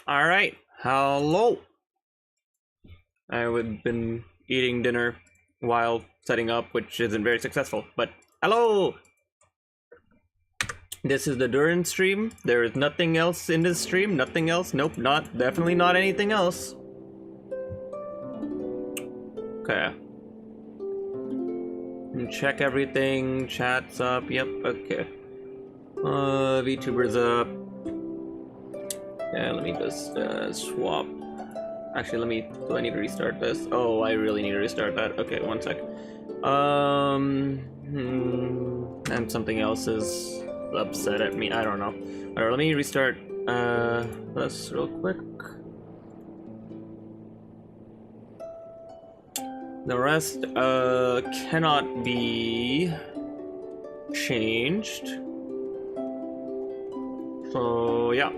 Alright, hello. I've been eating dinner while setting up, which isn't very successful, but hello! This is the Durin stream. There is nothing else in this stream, nothing else. Nope, definitely not anything else. Okay. Check everything, chat's up, yep, okay. VTuber's up. Yeah, let me just swap. Actually, do I need to restart this? Oh, I really need to restart that. Okay, one sec. And something else is upset at me. I don't know. Alright, let me restart this real quick. The rest cannot be changed. So yeah.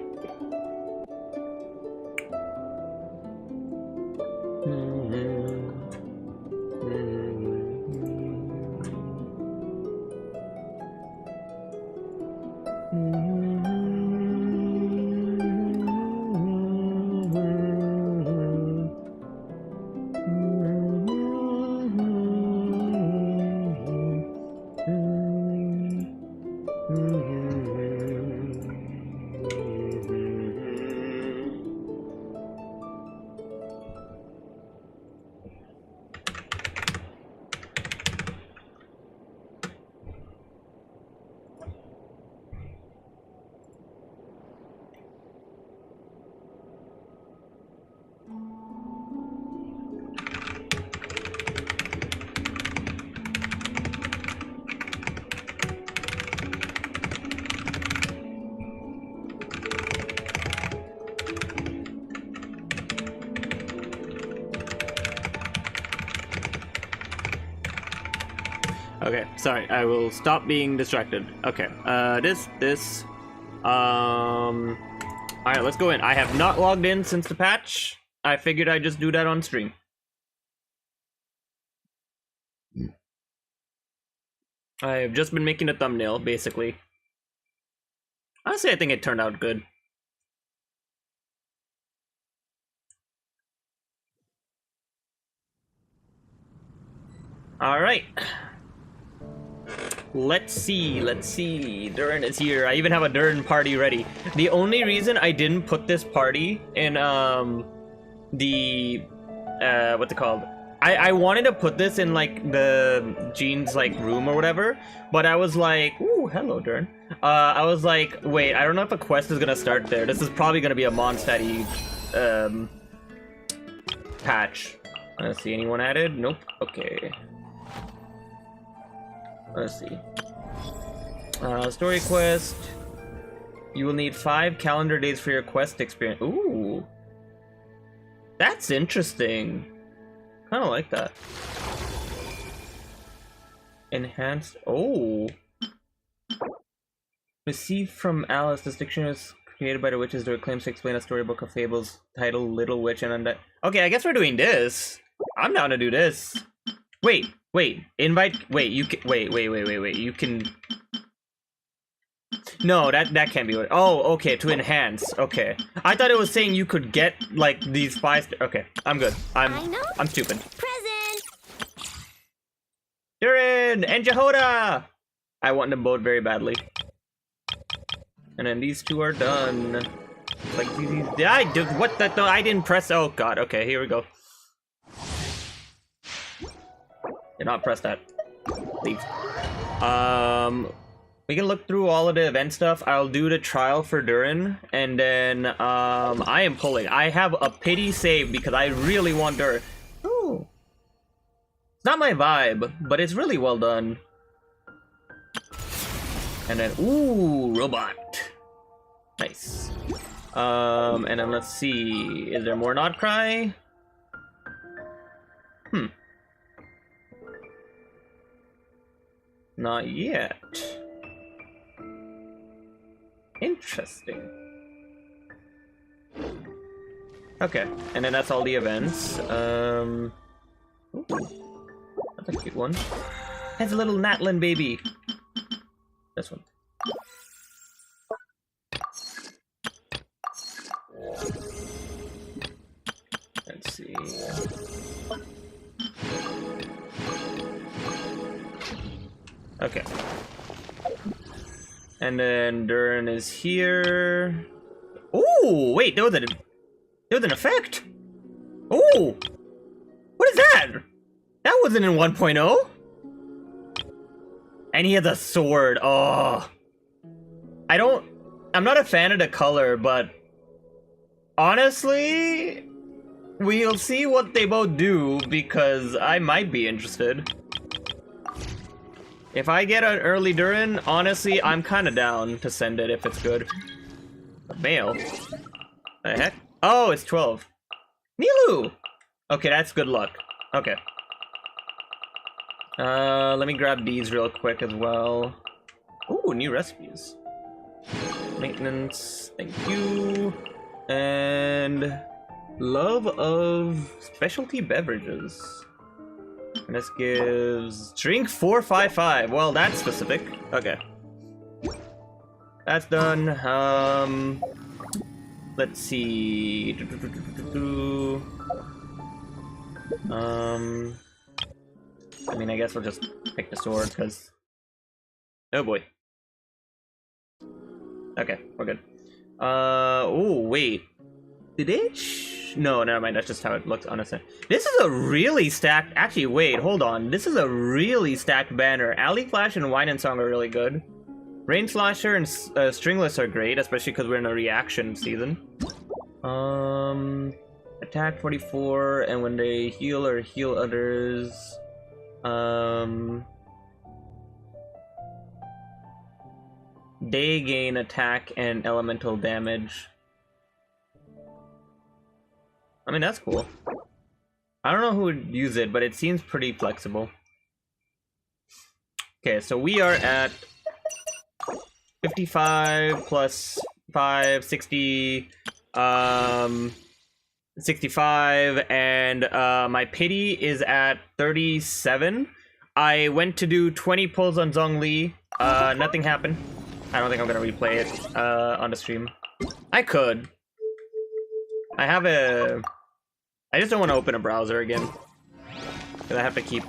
Okay, sorry, I will stop being distracted. Okay, alright, let's go in. I have not logged in since the patch. I figured I'd just do that on stream. I've just been making a thumbnail, basically. Honestly, I think it turned out good. Alright. Let's see. Durin is here. I even have a Durin party ready. The only reason I didn't put this party in what's it called? I wanted to put this in like the Jean's like room or whatever, but I was like, ooh, hello Durin. I was like, wait, I don't know if a quest is gonna start there. This is probably gonna be a Mondstadt patch. Let's see, anyone added? Nope. Okay. Let's see. Story quest. You will need 5 calendar days for your quest experience. Ooh. That's interesting. Kind of like that. Enhanced. Oh. Received from Alice. This dictionary is created by the witches. There claims to explain a storybook of fables titled Little Witch and Undead. Okay, I guess we're doing this. I'm down to do this. Wait, invite, wait, you can, wait, you can, no, that can't be what, oh, okay, to enhance, okay. I thought it was saying you could get, like, these 5, okay, I'm good, I'm stupid. Present! Durin and Jahoda! I want them both very badly. And then these two are done. Like, I did, what the, no, I didn't press, oh god, okay, here we go. Did not press that. Leave. We can look through all of the event stuff. I'll do the trial for Durin, and then I am pulling. I have a pity save because I really want Durin. Ooh. It's not my vibe, but it's really well done. And then ooh, robot. Nice. And then let's see. Is there more Not Cry? Not yet. Interesting. Okay, and then that's all the events. Ooh, that's a cute one. Has a little Natlin baby. This one. see. Okay. And then Durin is here. Oh, wait, there was an effect. Oh, what is that? That wasn't in 1.0. And he has a sword. Oh, I'm not a fan of the color, but honestly, we'll see what they both do because I might be interested. If I get an early Durin, honestly, I'm kind of down to send it if it's good. A male? The heck? Oh, it's 12. Nilu! Okay, that's good luck. Okay. Let me grab these real quick as well. Ooh, new recipes. Maintenance, thank you. And love of specialty beverages. And this gives drink 455. Well, that's specific. Okay. That's done. Let's see. I mean, I guess we'll just pick the sword, because... Oh boy. Okay, we're good. Oh, wait. Did it? No, never mind. That's just how it looks, honestly. This is a really stacked... Actually, wait, hold on. This is a really stacked banner. Alley Flash and Wine and Song are really good. Rain Slasher and Stringless are great, especially because we're in a reaction season. Attack 44, and when they heal or heal others... they gain attack and elemental damage. I mean, that's cool. I don't know who would use it, but it seems pretty flexible. Okay, so we are at 55 plus 5, 60, 65, and my pity is at 37. I went to do 20 pulls on Zhongli. Nothing happened. I don't think I'm gonna replay it on the stream. I could. I just don't want to open a browser again. Because I have to keep,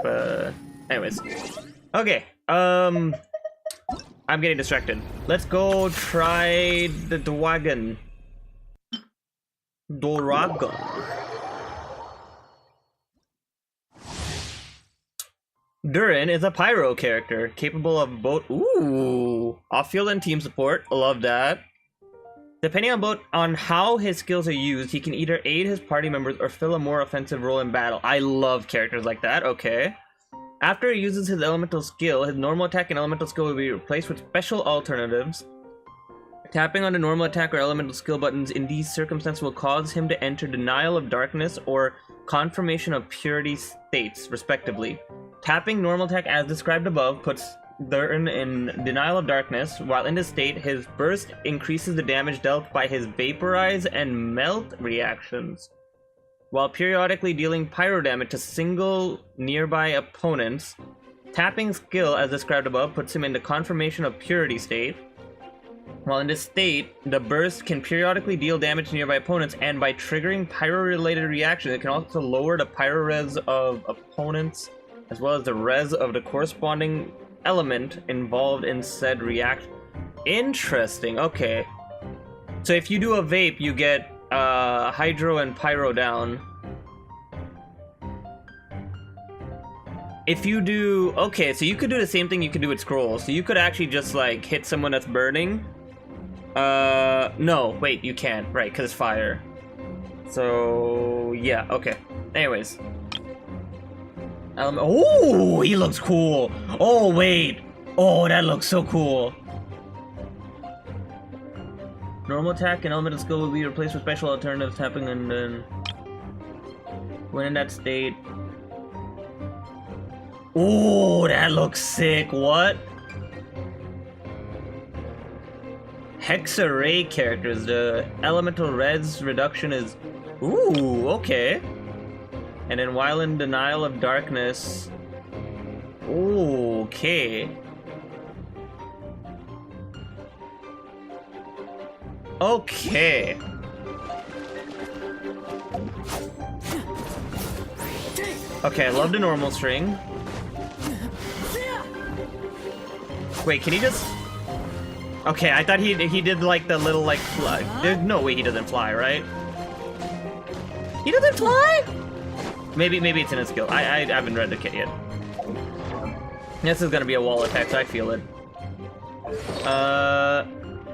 anyways. Okay, I'm getting distracted. Let's go try the DWAGON. Durin is a pyro character, capable of both off-field and team support. Love that. Depending on how his skills are used, he can either aid his party members or fill a more offensive role in battle. I love characters like that. Okay. After he uses his elemental skill, his normal attack and elemental skill will be replaced with special alternatives. Tapping on the normal attack or elemental skill buttons in these circumstances will cause him to enter Denial of Darkness or Confirmation of Purity states, respectively. Tapping normal attack as described above puts Durin in Denial of Darkness. While in this state, his burst increases the damage dealt by his Vaporize and Melt reactions, while periodically dealing pyro damage to single nearby opponents. Tapping skill as described above puts him in the Confirmation of Purity state. While in this state, the burst can periodically deal damage to nearby opponents, and by triggering pyro-related reactions, it can also lower the pyro res of opponents, as well as the res of the corresponding element involved in said reaction. Interesting, okay. So if you do a vape, you get hydro and pyro down. If you do... Okay, so you could do the same thing you could do with scrolls. So you could actually just, like, hit someone that's burning. No, wait, you can't. Right, because it's fire. So, yeah, okay. Anyways. Oh, he looks cool. Oh, wait. Oh, that looks so cool. Normal attack and elemental skill will be replaced with special alternatives, tapping and then... when in that state... Oh, that looks sick. What? Hexa-Ray characters. The elemental res reduction is... Ooh, okay. And then while in Denial of Darkness... Ooh, okay. Okay. Okay, I love the normal string. Wait, can he just... Okay, I thought he did like the little like fly. There's no way he doesn't fly, right? He doesn't fly? Maybe it's in his skill. I haven't read the kit yet. This is gonna be a wall attack, so I feel it.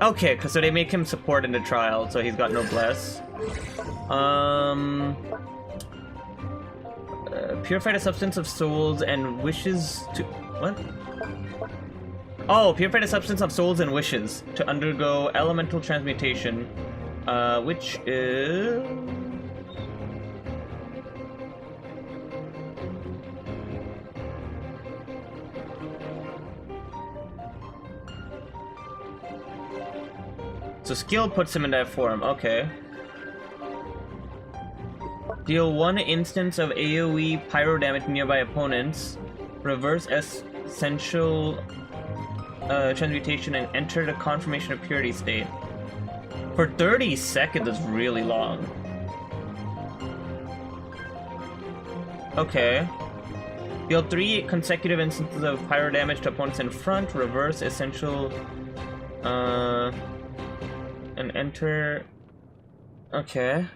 Okay, so they make him support in the trial, so he's got no bless. Purify the substance of souls and wishes to... What? Oh, purify the substance of souls and wishes to undergo elemental transmutation, which is... So skill puts him in that form, okay. Deal 1 instance of AoE pyro damage to nearby opponents. Reverse essential transmutation and enter the confirmation of purity state. For 30 seconds is really long. Okay. Deal 3 consecutive instances of pyro damage to opponents in front. Reverse essential... and enter... Okay.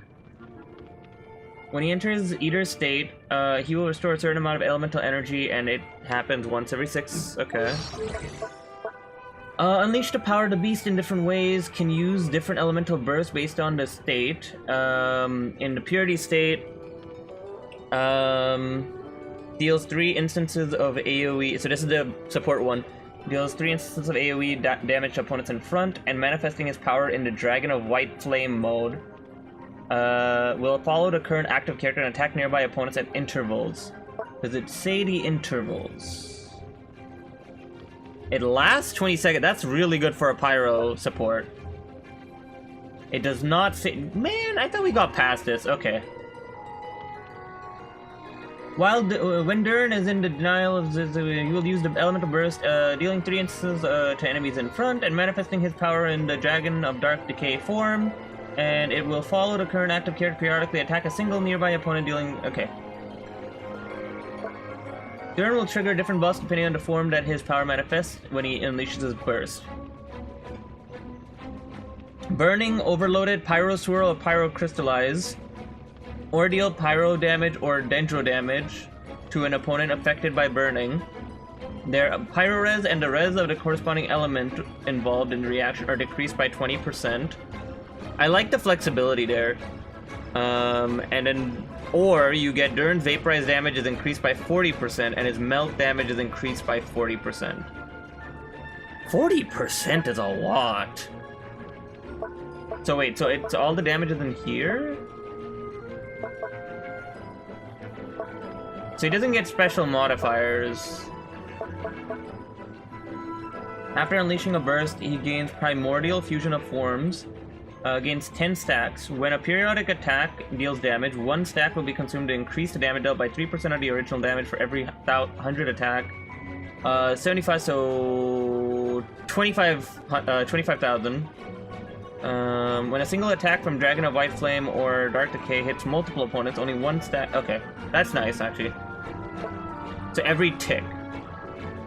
When he enters either state, he will restore a certain amount of elemental energy, and it happens once every 6... Okay. Unleash the power of the beast in different ways. Can use different elemental bursts based on the state. In the purity state, deals 3 instances of AoE. So this is the support one. Deals 3 instances of AoE damage to opponents in front, and manifesting his power in the Dragon of White Flame mode. Will follow the current active character and attack nearby opponents at intervals. Does it say the intervals? It lasts 20 seconds. That's really good for a pyro support. It does not say... Man, I thought we got past this. Okay. When Durin is in the denial of you will use the elemental burst, dealing 3 instances to enemies in front, and manifesting his power in the Dragon of Dark Decay form. And it will follow the current active character periodically, attack a single nearby opponent, dealing... Okay. Durin will trigger different buffs depending on the form that his power manifests when he unleashes his burst. Burning, Overloaded, Pyro Swirl, or Pyro Crystallize. Or deal pyro damage or dendro damage to an opponent affected by burning. Their pyro res and the res of the corresponding element involved in the reaction are decreased by 20%. I like the flexibility there. And then, or you get Durin's vaporized damage is increased by 40%, and his melt damage is increased by 40%. 40% is a lot. So wait, so it's all the damage is in here? So he doesn't get special modifiers. After unleashing a burst, he gains Primordial Fusion of Forms. Gains 10 stacks. When a periodic attack deals damage, 1 stack will be consumed to increase the damage dealt by 3% of the original damage for every 100 attack. 75, so 25,000. When a single attack from Dragon of White Flame or Dark Decay hits multiple opponents, only 1 stack. Okay, that's nice actually. So every tick.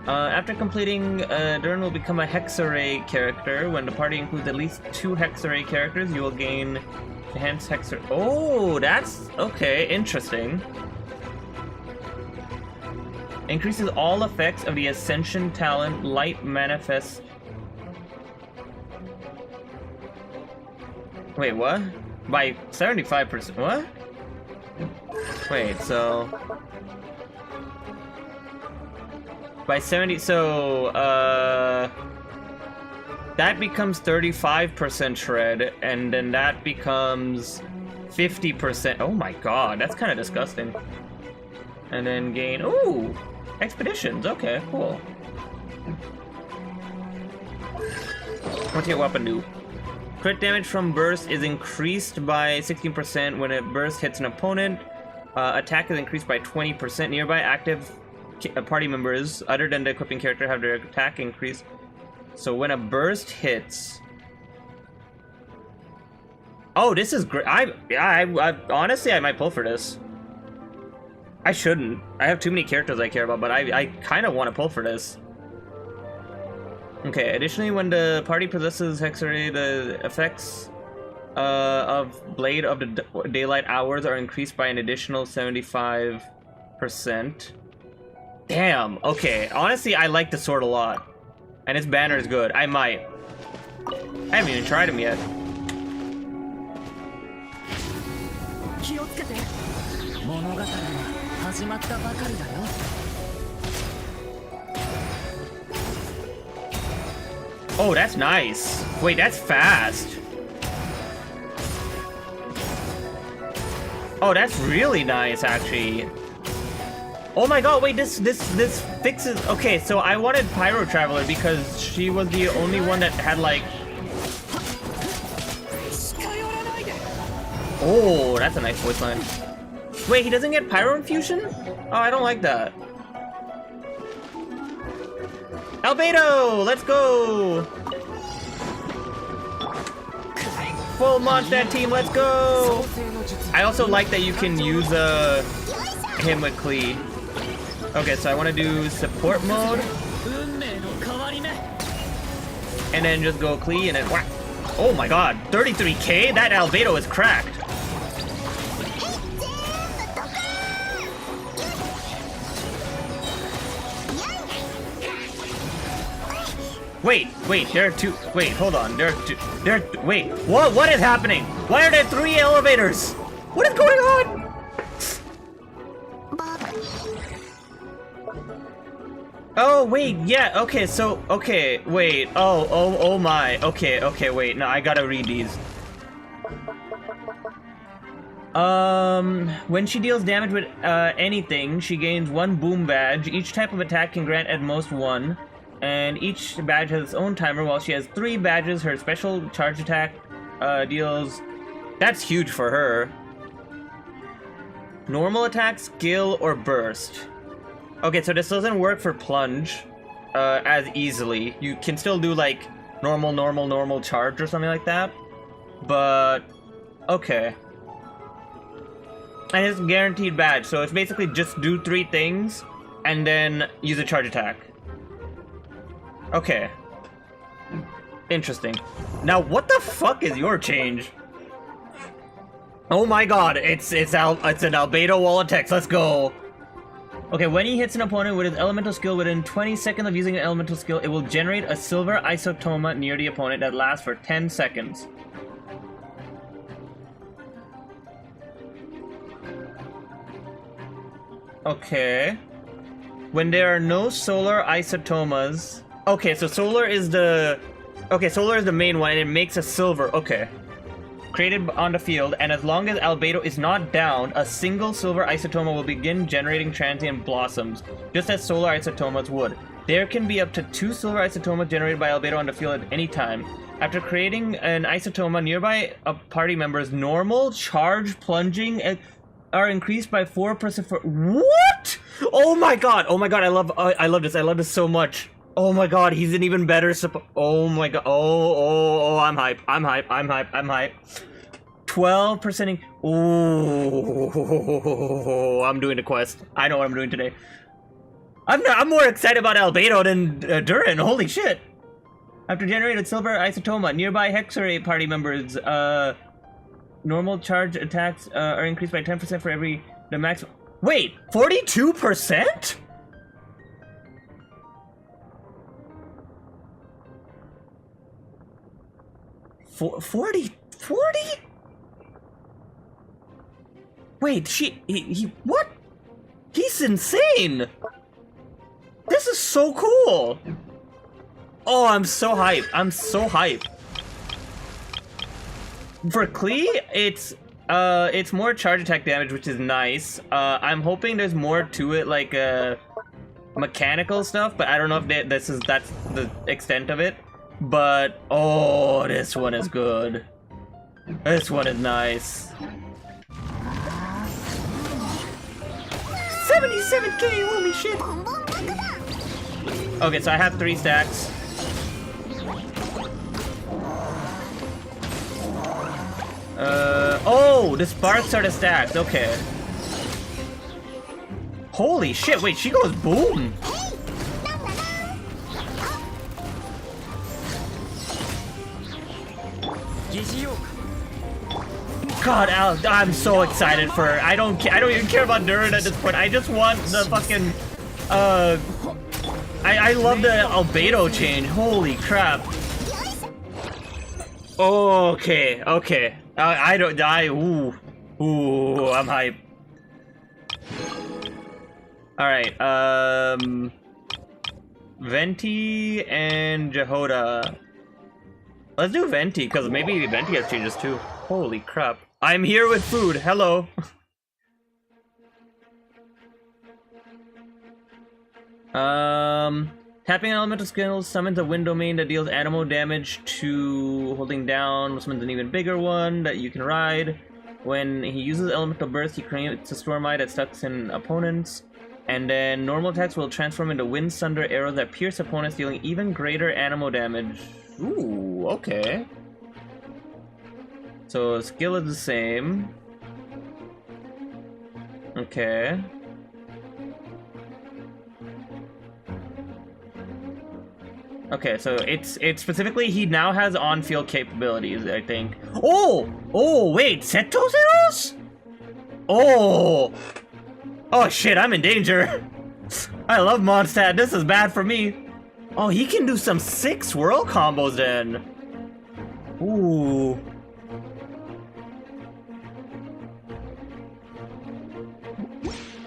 After completing, Durin will become a Hexarray character. When the party includes at least 2 Hexarray characters, you will gain enhanced Hexarray. Oh, that's okay. Interesting. Increases all effects of the Ascension talent Light Manifest. Wait, what? By 75%? What? Wait, so... By 70, so, that becomes 35% shred, and then that becomes 50%. Oh my god, that's kind of disgusting. And then gain, ooh, expeditions, okay, cool. What's your weapon do? Crit damage from burst is increased by 16% when a burst hits an opponent. Attack is increased by 20%. Nearby active party members other than the equipping character have their attack increased. So when a burst hits... Oh, this is great. I honestly, I might pull for this. I shouldn't. I have too many characters I care about, but I kind of want to pull for this. Okay, additionally, when the party possesses Hexeray, the effects of Blade of the Daylight Hours are increased by an additional 75%. Damn, okay. Honestly, I like the sword a lot. And its banner is good. I might. I haven't even tried him yet. Oh, that's nice. Wait, that's fast. Oh, that's really nice, actually. Oh my god, wait, this fixes... Okay, so I wanted Pyro Traveler because she was the only one that had, like... Oh, that's a nice voice line. Wait, he doesn't get Pyro Infusion? Oh, I don't like that. Albedo! Let's go! Full launch that team, let's go! I also like that you can use him with Klee. Okay, so I want to do support mode. And then just go Klee and then whack. Oh my god, 33k? That Albedo is cracked. Wait, there are two. Wait, hold on. There are two. Wait, what is happening? Why are there 3 elevators? What is going on? Oh, wait, yeah, okay, so, okay, wait, oh my, okay, wait, no, I gotta read these. When she deals damage with, anything, she gains 1 boom badge. Each type of attack can grant at most 1. And each badge has its own timer. While she has 3 badges, her special charge attack, deals... That's huge for her. Normal attack, skill, or burst. Okay, so this doesn't work for plunge, as easily. You can still do, like, normal charge or something like that. But, okay. And it's guaranteed badge, so it's basically just do 3 things, and then use a charge attack. Okay. Interesting. Now, what the fuck is your change? Oh my god, it's an Albedo wall of text, let's go! Okay, when he hits an opponent with his elemental skill within 20 seconds of using an elemental skill, it will generate a silver isotoma near the opponent that lasts for 10 seconds. Okay. When there are no solar isotomas... Okay, so solar is the... Okay, solar is the main one, and it makes a silver. Okay. Created on the field, and as long as Albedo is not down, a single silver isotoma will begin generating transient blossoms, just as solar isotomas would. There can be up to 2 silver isotomas generated by Albedo on the field at any time. After creating an isotoma, nearby party members' normal charge plunging are increased by 4% for... What? Oh my god, I love this so much. Oh my god, he's an even better oh my god, oh, I'm hype. 12%. Oh, I'm doing the quest. I know what I'm doing today. I'm more excited about Albedo than Durin, holy shit. After generated silver isotoma, nearby Hexeray party members, normal charge attacks are increased by 10% for every, the max. Wait, 42%? Forty? Wait, he what? He's insane! This is so cool! Oh, I'm so hyped. For Klee, it's more charge attack damage, which is nice. I'm hoping there's more to it, like, mechanical stuff, but I don't know if that's the extent of it. But, oh, this one is good. This one is nice. 77k, holy shit! Okay, so I have 3 stacks. Oh, the sparks are the stacks, okay. Holy shit, wait, she goes boom! God, I'm so excited for her. I don't even care about Durin at this point. I just want the fucking, I love the albedo change. Holy crap. Okay. Ooh, I'm hype. Alright, Venti and Jahoda. Let's do Venti, because maybe Venti has changes too. Holy crap. I'm here with food, hello. Tapping an elemental skill summons a wind domain that deals animal damage to holding down, summons an even bigger one that you can ride. When he uses elemental burst, he creates a storm eye that stucks in opponents. And then normal attacks will transform into wind thunder arrows that pierce opponents, dealing even greater animal damage. Ooh, okay. So skill is the same. Okay. Okay, so it's specifically he now has on-field capabilities, I think. Oh, wait, Seto Zeros? Oh shit, I'm in danger. I love Mondstadt. This is bad for me. Oh, he can do some sick swirl combos then. Ooh.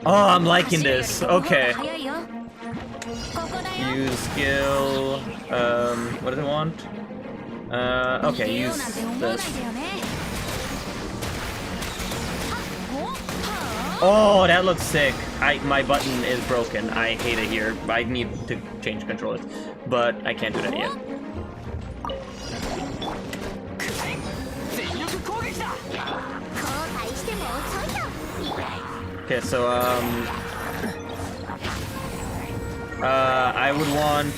Oh, I'm liking this. Okay. Use skill. What does it want? Okay, use this. Oh, that looks sick. My button is broken. I hate it here. I need to change controllers, but I can't do that yet. Okay, so I would want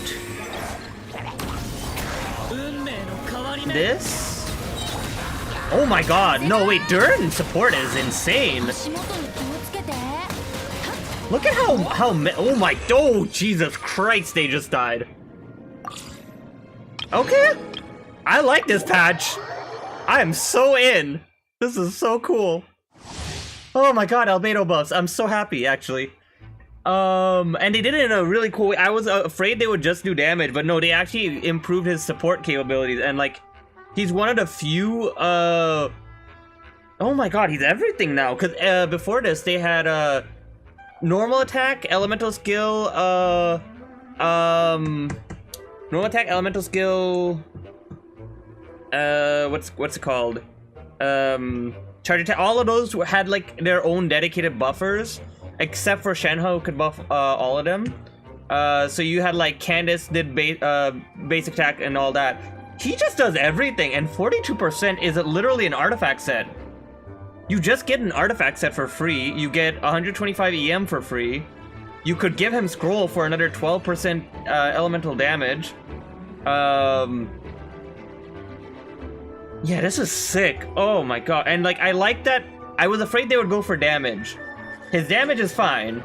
this. Oh my god, no wait, Durin support is insane. Look at oh Jesus Christ, they just died. Okay, I like this patch. I am so in. This is so cool. Oh my god, albedo buffs. I'm so happy, actually. And they did it in a really cool way. I was afraid they would just do damage, but no, they actually improved his support capabilities, and like, he's one of the few, oh my god, he's everything now, because before this, they had, normal attack, elemental skill, normal attack, elemental skill, what's it called? Charge attack, all of those had, like, their own dedicated buffers, except for Shenhe, who could buff, all of them. So you had, like, Candace did basic attack and all that. He just does everything, and 42% is literally an artifact set. You just get an artifact set for free, you get 125 EM for free, you could give him scroll for another 12% elemental damage. Yeah, this is sick. Oh my god, and like, I like that. I was afraid they would go for damage. His damage is fine.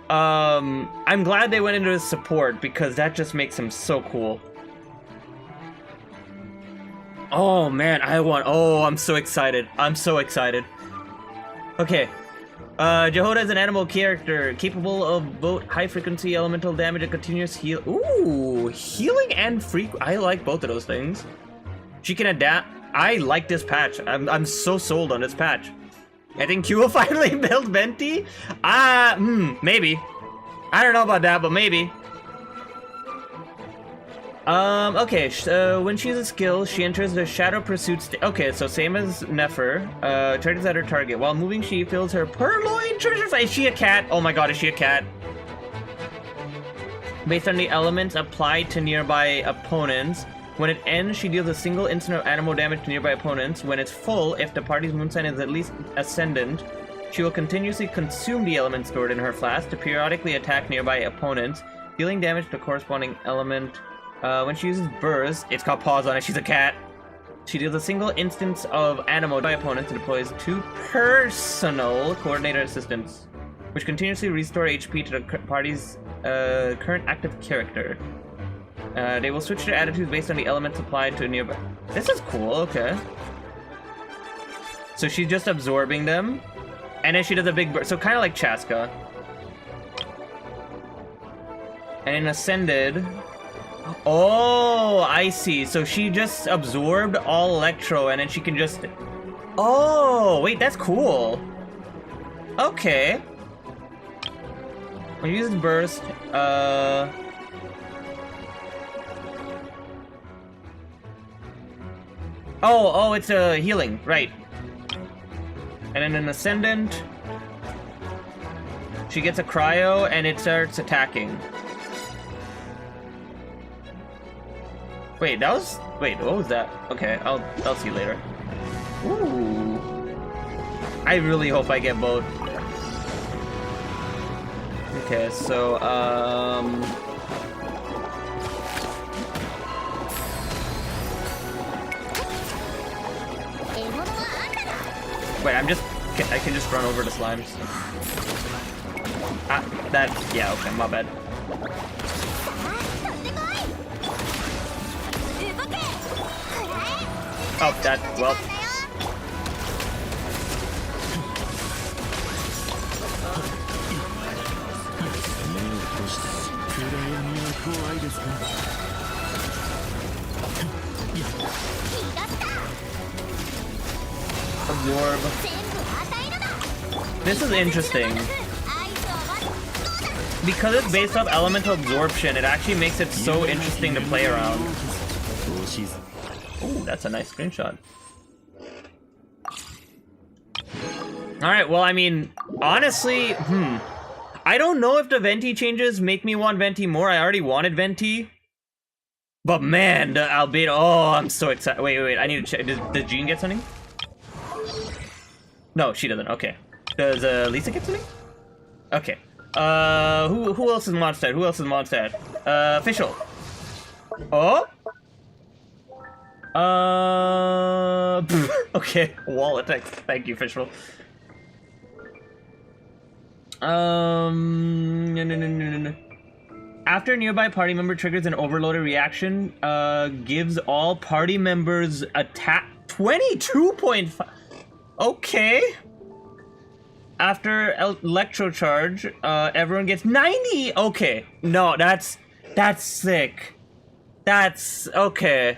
I'm glad they went into his support, because that just makes him so cool. Oh man, I'm so excited. I'm so excited. Okay. Jahoda is an animal character capable of both high frequency elemental damage and continuous heal. Ooh, healing and I like both of those things. She can adapt. I like this patch. I'm so sold on this patch. I think Q will finally build Venti. Maybe. I don't know about that, but maybe. Okay, when she uses a skill, she enters the Shadow Pursuit state. Okay, so same as Nefer. Charges at her target. While moving, she fills her purloin treasure. Is she a cat? Oh my god, is she a cat? Based on the elements applied to nearby opponents. When it ends, she deals a single instant of animal damage to nearby opponents. When it's full, if the party's moon sign is at least ascendant, she will continuously consume the element stored in her flask to periodically attack nearby opponents, dealing damage to the corresponding element. When she uses burst, it's got paws on it, she's a cat. She deals a single instance of animal by opponents and deploys 2 personal coordinator assistants. which continuously restore HP to the party's current active character. They will switch their attitudes based on the elements applied to a nearby. This is cool, okay. So she's just absorbing them, and then she does a big burst. So kind of like Chaska. And in Ascended... Oh, I see. So she just absorbed all Electro, and then she can just... Oh, wait, that's cool. Okay. When you use Burst, Oh, it's a healing, right. And then an Ascendant, she gets a Cryo, and it starts attacking. Wait, what was that? Okay, I'll see you later. Ooh. I really hope I get both. Okay, so, wait, I can just run over the slimes. Yeah, okay, my bad. Oh, well. Absorb. This is interesting. Because it's based off elemental absorption, it actually makes it so interesting to play around. Ooh, that's a nice screenshot. Alright, well, I mean, honestly, I don't know if the Venti changes make me want Venti more. I already wanted Venti. But man, the Albedo, oh, I'm so excited. Wait, I need to check. Does Jean get something? No, she doesn't. Okay. Does Lisa get something? Okay. Who else is Mondstadt? Who else is Mondstadt? Official. Oh? Okay. Wall attack. Thank you, Official. No. After a nearby party member triggers an overloaded reaction, gives all party members attack 22.5. Okay. After electro charge, everyone gets 90. Okay. No, that's sick. That's okay.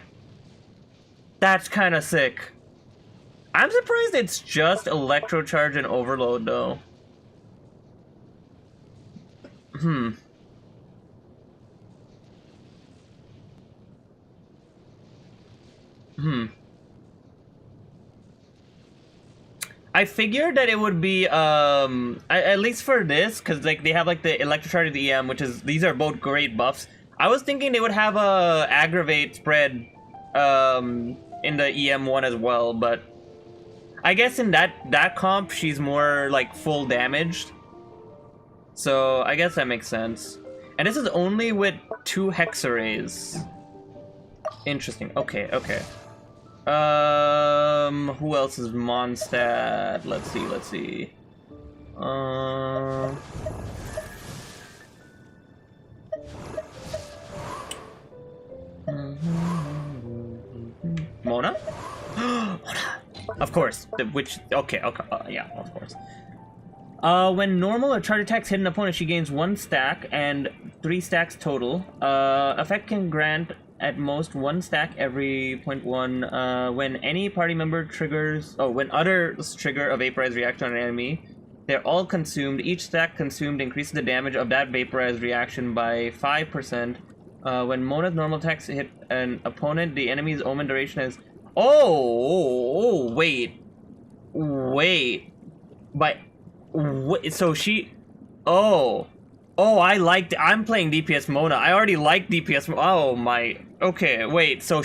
That's kind of sick. I'm surprised it's just electro charge and overload though. I figured that it would be at least for this, because like they have like the electrocharge of the EM, which is, these are both great buffs. I was thinking they would have a aggravate spread in the EM one as well, but I guess in that comp she's more like full damaged, so I guess that makes sense. And this is only with 2 hex arrays. Interesting. Okay. Who else is Mondstadt? Let's see. Mona? Mona. Of course. Okay. Yeah, of course. When normal or charge attacks hit an opponent, she gains 1 stack and 3 stacks total. Effect can grant at most 1 stack every 0.1. When any party member triggers... Oh, when others trigger a vaporized reaction on an enemy, they're all consumed. Each stack consumed increases the damage of that vaporized reaction by 5%. When Mona's normal attacks hit an opponent, the enemy's omen duration is... Oh, wait. So she... Oh, I liked... I'm playing DPS Mona. I already like DPS... Oh, my... Okay, wait, so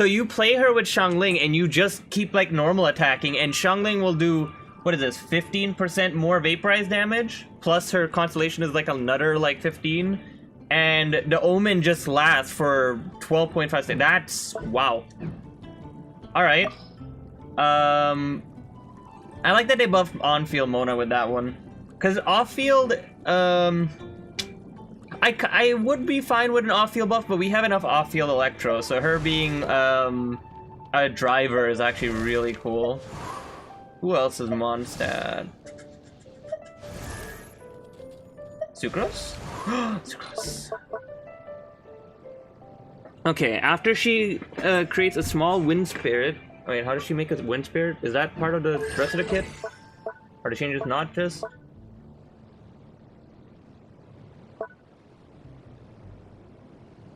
you play her with Xiangling and you just keep, like, normal attacking, and Xiangling will do... What is this? 15% more vaporized damage? Plus her Constellation is, like, another, like, 15? And the Omen just lasts for 12.5 seconds. That's... Wow. Alright. I like that they buff on-field Mona with that one. Because off-field, I would be fine with an off-field buff, but we have enough off-field Electro, so her being a driver is actually really cool. Who else is Mondstadt? Sucrose? Sucrose. Okay, after she creates a small wind spirit. Wait, how does she make a wind spirit? Is that part of the rest of the kit? Or does she just not just?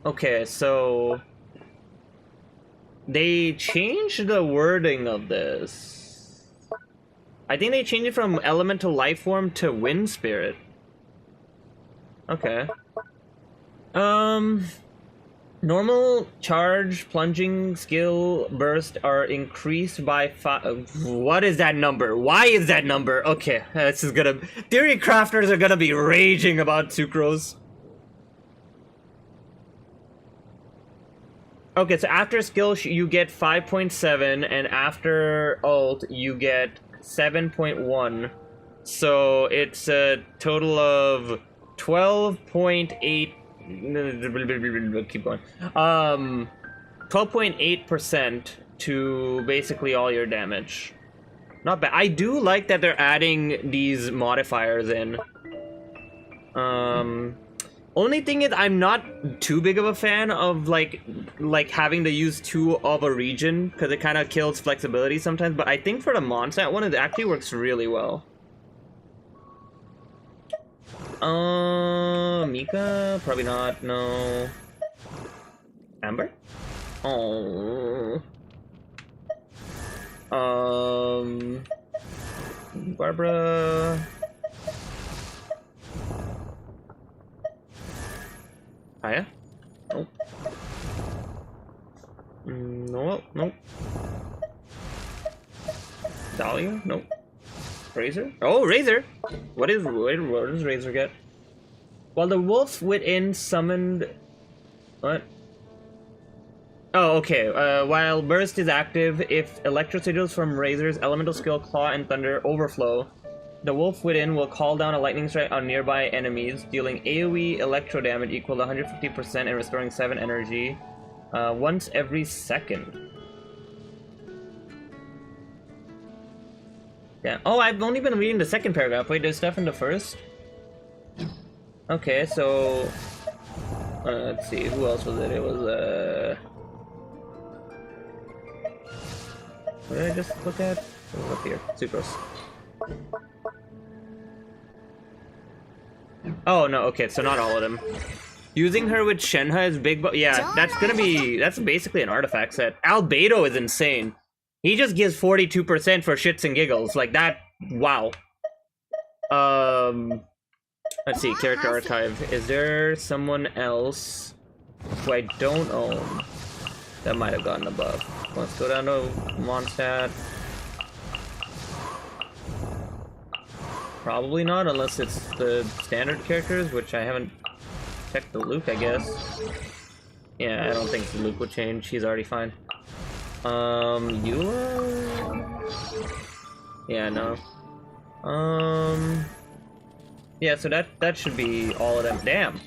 Okay, so they changed the wording of this. I think they changed it from elemental life form to wind spirit. Okay. Normal, charge, plunging, skill, burst are increased by 5. What is that number? Why is that number? Okay, this is gonna. Theory crafters are gonna be raging about Sucrose. Okay, so after skill you get 5.7, and after ult you get 7.1. So it's a total of 12.8. Keep going. 12.8% to basically all your damage. Not bad. I do like that they're adding these modifiers in. Only thing is, I'm not too big of a fan of like having to use 2 of a region, because it kind of kills flexibility sometimes. But I think for the Mondstadt one, it actually works really well. Mika? Probably not, no. Amber? Oh. Barbara. Aya? Nope. No, nope. Dahlia? Nope. Razor? Oh, Razor! What does Razor get? While the wolf within summoned... What? Oh, okay. While Burst is active, if Electro Sigils from Razor's elemental skill Claw and Thunder overflow, the wolf within will call down a lightning strike on nearby enemies, dealing AoE electro damage equal to 150% and restoring 7 energy once every second. Yeah. Oh, I've only been reading the second paragraph. Wait, there's stuff in the first? Okay, so... let's see, who else was it? It was, what did I just look at? It was up here. Sucrose. Oh, no, okay, so not all of them. Using her with Shenhe is big, but yeah, that's gonna be... That's basically an artifact set. Albedo is insane. He just gives 42% for shits and giggles. Like that, wow. Let's see, character archive. Is there someone else who I don't own that might have gotten a buff? Let's go down to Mondstadt. Probably not, unless it's the standard characters, which I haven't checked the Luke, I guess. Yeah, I don't think the Luke would change. He's already fine. Eula? Yeah, no. Yeah, so that should be all of them. Damn.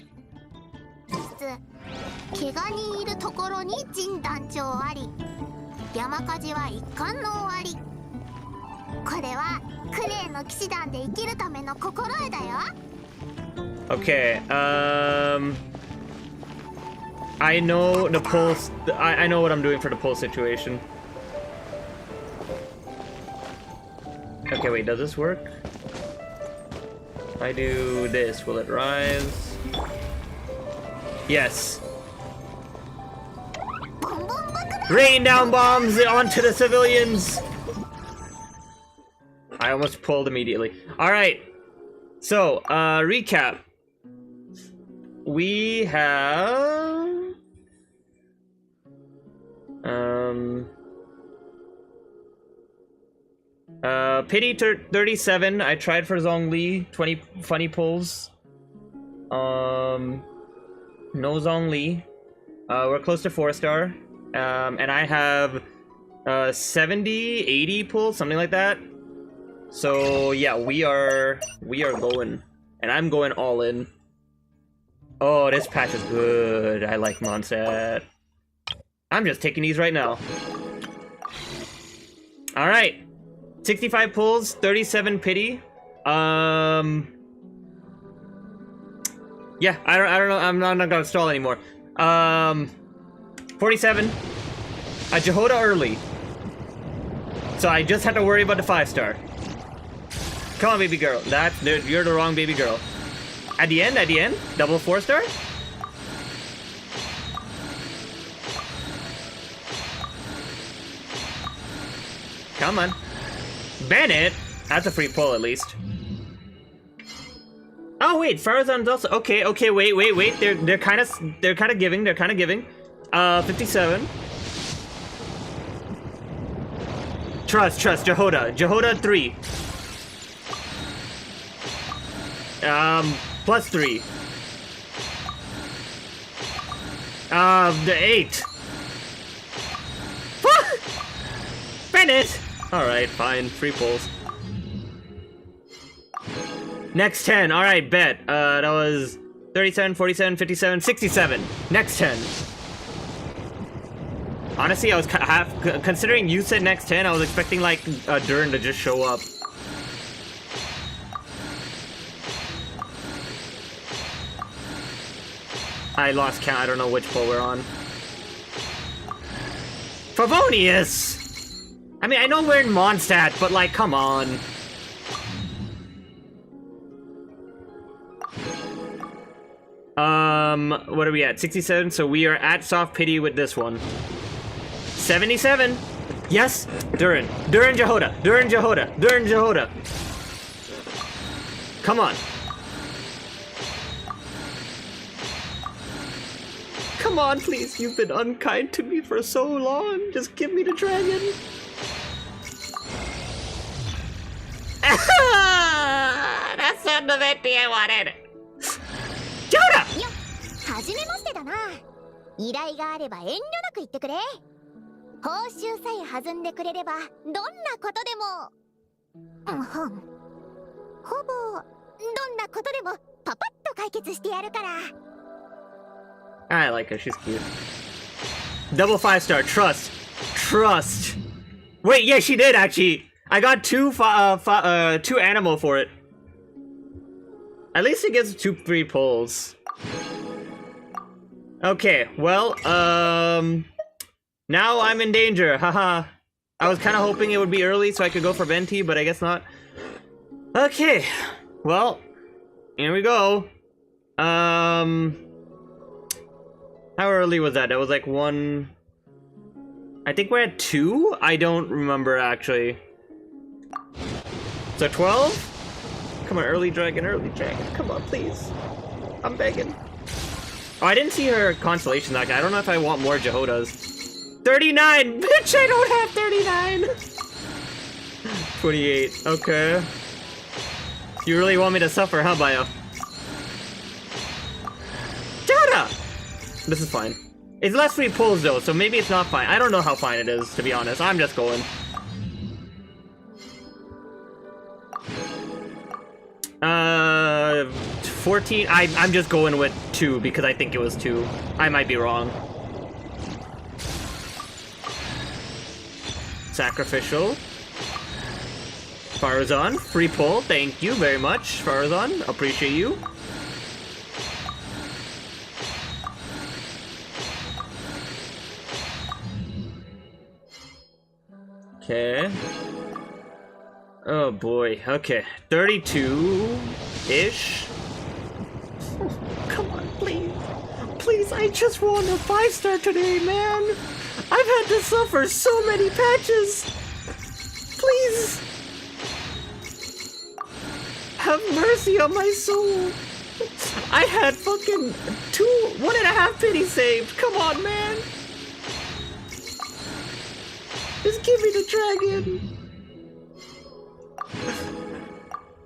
Okay, I know the pulse. I know what I'm doing for the pulse situation. Okay, wait, does this work? If I do this, will it rise? Yes. Rain down bombs onto the civilians! I almost pulled immediately. Alright. So, recap. We have... Pity 37. I tried for Zhongli. 20 funny pulls. No Zhongli. We're close to 4-star. And I have 70, 80 pulls, something like that. So yeah, we are going, and I'm going all in. Oh, this patch is good. I like Mondstadt. I'm just taking these right now. All right, 65 pulls, 37 pity. Yeah, I don't know. I'm not gonna stall anymore. 47. A Jahoda early. So I just had to worry about the 5-star. Come on, baby girl. You're the wrong baby girl. At the end, double 4-star. Come on. Bennett. That's a free pull at least. Oh wait, Farazan's also okay. Wait. They're kind of giving. 57. Trust, Jahoda 3. Plus 3. The 8. Bennett! Alright, fine. Free pulls. Next 10. Alright, bet. That was 37, 47, 57, 67. Next 10. Honestly, I was considering you said next 10, I was expecting like Durin to just show up. I lost count. I don't know which pull we're on. Favonius! I mean, I know we're in Mondstadt, but like, come on. What are we at? 67, so we are at soft pity with this one. 77. Yes, Durin Jahoda. Come on. Come on, please. You've been unkind to me for so long. Just give me the dragon. That's not the venti I wanted. Jahoda! はじめましてだな。依頼があれば遠慮なく言ってくれ。報酬さえ弾んでくれればどんなことでも。ほぼどんなことでもパパッと解決してやるから。I like her. She's cute. Double 5-star. Trust. Wait, yeah, she did actually. I got two animal for it. At least it gets 2-3 pulls. Okay, well, now I'm in danger. Haha. I was kind of hoping it would be early so I could go for Venti, but I guess not. Okay. Well, here we go. How early was that? That was like 1... I think we're at 2? I don't remember, actually. So 12? Come on, early dragon. Come on, please. I'm begging. Oh, I didn't see her constellation that guy. I don't know if I want more Jahodas. 39! Bitch, I don't have 39! 28. Okay. You really want me to suffer, huh, Bio? Jahoda! This is fine. It's less 3 pulls, though, so maybe it's not fine. I don't know how fine it is, to be honest. I'm just going. 14. I'm just going with 2 because I think it was 2. I might be wrong. Sacrificial. Farazan, free pull. Thank you very much, Farazan. Appreciate you. Okay. Oh boy. Okay. 32-ish. Oh, come on, please. Please, I just want a 5-star today, man. I've had to suffer so many patches. Please. Have mercy on my soul. I had fucking 1.5 pity saved. Come on, man. Just give me the dragon.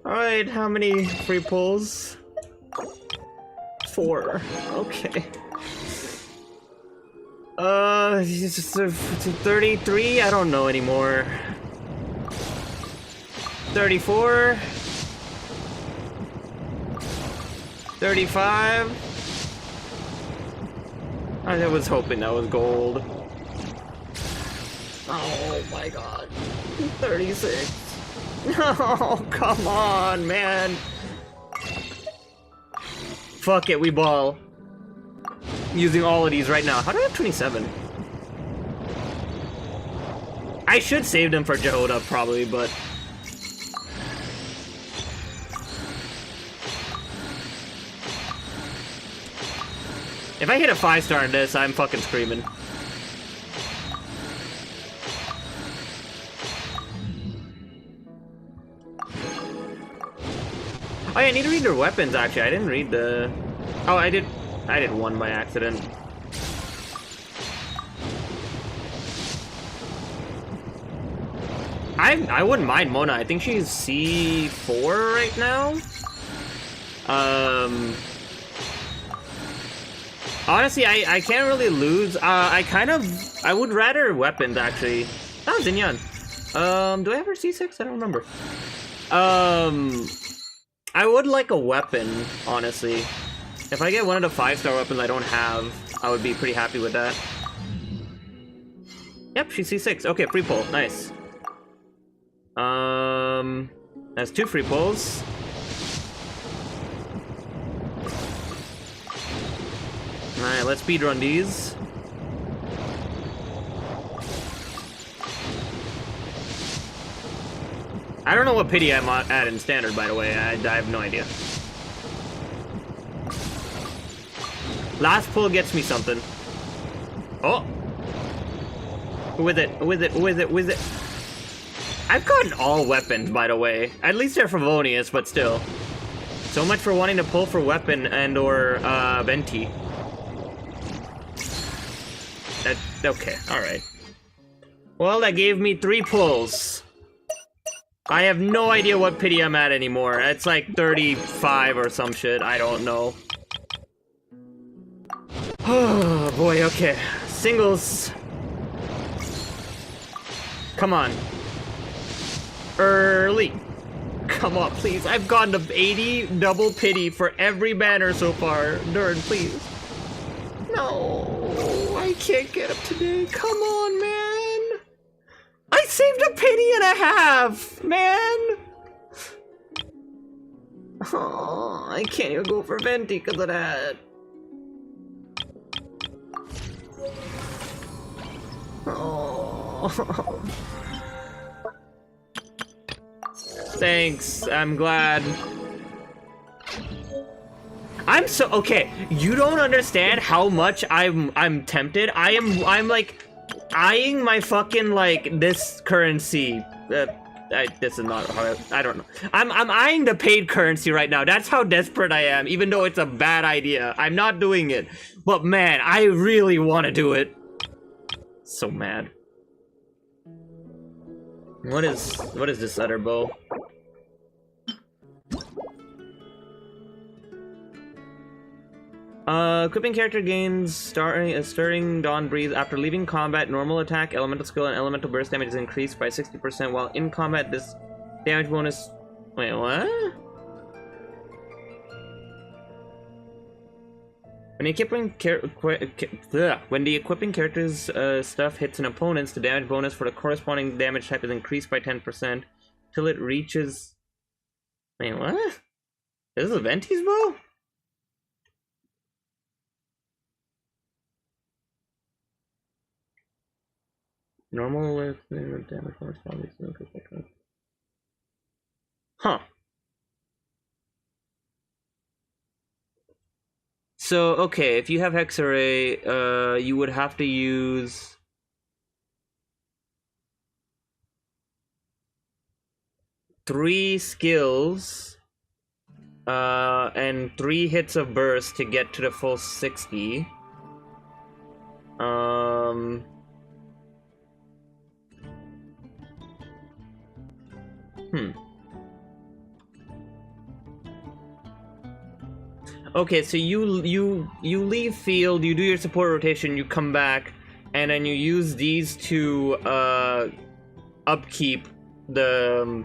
Alright, how many free pulls? 4. Okay. 33? I don't know anymore. 34. 35. I was hoping that was gold. Oh my god. 36. No, come on, man. Fuck it, we ball. Using all of these right now. How do I have 27? I should save them for Jahoda, probably, but... If I hit a 5-star in this, I'm fucking screaming. Oh yeah, I need to read their weapons, actually. I didn't read the... Oh, I did one by accident. I wouldn't mind Mona. I think she's C4 right now. Honestly, I can't really lose. I would rather weapons, actually. Oh, Zinyan. Do I have her C6? I don't remember. I would like a weapon, honestly. If I get one of the 5-star weapons I don't have, I would be pretty happy with that. Yep, she's C6. Okay, free pull. Nice. That's 2 free pulls. Alright, let's speedrun these. I don't know what pity I'm at in standard, by the way. I have no idea. Last pull gets me something. Oh! With it, with it, with it, with it. I've gotten all weapons, by the way. At least they're Favonius, but still. So much for wanting to pull for weapon and or Venti. Okay, alright. Well, that gave me 3 pulls. I have no idea what pity I'm at anymore. It's like 35 or some shit. I don't know. Oh boy, okay. Singles. Come on. Early. Come on, please. I've gotten to 80 double pity for every banner so far. Durin, please. No, I can't get up today. Come on, man. I saved a pity and a half, man. Oh, I can't even go for Venti because of that. Oh. Thanks, I'm glad. I'm so okay. You don't understand how much I'm tempted. I'm like eyeing my fucking like this currency. This is not hard. I don't know. I'm eyeing the paid currency right now. That's how desperate I am. Even though it's a bad idea, I'm not doing it. But man, I really want to do it. So mad. What is this other bow? Equipping character gains stirring dawn breeze after leaving combat. Normal attack, elemental skill, and elemental burst damage is increased by 60%, while in combat this damage bonus. Wait, what? When the equipping character's stuff hits an opponent's, the damage bonus for the corresponding damage type is increased by 10% till it reaches. Wait, what? This is a Venti's bow? Normal damage bonus probably. Huh. So, okay, if you have Hex Array, you would have to use... three skills, and 3 hits of burst to get to the full 60. Okay, so you leave field, you do your support rotation, you come back, and then you use these to upkeep the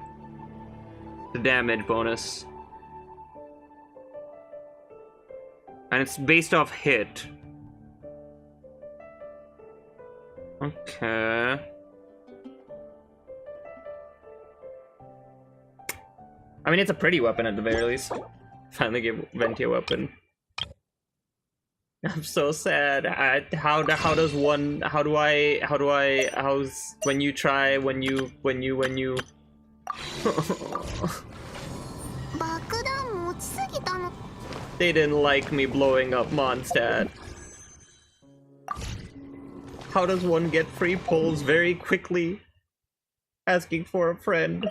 the damage bonus. And it's based off hit. Okay. I mean, it's a pretty weapon at the very least. Finally give Venti a weapon. I'm so sad. How's when you try, when you They didn't like me blowing up Mondstadt. How does one get free pulls very quickly? Asking for a friend.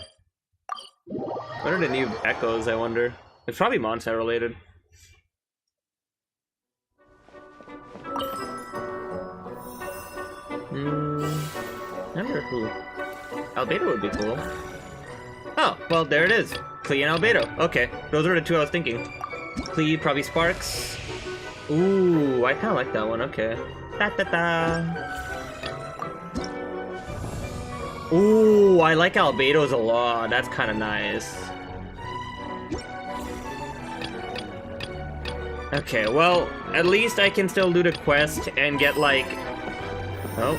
What are the new echoes, I wonder? It's probably Mondstadt related. I wonder who. Albedo would be cool. Oh, well, there it is. Klee and Albedo. Okay, those are the two I was thinking. Klee, probably Sparks. Ooh, I kind of like that one. Okay. Da da da. Ooh, I like Albedo's a lot. That's kind of nice. Okay, well, at least I can still do the quest and get like... Oh,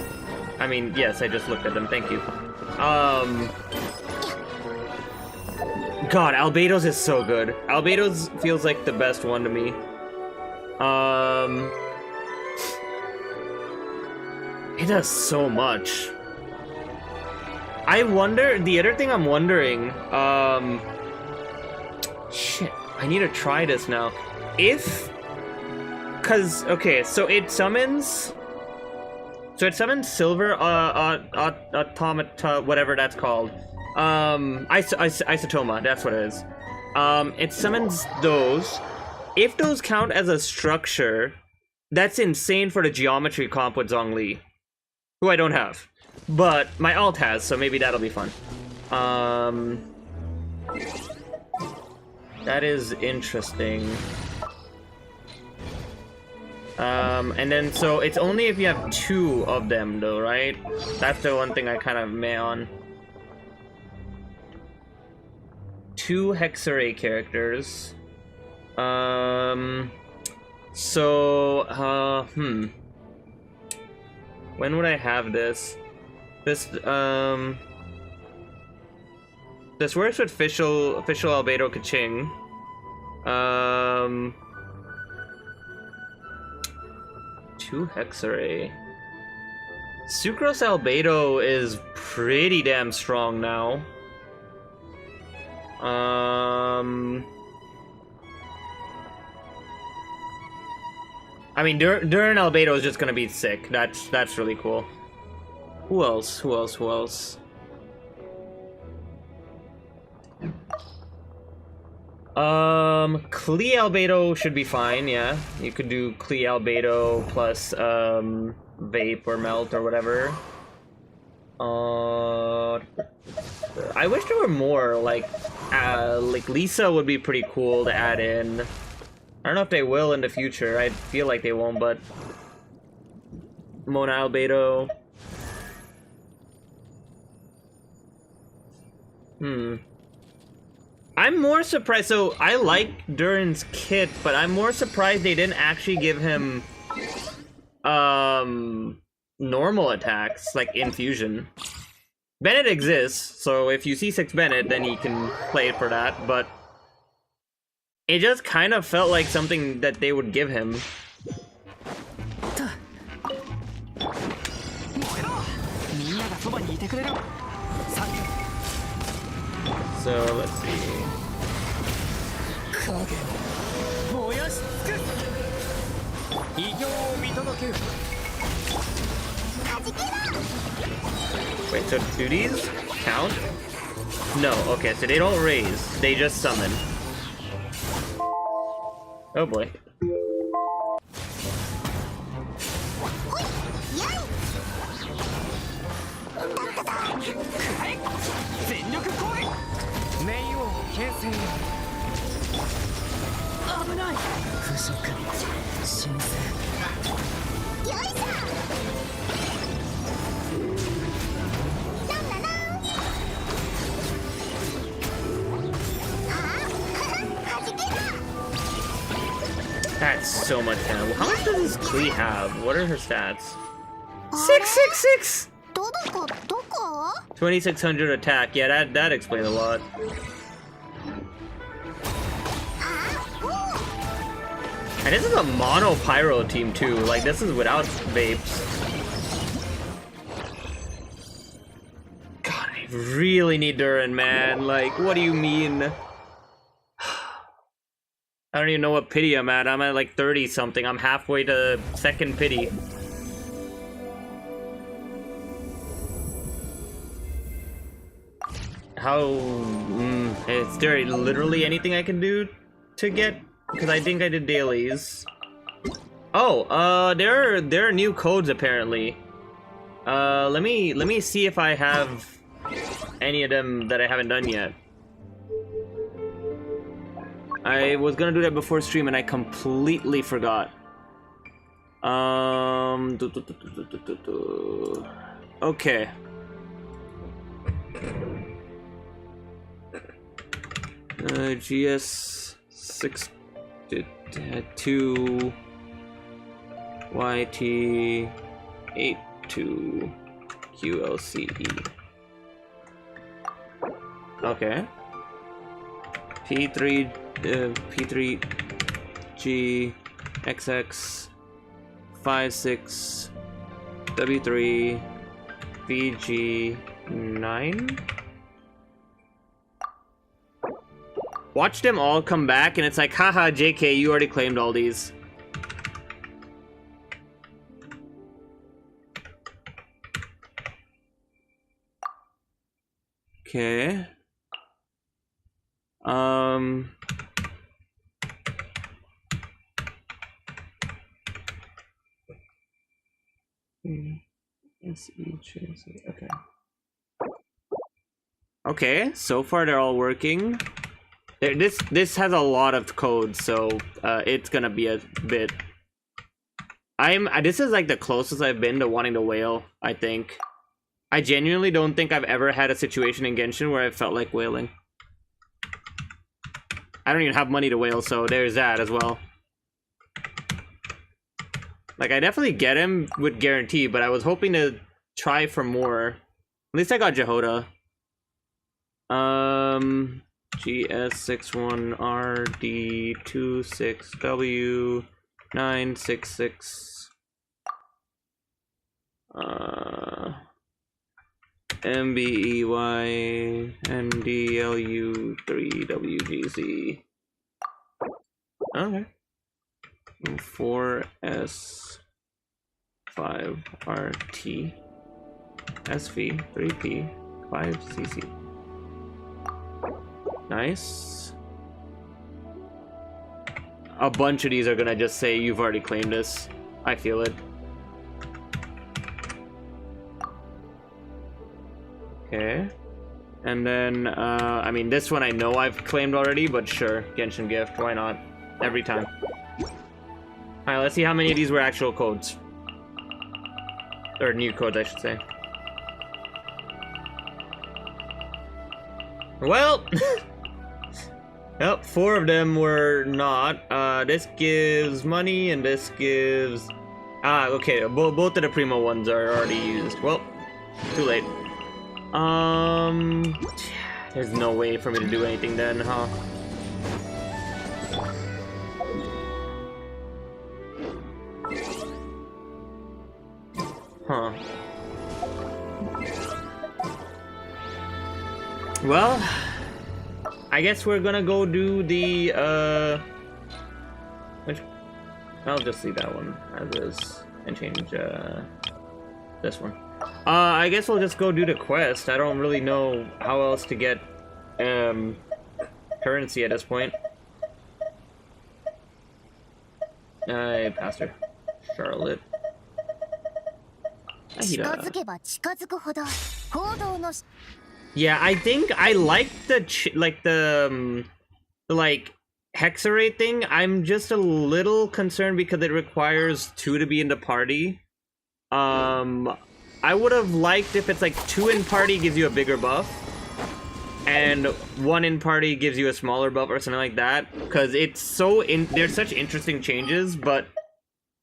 I mean, yes, I just looked at them. Thank you. God, Albedo's is so good. Albedo's feels like the best one to me. It does so much. I wonder, the other thing I'm wondering, shit, I need to try this now. Okay, so it summons Silver Automata, whatever that's called. Isotoma, that's what it is. It summons those. If those count as a structure, that's insane for the geometry comp with Zhongli, who I don't have. But my alt has, so maybe that'll be fun. That is interesting. And then, so it's only if you have 2 of them, though, right? That's the one thing I kind of meh on. 2 Hexarray characters. When would I have this? This works with official Albedo Kaching. 2 Hexarray. Sucrose Albedo is pretty damn strong now. I mean, Durin Albedo is just gonna be sick. That's really cool. Who else? Klee Albedo should be fine, yeah. You could do Klee Albedo plus, Vape or Melt or whatever. I wish there were more, like Lisa would be pretty cool to add in. I don't know if they will in the future. I feel like they won't, but... Mona Albedo. I'm more surprised. So I like Durin's kit, but I'm more surprised they didn't actually give him normal attacks like infusion. Bennett exists, so if you see 6 Bennett, then he can play it for that, but it just kind of felt like something that they would give him. So let's see. Wait, so do these count? No, okay, so they don't raise, they just summon. Oh boy. That's so much damage. How much does this Klee have? What are her stats? 666! 2600 attack. Yeah, that explains a lot. And this is a mono pyro team too. Like, this is without vapes. God, I really need Durin, man. Like, what do you mean? I don't even know what pity I'm at. I'm at like 30 something. I'm halfway to second pity. How is there literally anything I can do to get? Because I think I did dailies. Oh, there are new codes apparently. Let me see if I have any of them that I haven't done yet. I was gonna do that before stream and I completely forgot. Okay. GS6 2 YT 82 QLCE. Okay. P3 P3G XX 56 W3 VG9. Watch them all come back, and it's like, haha, JK, you already claimed all these. Okay. Okay. Okay, so far they're all working. This has a lot of code, so it's gonna be a bit. This is like the closest I've been to wanting to whale, I think. I genuinely don't think I've ever had a situation in Genshin where I felt like whaling. I don't even have money to whale, so there's that as well. Like, I definitely get him with guarantee, but I was hoping to try for more. At least I got Jahoda. GS61RD26W966. MBEY NDLU3WGZ. Okay. 4S5RT SV3P 5CC. Nice. A bunch of these are gonna just say you've already claimed this. I feel it. Okay. And then, I mean, this one I know I've claimed already, but sure, Genshin gift, why not? Every time. Alright, let's see how many of these were actual codes. Or new codes, I should say. Well, yep, 4 of them were not. This gives money, and this gives... Ah, okay, both of the Primo ones are already used. Well, too late. There's no way for me to do anything then, huh? Huh. Well, I guess we're gonna go do the, I'll just leave that one as is and change, this one. I guess we'll just go do the quest. I don't really know how else to get, currency at this point. I passed her. Charlotte. Yeah, I think I like the hexarate thing. I'm just a little concerned because it requires 2 to be in the party. I would have liked if it's like 2 in party gives you a bigger buff. and one in party gives you a smaller buff or something like that, because it's so there's such interesting changes, but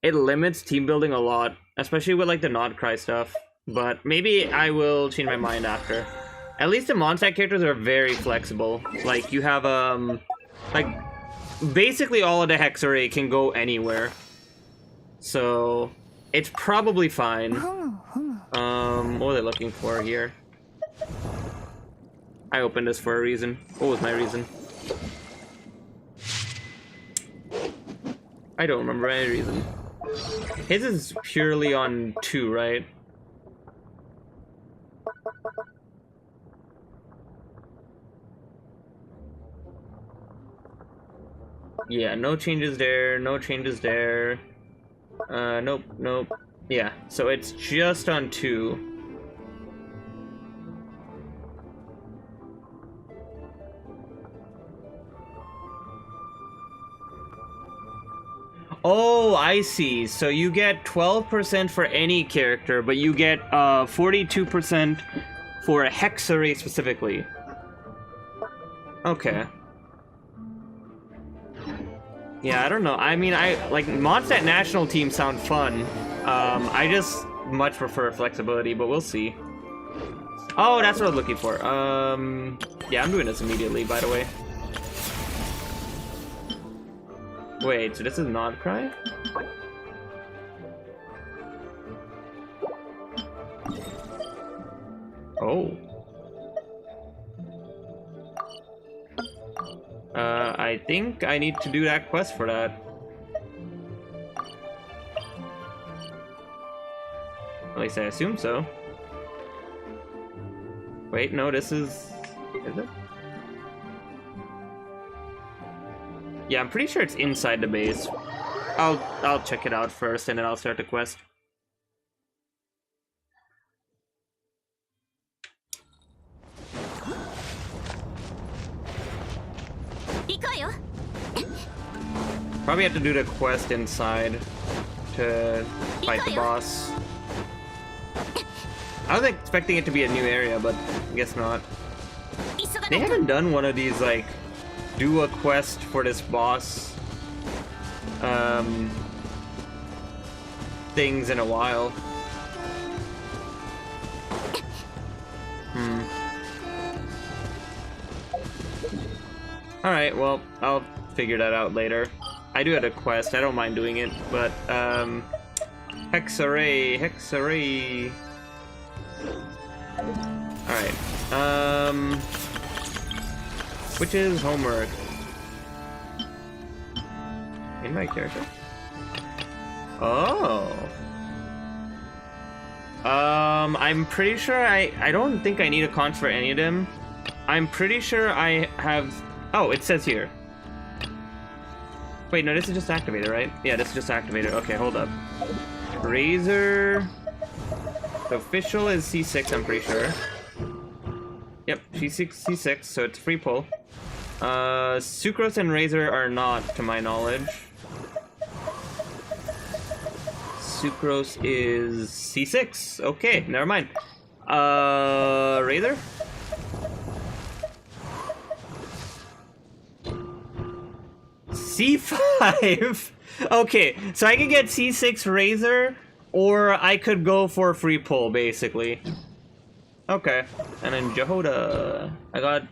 it limits team building a lot, especially with like the not cry stuff. But maybe I will change my mind after. At least the Mondstadt characters are very flexible. Like you have like basically all of the Hex Array can go anywhere, so it's probably fine. What are they looking for here? I opened this for a reason. What was my reason? I don't remember any reason. His is purely on 2, right? Yeah, no changes there, no changes there. Nope, nope. Yeah, so it's just on 2. Oh, I see. So you get 12% for any character, but you get 42% for a Hex Array specifically. Okay. Yeah, I don't know. I mean, I like Mondstadt national teams sound fun. I just much prefer flexibility, but we'll see. Oh, that's what I was looking for. Yeah, I'm doing this immediately, by the way. Wait, so this is not cry? Oh. I think I need to do that quest for that. At least I assume so. Wait, no, this is it? Yeah, I'm pretty sure it's inside the base. I'll check it out first and then I'll start the quest. Probably have to do the quest inside to fight the boss. I was expecting it to be a new area, but I guess not. They haven't done one of these, like, do a quest for this boss things in a while. Alright, well, I'll figure that out later. I do have a quest, I don't mind doing it, but Hex Array, Hex Array. Alright. Which is homework? In my character? Oh. I'm pretty sure I don't think I need a conch for any of them. I'm pretty sure I have... Oh, it says here. Wait, no, this is just activated, right? Yeah, this is just activated. Okay, hold up. Razor... The official is C6, I'm pretty sure. Yep, C6, so it's free pull. Sucrose and Razor are not, to my knowledge. Sucrose is C6. Okay, never mind. Razor? C5? Okay, so I can get C6 Razor, or I could go for a free pull, basically. Okay, and then Jahoda. I got...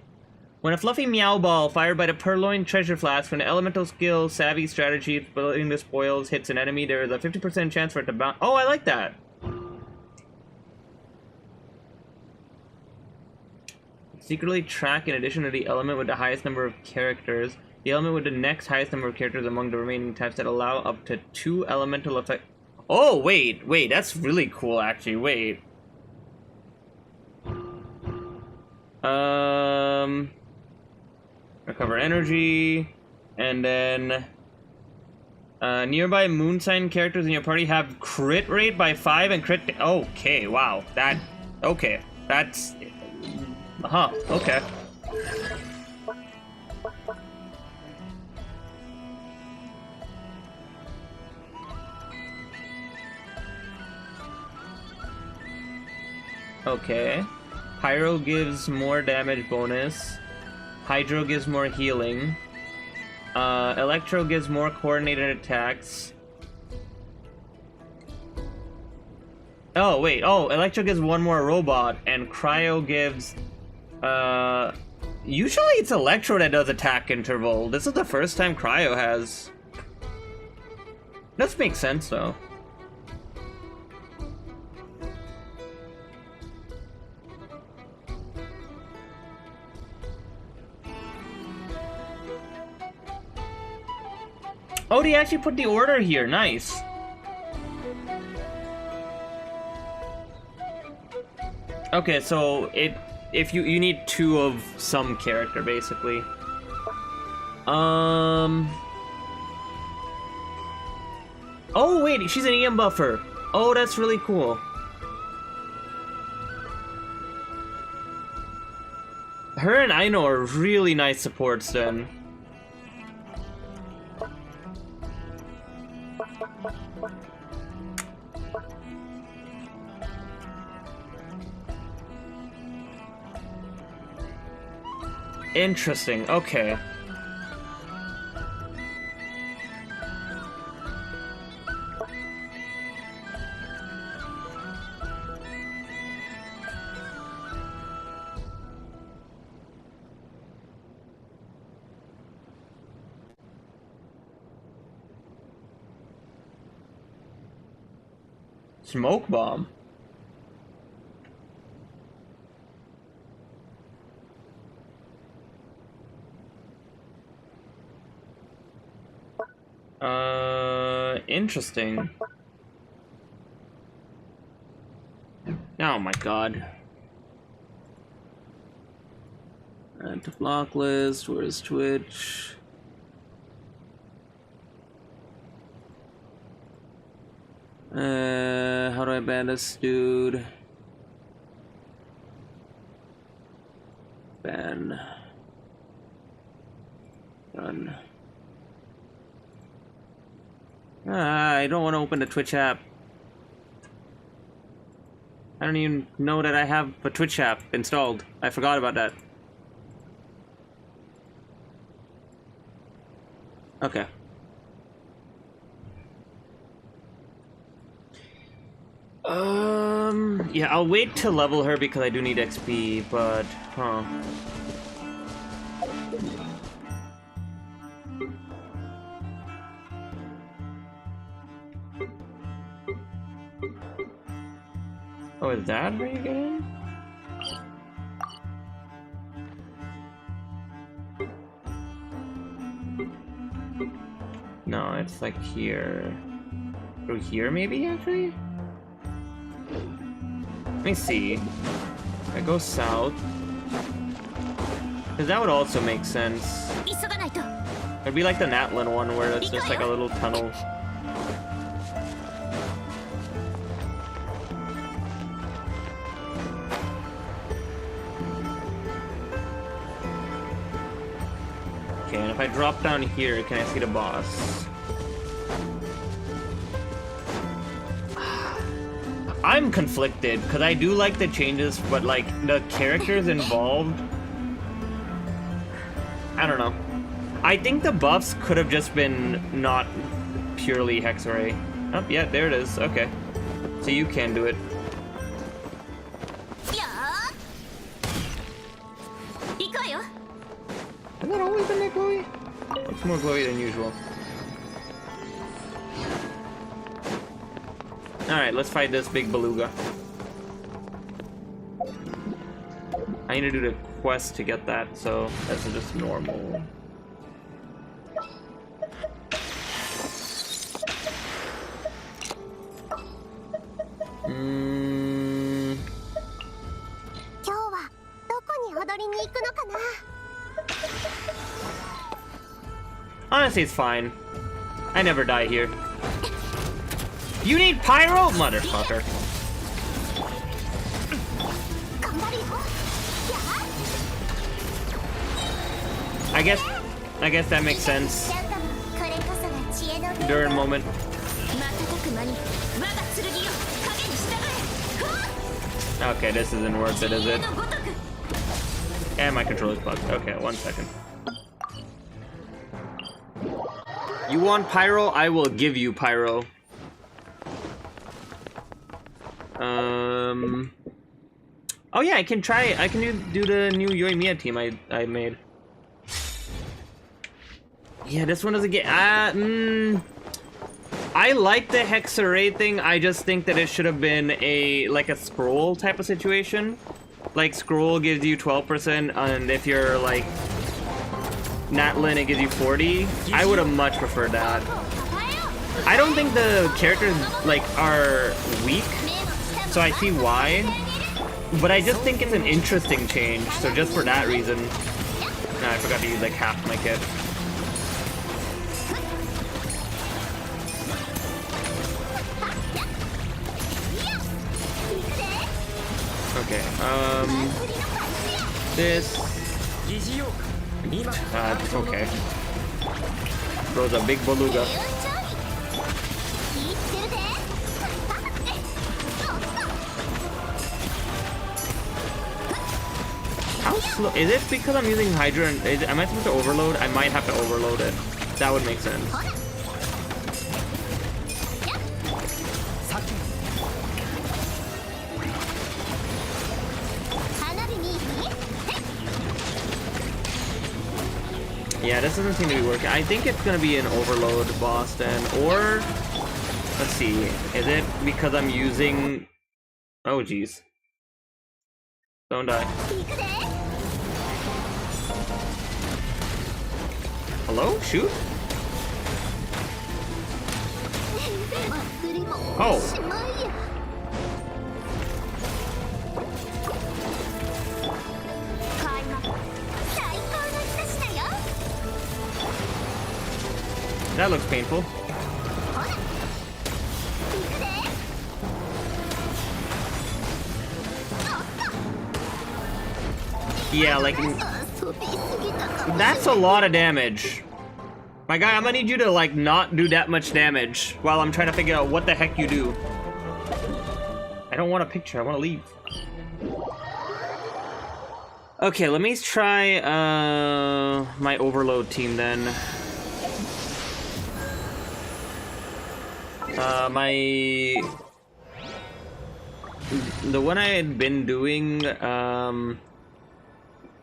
When a fluffy meow ball fired by the purloined treasure flask, when an elemental skill, savvy strategy, building the spoils hits an enemy, there is a 50% chance for it to bounce. Oh, I like that! Secretly track in addition to the element with the highest number of characters. The element with the next highest number of characters among the remaining types that allow up to 2 elemental effects. Oh, wait, that's really cool, actually. Wait. Recover energy, and then nearby moon sign characters in your party have crit rate by 5 and crit. Okay, wow, that. Okay, that's. Okay. Okay. Pyro gives more damage bonus. Hydro gives more healing. Electro gives more coordinated attacks. Oh, wait. Oh, Electro gives one more robot, and Cryo gives... Usually it's Electro that does attack interval. This is the first time Cryo has. Does make sense, though. Oh, they actually put the order here. Nice. Okay, so if you need 2 of some character, basically. Oh wait, she's an EM buffer. Oh, that's really cool. Her and Aino are really nice supports then. Interesting, okay. Smoke bomb. Interesting. Oh my god. Add to block list, where's Twitch? How do I ban this dude? Ban. Done. I don't want to open the Twitch app. I don't even know that I have a Twitch app installed. I forgot about that. Okay. Yeah, I'll wait to level her because I do need XP, but, huh. Oh, is that where you get in? No, it's like here. Through here, maybe, actually? Let me see. I go south. Because that would also make sense. It'd be like the Natlin one where it's just like a little tunnel. Okay, and if I drop down here, can I see the boss? I'm conflicted, because I do like the changes, but like, the characters involved... I don't know. I think the buffs could have just been not purely Hexarray. Oh, yeah, there it is. Okay. So you can do it. Has that always been that glowy? It's more glowy than usual. Alright, let's fight this big beluga. I need to do the quest to get that, so that's just normal. Honestly, it's fine. I never die here. You need pyro, motherfucker. I guess that makes sense. During moment. Okay, this isn't worth it, is it? And my controller's bugged. Okay, 1 second. You want pyro? I will give you pyro. Oh yeah, I can try. I can do the new Yoimiya team I made. Yeah, this one doesn't get. I like the hex array thing. I just think that it should have been like a scroll type of situation. Like scroll gives you 12%, and if you're like Natlin, it gives you 40. I would have much preferred that. I don't think the characters like are weak, so I see why. But I just think it's an interesting change. So just for that reason, I forgot to use like half my kit. Okay, this... okay. Throws a big beluga. How slow... Is it because I'm using Hydra and... am I supposed to overload? I might have to overload it. That would make sense. Yeah, this doesn't seem to be working. I think it's gonna be an overload boss then, or let's see. Is it because I'm using? Oh jeez! Don't die. Hello? Shoot? Oh. That looks painful. Yeah, like... That's a lot of damage. My guy, I'm gonna need you to, like, not do that much damage while I'm trying to figure out what the heck you do. I don't want a picture, I want to leave. Okay, let me try, my overload team then. The one I had been doing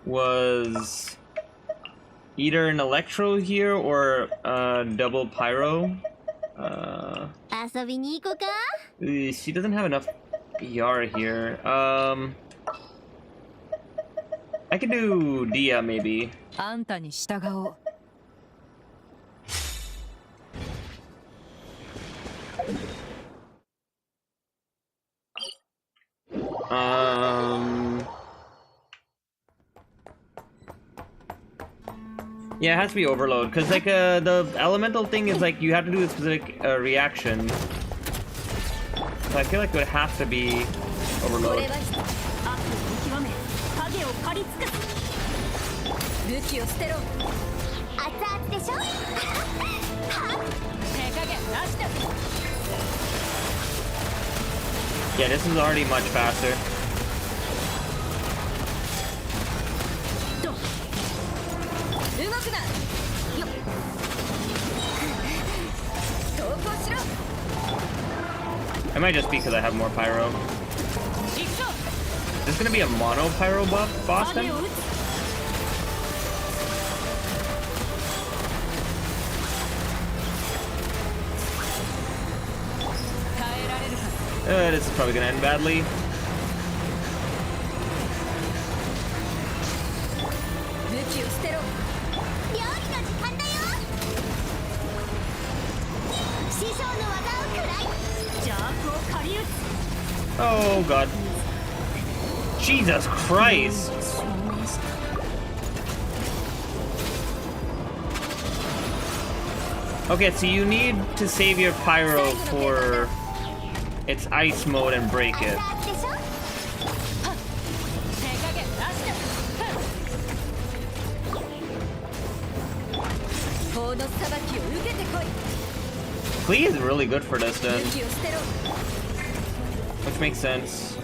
was either an Electro here or double Pyro. She doesn't have enough ER here. I could do Dia maybe. Yeah, it has to be overload, because like the elemental thing is like you have to do a specific reaction. So I feel like it would have to be overload. Yeah, this is already much faster. It might just be because I have more pyro. Is this gonna be a mono pyro buff boss then? This is probably gonna end badly. Oh god. Jesus Christ. Okay, so you need to save your pyro for its ice mode and break it. Klee is really good for this then. Which makes sense.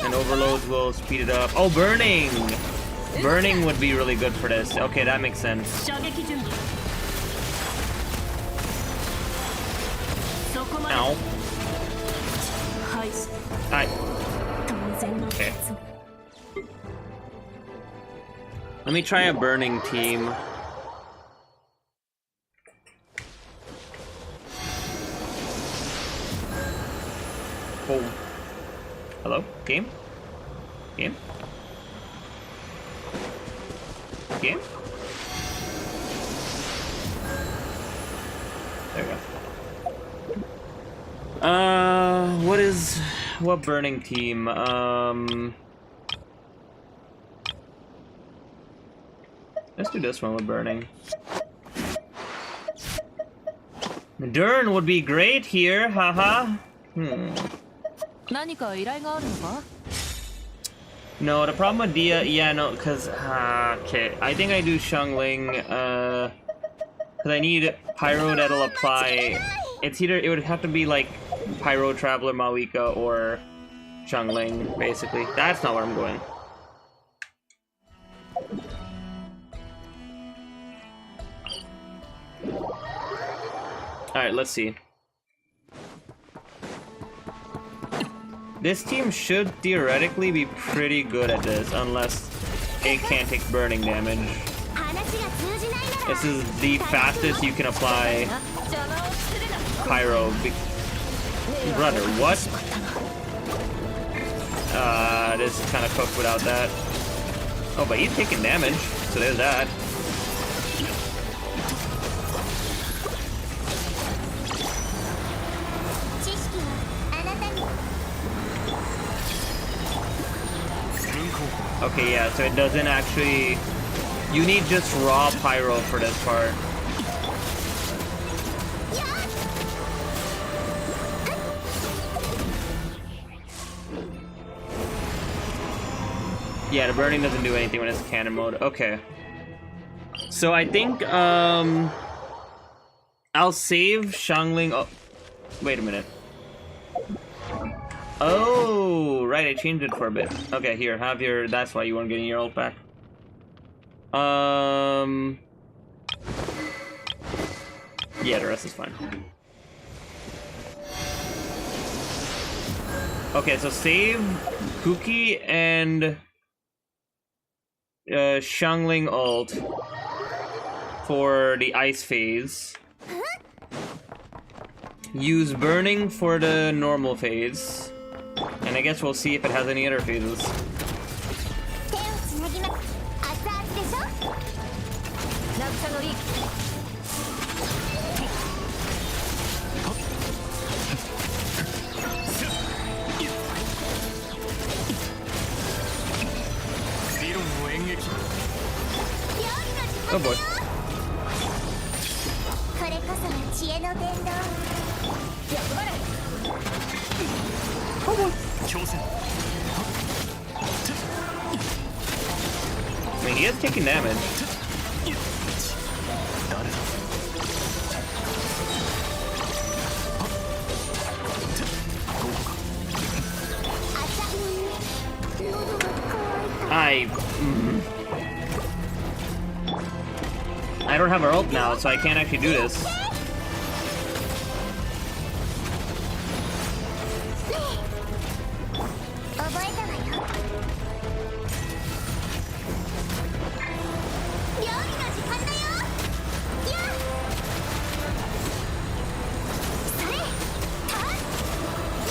And overloads will speed it up. Oh, burning! Burning would be really good for this. Okay, that makes sense. Ow. Hi. Okay. Let me try a burning team. Oh. Hello? Game? Game? Game? There we go. What burning team? Let's do this one with burning. Durin would be great here, haha. No, the problem with Dia, yeah, no, cause okay, I think I do Xiangling, cause I need Pyro that'll apply. It's either it would have to be like Pyro Traveler Mawika or Xiangling, basically. That's not where I'm going. Alright, let's see. This team should theoretically be pretty good at this, unless it can't take burning damage. This is the fastest you can apply Pyro. Brother, what? This is kind of cooked without that. Oh, but he's taking damage, so there's that. Okay, yeah, so it doesn't actually... You need just raw Pyro for this part. Yeah, the burning doesn't do anything when it's cannon mode. Okay. So I think, I'll save Xiangling... Oh, wait a minute. Oh, right, I changed it for a bit. Okay, here, have your... That's why you weren't getting your ult back. Yeah, the rest is fine. Okay, so save Kuki and Xiangling ult for the ice phase. Use burning for the normal phase. And I guess we'll see if it has any other phases. Oh boy. Oh boy. I mean, he is taking damage. I don't have her ult now, so I can't actually do this.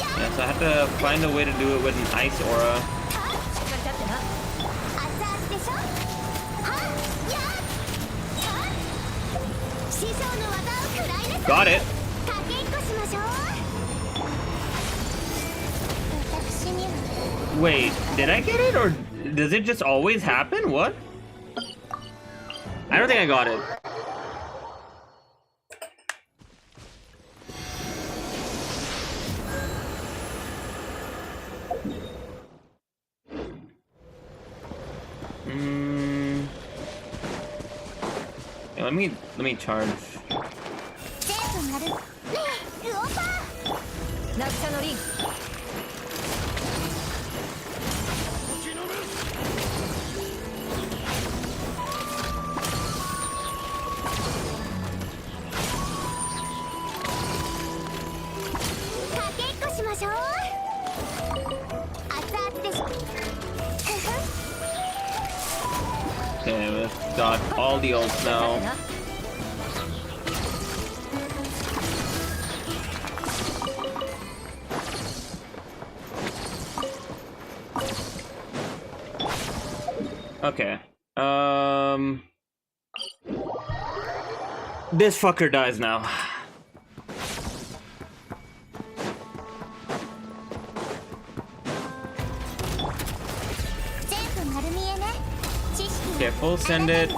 Yeah, so I have to find a way to do it with an ice aura. Got it. Wait, did I get it, or does it just always happen? What? I don't think I got it. Yeah, let me charge. Okay, we've got all the ults now. Okay. This fucker dies now. Okay, full send it.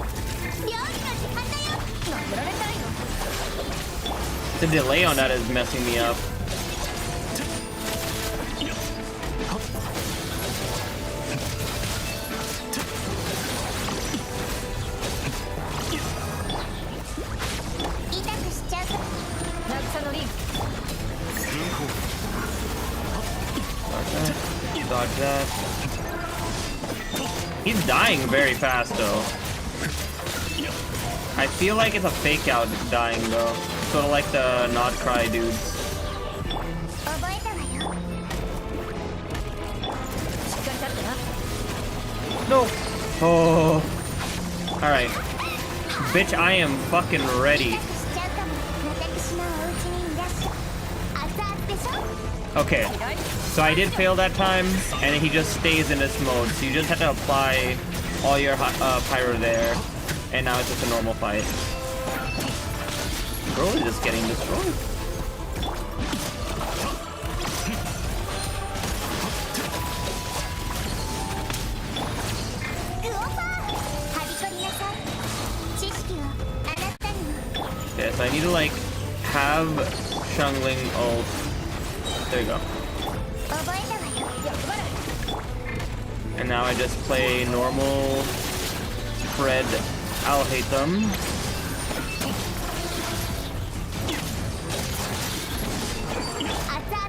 The delay on that is messing me up. Dodge that. He's dying very fast though. I feel like it's a fake out dying though. Sort of like the not cry dudes. No. Oh. Alright. Bitch, I am fucking ready. Okay. So I did fail that time, and he just stays in this mode. So you just have to apply all your pyro there, and now it's just a normal fight. Bro is just getting destroyed. Okay, so I need to like have Xiangling ult. There you go. And now I just play normal spread. I'll hate them.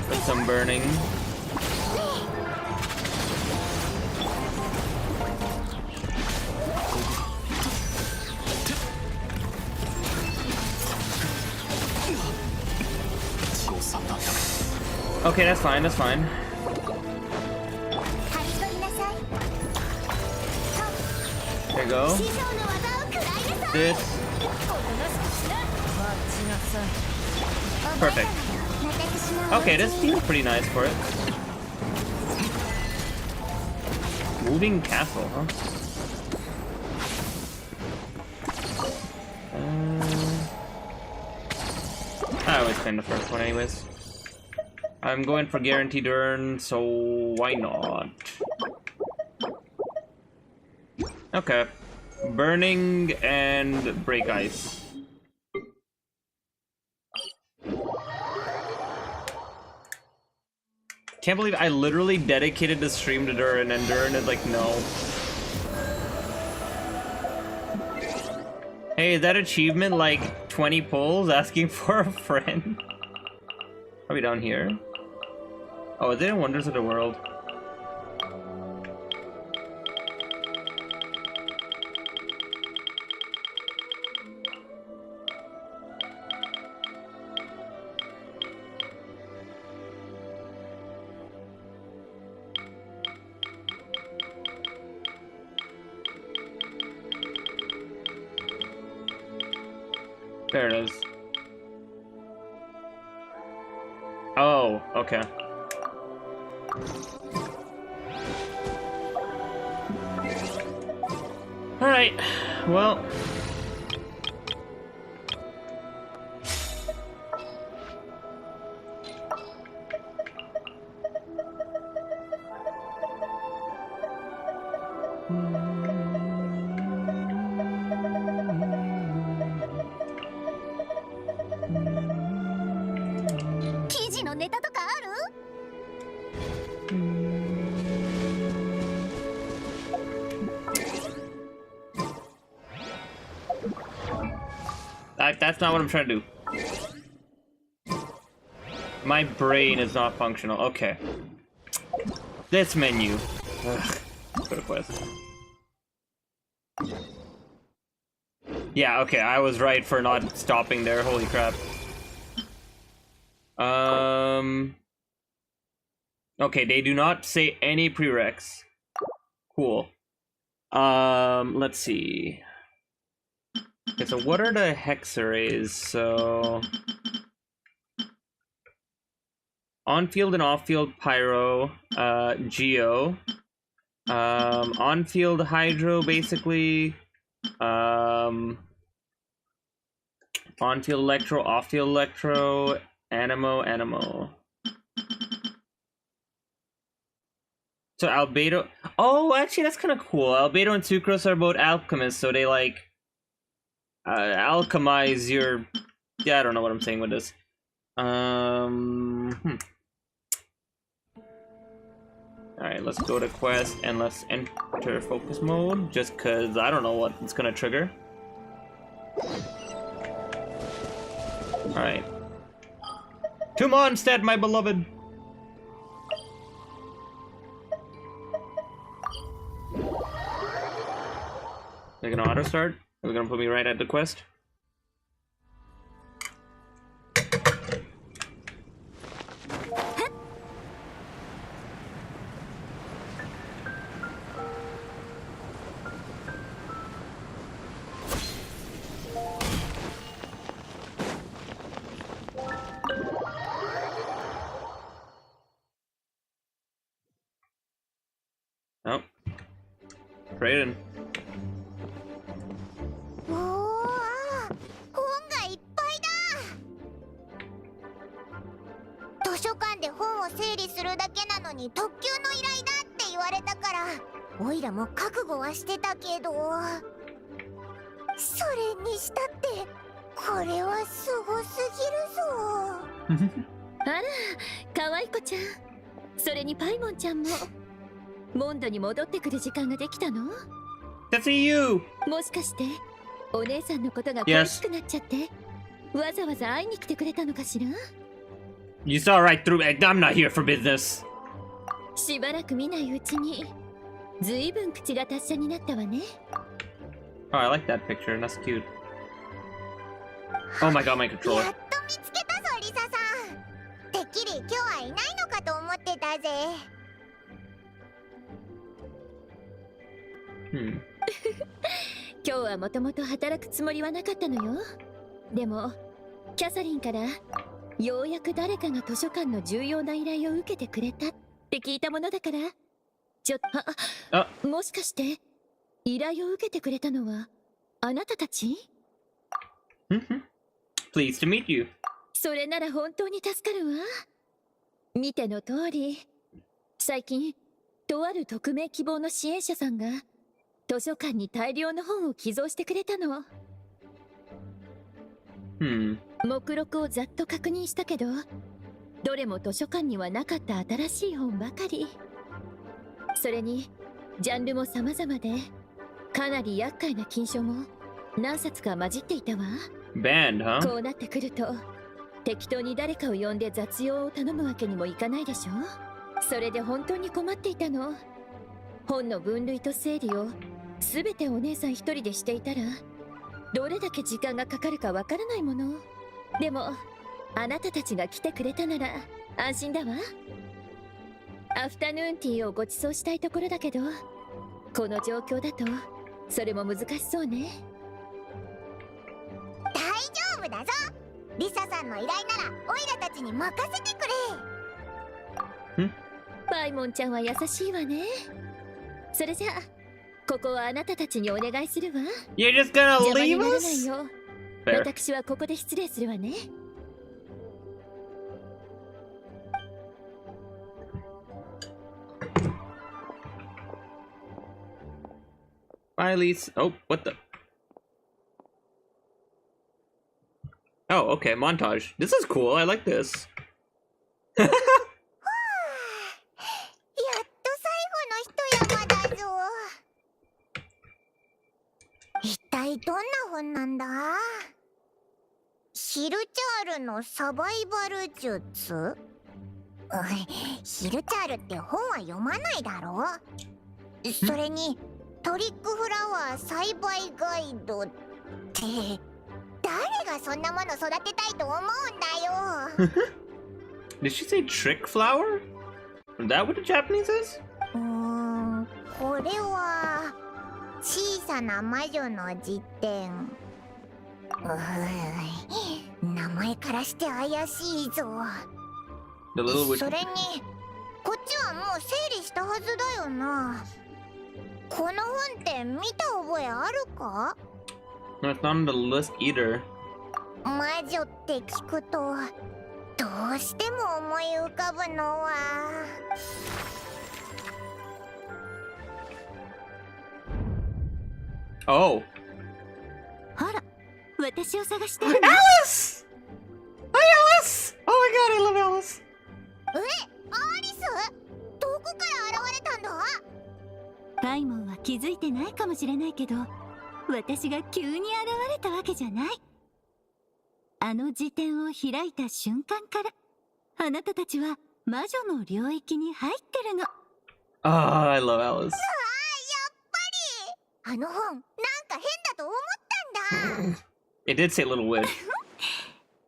With some burning. Okay, that's fine, that's fine. There you go. This. Perfect. Okay, this seems pretty nice for it. Moving castle, huh? I always claim the first one anyways. I'm going for guaranteed earn, so why not? Okay. Burning and break ice. Can't believe I literally dedicated the stream to Durin and Durin is like, no. Hey, is that achievement like 20 pulls asking for a friend? Are we down here? Oh, is it in Wonders of the World? There it is. Oh, okay. Alright, well. Alright, that's not what I'm trying to do. My brain is not functional. Okay. This menu. Ugh. Go to quest. Yeah, okay, I was right for not stopping there. Holy crap. Okay, they do not say any prereqs. Cool. Let's see. Okay, so what are the hex arrays? So on-field and off-field pyro, geo, on-field hydro, basically, on-field electro, off-field electro, animo. So Albedo. Oh, actually, that's kind of cool. Albedo and Sucrose are both alchemists, so they like alchemize your. Yeah, I don't know what I'm saying with this. All right, let's go to quest and let's enter focus mode, just cause I don't know what it's gonna trigger. All right, to Mondstadt, my beloved. They're gonna auto start. Are we gonna put me right at the quest? Oh, trading.おいらも覚悟はしてたけど、それにしたってこれはすごすぎるぞ。あら、可愛い子ちゃん。それにパイモンちゃんもモンドに戻ってくる時間ができたの？ That's you. もしかしてお姉さんのことが恋しくなっちゃって、わざわざ会いに来てくれたのかしら？ You saw right through me. I'm not here for business. しばらく見ないうちにずいぶん口が達者になったわね。Oh, I like that picture. That's cute. Oh my god, my controller. やっと見つけたぞ、リサさん。てっきり今日はいないのかと思ってたぜ。今日はもともと働くつもりはなかったのよ。でもキャサリンからようやく誰かが図書館の重要な依頼を受けてくれたって聞いたものだから、ちょっと、もしかして依頼を受けてくれたのはあなたたち？ Pleased to meet you. それなら本当に助かるわ。見ての通り、最近とある匿名希望の支援者さんが図書館に大量の本を寄贈してくれたの。目録をざっと確認したけど、どれも図書館にはなかった新しい本ばかり。それにジャンルも様々で、かなり厄介な禁書も何冊か混じっていたわ。Banned, huh? こうなってくると適当に誰かを呼んで雑用を頼むわけにもいかないでしょ。それで本当に困っていたの。本の分類と整理を全てお姉さん一人でしていたら、どれだけ時間がかかるかわからないもの。でもあなたたちが来てくれたなら安心だわ。アフタヌーンティーをご馳走したいところだけど、この状況だとそれも難しそうね。大丈夫だぞ。リサさんの依頼ならオイラたちに任せてくれ。パイモンちゃんは優しいわね。それじゃあここはあなたたちにお願いするわ。 You're just gonna 邪魔に leave ならない us? よ。 Fair. 私はここで失礼するわね。Bye, Elise. Oh, what the? Oh, okay, montage. This is cool. I like this. やっと最後の一山だぞ。一体どんな本なんだ？ルチャールのサバイバル術？ヒルチャールって本は読まないだろ。それにトリックフラワー栽培ガイドって誰がそんなもの育てたいと思うんだよ。Did she say trick flower? Is that what the Japanese is? これは小さな魔女の辞典。名前からして怪しいぞ。The little witch. それにこっちはもう整理したはずだよな。この本って見た覚えあるか？ No, it's not on the list either. 魔女って聞くとどうしても思い浮かぶのはOh. ほら、私を探してるの。Alice! Hi, Alice! Oh my god, I love Alice. アリス？どこから現れたんだ？パイモンは気づいてないかもしれないけど、私が急に現れたわけじゃない。あの辞典を開いた瞬間から、あなたたちは魔女の領域に入ってるの。Oh, I love Alice. あの本、なんか変だと思ったんだ。It did say little witch.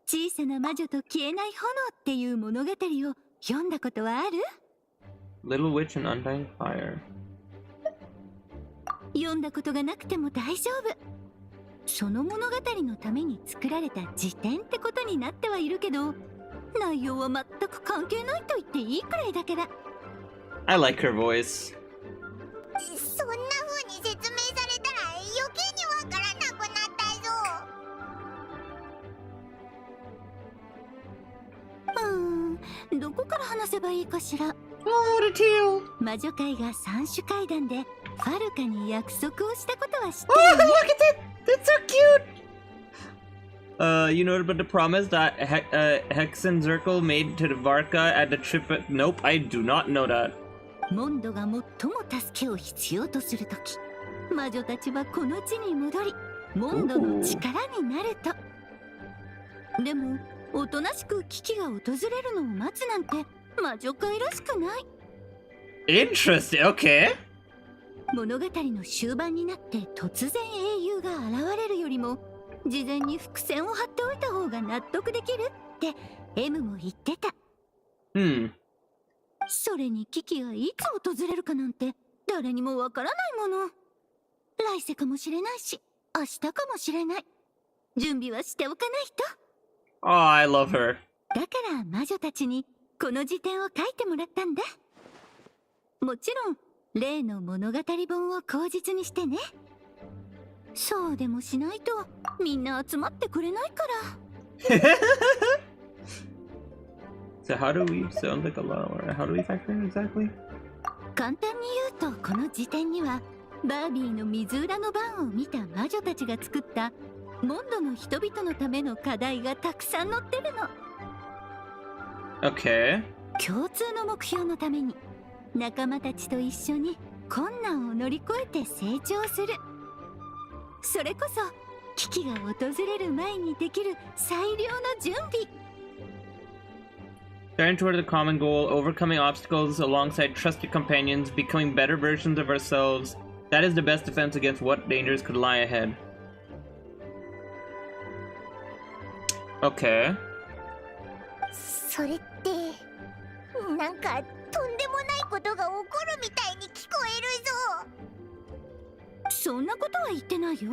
小さな魔女と消えない炎っていう物語を読んだことはある？ Little witch and undying fire. 読んだことがなくても大丈夫。その物語のために作られた辞典ってことになってはいるけど、内容は全く関係ないと言っていいくらいだから。I like her voice. そんな風に説明されたら余計にわからなくなったぞ。どこから話せばいいかしら。Oh, the tail. 魔女界が三種階段でファルカに約束をしたことは知って Oh, るよね。 look at that! That's so cute! You know about the promise that Hexen Zirkel made to the Varka at the trip? Nope, I do not know that. モンドが最も助けを必要とするとき、魔女たちはこの地に戻り、モンドの力になると。でも、おとなしく危機が訪れるのを待つなんて魔女界らしくない。 Interesting, okay. 物語の終盤になって突然英雄が現れるよりも、事前に伏線を張っておいた方が納得できるって M も言ってた。それに危機がいつ訪れるかなんて誰にもわからないもの。来世かもしれないし、明日かもしれない。準備はしておかないと。Oh, I love her. だから魔女たちにこの辞典を書いてもらったんだ。もちろん例の物語本を口実にしてね。そうでもしないとみんな集まってくれないから。So how do we sound like a lot? How do we factor in exactly? 簡単に言うと、この辞典にはバービーの水裏の番を見た魔女たちが作ったモンドの人々のための課題がたくさん載ってるの。 Okay. 共通の目標のために仲間たちと一緒に困難を乗り越えて成長する。それこそ危機が訪れる前にできる最良の準備。Turn toward the common goal, overcoming obstacles alongside trusted companions, becoming better versions of ourselves. That is the best defense against what dangers could lie ahead. Okay. それってなんかとんでもないことが起こるみたいに聞こえるぞ。そんなことは言ってないよ。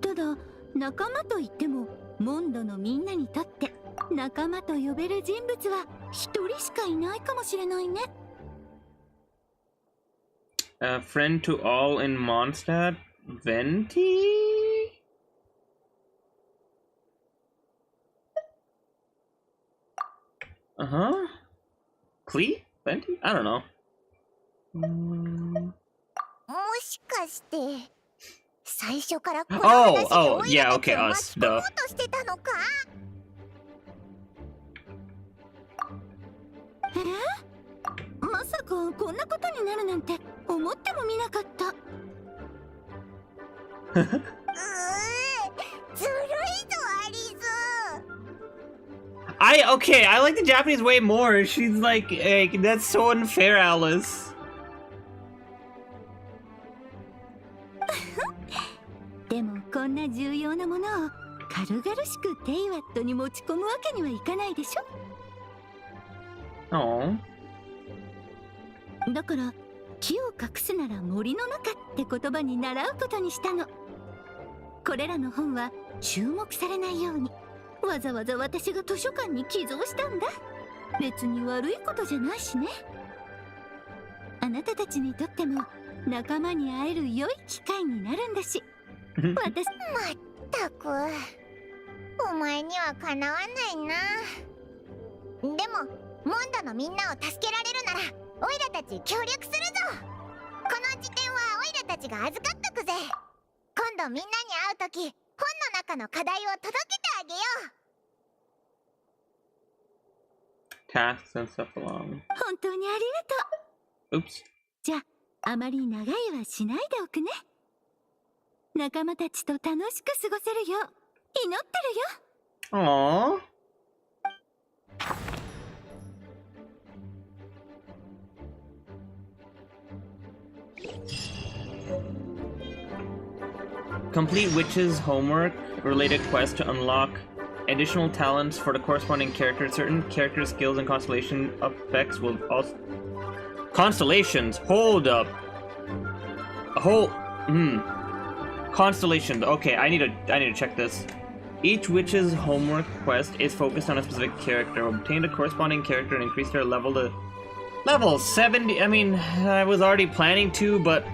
ただ仲間といってもモンドのみんなにとって仲間と呼べる人物は一人しかいないかもしれないね。Friend to all in Mondstadt? Venti? Uh-huh. Klee? Venti? I don't know. もしかして最初からこの話で追い上げて巻き込もうとしてたのか？まさかこんなことになるなんて思ってもみなかった。ずるいぞアリス。I like the Japanese way more. She's like, that's so unfair, Alice. でもこんな重要なものを軽々しくテイワットに持ち込むわけにはいかないでしOh. ょ。だから木を隠すなら森の中って言葉に習うことにしたの。これらの本は注目されないようにわざわざ私が図書館に寄贈したんだ。別に悪いことじゃないしね。あなたたちにとっても仲間に会える良い機会になるんだし。私まったくお前にはかなわないな。でもモンドのみんなを助けられるならオイラたち協力するぞ。この辞典はオイラたちが預かっとくぜ。今度みんなに会うとき本の中の課題を届けてあげよう。 Tasks and stuff along. 本当にありがとう。 Oops. じゃああまり長いはしないでおくね。仲間たちと楽しく過ごせるよう祈ってるよ。Aww. Complete Witch's homework related quest to unlock additional talents for the corresponding character. Certain character skills and constellation effects will also... Constellations! Hold up! Constellations. Okay, I need to check this. Each witch's homework quest is focused on a specific character. Obtain a corresponding character and increase their level to level 70. I mean, I was already planning to, but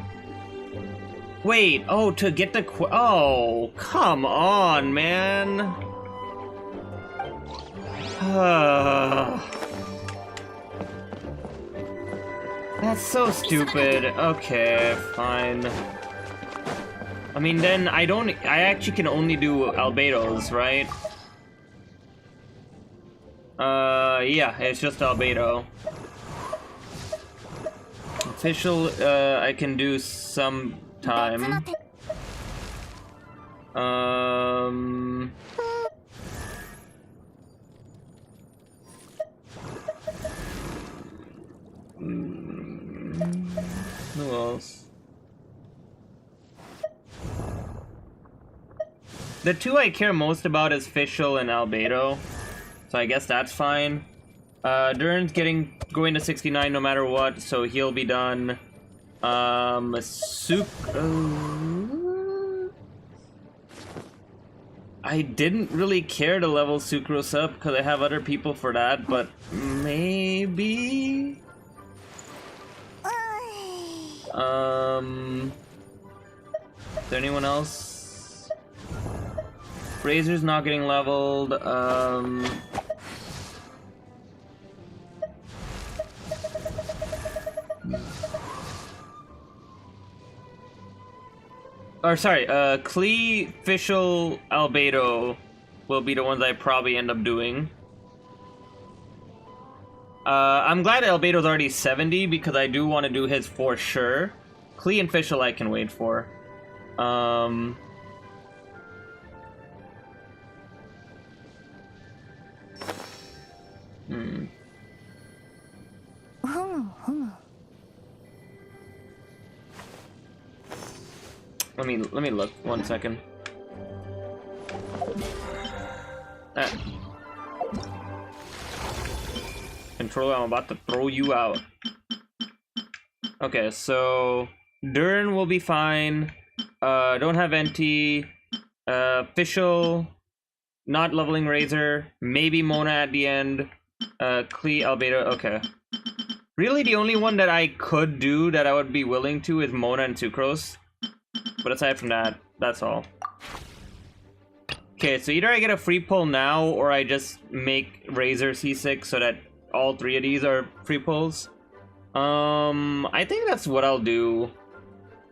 wait. Oh, to get the oh, come on, man. That's so stupid. Okay, fine. I mean, then I actually can only do albedos, right? Yeah, it's just albedo. Official, I can do sometime. Who else? The two I care most about is Fischl and Albedo, so I guess that's fine. Durin's going to 69 no matter what, so he'll be done. I didn't really care to level Sucrose up because I have other people for that, but maybe. Is there anyone else? Razor's not getting leveled. Or sorry, Klee, Fischl, Albedo will be the ones I probably end up doing. I'm glad Albedo's already 70 because I do want to do his for sure. Klee and Fischl I can wait for. Let me look 1 second. Controller, I'm about to throw you out. Okay, so Durin will be fine. Don't have NT. Fischl, not leveling Razor. Maybe Mona at the end. Klee, Albedo. Okay. Really, the only one that I could do that I would be willing to is Mona and Sucrose. But aside from that, that's all. Okay, so either I get a free pull now, or I just make Razor C6 so that all three of these are free pulls. I think that's what I'll do.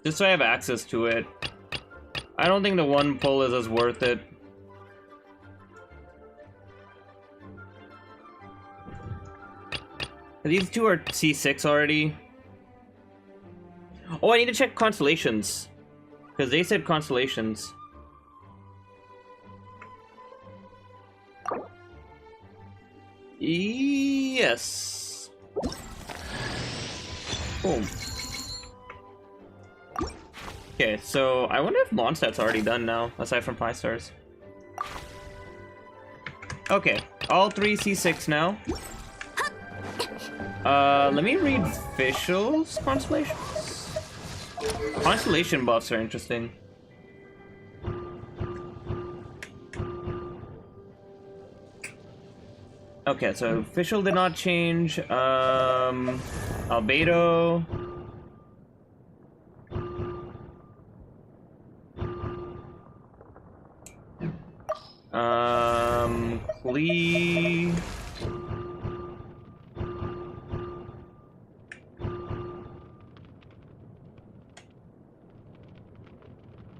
Just so I have access to it. I don't think the one pull is as worth it. These two are C6 already. Oh, I need to check constellations. Because they said constellations. Yes. Boom. Okay, so I wonder if Mondstadt's already done now, aside from 5 stars. Okay, all 3 C6 now. Let me read Fischl's constellations. Constellation buffs are interesting. Okay, so Fischl did not change. Albedo. Klee.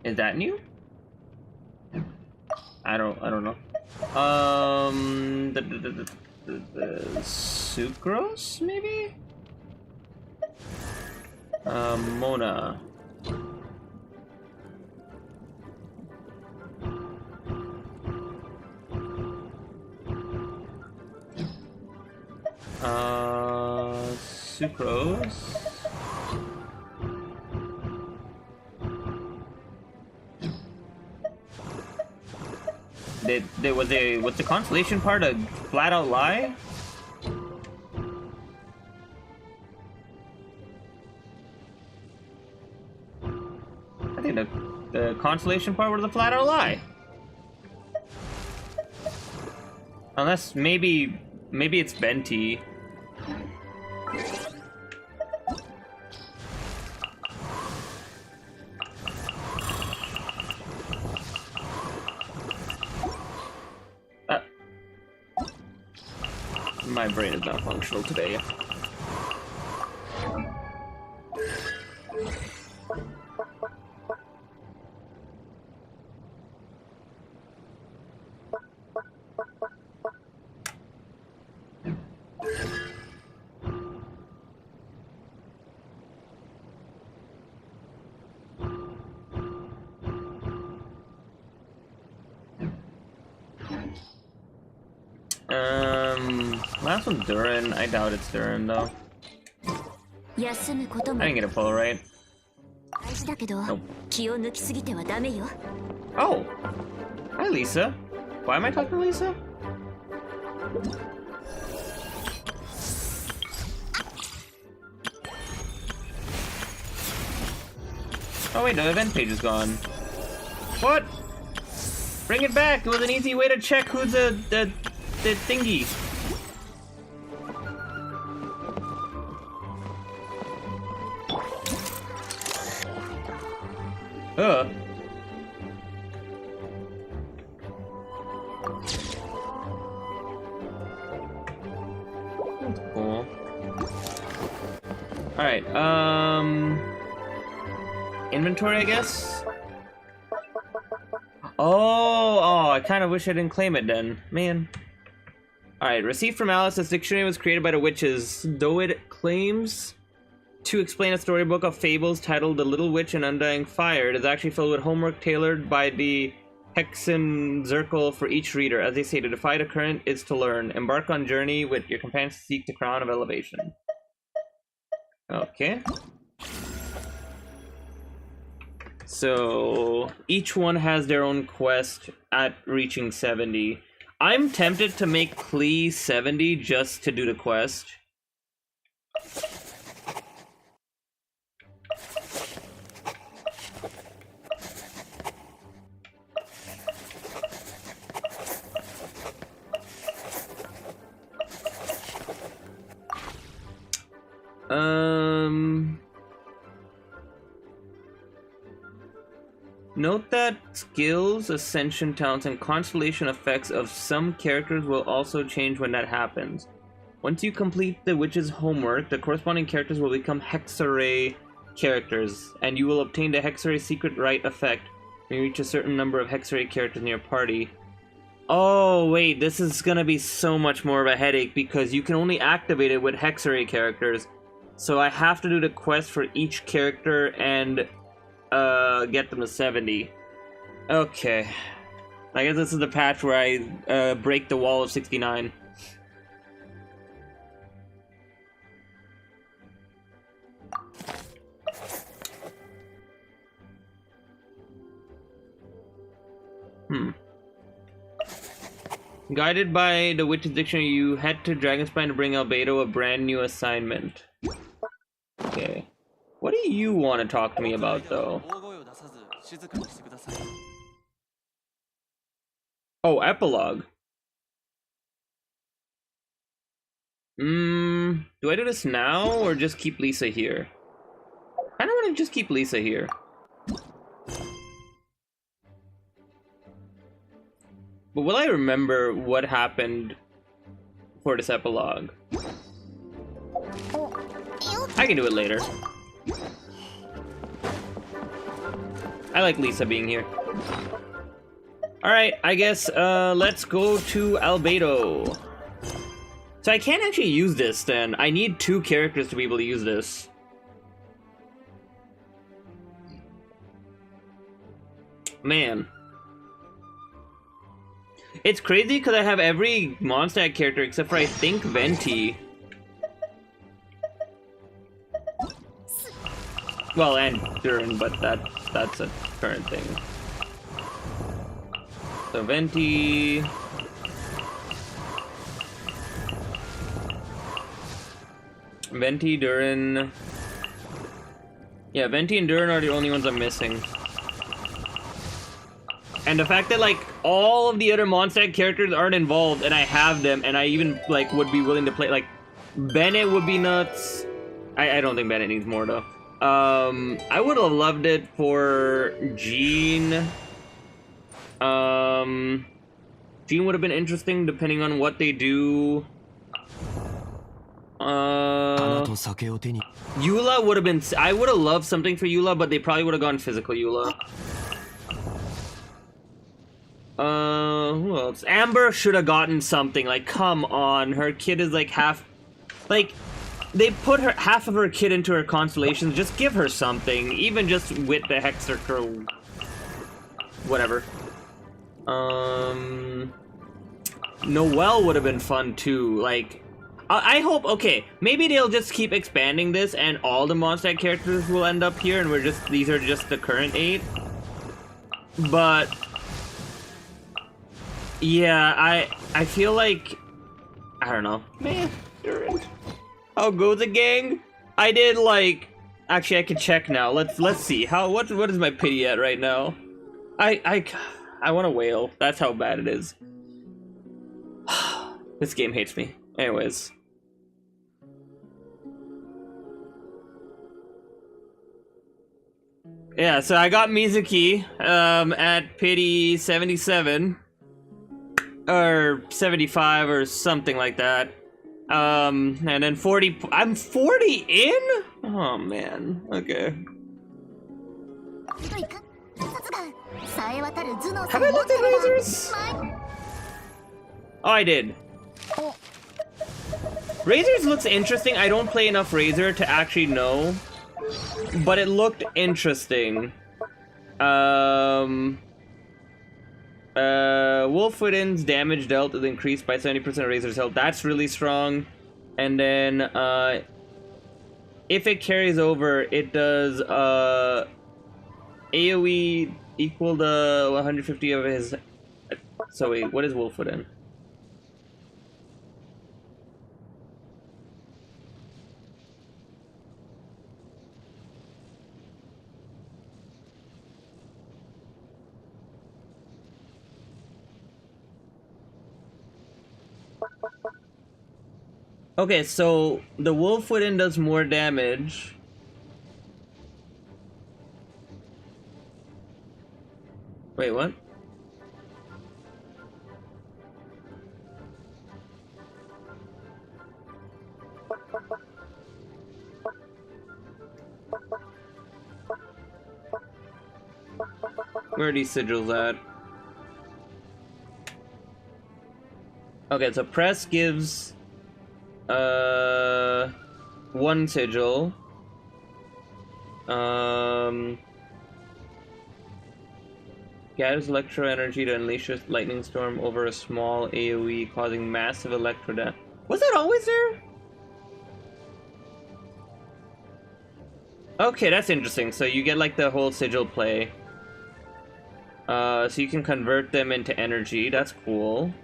Is that new? I don't know. The Sucrose, maybe? Mona. Sucrose. Was the constellation part a flat out lie? I think the constellation part was a flat out lie. Unless maybe it's Venti. My brain is not functional today. Last one's Durin. I doubt it's Durin though. I didn't get a full right. Nope. Oh! Hi Lisa. Why am I talking to Lisa? Oh wait, the event page is gone. What? Bring it back! It was an easy way to check who's the thingy. That's cool. Alright, inventory, I guess? Oh, I kind of wish I didn't claim it then. Man. Alright, receipt from Alice. This dictionary was created by the witches. Though it claims to explain a storybook of fables titled The Little Witch and Undying Fire, it is actually filled with homework tailored by the Hexen Circle for each reader. As they say, to defy the current is to learn. Embark on journey with your companions to seek the crown of elevation. Okay. So, each one has their own quest at reaching 70. I'm tempted to make Klee 70 just to do the quest. Note that skills, ascension talents, and constellation effects of some characters will also change when that happens. Once you complete the witch's homework, the corresponding characters will become Hexarray characters, and you will obtain the Hexarray secret right effect when you reach a certain number of Hexarray characters in your party. Oh, wait, this is gonna be so much more of a headache because you can only activate it with Hexarray characters. So I have to do the quest for each character and get them to 70. Okay. I guess this is the patch where I break the wall of 69. Guided by the Witch's Dictionary, you head to Dragonspine to bring Albedo a brand new assignment. Okay. What do you want to talk to me about, though? Oh, epilogue. Do I do this now, or just keep Lisa here? I don't want to just keep Lisa here. But will I remember what happened for this epilogue? I can do it later. I like Lisa being here. Alright, I guess, let's go to Albedo. So I can't actually use this then. I need 2 characters to be able to use this. Man. It's crazy because I have every Mondstadt character except for I think Venti. Well, and Durin, but that's a current thing. So Venti. Venti, Durin. Yeah, Venti and Durin are the only ones I'm missing. And the fact that, like, all of the other Mondstadt characters aren't involved, and I have them, and I even, like, would be willing to play, like, Bennett would be nuts. I don't think Bennett needs more, though. I would have loved it for Jean. Jean would have been interesting, depending on what they do. Eula would have been... I would have loved something for Eula, but they probably would have gone physical Eula. Who else? Amber should have gotten something. Like, come on. Her kid is like half... Like, they put her half of her kid into her constellations. Just give her something. Even just with the Hexer... Whatever. Noelle would have been fun too. Like, I hope... Okay, maybe they'll just keep expanding this and all the Mondstadt characters will end up here and we're just... These are just the current 8. But... Yeah, I feel like... I don't know. Man, Durin. How goes it, gang? I did, like... Actually, I can check now. Let's see. What is my pity at right now? I want to wail. That's how bad it is. This game hates me. Anyways. Yeah, so I got Mizuki at pity 77. Or 75 or something like that. And then 40... I'm 40 in? Oh, man. Okay. Have I looked at Razors? Oh, I did. Razors looks interesting. I don't play enough Razor to actually know. But it looked interesting. Wolfwooden's damage dealt is increased by 70% of Razor's health. That's really strong. And then, if it carries over, it does, AoE equal to 150 of his... So wait, what is Wolfwooden? Okay, so the Wolfwooden does more damage. Wait, what? Where are these sigils at? Okay, so press gives 1 sigil. Gathers electro energy to unleash a lightning storm over a small AoE, causing massive electro damage. Was that always there? Okay, that's interesting. So you get like the whole sigil play. So you can convert them into energy. That's cool.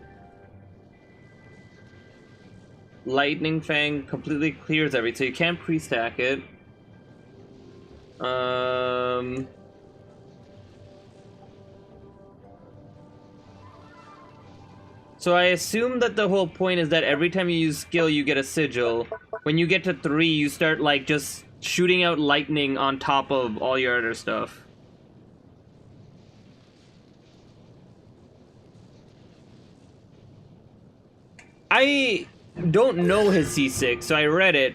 Lightning Fang completely clears everything, so you can't pre-stack it. So I assume that the whole point is that every time you use skill, you get a sigil. When you get to 3, you start, like, just shooting out lightning on top of all your other stuff. I don't know his C6, so I read it.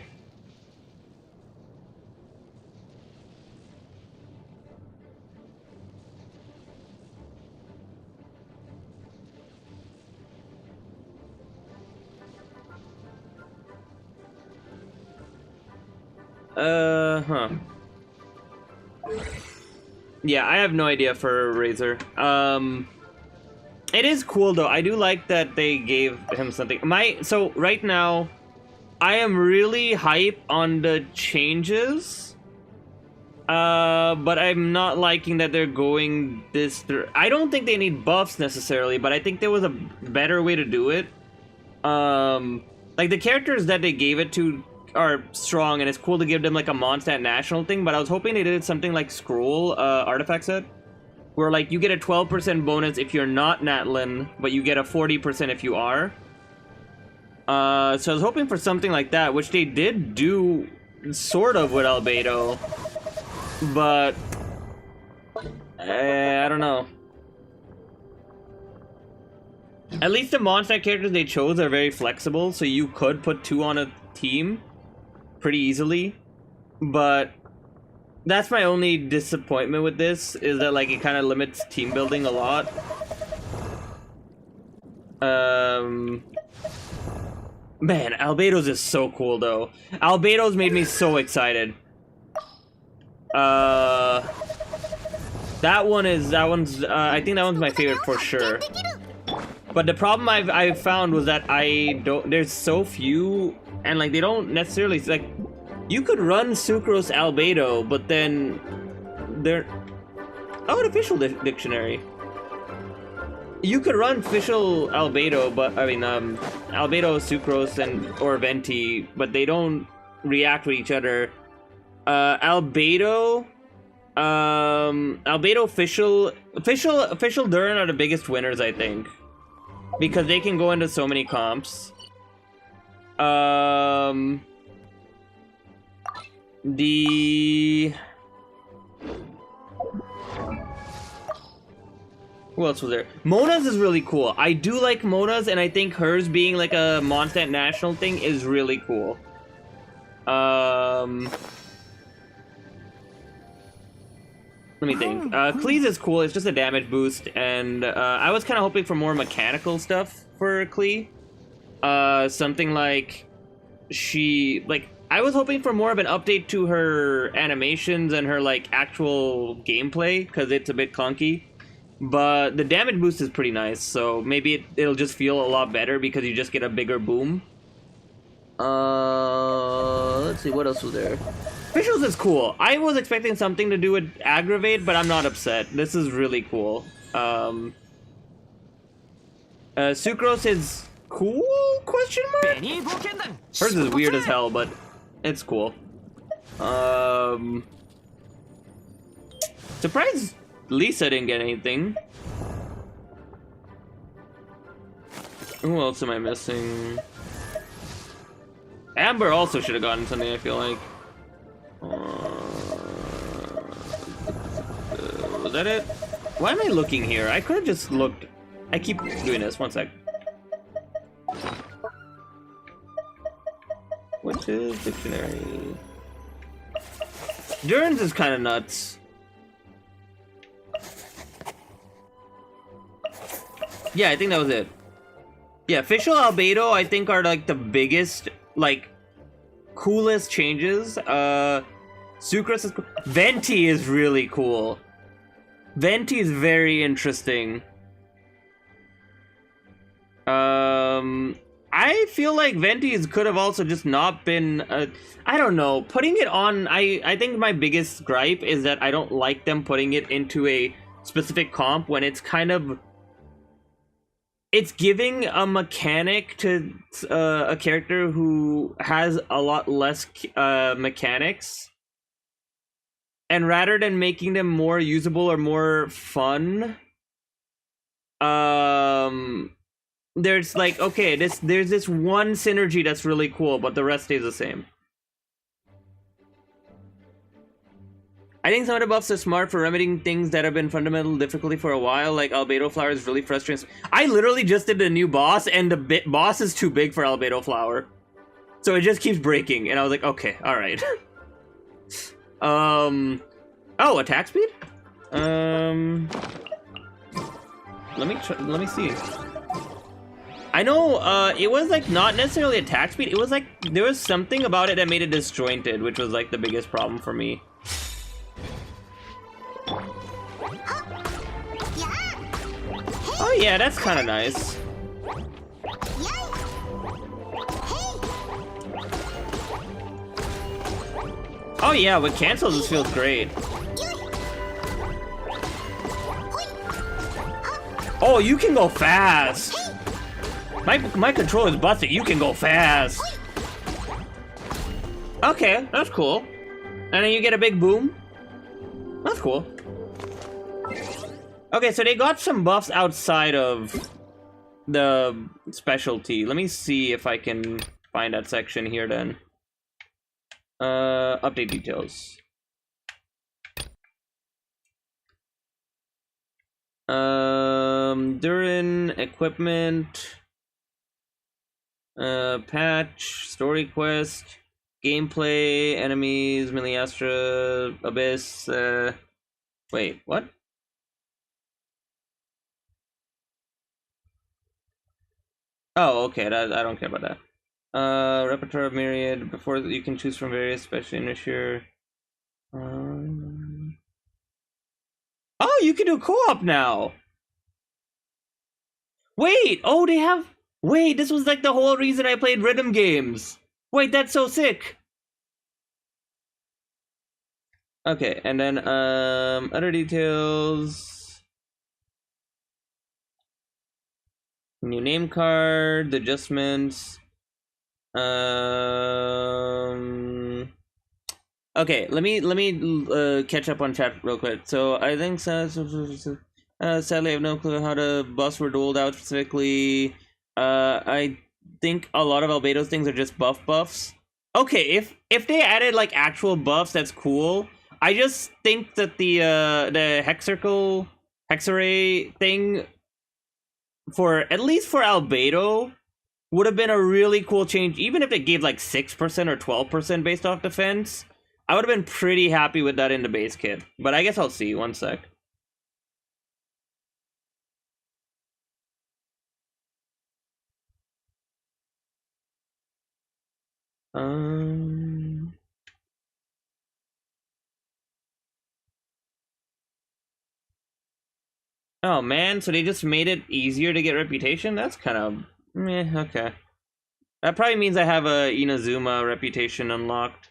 Huh. Yeah, I have no idea for Razor. It is cool though. I do like that they gave him something. So right now, I am really hype on the changes. But I'm not liking that they're going this through. I don't think they need buffs necessarily, but I think there was a better way to do it. Like the characters that they gave it to are strong, and it's cool to give them like a Mondstadt national thing, but I was hoping they did something like Scroll artifact set, where like you get a 12% bonus if you're not Natlin, but you get a 40% if you are. So I was hoping for something like that, which they did do sort of with Albedo, but I don't know. At least the Mondstadt characters they chose are very flexible, so you could put 2 on a team pretty easily, but that's my only disappointment with this, is that like it kind of limits team building a lot. Man, Albedo's is so cool though. Albedo's made me so excited. I think that one's my favorite for sure. But the problem I've found was that there's so few, and like they don't necessarily, like, you could run Sucrose Albedo, but then an official dictionary. You could run official Albedo, but I mean Albedo, Sucrose, or Venti, but they don't react with each other. Albedo, official Durin are the biggest winners, I think, because they can go into so many comps. Who else was there? Mona's is really cool. I do like Mona's, and I think hers being like a Mondstadt national thing is really cool. Let me think. Klee's is cool. It's just a damage boost, and I was kind of hoping for more mechanical stuff for Klee. Something like I was hoping for more of an update to her animations and her like actual gameplay, because it's a bit clunky. But the damage boost is pretty nice, so maybe it'll just feel a lot better because you just get a bigger boom. Let's see, what else was there? Officials is cool. I was expecting something to do with Aggravate, but I'm not upset. This is really cool. Sucrose is cool? Question mark? Hers is weird as hell, but it's cool. Surprised Lisa didn't get anything. Who else am I missing? Amber also should have gotten something, I feel like. Was that it? Why am I looking here? I could have just looked. I keep doing this. One sec. Which is dictionary? Durin's is kind of nuts. Yeah, I think that was it. Yeah, official Albedo, I think, are like the biggest, like, coolest changes. Sucrose is cool. Venti is really cool. Venti is very interesting. I feel like Venti could have also just not been, I don't know, putting it on, I think my biggest gripe is that I don't like them putting it into a specific comp when it's kind of it's giving a mechanic to a character who has a lot less mechanics, and rather than making them more usable or more fun, there's like, okay, there's this one synergy that's really cool, but the rest stays the same. I think some of the buffs are smart for remedying things that have been fundamental difficulty for a while, like Albedo Flower is really frustrating. I literally just did a new boss, and the boss is too big for Albedo Flower. So it just keeps breaking, and I was like, okay, alright. Oh, attack speed? Let me see. I know, it was like not necessarily attack speed, it was like, there was something about it that made it disjointed, which was like the biggest problem for me. Oh yeah, that's kind of nice. Oh yeah, with cancel this feels great. Oh, you can go fast. My controller's busted. You can go fast. Okay, that's cool. And then you get a big boom. That's cool. Okay, so they got some buffs outside of the specialty. Let me see if I can find that section here then. Update details. Durin, equipment, patch, story quest, gameplay, enemies, Miliastra, Abyss, wait, what? Oh, okay, I don't care about that. Repertoire of myriad, before you can choose from various special initiator. Oh, you can do co-op now! Wait, oh, they have... Wait, this was like the whole reason I played rhythm games. Wait, that's so sick. Okay, and then, other details... New name card, adjustments. Okay, let me catch up on chat real quick. So I think sadly I have no clue how the buffs were doled out specifically. I think a lot of Albedo's things are just buffs. Okay, if they added like actual buffs, that's cool. I just think that the hexarray thing for at least for Albedo would have been a really cool change, even if it gave like 6% or 12% based off defense. I would have been pretty happy with that in the base kit. But I guess I'll see. One sec. Oh man, so they just made it easier to get reputation? That's kind of... okay. That probably means I have a Inazuma reputation unlocked.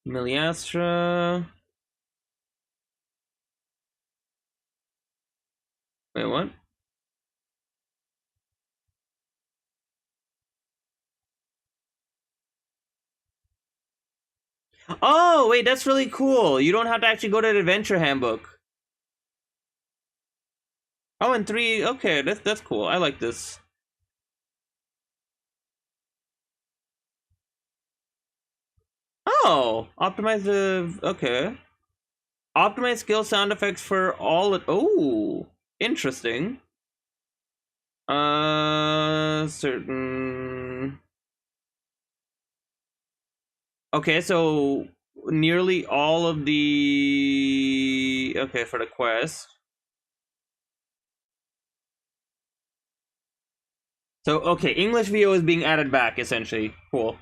Miliastra... Wait, what? Oh, wait, that's really cool. You don't have to actually go to the adventure handbook. Oh, and 3, okay, that's cool. I like this. Oh, optimize the... okay. Optimize skill sound effects for all... oh, interesting. Certain... Okay, so nearly all of the... okay, for the quest. So, okay, English VO is being added back, essentially. Cool.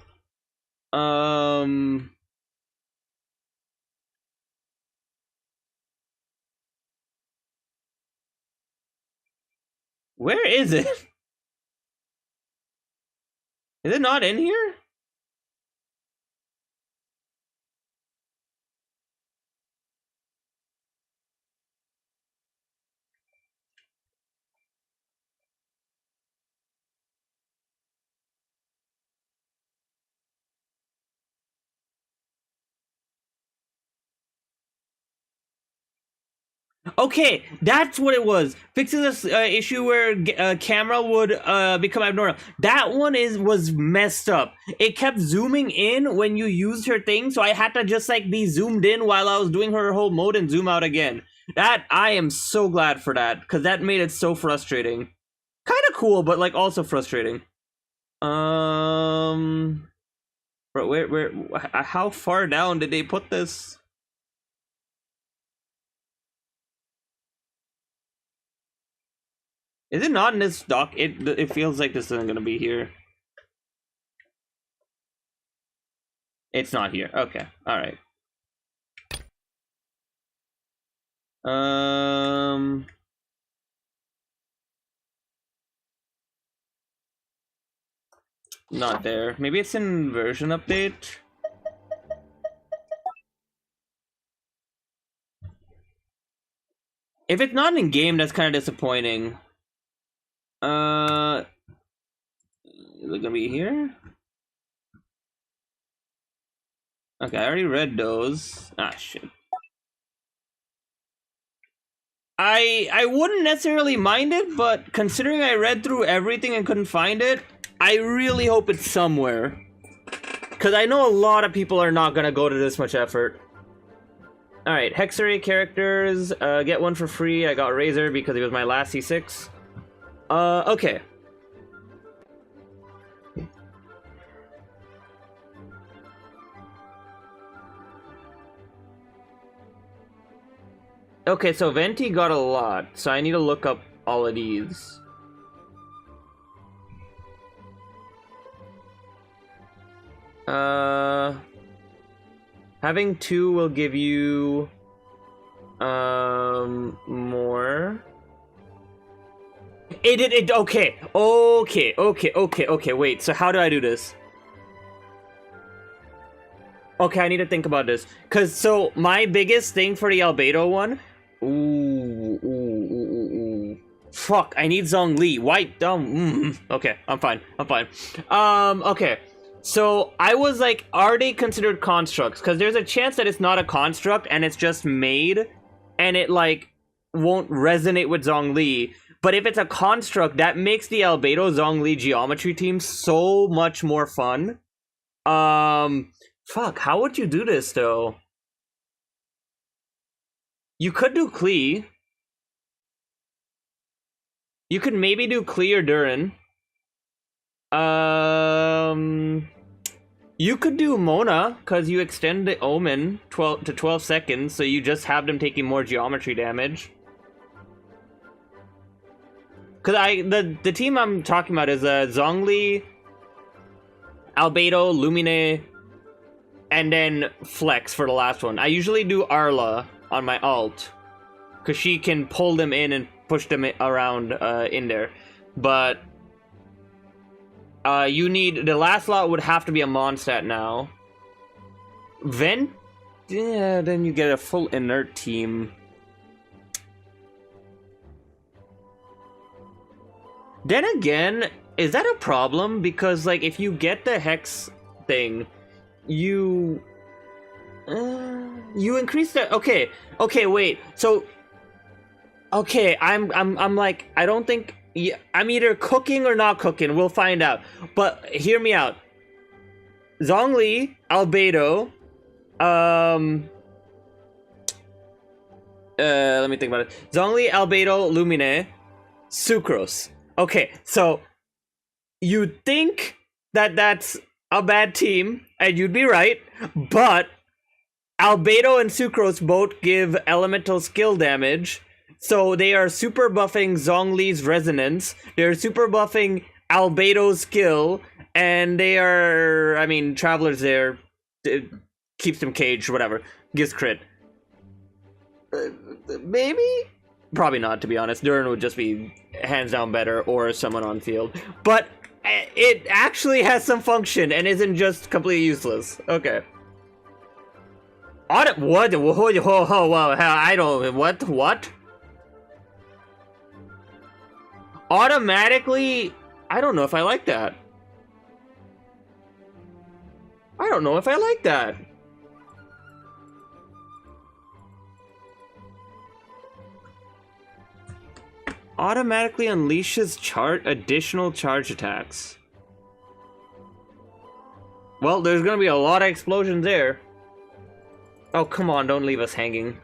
Where is it? Is it not in here? Okay, that's what it was. Fixes this issue where camera would become abnormal. That one was messed up. It kept zooming in when you used her thing, so I had to just like be zoomed in while I was doing her whole mode and zoom out again. That I am so glad for that, because that made it so frustrating. Kind of cool, but like also frustrating. Bro, where? How far down did they put this? Is it not in this doc? It feels like this isn't gonna be here. It's not here. Okay. All right. Not there. Maybe it's in version update. If it's not in game, that's kind of disappointing. Is it gonna be here? Okay, I already read those. Ah, shit. I wouldn't necessarily mind it, but considering I read through everything and couldn't find it, I really hope it's somewhere. Because I know a lot of people are not gonna go to this much effort. Alright, Hexarray characters, get one for free. I got Razor because he was my last C6. Okay. Okay, so Venti got a lot, so I need to look up all of these. Having 2 will give you more. Okay, wait, so how do I do this? Okay, I need to think about this. Cause so my biggest thing for the Albedo one. Fuck, I need Zhongli. White dumb. Okay, I'm fine. Okay. So I was like, are they considered constructs? Because there's a chance that it's not a construct and it's just made, and it like won't resonate with Zhongli. But if it's a construct, that makes the Albedo Zhongli geometry team so much more fun. Fuck, how would you do this though? You could do Klee. You could maybe do Klee or Durin. You could do Mona, because you extend the Omen 12 seconds, so you just have them taking more geometry damage. Because the team I'm talking about is Zhongli, Albedo, Lumine, and then Flex for the last one. I usually do Arla on my alt, because she can pull them in and push them around in there. But you need, the last lot would have to be a Mondstadt now. Yeah, then you get a full inert team. Then again, is that a problem? Because like if you get the Hex thing, you increase the okay, wait. So okay, I'm like, I don't think, yeah, I'm either cooking or not cooking. We'll find out. But hear me out. Zhongli, Albedo, let me think about it. Zhongli, Albedo, Lumine, Sucrose. Okay, so you'd think that that's a bad team, and you'd be right, but Albedo and Sucrose both give elemental skill damage, so they are super buffing Zhongli's resonance, they're super buffing Albedo's skill, and they are, I mean, Traveler's there, it keeps them caged, whatever, gives crit. Maybe? Probably not, to be honest. Durin would just be hands down better, or someone on field. But it actually has some function and isn't just completely useless. Okay. What? I don't. What? Automatically. I don't know if I like that. Automatically unleashes additional charge attacks. Well, there's gonna be a lot of explosions there. Oh, come on, don't leave us hanging.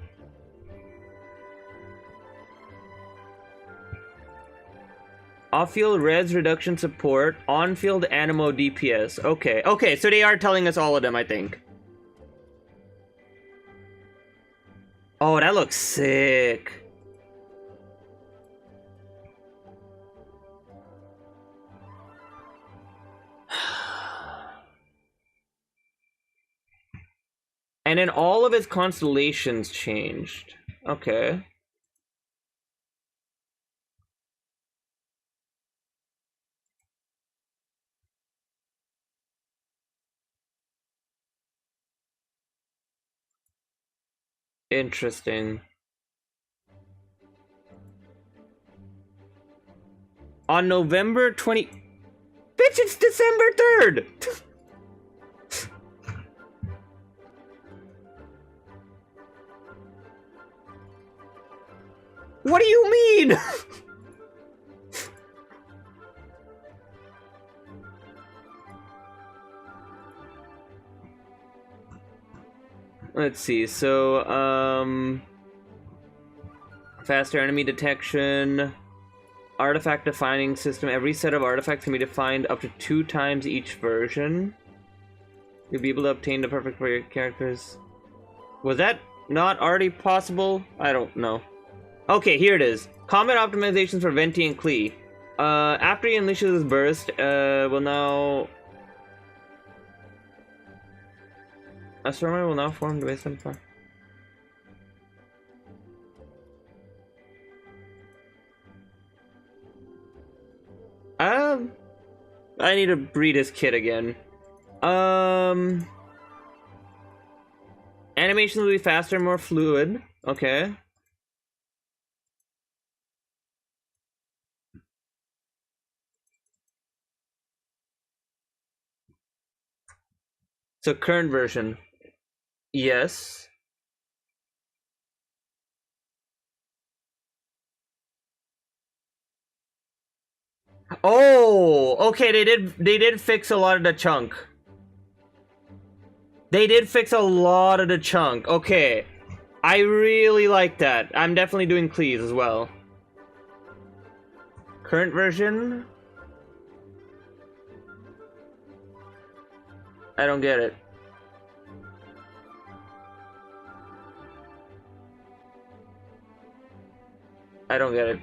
Off-field res reduction support, on-field animo DPS. Okay, okay, so they are telling us all of them, I think. Oh, that looks sick. And then all of his constellations changed. Okay. Interesting. On November 20... Bitch, it's December 3rd! What do you mean? Let's see, so, faster enemy detection, artifact defining system. Every set of artifacts can be defined up to 2 times each version. You'll be able to obtain the perfect for your characters. Was that not already possible? I don't know. Okay, here it is. Combat optimizations for Venti and Klee. After he unleashes his burst, will now... A stormer will now form based on fire. I need to breed his kid again. Animations will be faster, more fluid. Okay. So current version. Yes. Oh, okay, they did fix a lot of the chunk. They did fix a lot of the chunk. Okay. I really like that. I'm definitely doing Klee's as well. Current version? I don't get it. I don't get it.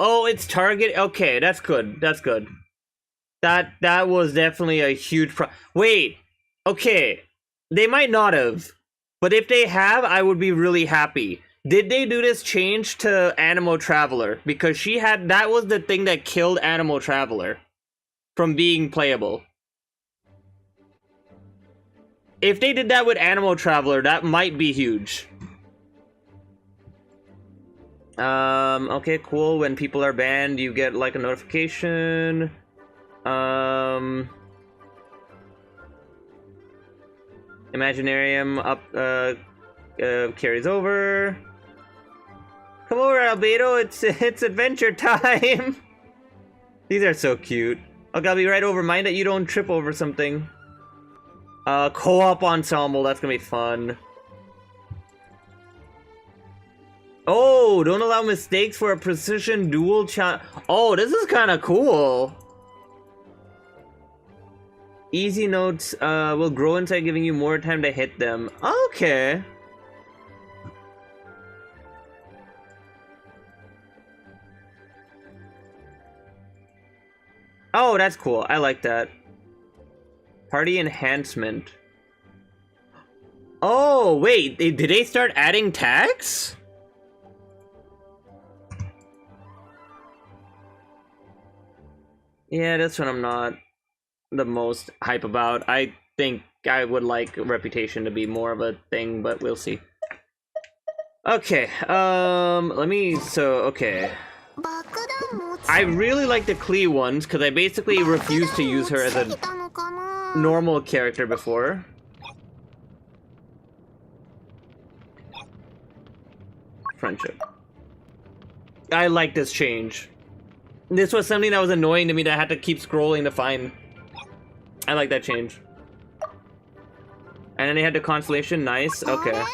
Oh, it's target. Okay, that's good. That's good. That was definitely a huge Wait. Okay. They might not have. But if they have, I would be really happy. Did they do this change to Animo Traveler? Because that was the thing that killed Animo Traveler from being playable. If they did that with Animo Traveler, that might be huge. Okay, cool. When people are banned, you get like a notification. Imaginarium up, carries over. Come over, Albedo, it's adventure time! These are so cute. Okay, I'll be right over. Mind that you don't trip over something. Co-op ensemble, that's gonna be fun. Oh, don't allow mistakes for a precision dual challenge. Oh, this is kind of cool. Easy notes will grow inside, giving you more time to hit them. Okay. Oh, that's cool. I like that. Party enhancement. Oh, wait. Did they start adding tags? Yeah, this one I'm not the most hype about. I think I would like Reputation to be more of a thing, but we'll see. Okay, okay. I really like the Klee ones, because I basically refused to use her as a normal character before. Friendship. I like this change. This was something that was annoying to me that I had to keep scrolling to find. I like that change. And then they had the constellation. Nice. Okay.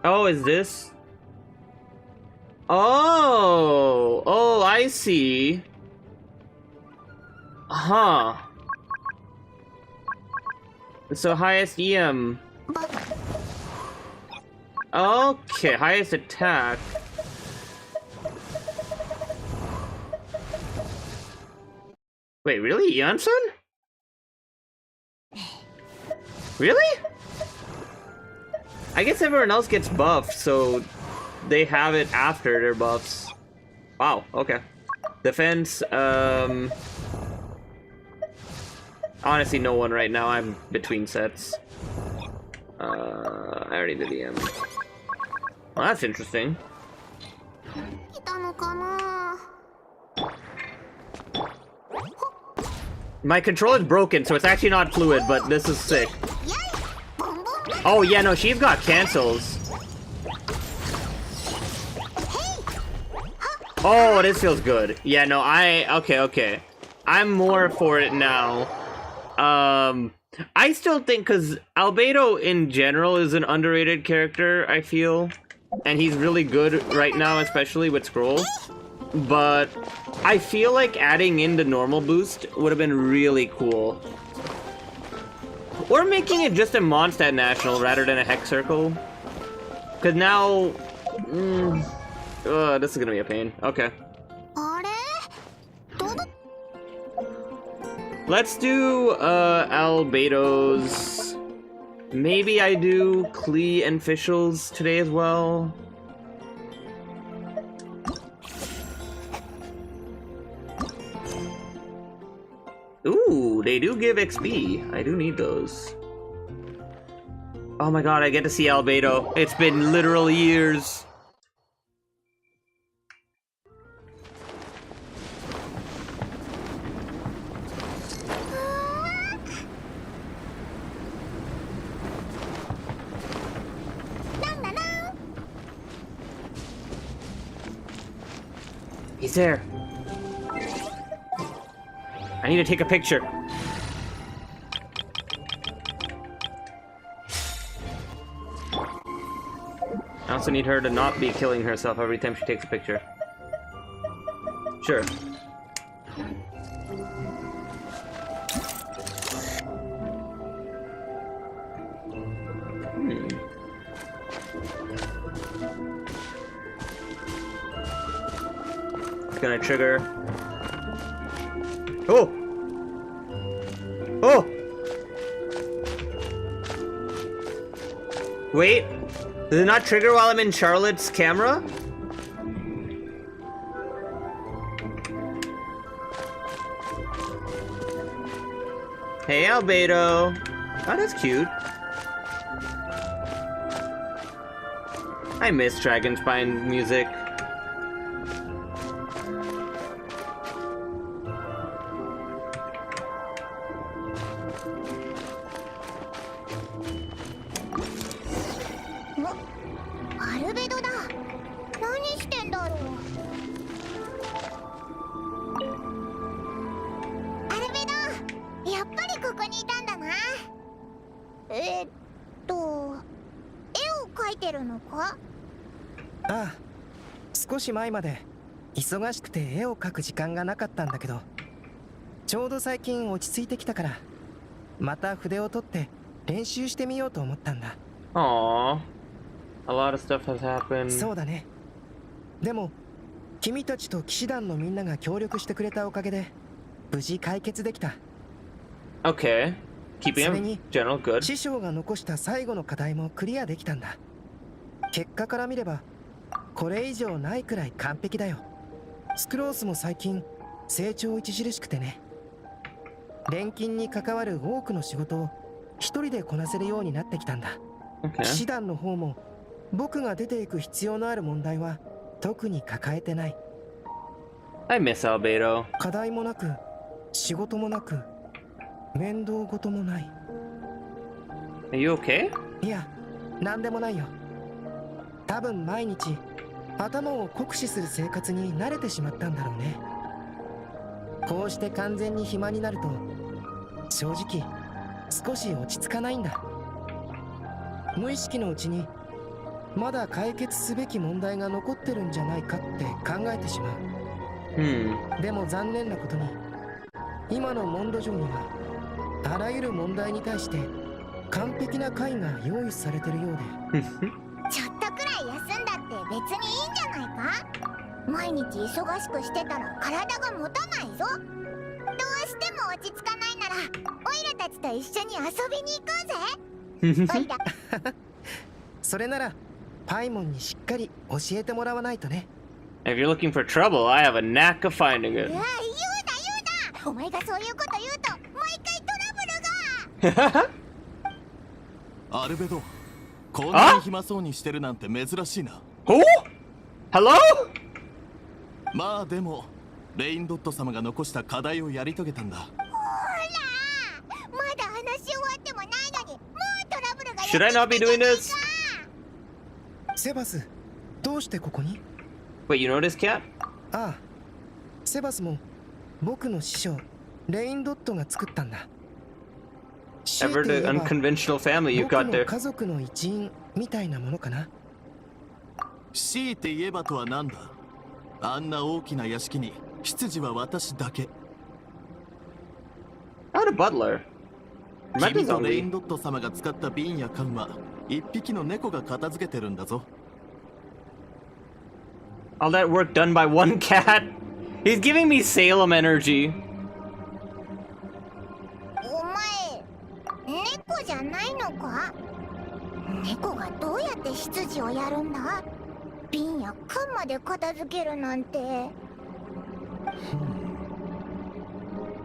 Oh, is this? Oh! Oh, I see. Huh. So highest EM. Okay, highest attack. Wait, really? Janssen? Really? I guess everyone else gets buffed, so they have it after their buffs. Wow, okay. Defense, honestly, no one right now. I'm between sets. I already did EM. Well, that's interesting. My controller's broken, so it's actually not fluid, but this is sick. Oh, yeah, no, she's got cancels. Oh, this feels good. Yeah, no, okay. I'm more for it now. I still think, because Albedo in general is an underrated character, I feel. And he's really good right now, especially with Scroll. But I feel like adding in the normal boost would have been really cool. Or making it just a Mondstadt National rather than a Hex Circle. Because now... this is gonna be a pain. Okay. Let's do, Albedo's... Maybe I do Klee and Fischl's today as well. Ooh, they do give XP. I do need those. Oh my god, I get to see Albedo. It's been literal years. He's there. I need to take a picture. I also need her to not be killing herself every time she takes a picture. Sure. It's gonna trigger. Oh! Oh! Wait, does it not trigger while I'm in Charlotte's camera? Hey, Albedo. Oh, that's cute. I miss Dragonspine music.ああ、少し前まで忙しくて絵を描く時間がなかったんだけど、ちょうど最近落ち着いてきたから、また筆を取って練習してみようと思ったんだ。Aww. A lot of stuff has happened. そうだね。でも君たちと騎士団のみんなが協力してくれたおかげで無事解決できた。 Okay. Keeping それ in に general good. 師匠が残した最後の課題もクリアできたんだ。結果から見ればこれ以上ないくらい完璧だよ。スクロースも最近成長著しくてね。錬金に関わる多くの仕事を一人でこなせるようになってきたんだ。騎 Okay. 士団の方も僕が出ていく必要のある問題は特に抱えてない。 I miss Albedo. 課題もなく仕事もなく面倒事もない。 Are you okay? いや、なんでもないよ。多分毎日頭を酷使する生活に慣れてしまったんだろうね。こうして完全に暇になると正直少し落ち着かないんだ。無意識のうちにまだ解決すべき問題が残ってるんじゃないかって考えてしまう。でも残念なことに今のモンド上にはあらゆる問題に対して完璧な解が用意されてるようでちょっとくらい休んだって別にいいんじゃないか。毎日忙しくしてたら体が持たないぞ。どうしても落ち着かないならオイラたちと一緒に遊びに行こうぜ。オイラそれならパイモンにしっかり教えてもらわないとね。 If you're looking for trouble, I have a knack of finding うわ、 it. 言うなお前がそういうこと言うと毎回トラブルが。アルベド、こんなに暇そうにしてるなんて珍しいな。 Who? Hello? まあでもレインドット様が残した課題をやり遂げたんだ。ほら、まだ話し終わってもないのにもうトラブルが。 Should I not be doing this? セバス、どうしてここに？ Wait, you know this cat? ああ、セバスも僕の師匠レインドットが作ったんだ。 Ever the unconventional family you 僕 got の there. 家族の一員みたいなものかな。強いて言えばとはなんだ。あんな大きな屋敷に執事は私だけ。 Not a butler. 君 Might と be レイン zombie. ドット様が使った瓶や缶は一匹の猫が片付けてるんだぞ。 All that work done by one cat? He's giving me Salem energy. お前猫じゃないのか。猫がどうやって執事をやるんだ。瓶や缶まで片付けるなんて。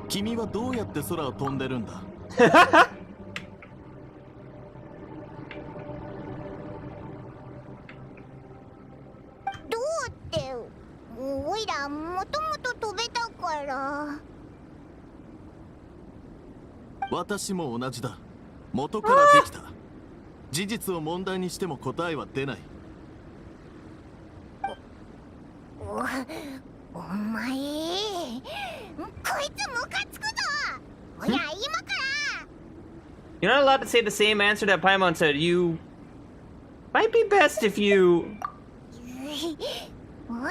君はどうやって空を飛んでるんだ。どうっておいらもともと飛べたから。私も同じだ。元からできた。事実を問題にしても答えは出ない。お前こいつムカつくぞ。おいら今から。 You're not allowed to say the same answer that Paimon said. You might be best if you. おいらもう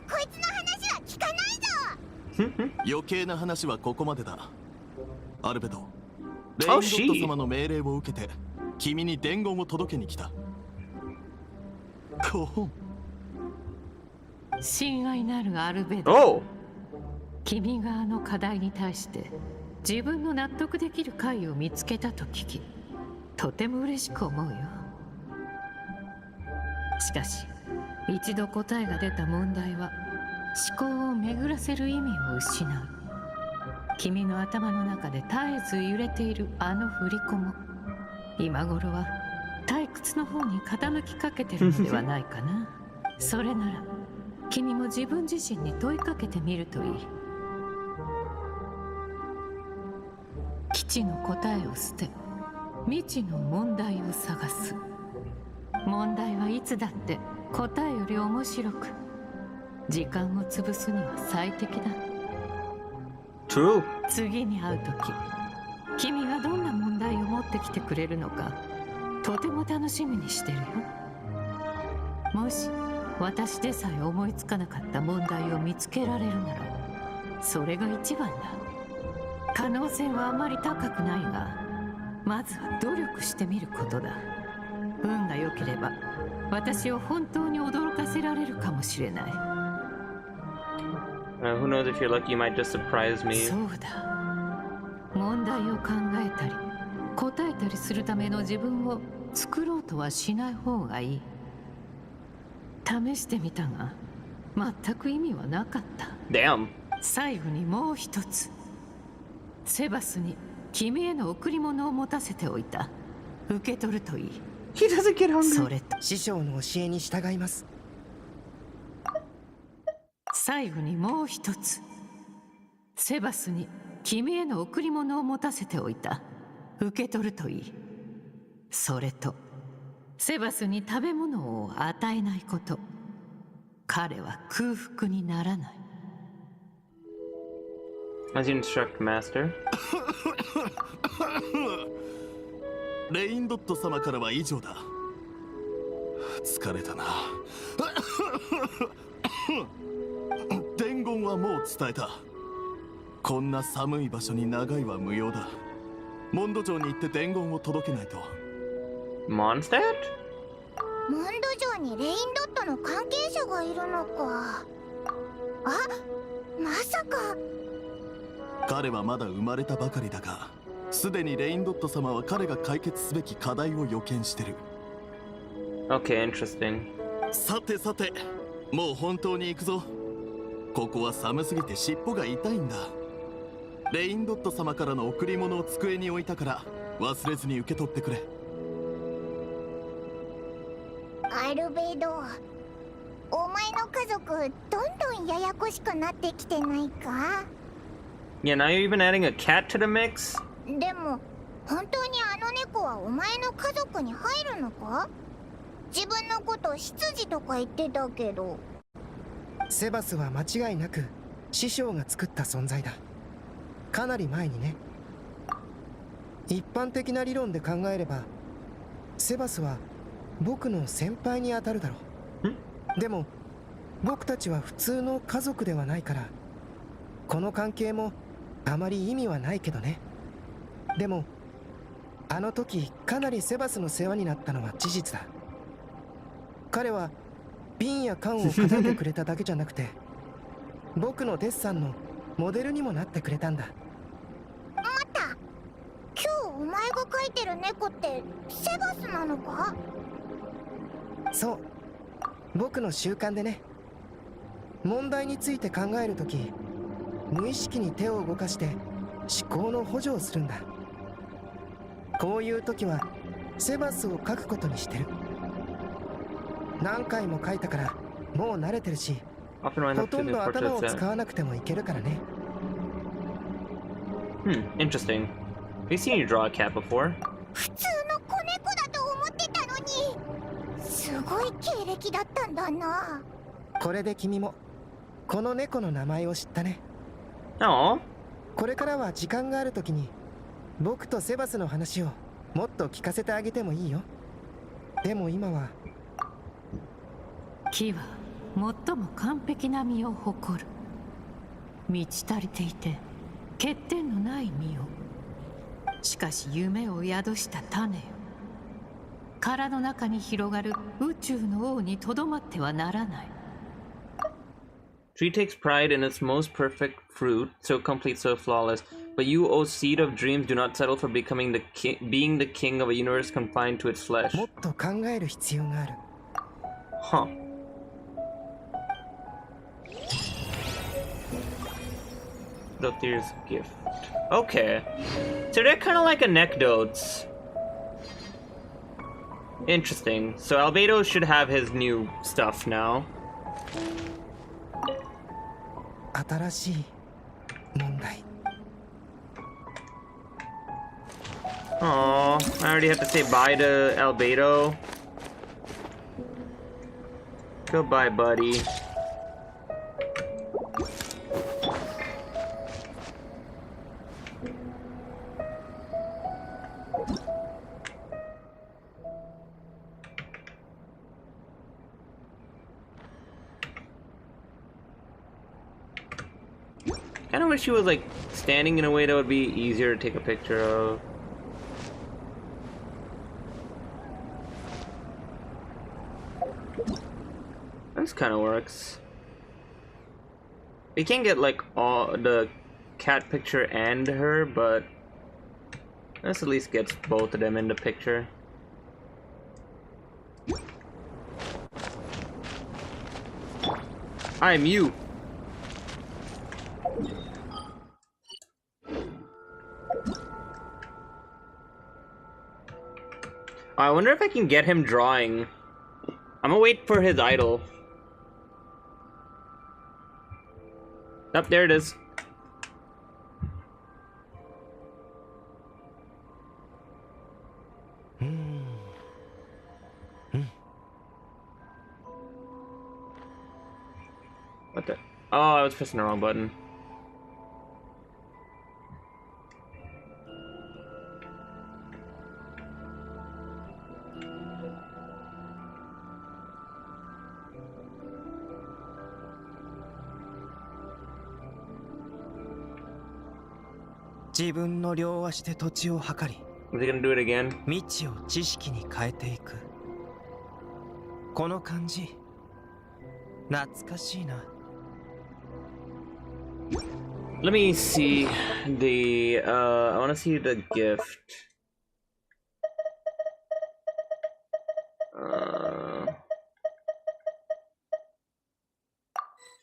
こいつの話は聞かないぞ。余計な話はここまでだ。アルベド、レインドット様の命令を受けて君に伝言を届けに来た。コホン。親愛なるアルベド、 Oh! 君があの課題に対して自分の納得できる解を見つけたと聞き、とても嬉しく思うよ。しかし一度答えが出た問題は思考を巡らせる意味を失う。君の頭の中で絶えず揺れているあの振り子も今頃は退屈の方に傾きかけてるのではないかな。それなら君も自分自身に問いかけてみるといい。基地の答えを捨て未知の問題を探す。問題はいつだって答えより面白く時間を潰すには最適だ。 True. 次に会う時君がどんな問題を持ってきてくれるのかとても楽しみにしてるよ。もし私でさえ思いつかなかった問題を見つけられるならそれが一番だ。可能性はあまり高くないがまずは努力してみることだ。運が良ければ私を本当に驚かせられるかもしれない。Who knows, if you're lucky, you might just surprise me. そうだ。問題を考えたり答えたりするための自分を作ろうとはしない方がいい。試してみたが全く意味はなかった。 Damn. 最後にもう一つ、セバスに君への贈り物を持たせておいた。受け取るといい。 He doesn't get hungry. それと師匠の教えに従います。最後にもう一つ、セバスに君への贈り物を持たせておいた。受け取るといい。それとセバスに食べ物を与えないこと。彼は空腹にならない。 As you instruct, Master. レインドット様からは以上だ。疲れたな。伝言はもう伝えた。こんな寒い場所に長いは無用だ。モンド城に行って伝言を届けないと。Mondstadt? モンド城にレインドットの関係者がいるのか。あ、まさか。彼はまだ生まれたばかりだが、すでにレインドット様は彼が解決すべき課題を予見してる。 Okay, interesting. さてさて、もう本当に行くぞ。ここは寒すぎて尻尾が痛いんだ。レインドット様からの贈り物を机に置いたから忘れずに受け取ってくれ。アルベド、お前の家族どんどんややこしくなってきてないか。 Yeah, now you're even adding a cat to the mix? でも本当にあの猫はお前の家族に入るのか。自分のこと執事とか言ってたけど。セバスは間違いなく師匠が作った存在だ。かなり前にね。一般的な理論で考えればセバスは僕の先輩に当たるだろう。でも僕たちは普通の家族ではないからこの関係もあまり意味はないけどね。でもあの時かなりセバスの世話になったのは事実だ。彼は瓶や缶を片えてくれただけじゃなくて僕のデッサンのモデルにもなってくれたんだ。待った、今日お前が描いてる猫ってセバスなのか。そう、僕の習慣でね。問題について考えるとき無意識に手を動かして思考の補助をするんだ。こういう時はセバスを描くことにしてる。何回も描いたからもう慣れてるし、 Often wind ほ up と to ん the ど頭を portraits. 使わなくてもいけるからね。Interesting. Have you seen you draw a cat before? 普通の子猫だと思ってたのにすごい経歴だったんだな。これで君もこの猫の名前を知ったね。 Oh. これからは時間があるときに僕とセバスの話をもっと聞かせてあげてもいいよ。でも今は木は最も完璧な実を誇る。満ち足りていて欠点のない実を。しかし夢を宿した種よ、殻の中に広がる宇宙の王にとどまってはならない。 Tree takes pride in its most perfect fruit, so complete, so flawless. But you, O seed of dreams, do not settle for becoming being the king of a universe confined to its flesh. もっと考える必要がある。 Huh. Dottir's gift. Okay. So they're kind of like anecdotes. Interesting. So Albedo should have his new stuff now. 新しい問題。 Aww, I already have to say bye to Albedo. Goodbye, buddy. Kinda wish he was like standing in a way that would be easier to take a picture of. this kind of works. We can get like all the cat picture and her, but this at least gets both of them in the picture. I'm you. I wonder if I can get him drawing. I'm gonna wait for his idol. Up there it is. What the? Oh, I was pressing the wrong button.自分の両足で土地を測り、 Is he gonna do it again? 未知を知識に変えていく。この感じ、懐かしいな。Let me see the I want to see the gift.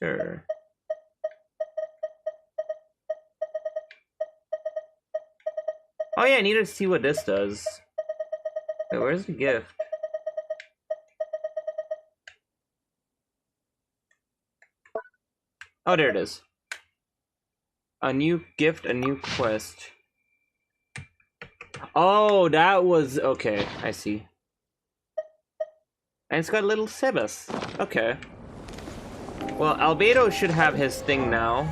Sure. Oh yeah, I need to see what this does. Wait, where's the gift? Oh, there it is. A new gift, a new quest. Oh, that was... Okay, I see. And it's got little Sebas. Okay. Well, Albedo should have his thing now.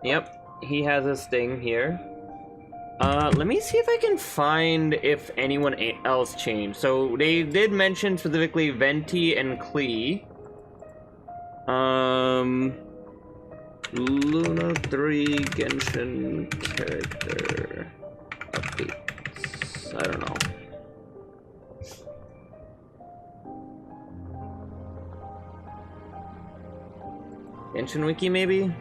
Yep, he has his thing here. Let me see if I can find if anyone else changed. So, they did mention specifically Venti and Klee. Luna 3 Genshin character updates. I don't know. Genshin Wiki maybe?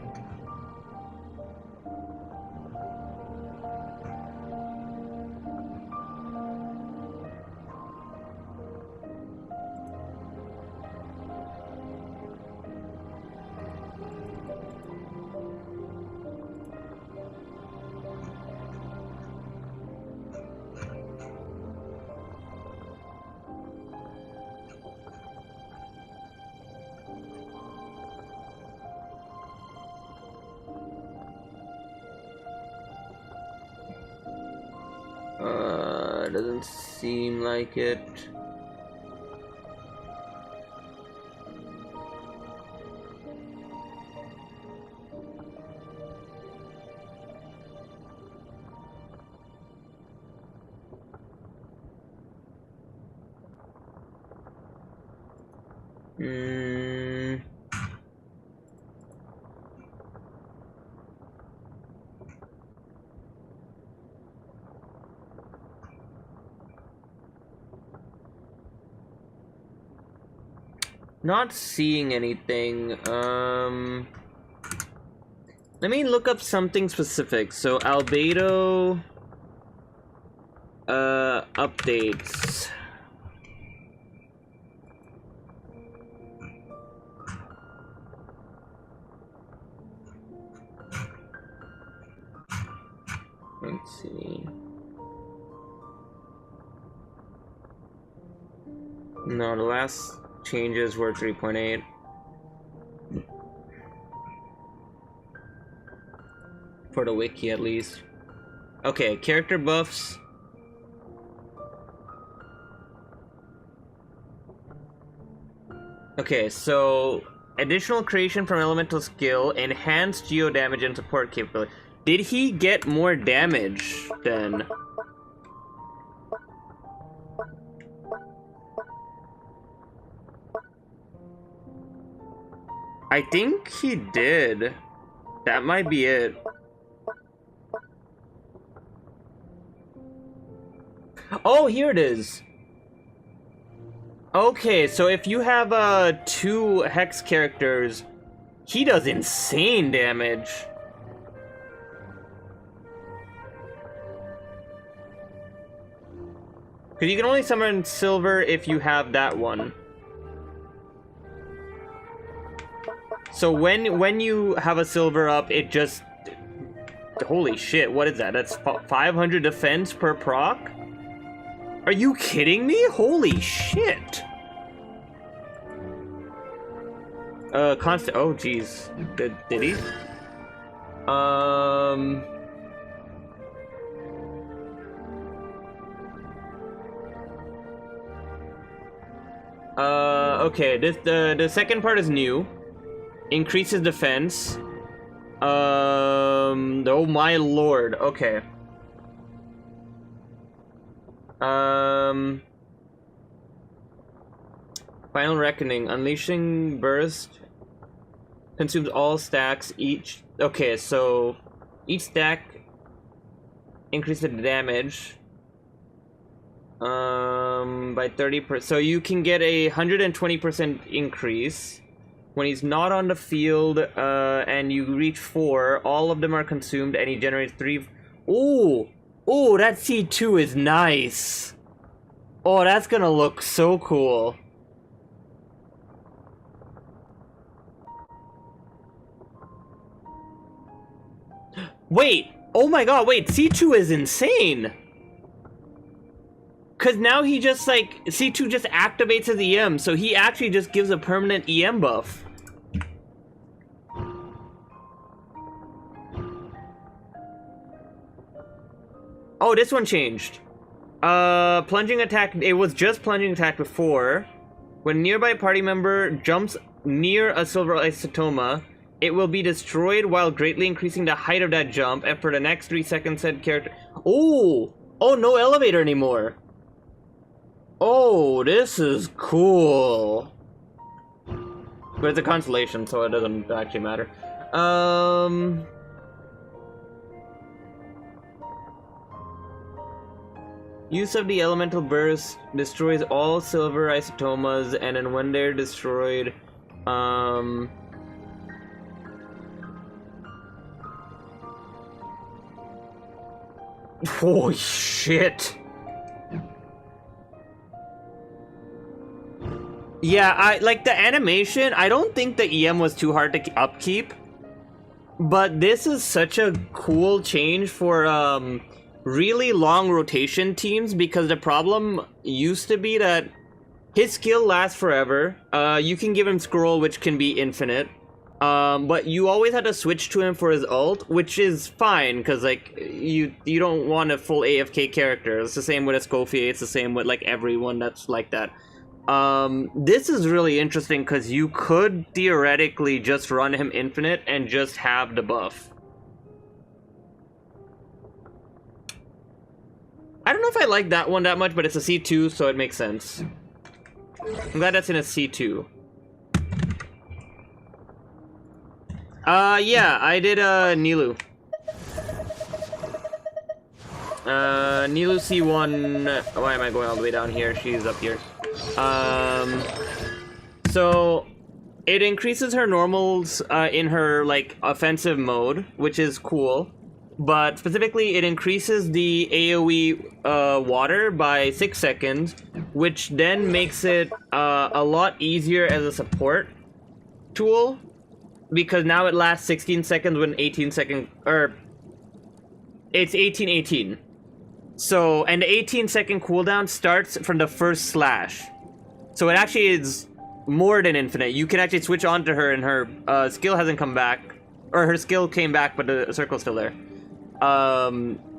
Doesn't seem like it. Not seeing anything. Let me look up something specific. So Albedo updates. Let's see. No, the last changes were 3.8. For the wiki at least. Okay, character buffs. Okay, so additional creation from elemental skill, enhanced geo damage and support capability. Did he get more damage then? I think he did. That might be it. Oh, here it is. Okay, so if you have 2 Hex characters, he does insane damage. Because you can only summon silver if you have that one. So when you have a silver up, it just... Holy shit, what is that? That's 500 defense per proc? Are you kidding me? Holy shit! Constant... Oh, jeez. Did he? Okay, the second part is new. Increases defense. Oh my lord, okay. Final Reckoning. Unleashing Burst consumes all stacks each... Okay, so each stack increases the damage by 30%. So you can get a 120% increase. When he's not on the field, and you reach 4, all of them are consumed, and he generates 3... Ooh! Ooh, that C2 is nice! Oh, that's gonna look so cool. Wait! Oh my god, wait, C2 is insane! Cause now he just like, C2 just activates his EM, so he actually just gives a permanent EM buff. Oh, this one changed. Plunging attack, it was just plunging attack before. When a nearby party member jumps near a silver isotoma, it will be destroyed while greatly increasing the height of that jump, and for the next 3 seconds said character... Oh! Oh, no elevator anymore! Oh, this is cool. But it's a constellation, so it doesn't actually matter. Use of the elemental burst destroys all silver isotomas, and then when they're destroyed, holy shit. Yeah, I like the animation. I don't think the EM was too hard to upkeep, but this is such a cool change for really long rotation teams, because the problem used to be that his skill lasts forever. You can give him scroll, which can be infinite, but you always had to switch to him for his ult, which is fine because like you don't want a full AFK character. It's the same with Escoffier. It's the same with like everyone that's like that. This is really interesting because you could theoretically just run him infinite and just have the buff. I don't know if I like that one that much, but it's a C2, so it makes sense. I'm glad that's in a C2. Yeah, I did, Nilu. Nilu C1... Why am I going all the way down here? She's up here. So... It increases her normals, in her, like, offensive mode, which is cool. But specifically, it increases the AoE water by 6 seconds, which then makes it a lot easier as a support tool, because now it lasts 16 seconds when 18 seconds, or it's 18-18. So, and the 18-second cooldown starts from the first slash. So it actually is more than infinite. You can actually switch on to her and her skill hasn't come back, or her skill came back, but the circle's still there.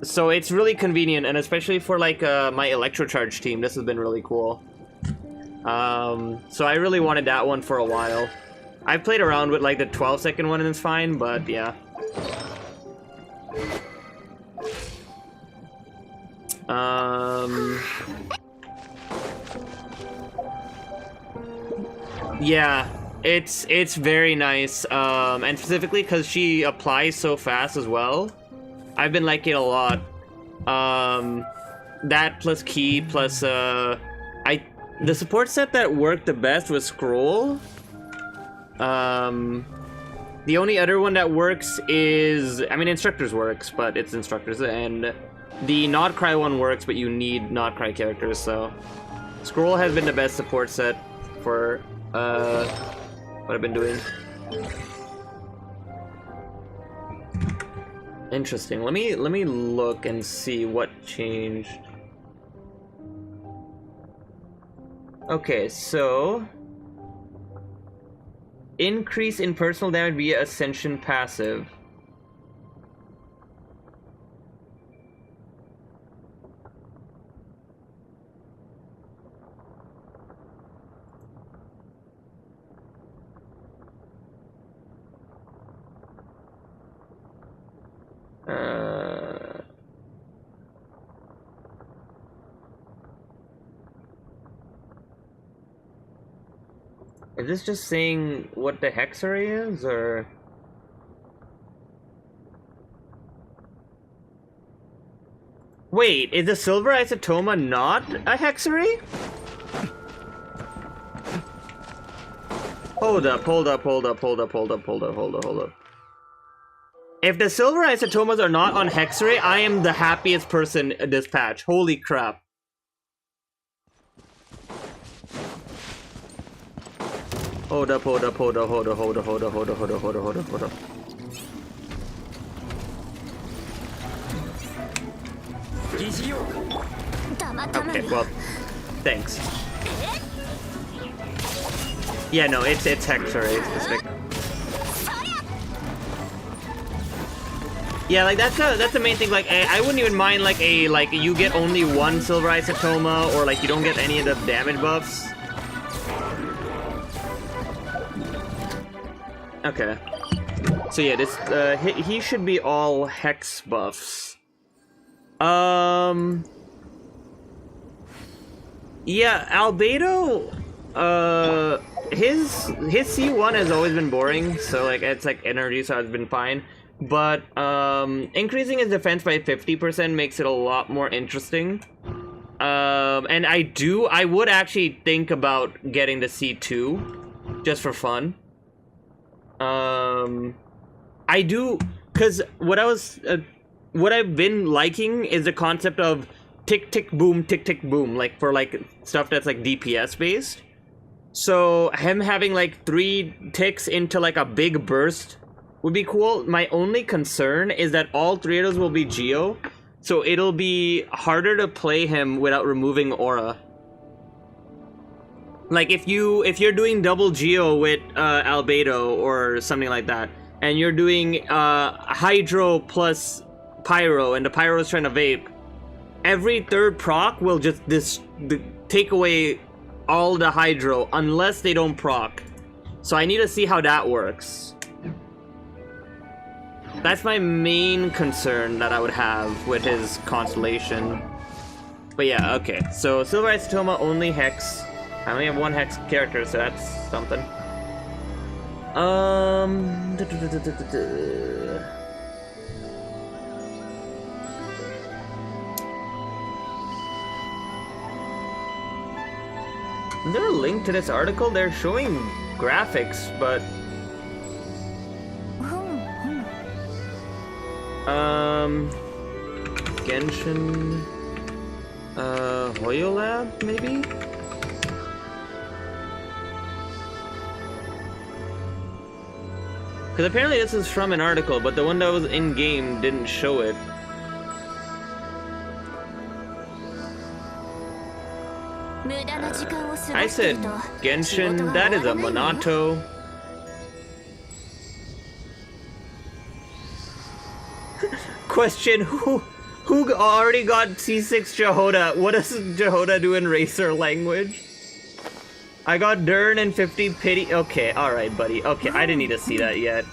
So it's really convenient, and especially for like my Electrocharge team, this has been really cool. So I really wanted that one for a while. I've played around with like the 12-second one and it's fine, but yeah. Yeah, it's very nice, and specifically because she applies so fast as well. I've been liking it a lot. That plus key plus I The support set that worked the best was Scroll. The only other one that works is, I mean, Instructors works, but it's Instructors, and the Not Cry one works, but you need Not Cry characters, so Scroll has been the best support set for what I've been doing. Interesting. Let me look and see what changed. Okay, so increase in personal damage via Ascension passive. Is this just saying what the hex array is, or? Wait, is the silver isotoma not a hex array? Hold up. If the silver isotomas are not on hex array, I am the happiest person in this patch. Holy crap. Hold up. Okay, well, thanks. Yeah, no, it's hex array specific. Yeah, like that's the main thing. Like I wouldn't even mind like you get only one silver isotoma, or like you don't get any of the damage buffs. Okay. So yeah, this he should be all hex buffs. Yeah, Albedo, his C1 has always been boring, so like it's like energy, so it's been fine. But increasing his defense by 50% makes it a lot more interesting. And I would actually think about getting the C2 just for fun. I do, cause what I've been liking is the concept of tick tick boom, like for like stuff that's like DPS based. So him having like 3 ticks into like a big burst would be cool. My only concern is that all 3 of those will be Geo, so it'll be harder to play him without removing aura. Like if you're doing double Geo with Albedo or something like that, and you're doing Hydro plus Pyro, and the Pyro is trying to vape, every 3rd proc will just take away all the Hydro unless they don't proc. So I need to see how that works. That's my main concern that I would have with his Constellation. But yeah, okay. So Silver Isotoma only Hex. I only have 1 Hex character, so that's something. Is there a link to this article? They're showing graphics, but Genshin Hoyo Lab, maybe? Because apparently this is from an article, but the one that was in-game didn't show it. I said Genshin, that is a Monato. Question, who already got C6 Jahoda? What does Jahoda do in racer language? I got Durin and 50 pity. Okay, alright, buddy. Okay, I didn't need to see that yet.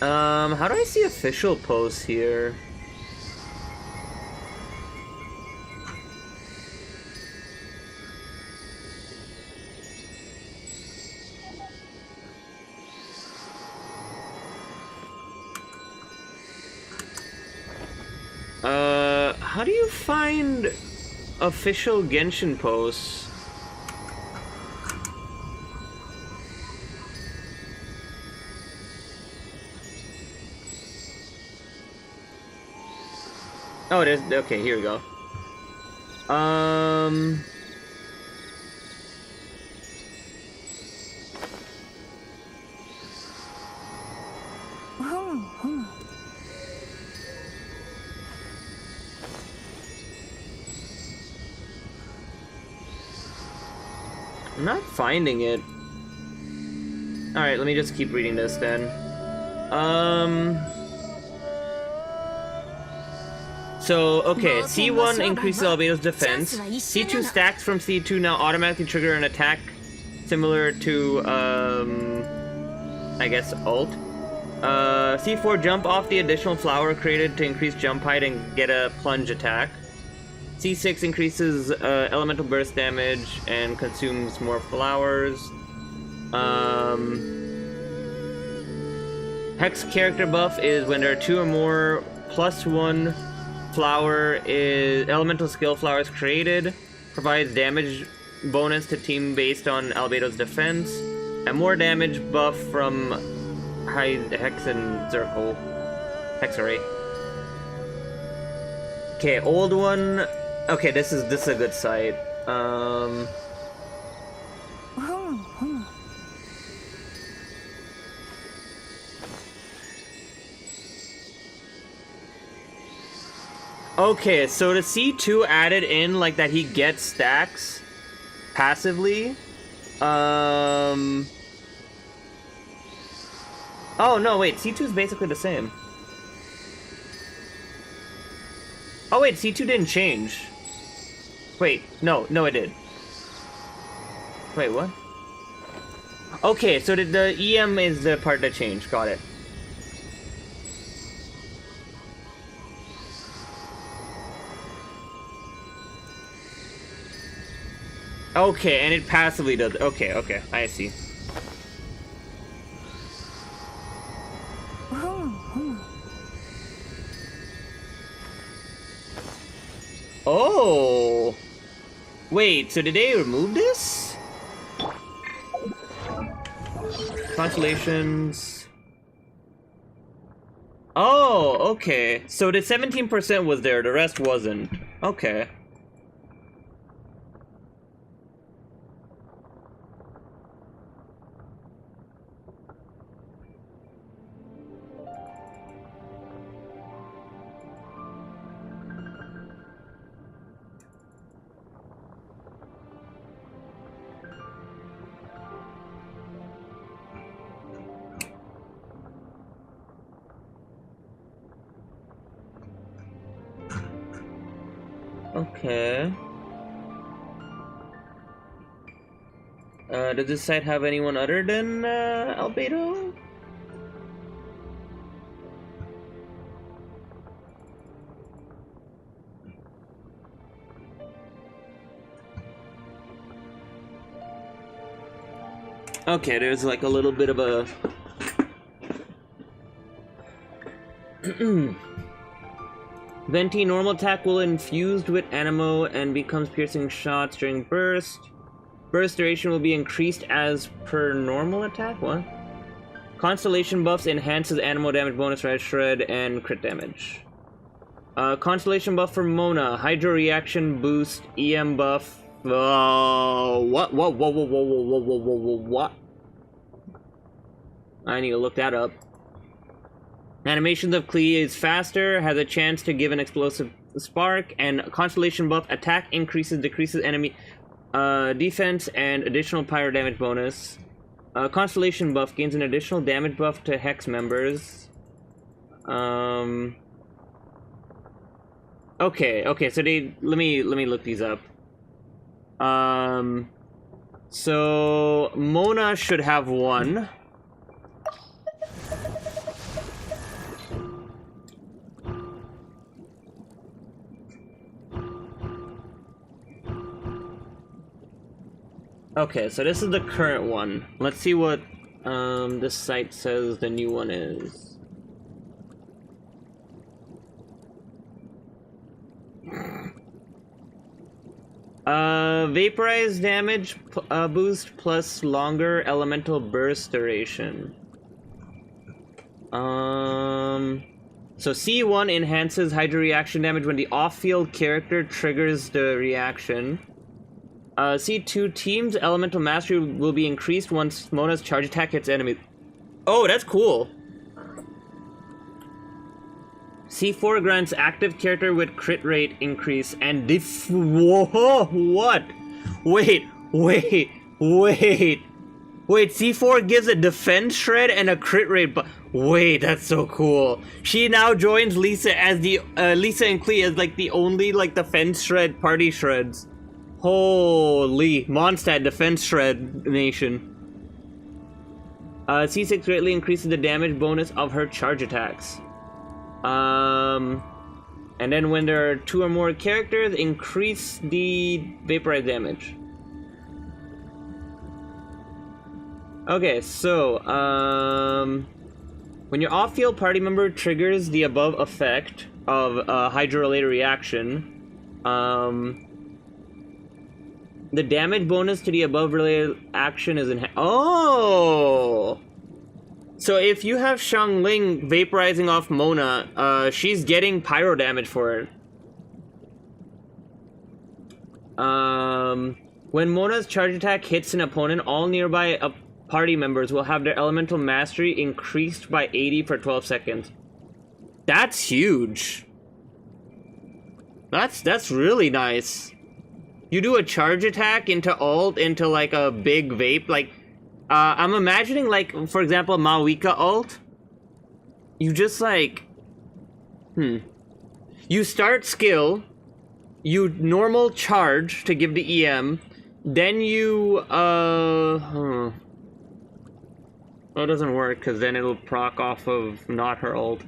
How do I see official posts here? How do you find official Genshin posts. Oh, it is. Okay, here we go. I'm not finding it. Alright, let me just keep reading this then. So, okay, C1 increases Albedo's defense. C2 stacks from C2 now automatically trigger an attack similar to, I guess, ult. C4 jump off the additional flower created to increase jump height and get a plunge attack. C6 increases elemental burst damage and consumes more flowers. Hex character buff is when there are 2 or more +1 flower is elemental skill flowers created, provides damage bonus to team based on Albedo's defense, and more damage buff from Hex and Circle. Hex array. Okay, old one. Okay, this is a good site. Okay, so the C2 added in like that he gets stacks passively. Oh no, wait, C2 is basically the same. Oh wait, C2 didn't change. Wait, no, it did. Wait, what? Okay, so the EM is the part that changed. Got it. Okay, and it passively does. Okay, I see. Oh! Wait, so did they remove this? Constellations. Oh, okay. So the 17% was there, the rest wasn't. Okay. Okay. Does this site have anyone other than Albedo? Okay, there's like a little bit of a Venti normal attack will infused with Animo and becomes piercing shots during burst. Burst duration will be increased as per normal attack? What? Constellation buffs enhances Animo damage bonus, red shred, and crit damage. Constellation buff for Mona. Hydro reaction boost, EM buff. What? What? I need to look that up. Animations of Klee is faster, has a chance to give an explosive spark, and Constellation buff attack increases, decreases enemy defense, and additional pyro damage bonus. Constellation buff gains an additional damage buff to Hex members. Okay, so let me look these up. So Mona should have one. Okay, so this is the current one. Let's see what this site says the new one is. Vaporize damage boost plus longer elemental burst duration. So C1 enhances Hydro reaction damage when the off-field character triggers the reaction. C2 team's elemental mastery will be increased once Mona's charge attack hits enemies. Oh, that's cool. C4 grants active character with crit rate increase and Whoa, what? Wait, C4 gives a defense shred and a crit rate, but wait, that's so cool. She now joins Lisa as the Lisa and Klee as like the only like defense shred party shreds. Holy Mondstadt defense shred nation. C6 greatly increases the damage bonus of her charge attacks. And then when there are 2 or more characters, increase the vaporize damage. Okay, so, when your off-field party member triggers the above effect of a hydro-related reaction, the damage bonus to the above-related action is enhanced. Oh! So if you have Xiangling vaporizing off Mona, she's getting pyro damage for it. When Mona's charge attack hits an opponent, all nearby party members will have their elemental mastery increased by 80 for 12 seconds. That's huge. That's really nice. You do a charge attack into ult into like a big vape, like I'm imagining like, for example, Mawika ult. You just like you start skill, you normal charge to give the EM, then you that doesn't work because then it'll proc off of not her ult.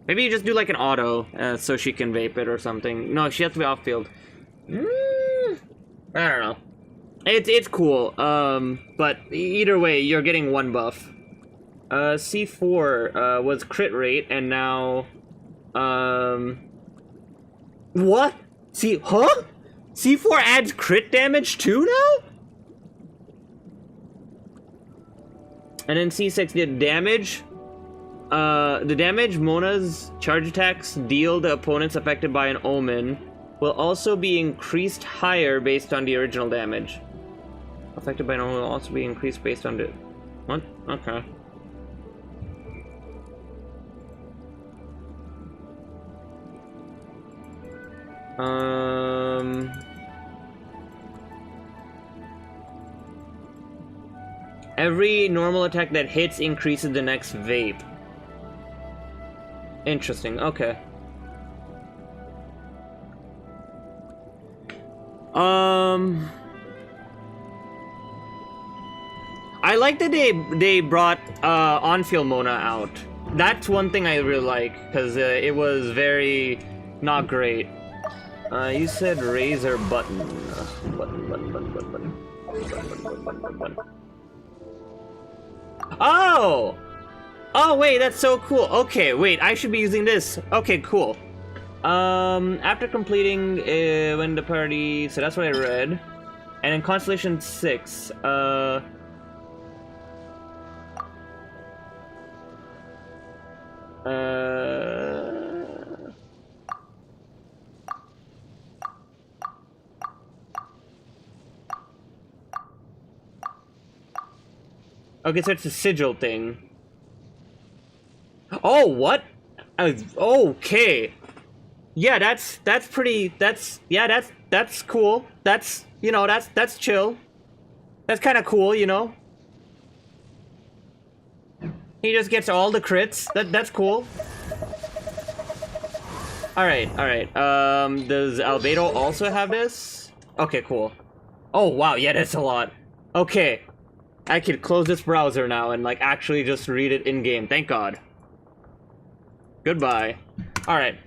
Maybe you just do like an auto so she can vape it or something. No, she has to be off field. I don't know. It's cool. But either way, you're getting 1 buff. C4 was crit rate, and now what? C4 adds crit damage too now? And then C6 did damage. The damage Mona's charge attacks deal to opponents affected by an omen will also be increased higher based on the original damage. Affected by an omen will also be increased based on the... What? Okay. Every normal attack that hits increases the next vape. Interesting, okay. I like that they brought on-field Mona out. That's one thing I really like, because it was very not great. You said razor button. Button. Oh! Oh, wait, that's so cool. Okay, wait, I should be using this. Okay, cool. After completing when the party... So that's what I read. And in Constellation 6, okay, so it's a sigil thing. Oh, what? Okay. Yeah, that's pretty, that's cool. That's, you know, that's chill. That's kind of cool, you know? He just gets all the crits. That's cool. Alright. Does Albedo also have this? Okay, cool. Oh, wow, yeah, that's a lot. Okay. I can close this browser now and, like, actually just read it in-game. Thank God. Goodbye. Alright.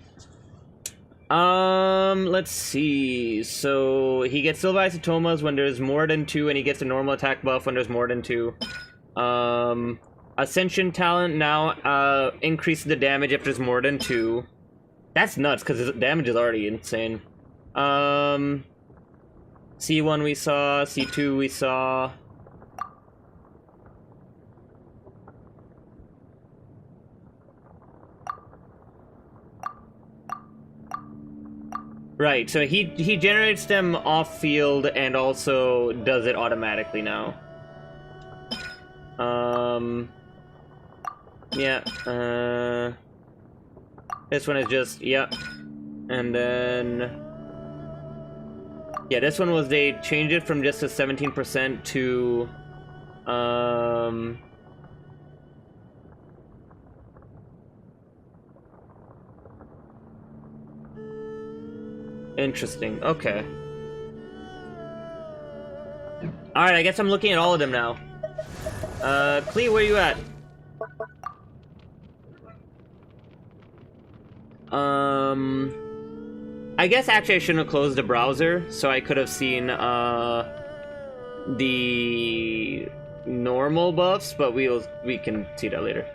Let's see. So, he gets Silver Isotomas when there's more than 2, and he gets a normal attack buff when there's more than 2. Ascension Talent now, increases the damage if there's more than 2. That's nuts, because his damage is already insane. C1 we saw, C2 we saw. Right, so he generates them off field and also does it automatically now. Yeah, this one is just, yeah. And then, yeah, this one was, they changed it from just a 17% to, interesting, okay. Alright, I guess I'm looking at all of them now. Klee, where you at? I guess actually I shouldn't have closed the browser, so I could have seen, the normal buffs, but we can see that later.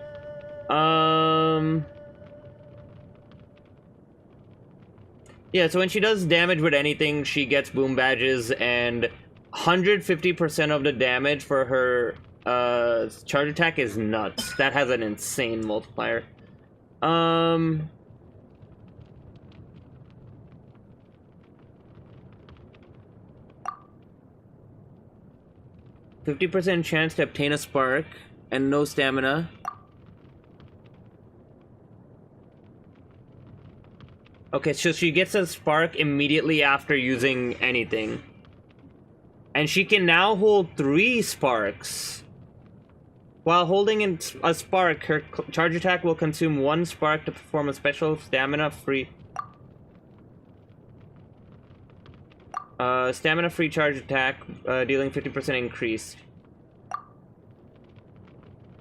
Yeah, so when she does damage with anything, she gets boom badges, and 150% of the damage for her charge attack is nuts. That has an insane multiplier. 50% chance to obtain a spark and no stamina. Okay, so she gets a spark immediately after using anything. And she can now hold 3 sparks. While holding a spark, her charge attack will consume 1 spark to perform a special stamina-free charge attack, dealing 50% increase.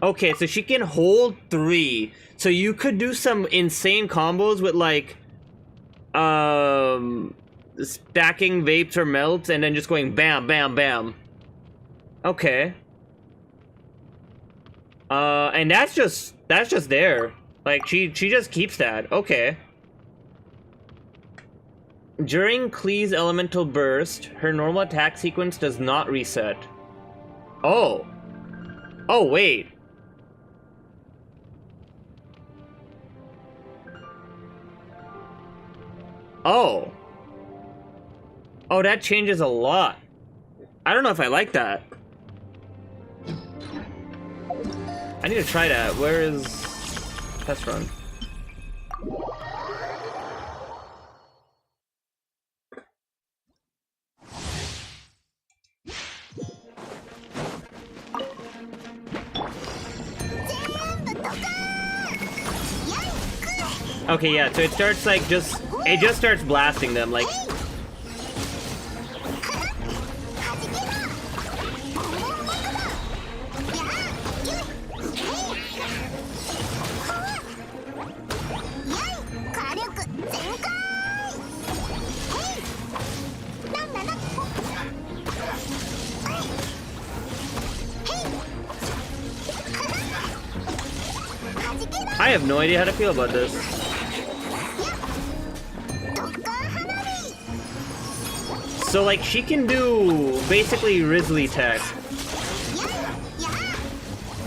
Okay, so she can hold 3. So you could do some insane combos with, like, stacking vapes or melts and then just going bam, bam, bam. Okay. And that's just there. Like, she just keeps that. Okay. During Klee's elemental burst, her normal attack sequence does not reset. Oh. Oh, wait. Oh. Oh, that changes a lot. I don't know if I like that. I need to try that. Where is test run? Okay, yeah, so it starts like it just starts blasting them, like. I have no idea how to feel about this. So, like, she can do basically Risley tech,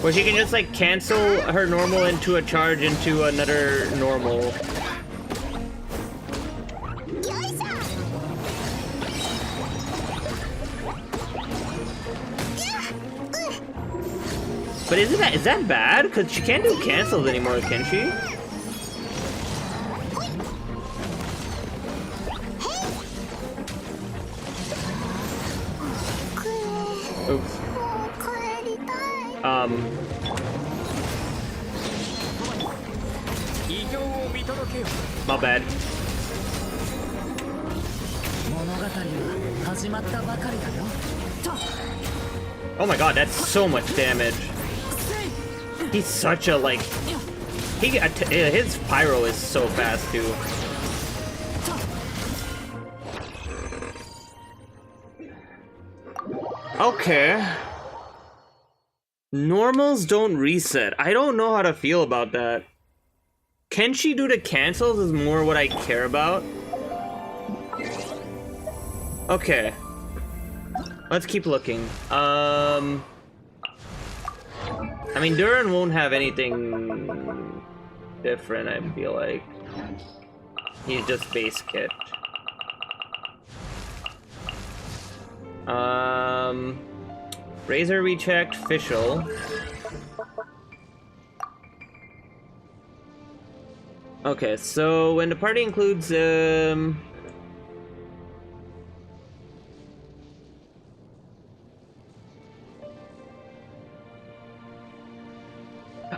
where she can just, like, cancel her normal into a charge into another normal. But is that bad? Because she can't do cancels anymore, can she? Oops. My bad. Oh my god, that's so much damage. He's such a, like... his pyro is so fast, too. Okay. Normals don't reset. I don't know how to feel about that. can she do the cancels is more what I care about. Okay. Let's keep looking. I mean, Durin won't have anything different, I feel like. He's just base kit. Razor we checked, Fischl. Okay, so when the party includes, I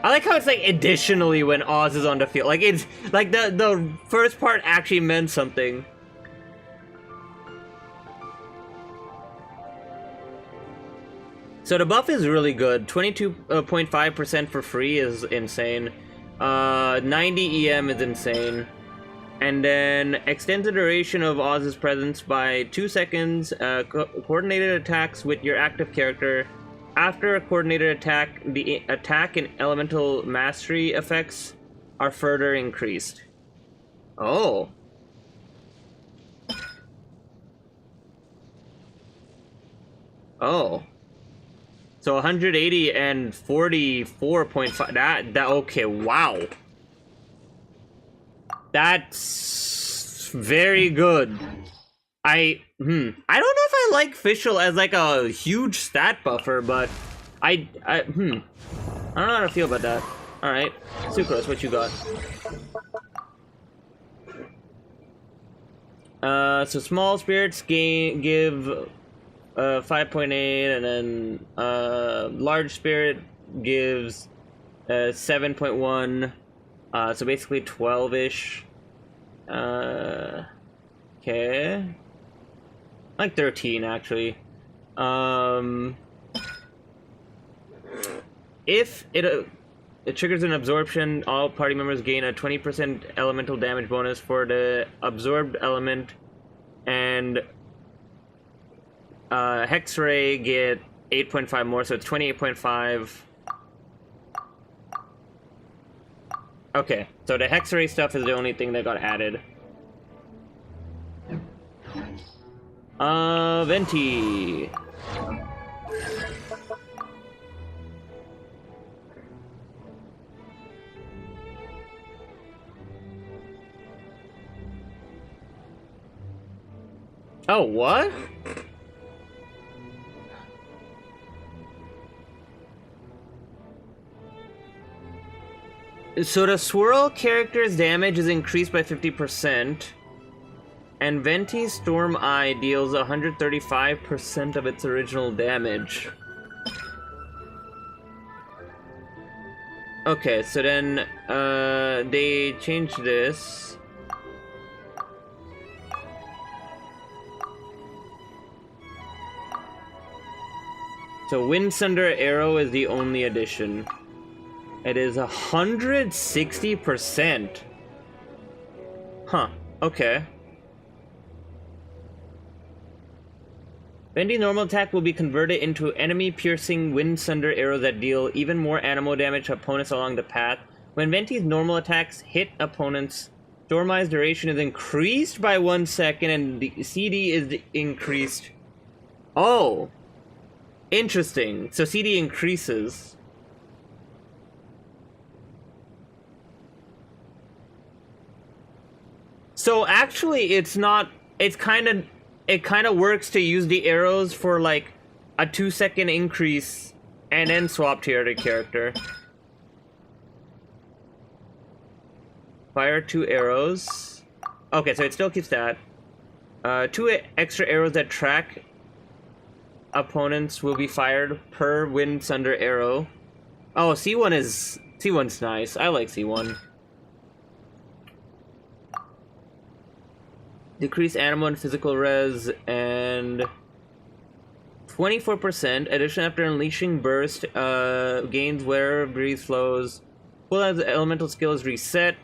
like how it's like additionally when Oz is on the field. Like it's like the first part actually meant something. So the buff is really good. 22.5% for free is insane. 90 EM is insane. And then extends the duration of Oz's presence by 2 seconds. Coordinated attacks with your active character. After a coordinated attack, the attack and elemental mastery effects are further increased. Oh. Oh. So 180 and 44.5. That okay, wow. That's very good. I don't know if I like Fischl as like a huge stat buffer, but I don't know how to feel about that. All right, Sucrose, what you got? So small spirits give 5.8, and then large spirit gives 7.1. So basically 12-ish. Okay. Like 13 actually. If it triggers an absorption, all party members gain a 20% elemental damage bonus for the absorbed element, and Hex Ray get 8.5 more, so it's 28.5. Okay, so the Hex Ray stuff is the only thing that got added. Venti. Oh, what? So the Swirl character's damage is increased by 50%, and Venti's Storm Eye deals 135% of its original damage. Okay, so then they changed this. So Wind Sunder Arrow is the only addition. It is 160%. Huh, okay. Venti's normal attack will be converted into enemy piercing Wind Sunder arrows that deal even more animal damage to opponents along the path. When Venti's normal attacks hit opponents, Storm Eye's duration is increased by 1 second and the CD is increased. Oh! Interesting. So CD increases. So actually it's not, it kind of works to use the arrows for like a 2-second increase and then swap to your other character. Fire 2 arrows. Okay, so it still keeps that. 2 extra arrows that track opponents will be fired per Wind Sunder arrow. Oh, C1's nice. I like C1. Decrease animal and physical res, and 24%. Addition after unleashing burst gains where breeze flows. Full as elemental skill is reset.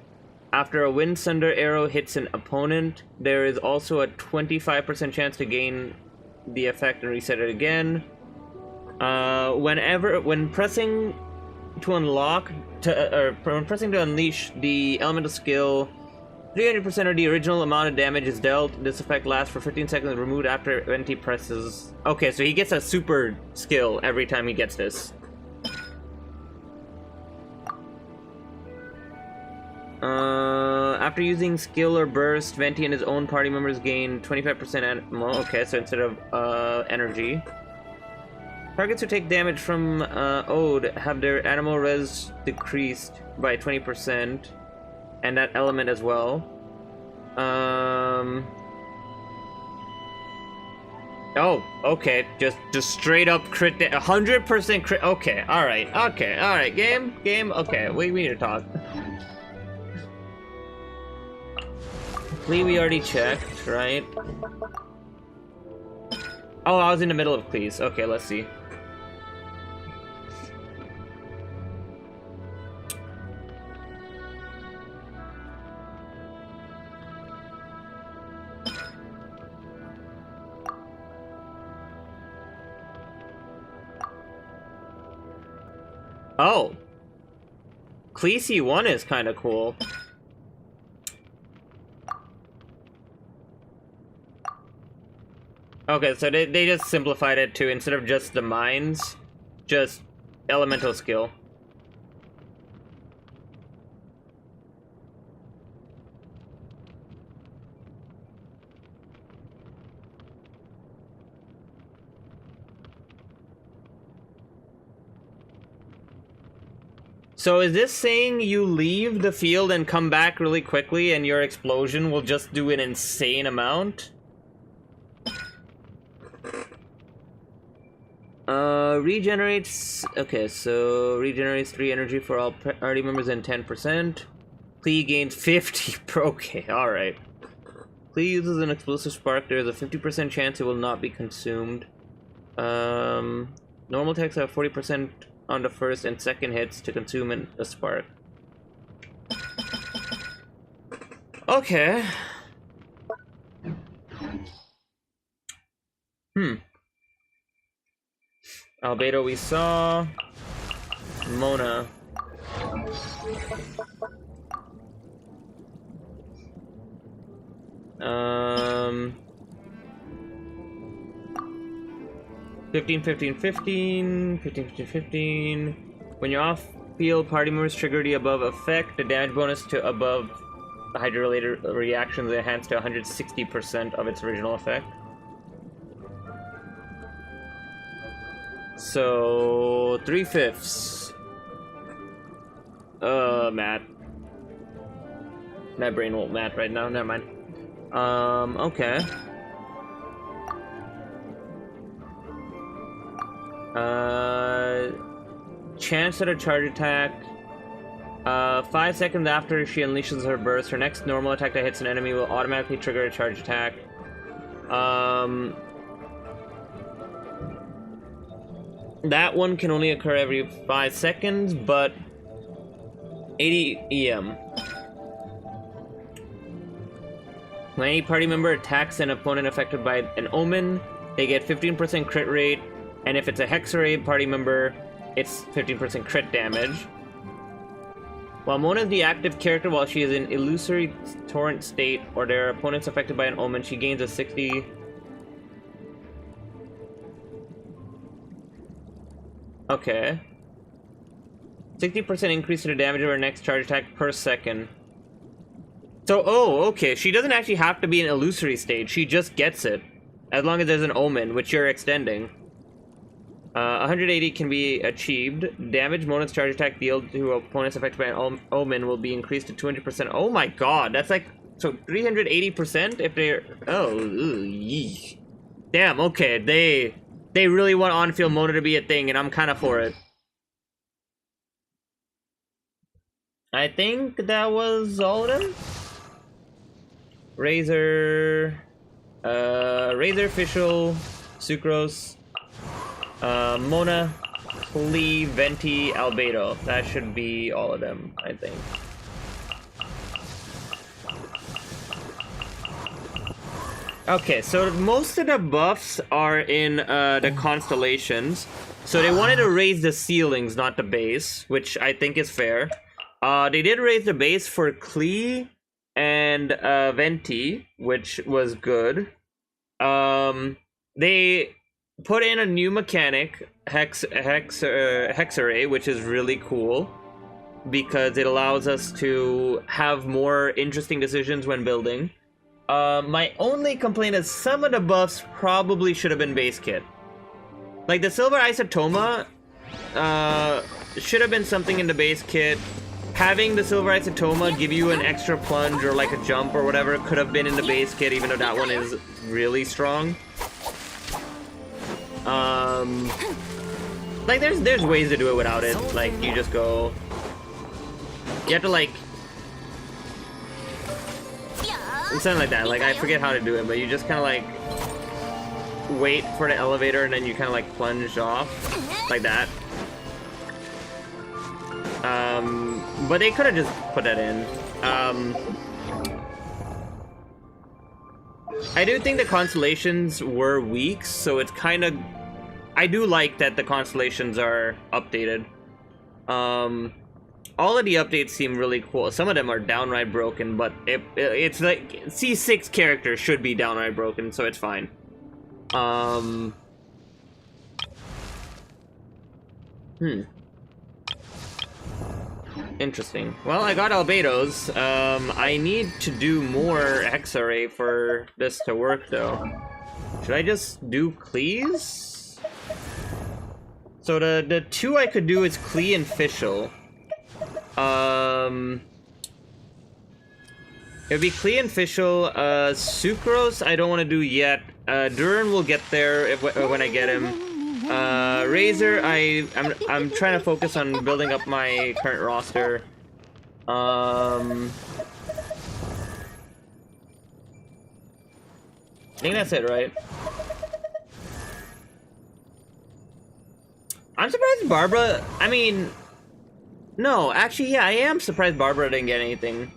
After a Wind Sunder arrow hits an opponent, there is also a 25% chance to gain the effect and reset it again. When pressing to unlock, or pressing to unleash the elemental skill, 300% of the original amount of damage is dealt. This effect lasts for 15 seconds, removed after Venti presses. Okay, so he gets a super skill every time he gets this. After using skill or burst, Venti and his own party members gain 25% okay, so instead of energy. Targets who take damage from Ode have their animal res decreased by 20%, and that element as well. Oh, okay, just straight up crit, 100% crit. Okay, all right, game, okay, we need to talk. Klee we already checked, right? Oh, I was in the middle of Klee's. Okay, let's see. Oh! Klee C1 is kind of cool. Okay, so they just simplified it to, instead of just the mines, just elemental skill. So is this saying you leave the field and come back really quickly and your explosion will just do an insane amount? Regenerates... Okay, so regenerates 3 energy for all party members and 10%. Klee gains 50... Okay, alright. Klee uses an explosive spark. There is a 50% chance it will not be consumed. Normal attacks have 40% on the first and second hits to consume a spark. Okay. Albedo we saw. Mona. Um... 15, 15, 15, 15, 15, 15. When you're off field, party members trigger the above effect. The damage bonus to above hydro-related reactions is enhanced to 160% of its original effect. So 3/5. Matt. My brain won't math right now. Never mind. Okay. Chance at a charge attack. 5 seconds after she unleashes her burst, her next normal attack that hits an enemy will automatically trigger a charge attack. That one can only occur every 5 seconds, but 80 EM. When any party member attacks an opponent affected by an omen, they get 15% crit rate, and if it's a Hexarade party member, it's 15% crit damage. While Mona is the active character while she is in illusory torrent state, or their opponents affected by an omen, she gains a 60... Okay. 60% increase to the damage of her next charge attack per second. So, oh, okay, she doesn't actually have to be in illusory state, she just gets it. As long as there's an omen, which you're extending. 180 can be achieved. Damage Mona's charge attack dealt to opponents affected by an omen will be increased to 200%. Oh my god, that's like... So, 380% if they're... Oh, eek. Damn, okay, they really want on-field Mona to be a thing, and I'm kind of for it. I think that was all of them? Razor... Razor Official, Sucrose, Mona, Klee, Venti, Albedo. That should be all of them, I think. Okay, so most of the buffs are in the constellations. So they wanted to raise the ceilings, not the base, which I think is fair. They did raise the base for Klee and Venti, which was good. They put in a new mechanic, Hex Array, which is really cool because it allows us to have more interesting decisions when building. My only complaint is some of the buffs probably should have been base kit. Like the Silver Isotoma should have been something in the base kit. Having the Silver Isotoma give you an extra plunge or like a jump or whatever could have been in the base kit, even though that one is really strong. Like there's ways to do it without it. Like you just go. You have to like. Something like that. Like I forget how to do it, but you just kind of like wait for the elevator and then you kind of like plunge off like that. But they could have just put that in. I do think the constellations were weak, so it's kind of. I do like that the constellations are updated. All of the updates seem really cool. Some of them are downright broken, but it's like C6 characters should be downright broken, so it's fine. Interesting. Well, I got Albedo's. I need to do more Hex Array for this to work, though. Should I just do Klee's? So the two I could do is Klee and Fischl. It would be Klee and Fischl. Sucrose I don't want to do yet. Durin will get there when I get him. Razor I'm trying to focus on building up my current roster. I think that's it, right? I'm surprised Barbara. I mean. No, actually, yeah, I am surprised Barbara didn't get anything.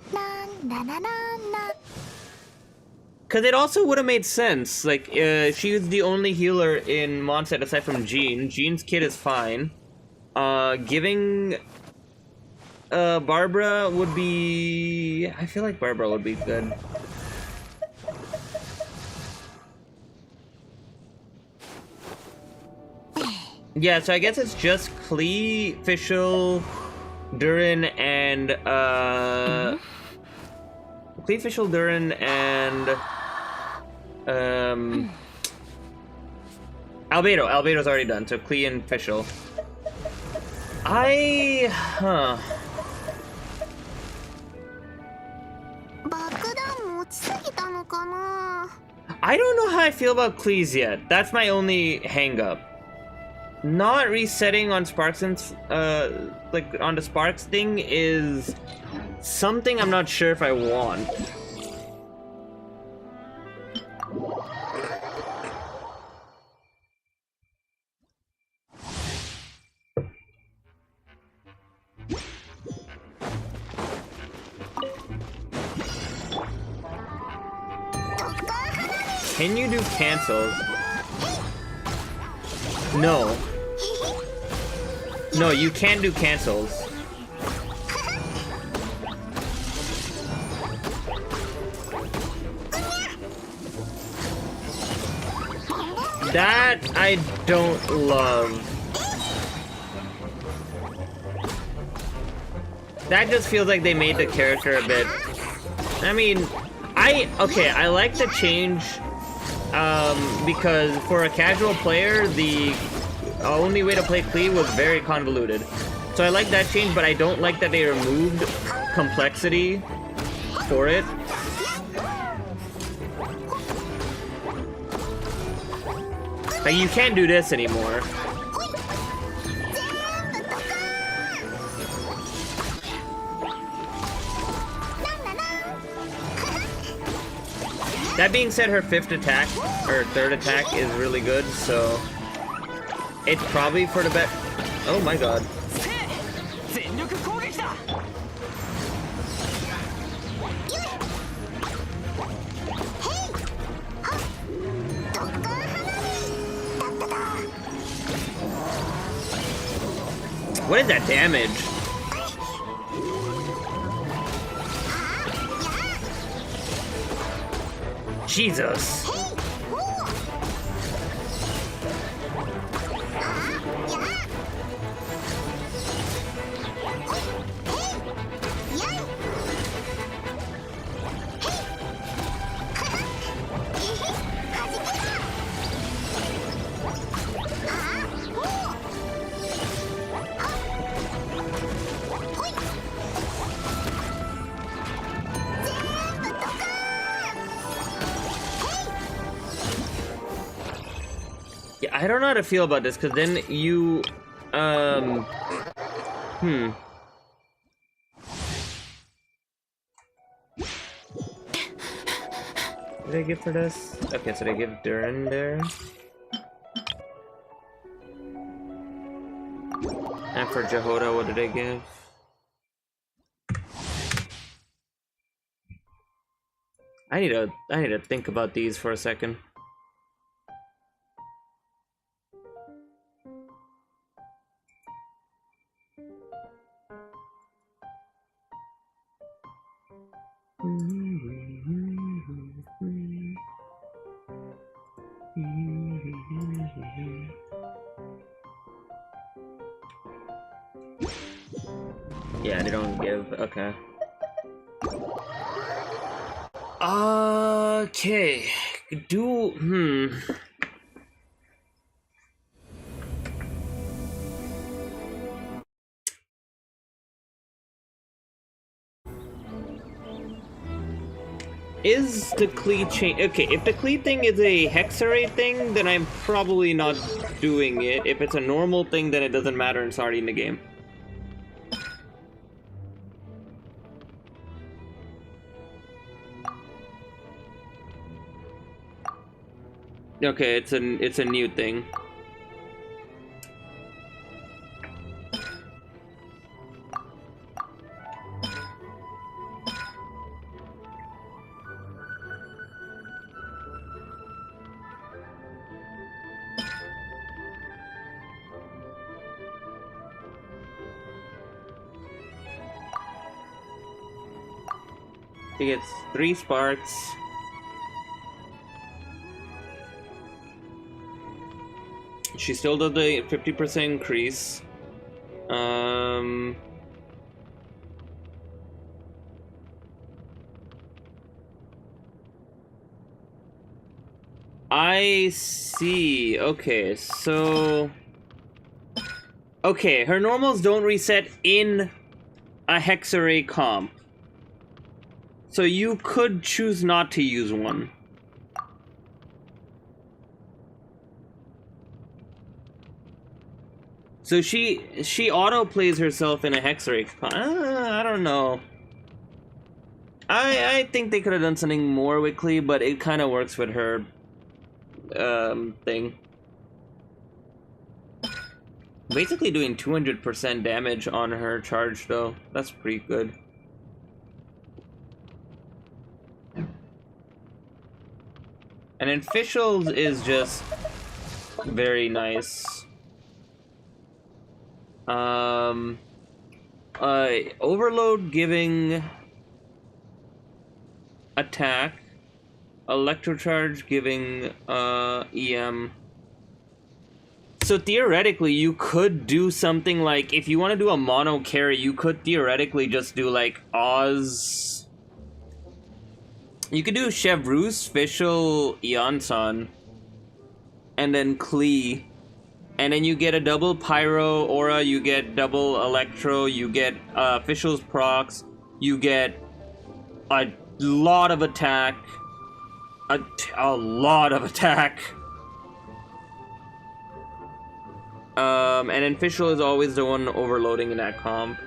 Because it also would have made sense. Like, she was the only healer in Mondstadt aside from Jean. Jean's kit is fine. Giving Barbara would be... I feel like Barbara would be good. Yeah, so I guess it's just Klee, Fischl, Durin, and Klee, Fischl, Durin, and Albedo. Albedo's already done, so Klee and Fischl. I don't know how I feel about Klee's yet. That's my only hang-up. Not resetting on Sparks and like on the Sparks thing is something I'm not sure if I want. Can you do cancels? No. No, you can do cancels. That I don't love. That just feels like they made the character a bit. I mean, I like the change because for a casual player, the only way to play Klee was very convoluted. So I like that change, but I don't like that they removed complexity for it. Like, you can't do this anymore. That being said, her fifth attack, or third attack, is really good, so... It's probably for the best. Oh my god. What is that damage? Jesus. Yeah, I don't know how to feel about this, because then you, What did I give for this? Okay, so they give Durin there. And for Jahoda, what did I give? I need to think about these for a second. Yeah, they don't give. Okay. Okay. Is the Klee change? Okay, if the Klee thing is a hexarray thing, then I'm probably not doing it. If it's a normal thing, then it doesn't matter and it's already in the game. Okay, it's a new thing. He gets 3 sparks. She still does the 50% increase. I see. Okay, so... Okay, her normals don't reset in a hexarray comp. So you could choose not to use one. So she auto plays herself in a hexarray. I don't know. I think they could have done something more with Klee, but it kind of works with her thing. Basically doing 200% damage on her charge though. That's pretty good. And then Officials is just very nice. Overload giving attack, Electrocharge giving EM. So theoretically, you could do something like, if you want to do a mono carry, you could theoretically just do like Oz. You could do Chevreuse, Fischl, Eonson, and then Klee. And then you get a double Pyro Aura, you get double Electro, you get Fischl's procs, you get a lot of attack. A lot of attack. And then Fischl is always the one overloading in that comp.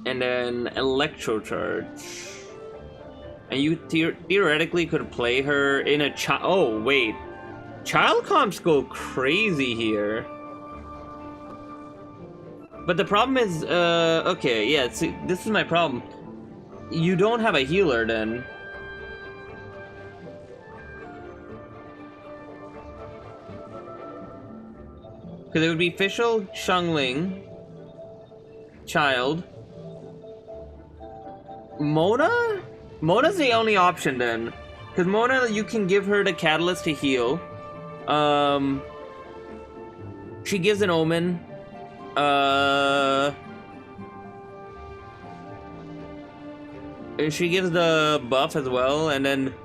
And then Electrocharge. And you theoretically could play her in a child. Oh, wait. Child comps go crazy here. But the problem is, okay, yeah, see, this is my problem. You don't have a healer then. Because it would be Fischl, Xiangling, Child, Mona? Mona's the only option then. Because Mona, you can give her the catalyst to heal. She gives an omen. She gives the buff as well, and then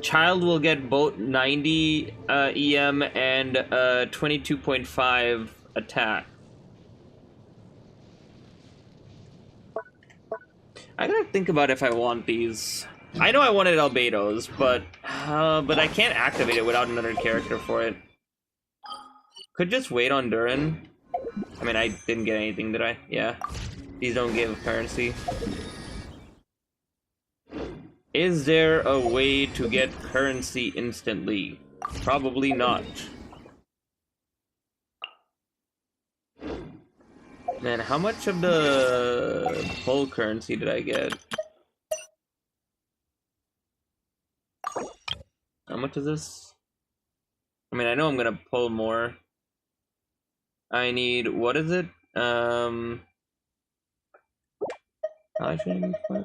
Child will get both 90 EM and 22.5 attack. I gotta think about if I want these. I know I wanted Albedo's, but I can't activate it without another character for it. Could just wait on Durin. I mean, I didn't get anything, did I? Yeah. These don't give currency. Is there a way to get currency instantly? Probably not. Man, how much of the full currency did I get? How much is this? I mean, I know I'm gonna pull more. I need, what is it? How much should I need for?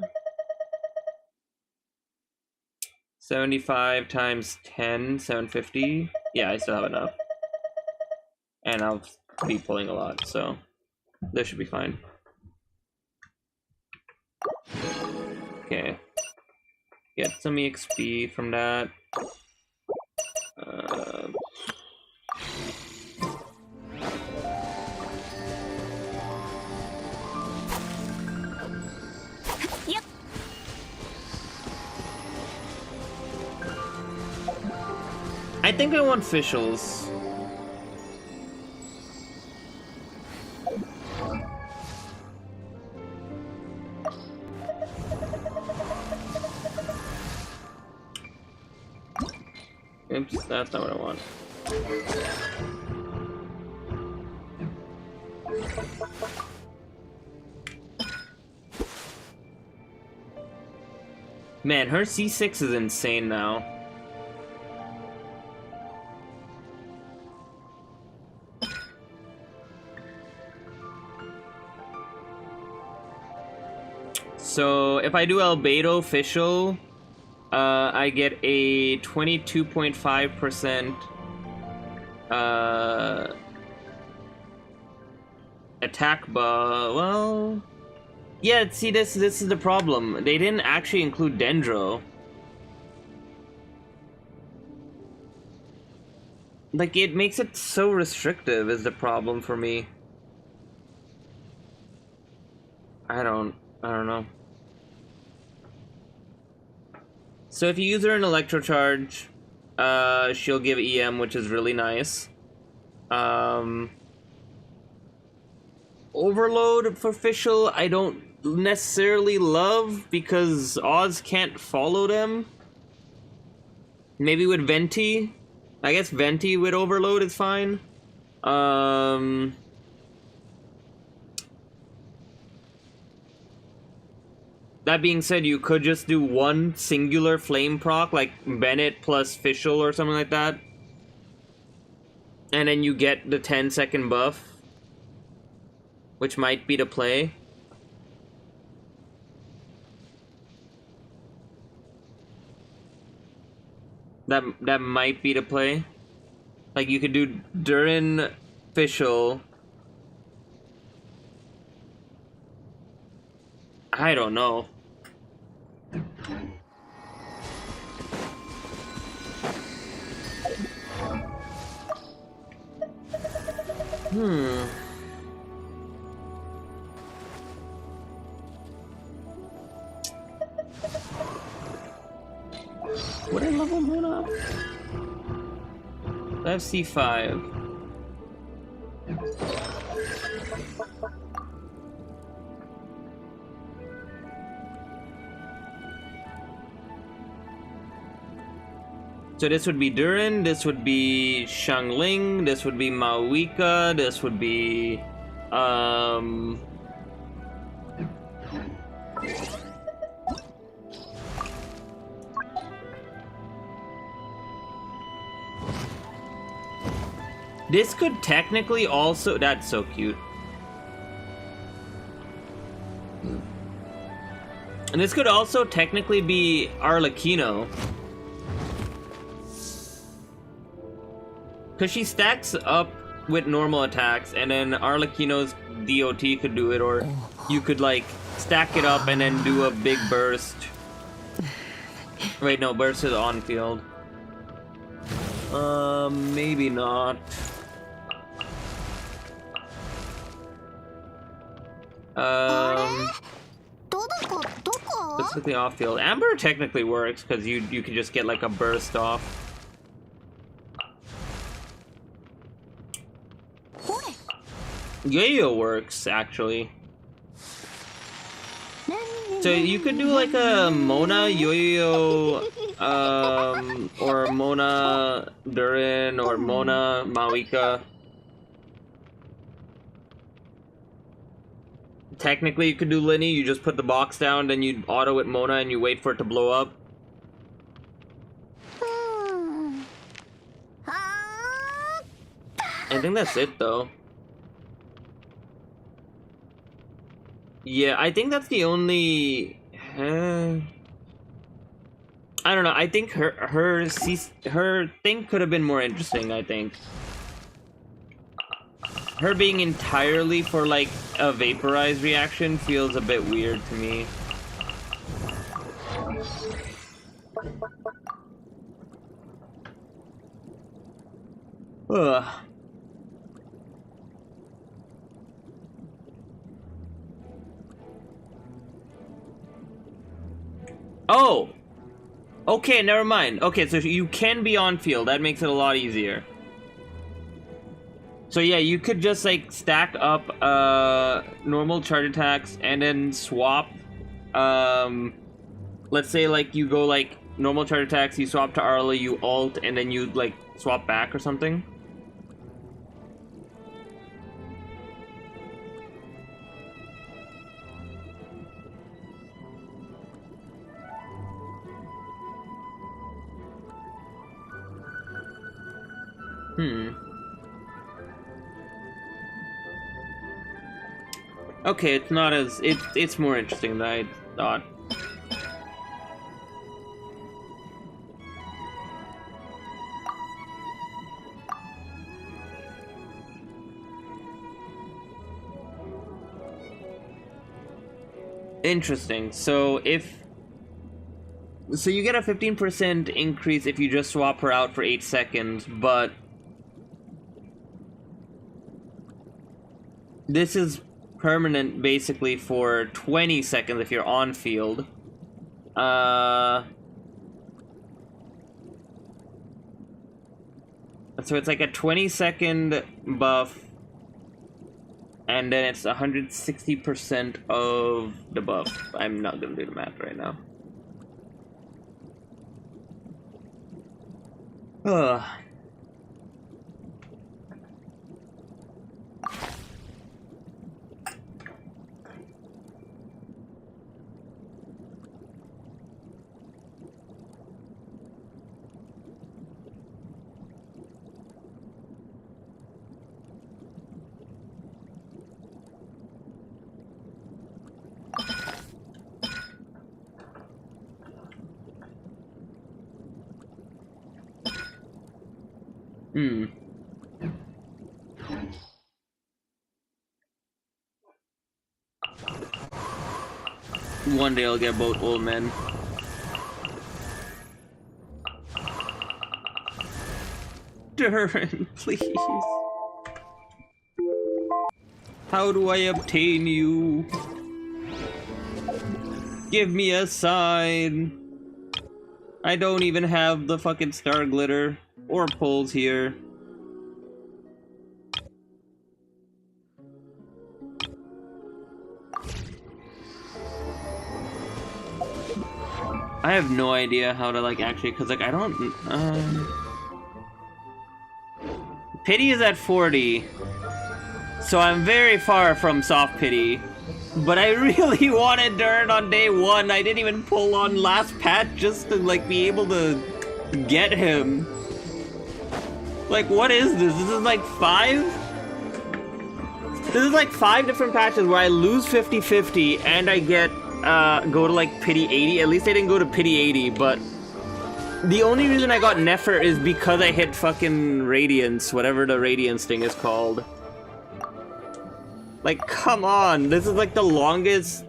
75 times 10, 750. Yeah, I still have enough. And I'll be pulling a lot, so this should be fine. Okay. Get some EXP from that. Yep. I think I want Fischl's. Oops, that's not what I want. Man, her C6 is insane now. So if I do Albedo Fischl, I get a 22.5% attack buff. Well, yeah. See, this is the problem. They didn't actually include Dendro. Like, it makes it so restrictive. Is the problem for me? I don't know. So if you use her in Electrocharge, she'll give EM, which is really nice. Overload for Fischl, I don't necessarily love, because Oz can't follow them. Maybe with Venti. I guess Venti with Overload is fine. That being said, you could just do one singular flame proc, like Bennett plus Fischl or something like that. And then you get the 10-second buff, which might be the play. That might be the play. Like, you could do Durin, Fischl. I don't know. Would I level one up? I have C5. So this would be Durin, this would be Xiangling, this would be Maoika, this would be This could technically also... That's so cute. And this could also technically be Arlecchino. Because she stacks up with normal attacks, and then Arlecchino's DOT could do it, or you could, like, stack it up and then do a big burst. Wait, no, burst is on field. Maybe not. Specifically off field. Amber technically works because you can just get like a burst off. Yo-yo works actually. So you could do like a Mona Yo-yo, or Mona Durin, or Mona Mawika. Technically, you could do Linny. You just put the box down, then you auto it Mona, and you wait for it to blow up. I think that's it, though. Yeah, I think that's the only... I don't know. I think her thing could have been more interesting, I think. Her being entirely for, like, a vaporized reaction feels a bit weird to me. Ugh. Oh! Okay, never mind. Okay, so you can be on field. That makes it a lot easier. So yeah, you could just like stack up normal charge attacks and then swap. Let's say like you go like normal charge attacks, you swap to Arla, you ult, and then you like swap back or something. Okay, it's not as... It's more interesting than I thought. Interesting. So if... So you get a 15% increase if you just swap her out for 8 seconds, but... This is permanent basically for 20 seconds if you're on field. So it's like a 20-second buff, and then it's 160% of the buff. I'm not gonna do the math right now. Ugh. One day I'll get both old men. Durin, please. How do I obtain you? Give me a sign. I don't even have the fucking star glitter or poles here. I have no idea how to like actually, cause like I don't. Pity is at 40, so I'm very far from soft pity. But I really wanted Durin on day 1. I didn't even pull on last patch just to like be able to get him. Like, what is this? This is like 5? This is like 5 different patches where I lose 50-50 and I get, go to like pity 80. At least I didn't go to pity 80, but the only reason I got Nefer is because I hit fucking Radiance, whatever the Radiance thing is called. Like, come on. This is like the longest,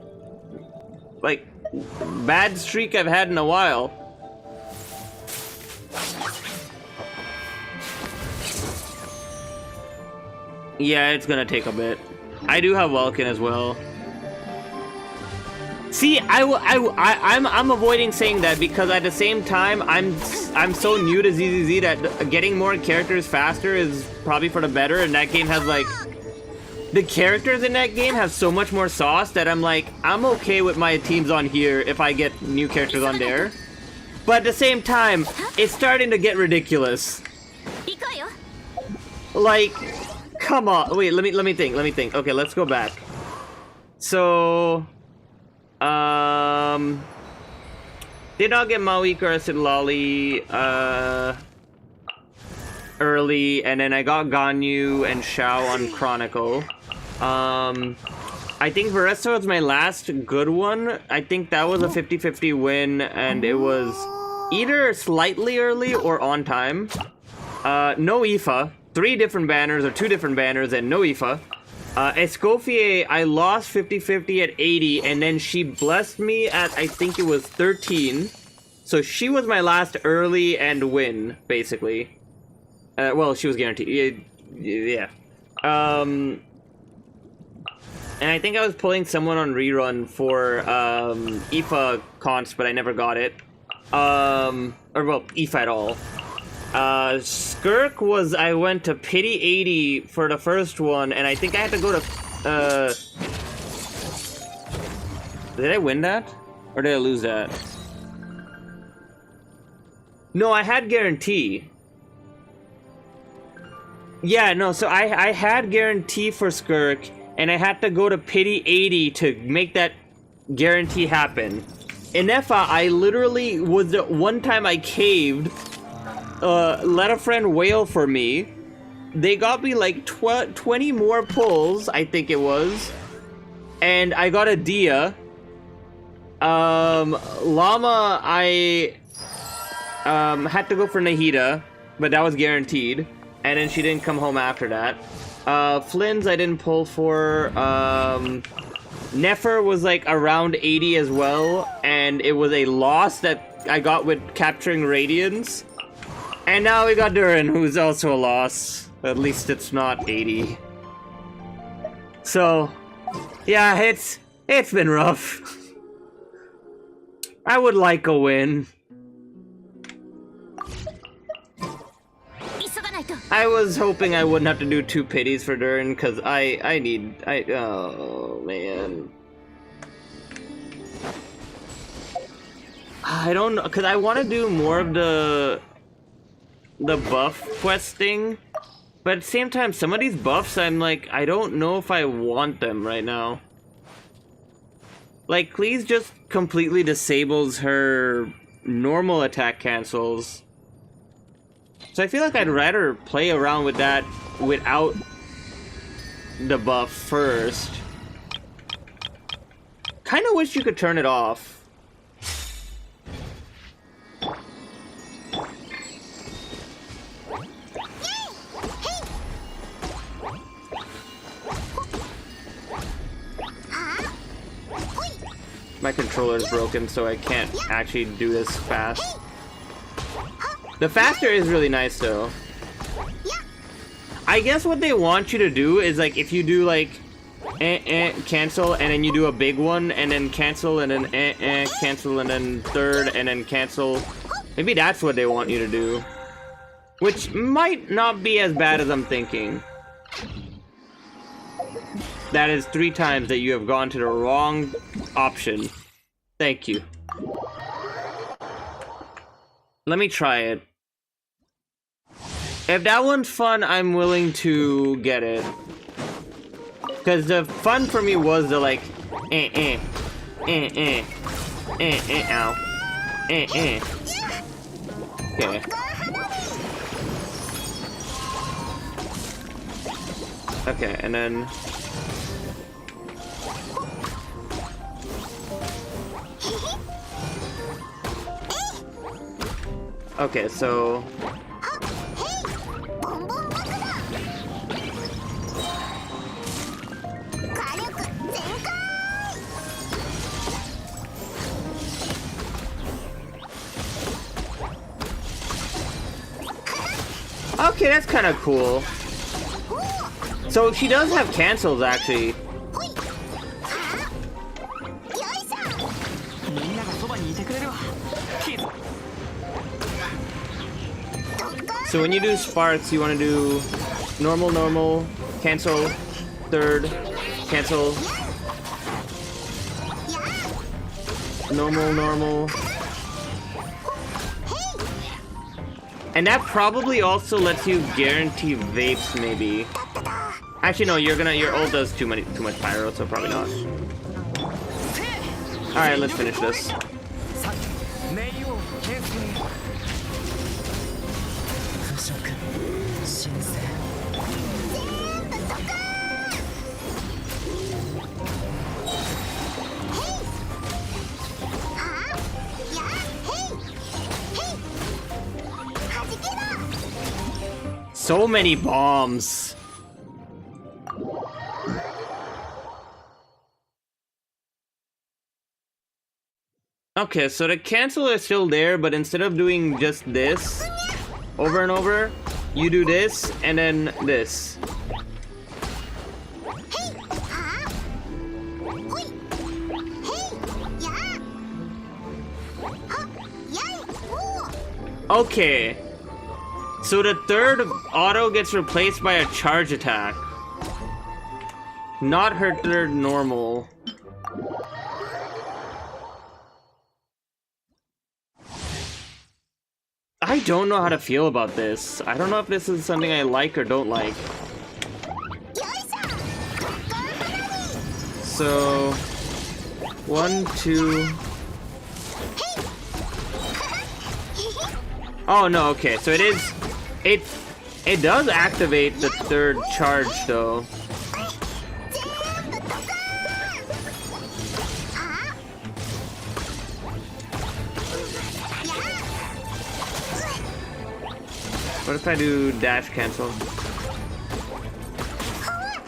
like, bad streak I've had in a while. Yeah, it's gonna take a bit. I do have Welkin as well. See, I'm avoiding saying that because at the same time, I'm so new to ZZZ that getting more characters faster is probably for the better, and that game has like... The characters in that game have so much more sauce that I'm like, I'm okay with my teams on here if I get new characters on there. But at the same time, it's starting to get ridiculous. Like... Come on, wait, let me think. Okay, let's go back. So, did not get Maui or Lolly, early, and then I got Ganyu and Shao on Chronicle. I think Veresto was my last good one. I think that was a 50-50 win, and it was either slightly early or on time. No IFA. 3 different banners, or 2 different banners, and no IFA. Escoffier, I lost 50-50 at 80, and then she blessed me at, I think it was 13. So she was my last early and win, basically. Well, she was guaranteed. Yeah. And I think I was pulling someone on rerun for IFA cons, but I never got it. Or, well, IFA at all. Skirk was, I went to pity 80 for the first one, and I think I had to go to, did I win that? Or did I lose that? No, I had guarantee. Yeah, no, so I had guarantee for Skirk, and I had to go to pity 80 to make that guarantee happen. In FA, I literally was the one time I caved, let a friend wail for me. They got me like 20 more pulls, I think it was. And I got a Dia. Llama, I had to go for Nahida, but that was guaranteed. And then she didn't come home after that. Flynn's I didn't pull for. Nefer was like around 80 as well, and it was a loss that I got with capturing Radiance. And now we got Durin, who's also a loss. At least it's not 80. So, yeah, it's been rough. I would like a win. I was hoping I wouldn't have to do 2 pities for Durin, because oh, man. I don't know, because I want to do more of the buff quest thing, but at the same time, some of these buffs, I'm like, I don't know if I want them right now. Like, Klee just completely disables her normal attack cancels. So I feel like I'd rather play around with that without the buff first. Kinda wish you could turn it off. My controller is broken, so I can't actually do this fast. The faster is really nice, though. I guess what they want you to do is, like, if you do, like, cancel, and then you do a big one, and then cancel, and then cancel, and then third, and then cancel. Maybe that's what they want you to do. Which might not be as bad as I'm thinking. That is 3 times that you have gone to the wrong option. Thank you. Let me try it. If that one's fun, I'm willing to get it. Because the fun for me was the like, ow, Okay. Okay, and then... Okay, so... Okay, that's kind of cool. So she does have cancels, actually. So when you do sparks, you want to do normal, normal, cancel, third, cancel, normal, normal. And that probably also lets you guarantee vapes, maybe. Actually, no, your ult does too much pyro, so probably not. All right, let's finish this. So many bombs. Okay, so the cancel is still there, but instead of doing just this over and over, you do this and then this. Okay. So the third auto gets replaced by a charge attack. Not her third normal. I don't know how to feel about this. I don't know if this is something I like or don't like. So... 1, 2... Oh no, okay, so it does activate the third charge though. What if I do dash cancel?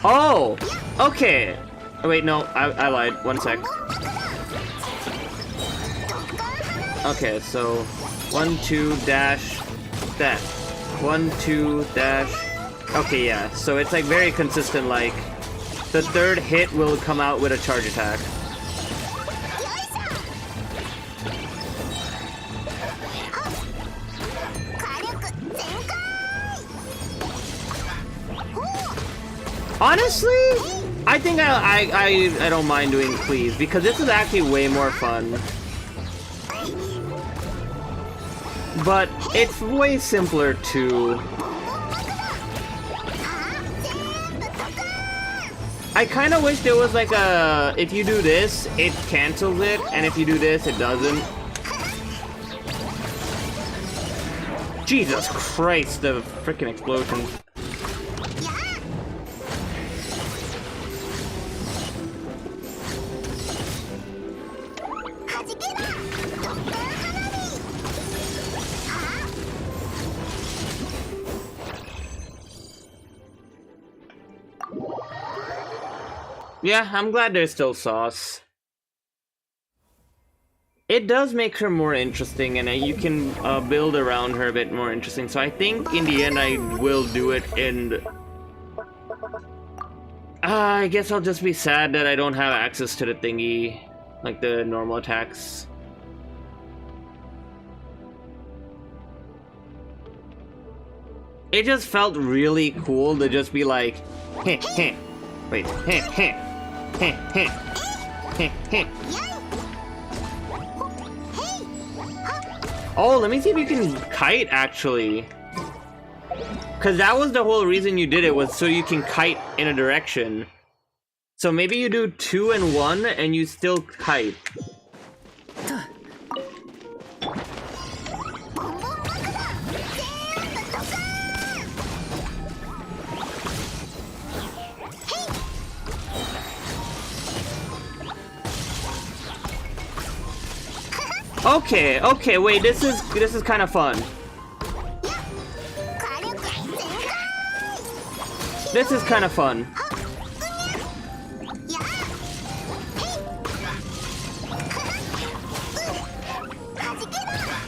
Oh! Okay! Oh, wait, no, I lied. 1 sec. Okay, so 1, 2, dash, that. 1, 2, dash. Okay, yeah, so it's like very consistent, like the third hit will come out with a charge attack. Honestly, I think I don't mind doing Klee because this is actually way more fun. But it's way simpler too. I kind of wish there was like a, if you do this, it cancels it, and if you do this, it doesn't. Jesus Christ, the freaking explosion. Yeah, I'm glad there's still sauce. It does make her more interesting, and you can build around her a bit more interesting. So I think in the end I will do it, and I guess I'll just be sad that I don't have access to the thingy, like the normal attacks. It just felt really cool to just be like, heh heh, wait, heh heh. Oh, let me see if you can kite, actually. Because that was the whole reason you did it, was so you can kite in a direction. So maybe you do 2 and 1, and you still kite. Okay, okay, wait, this is kind of fun. This is kind of fun.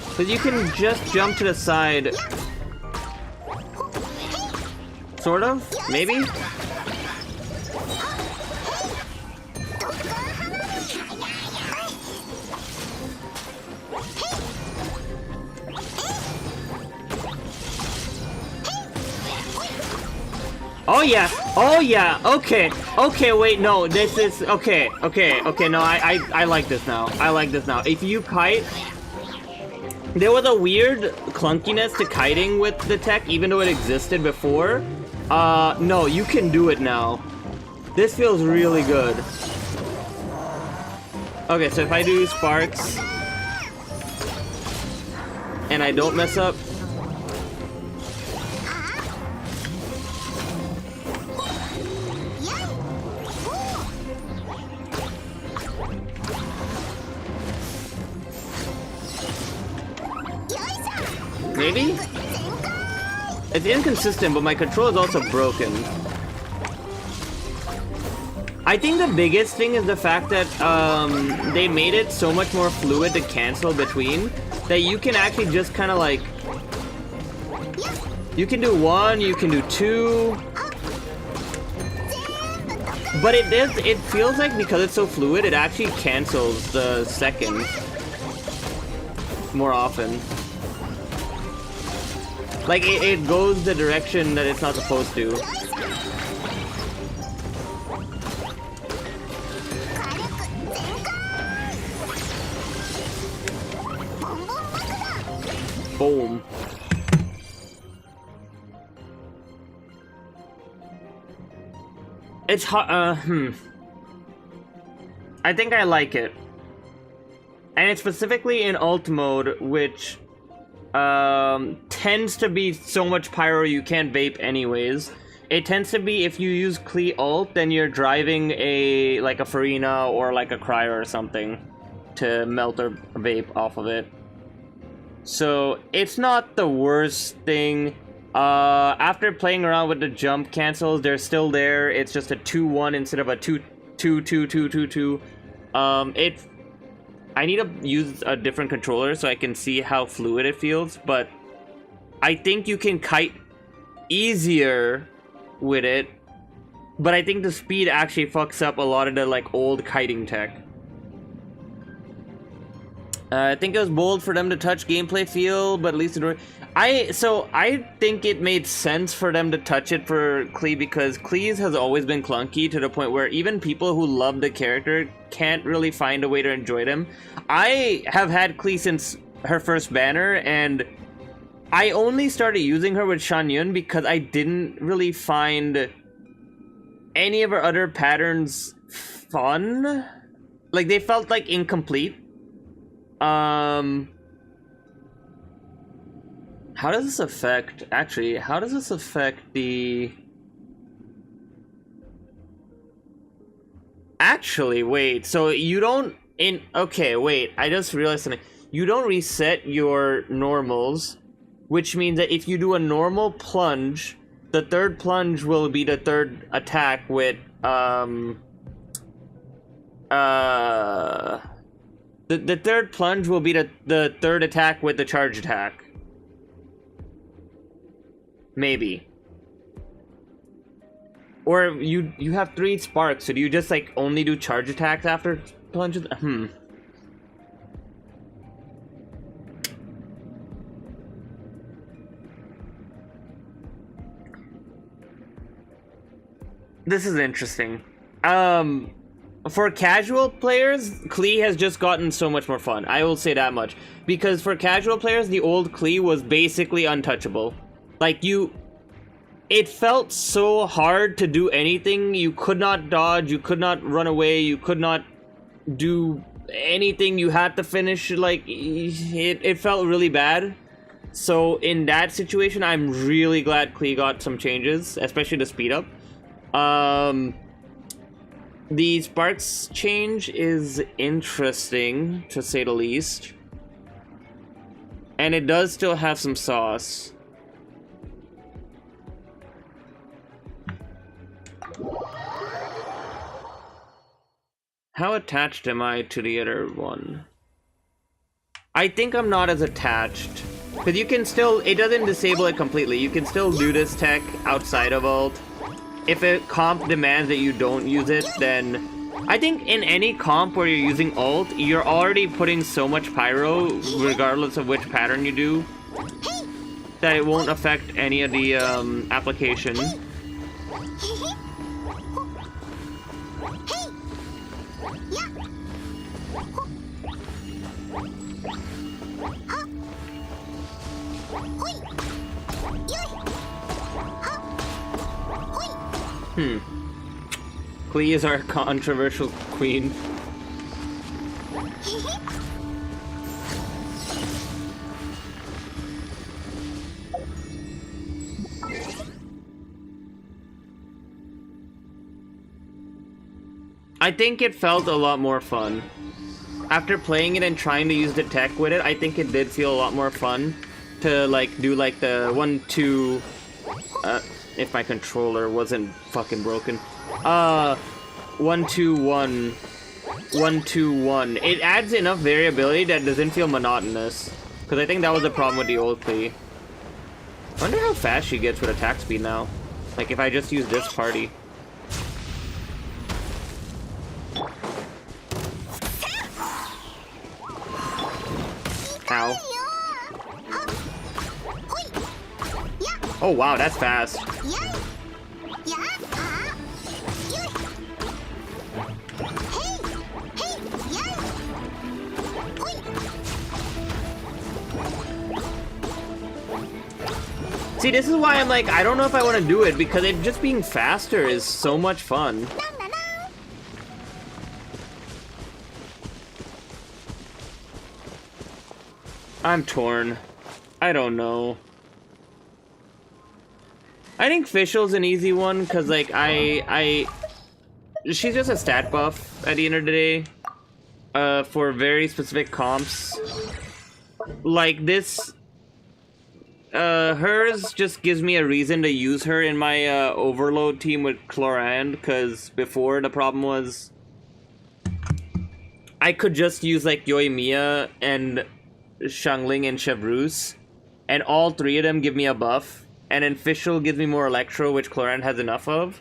Because you can just jump to the side. Sort of? Maybe? Oh yeah, oh yeah, okay, okay, wait, no, this is, okay, no, I like this now, I like this now. If you kite, there was a weird clunkiness to kiting with the tech, even though it existed before. No, you can do it now. This feels really good. Okay, so if I do sparks, and I don't mess up, maybe? It's inconsistent, but my control is also broken. I think the biggest thing is the fact that they made it so much more fluid to cancel between that you can actually just kind of like... You can do one, you can do two. But it feels like because it's so fluid, it actually cancels the second more often. Like, it goes the direction that it's not supposed to. Boom. It's hot, I think I like it. And it's specifically in alt mode, which tends to be so much pyro you can't vape anyways. It tends to be if you use Klee alt, then you're driving like a Farina or like a Cryer or something to melt or vape off of it. So it's not the worst thing. After playing around with the jump cancels, they're still there. It's just a 2-1 instead of a 2-2-2-2-2-2. I need to use a different controller so I can see how fluid it feels, but I think you can kite easier with it, but I think the speed actually fucks up a lot of the like old kiting tech. I think it was bold for them to touch gameplay feel, but at least I think it made sense for them to touch it for Klee because Klee's has always been clunky to the point where even people who love the character can't really find a way to enjoy them. I have had Klee since her first banner, and I only started using her with Shanyun because I didn't really find any of her other patterns fun. Like, they felt like incomplete. How does this affect, actually, how does this affect the... Actually, wait, so you don't, okay, wait, I just realized something. You don't reset your normals, which means that if you do a normal plunge, the third plunge will be the third attack with, The third plunge will be the third attack with the charge attack. Maybe. Or you have 3 sparks, so do you just like only do charge attacks after plunges? This is interesting. For casual players, Klee has just gotten so much more fun. I will say that much. Because for casual players, the old Klee was basically untouchable. Like, it felt so hard to do anything. You could not dodge, you could not run away, you could not do anything. You had to finish, like, it felt really bad. So in that situation, I'm really glad Klee got some changes, especially to speed up. The Sparks change is interesting, to say the least. And it does still have some sauce. How attached am I to the other one? I think I'm not as attached. Because you can still, it doesn't disable it completely. You can still do this tech outside of ult. If a comp demands that you don't use it, then I think in any comp where you're using ult, you're already putting so much pyro, regardless of which pattern you do, that it won't affect any of the application. Klee is our controversial queen. I think it felt a lot more fun. After playing it and trying to use the tech with it, I think it did feel a lot more fun to like do like the 1-2 if my controller wasn't fucking broken. 1-2-1 1-2-1. It adds enough variability that doesn't feel monotonous. Because I think that was the problem with the old Klee. I wonder how fast she gets with attack speed now. Like if I just use this party. Ow. Oh wow, that's fast. See, this is why I'm like, I don't know if I want to do it, because it just being faster is so much fun. I'm torn. I don't know. I think Fischl's an easy one, because, like, she's just a stat buff at the end of the day. For very specific comps. Like, this... hers just gives me a reason to use her in my, overload team with Chlorand, because before the problem was... I could just use, like, Yoimiya and Xiangling and Chevreuse, and all three of them give me a buff. And then Fischl gives me more Electro, which Chlorand has enough of.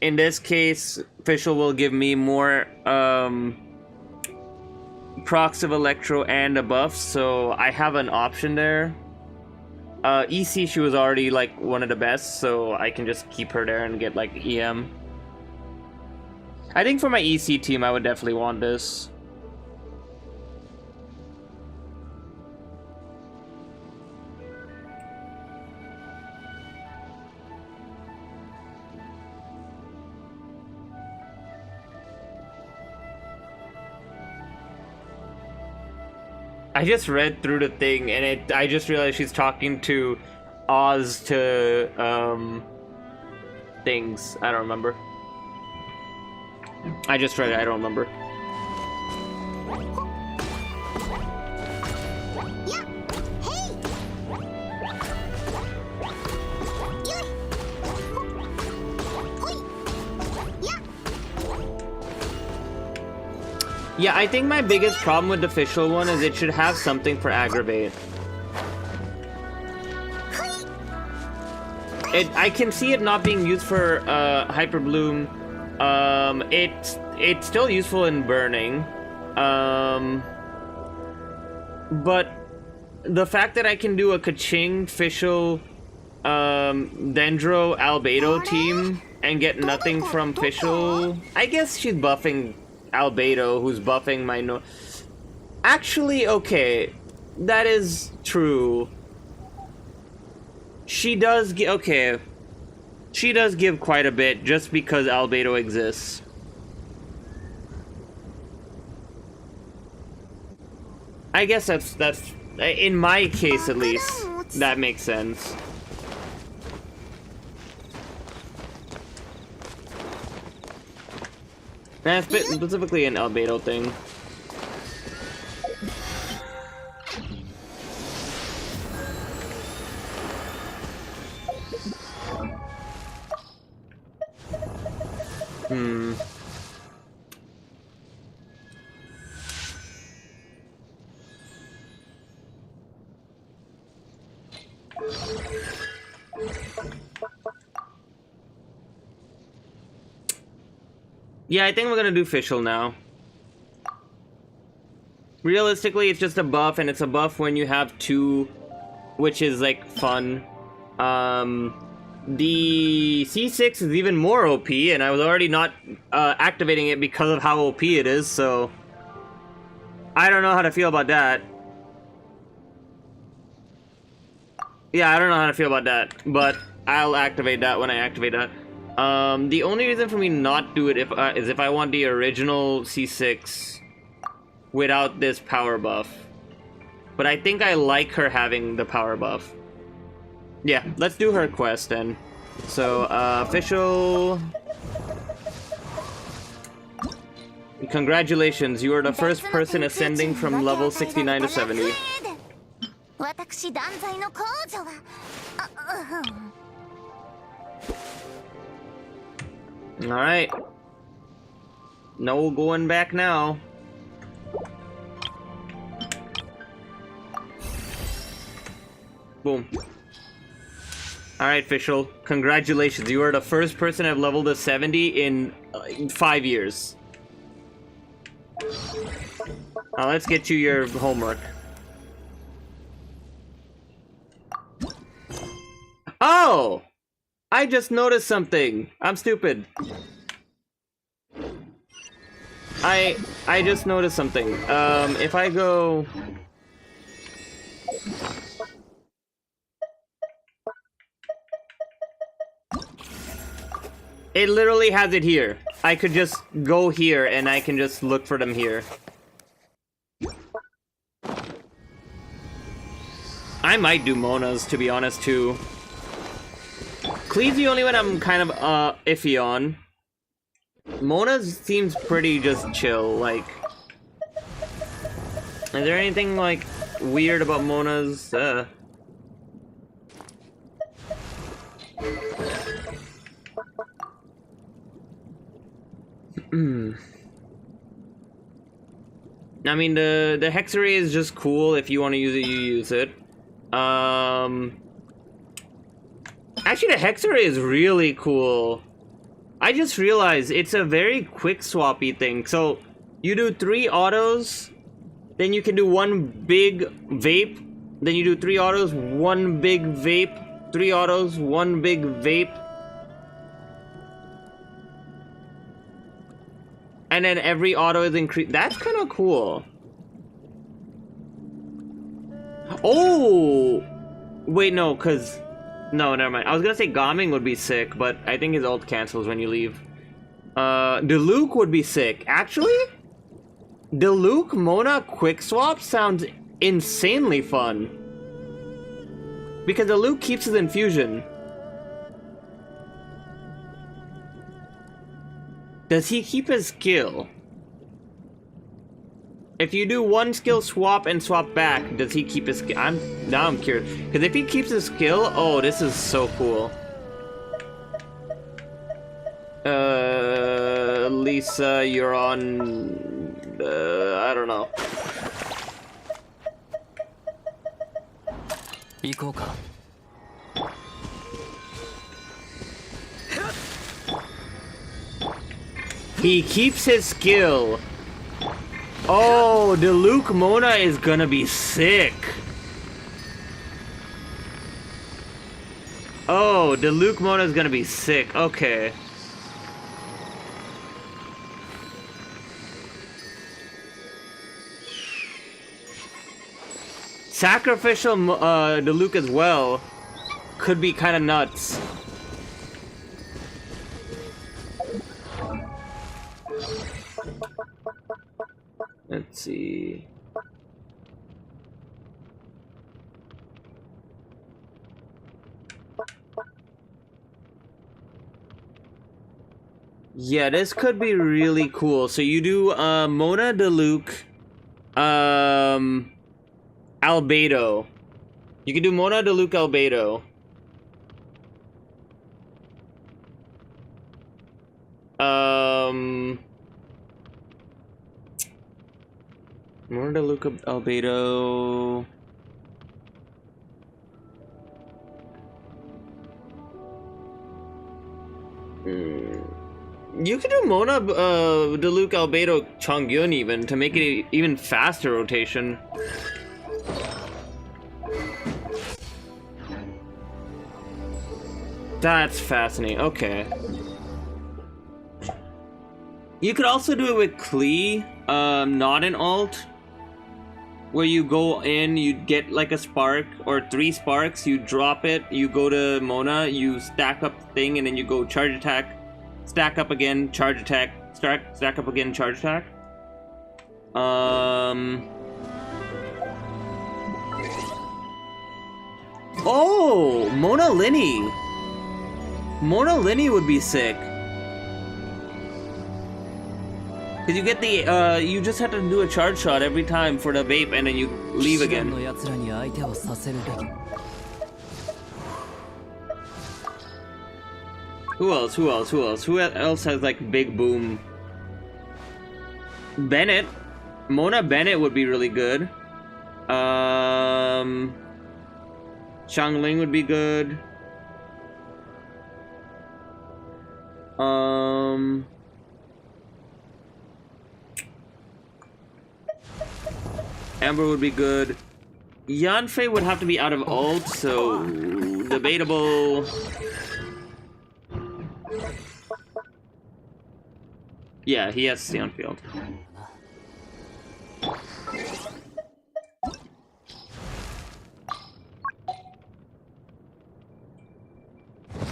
In this case, Fischl will give me more procs of Electro and a buff, so I have an option there. EC, she was already like one of the best, so I can just keep her there and get like EM. I think for my EC team, I would definitely want this. I just read through the thing, and I just realized she's talking to Oz to, things. I don't remember. I just read it, I don't remember. Yeah, I think my biggest problem with the Fischl one is it should have something for aggravate. I can see it not being used for Hyper Bloom. It's still useful in burning. But the fact that I can do a Kaching, Fischl, Dendro, Albedo team and get nothing from Fischl, I guess she's buffing Albedo, who's buffing my no. Actually, okay, that is true. She does okay. She does give quite a bit just because Albedo exists. I guess that's in my case at least that makes sense. That's specifically an Albedo thing. Hmm. Yeah, I think we're gonna do official now. Realistically, it's just a buff, and it's a buff when you have two, which is like fun. The C6 is even more OP, and I was already not activating it because of how OP it is, so I don't know how to feel about that. Yeah, I don't know how to feel about that, but I'll activate that when I activate that. The only reason for me not do it is if I want the original C6 without this power buff. But I think I like her having the power buff. Yeah, let's do her quest then. So, official... Congratulations, you are the first person ascending from level 69 to 70. 私断罪の控除はAlright. No going back now. Boom. Alright, official. Congratulations. You are the first person I've leveled to 70 in 5 years. Now let's get you your homework. Oh! I just noticed something. I'm stupid. I just noticed something. If I go... It literally has it here. I could just go here and I can just look for them here. I might do Mona's, to be honest, too. Klee's the only one I'm kind of iffy on. Mona's seems pretty just chill, like... Is there anything, like, weird about Mona's? I mean, the Hexery is just cool. If you want to use it, you use it. Actually, the Hexery is really cool. I just realized it's a very quick swappy thing. So, you do 3 autos, then you can do 1 big vape, then you do 3 autos, 1 big vape, 3 autos, 1 big vape. And then every auto is increased. That's kind of cool. Oh! Wait, no, because... No, never mind. I was gonna say Gaming would be sick, but I think his ult cancels when you leave. Diluc would be sick. Actually, Diluc Mona quick swap sounds insanely fun. Because Diluc keeps his infusion. Does he keep his skill? If you do 1 skill swap and swap back, does he keep his skill? Now I'm curious. Because if he keeps his skill, oh, this is so cool. Lisa, you're on... I don't know. He keeps his skill. Oh, Diluc Mona is gonna be sick. Oh, Diluc Mona is gonna be sick. Okay. Sacrificial Diluc as well could be kind of nuts. Let's see. Yeah, this could be really cool. So you do Mona Diluc, Albedo. You can do Mona Diluc Albedo. More to look up albedo. You could do Mona Diluc Albedo Chongyun even to make it even faster rotation. That's fascinating. Okay. You could also do it with Klee, not an alt, where you go in, you get like a spark or 3 sparks, you drop it, you go to Mona, you stack up the thing, and then you go charge attack, stack up again, charge attack, stack up again, charge attack. Oh, Mona Linny. Mona Linny would be sick. Cause you get the you just have to do a charge shot every time for the vape, and then you leave again. Who else? Who else? Who else? Who else has like big boom? Bennett, Mona Bennett would be really good. Xiangling would be good. Amber would be good. Yanfei would have to be out of ult, so debatable. Yeah, he has to stay on field.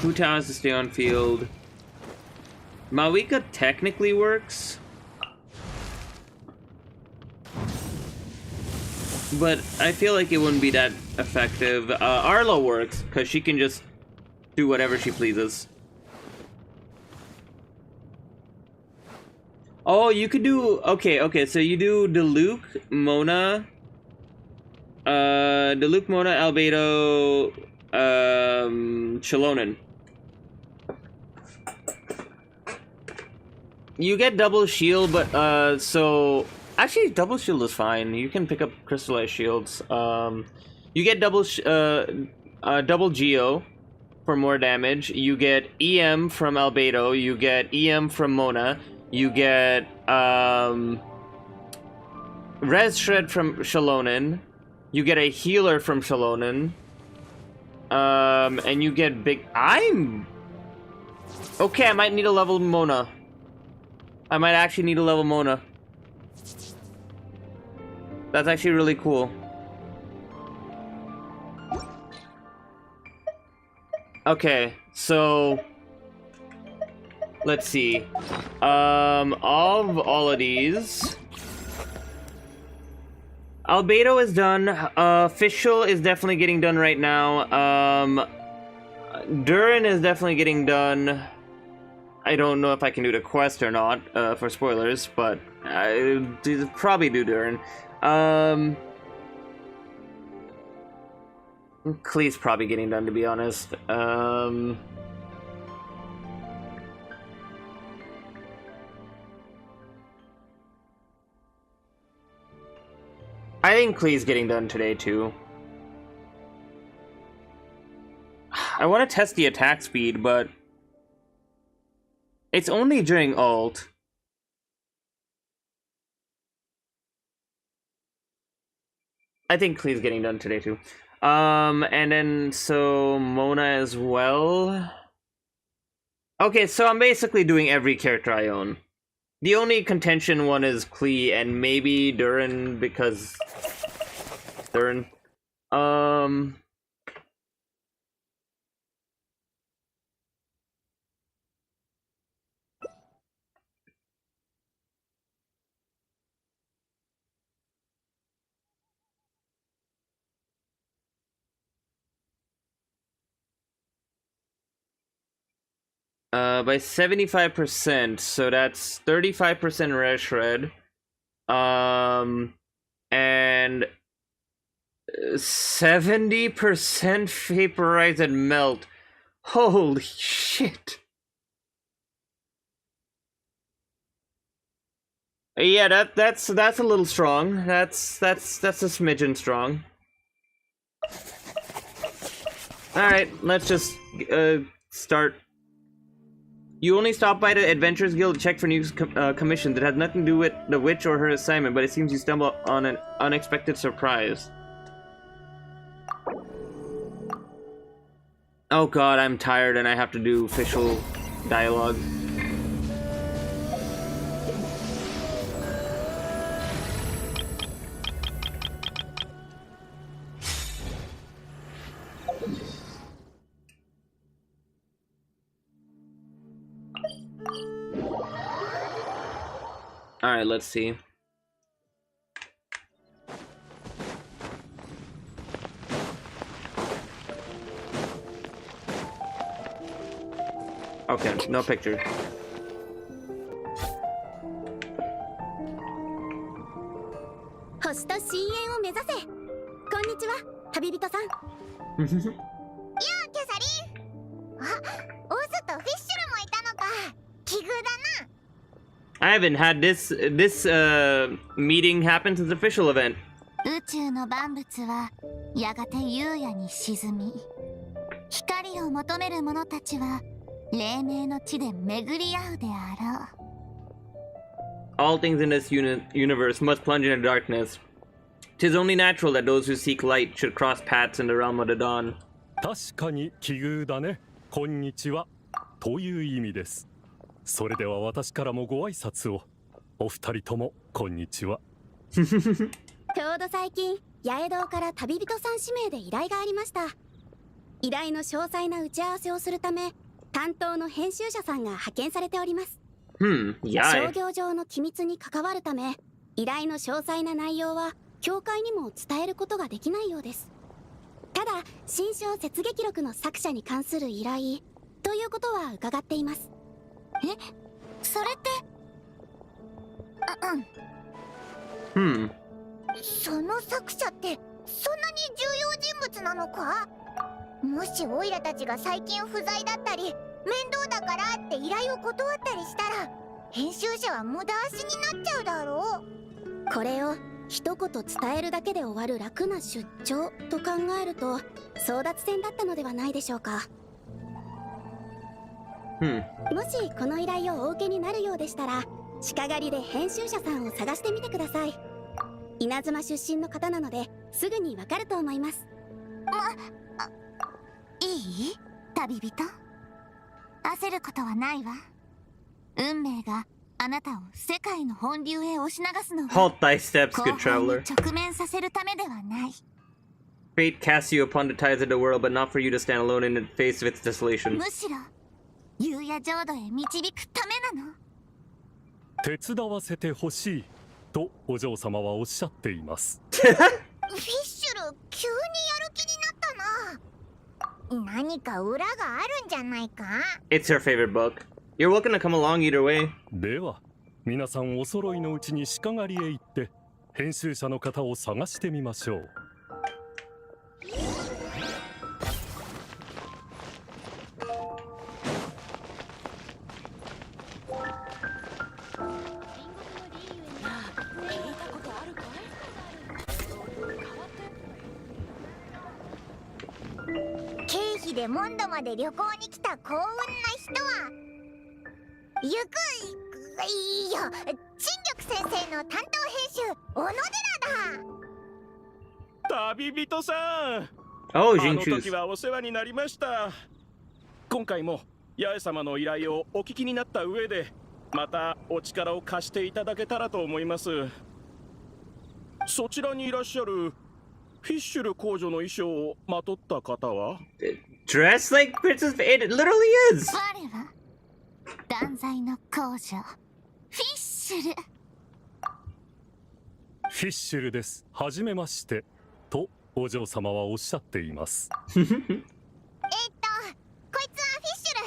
Hu Tao has to stay on field. Mawika technically works, but I feel like it wouldn't be that effective. Arlo works, because she can just do whatever she pleases. Oh, you could do... Okay, so you do Diluc, Mona... Diluc, Mona, Albedo... Chilonen. You get double shield, but, so... Actually, double shield is fine. You can pick up crystallized shields. You get double Geo for more damage. You get EM from Albedo. You get EM from Mona. You get Res Shred from Chilonen. You get a healer from Chilonen. And you get big... Okay, I might need a level Mona. I might actually need a level Mona. That's actually really cool. Okay, so... Let's see. Of all of these... Albedo is done. Official is definitely getting done right now. Durin is definitely getting done. I don't know if I can do the quest or not, for spoilers, but I probably do Durin. Klee's probably getting done, to be honest. I think Klee's getting done today, too. I want to test the attack speed, but... It's only during ult. I think Klee's getting done today, too. And then, so, Mona as well. Okay, so I'm basically doing every character I own. The only contention one is Klee and maybe Durin, because... Durin. By 75%, so that's 35% Res Shred, and 70% Vaporize and Melt. Holy shit! Yeah, that's a little strong. That's a smidgen strong. All right, let's just start. You only stop by the Adventurers Guild to check for new commissions. It has nothing to do with the witch or her assignment, but it seems you stumble on an unexpected surprise. Oh god, I'm tired and I have to do official dialogue. Alright, let's see. Okay, no picture. I haven't had this meeting happen since the official event. 宇宙の万物はやがて夕夜に沈み、光を求める者たちは黎明の地で巡り合うであろう。 All things in this universe must plunge into darkness. 'Tis only natural that those who seek light should cross paths in the realm of the dawn. 確かに奇遇だね。こんにちは。という意味です。それでは私からもご挨拶を。お二人ともこんにちは。ちょうど最近八重堂から旅人さん指名で依頼がありました。依頼の詳細な打ち合わせをするため担当の編集者さんが派遣されております。商業上の機密に関わるため依頼の詳細な内容は協会にも伝えることができないようです。ただ新章雪劇録の作者に関する依頼ということは伺っています。え、それって、その作者ってそんなに重要人物なのか？もしオイラたちが最近不在だったり面倒だからって依頼を断ったりしたら編集者は無駄足になっちゃうだろう。これを一言伝えるだけで終わる楽な出張と考えると争奪戦だったのではないでしょうか。もしこの依頼をお受けになるようでしたら鹿狩りで編集者さんを探してみてください。稲妻出身の方なのですぐにわかると思います。いい？旅人？焦ることはないわ。運命があなたを世界の本流へ押し流すのは Halt thy steps, good 後半に traveler. 直面させるためではない。 Fate casts you upon the tides of the world, but not for you to stand alone in the face of its desolation. むしろ夕夜浄土へ導くためなの。手伝わせてほしいとお嬢様はおっしゃっています。フィッシュル、急にやる気になったな。何か裏があるんじゃないか？ It's her favorite book. You're welcome to come along either way. では皆さんお揃いのうちに鹿狩りへ行って編集者の方を探してみましょう。経費でモンドまで旅行に来た幸運な人はいや陳玉先生の担当編集小野寺だ。旅人さん、Oh, あの Jinchu's. 時はお世話になりました。今回も八重様の依頼をお聞きになった上でまたお力を貸していただけたらと思います。そちらにいらっしゃるフィッシュル公女の衣装をまとった方は Dressed like Princess. It literally is. 我は断罪の公女フィッシュル。フィッシュルです。はじめましてとお嬢様はおっしゃっています。こいつはフィッシュ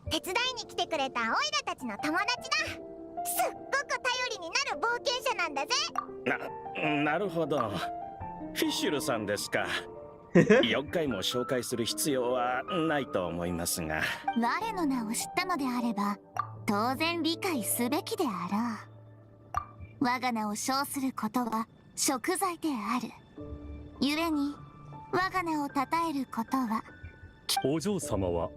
ル。手伝いに来てくれたオイラたちの友達だ。すっごく頼りになる冒険者なんだぜ。なるほど。フィッシュルさんですか。4回も紹介する必要はないと思いますが。我の名を知ったのであれば当然理解すべきであろう。我が名を称することは贖罪である。故に我が名を称えることは。お嬢様は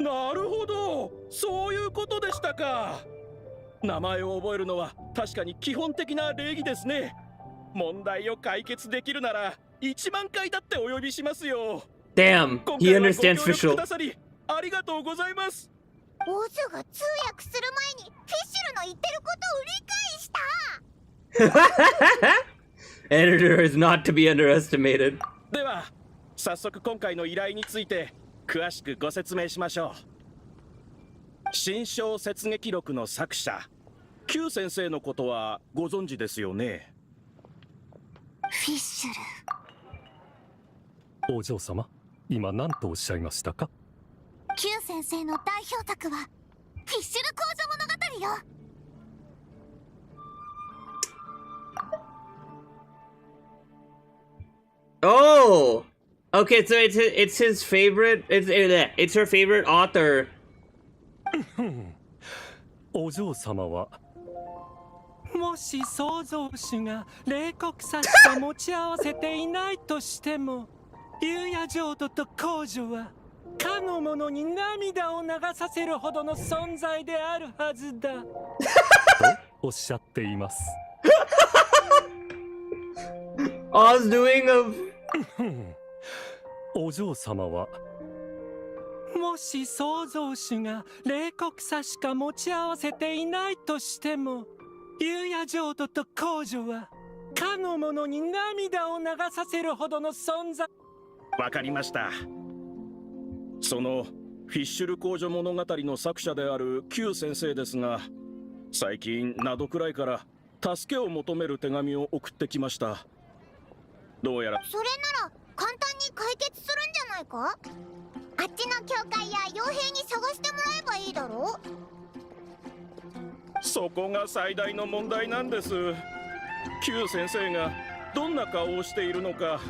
なるほど、そういうことでしたか。名前を覚えるのは確かに基本的な礼儀ですね。問題を解決できるなら1万回だってお呼びしますよ。 Damn, 今 he 回は understands ご協力く fischl. ださりありがとうございます。オズが通訳する前にフィッシュルの言ってることを理解した。 Editor is not to be underestimated. では早速今回の依頼について詳しくご説明しましょう。新小説劇録の作者Q先生のことはご存知ですよね。フィッシュル。お嬢様、今何とおっしゃいましたか？ Q 先生の代表作はフィッシュル公女物語よ。Oh, okay. So it's his favorite. It's her favorite author. お嬢様はもし創造主が冷酷さしか持ち合わせていないとしても、優也浄土と公女はかの者に涙を流させるほどの存在であるはずだとおっしゃっています。Oz doing of お嬢様はもし創造主が冷酷さしか持ち合わせていないとしても、優也浄土と公女はかの者に涙を流させるほどの存在。わかりました。そのフィッシュル公女物語の作者である Q 先生ですが、最近などくらいから助けを求める手紙を送ってきました。どうやらそれなら簡単に解決するんじゃないか。あっちの教会や傭兵に探してもらえばいいだろう。そこが最大の問題なんです。 Q 先生がどんな顔をしているのか、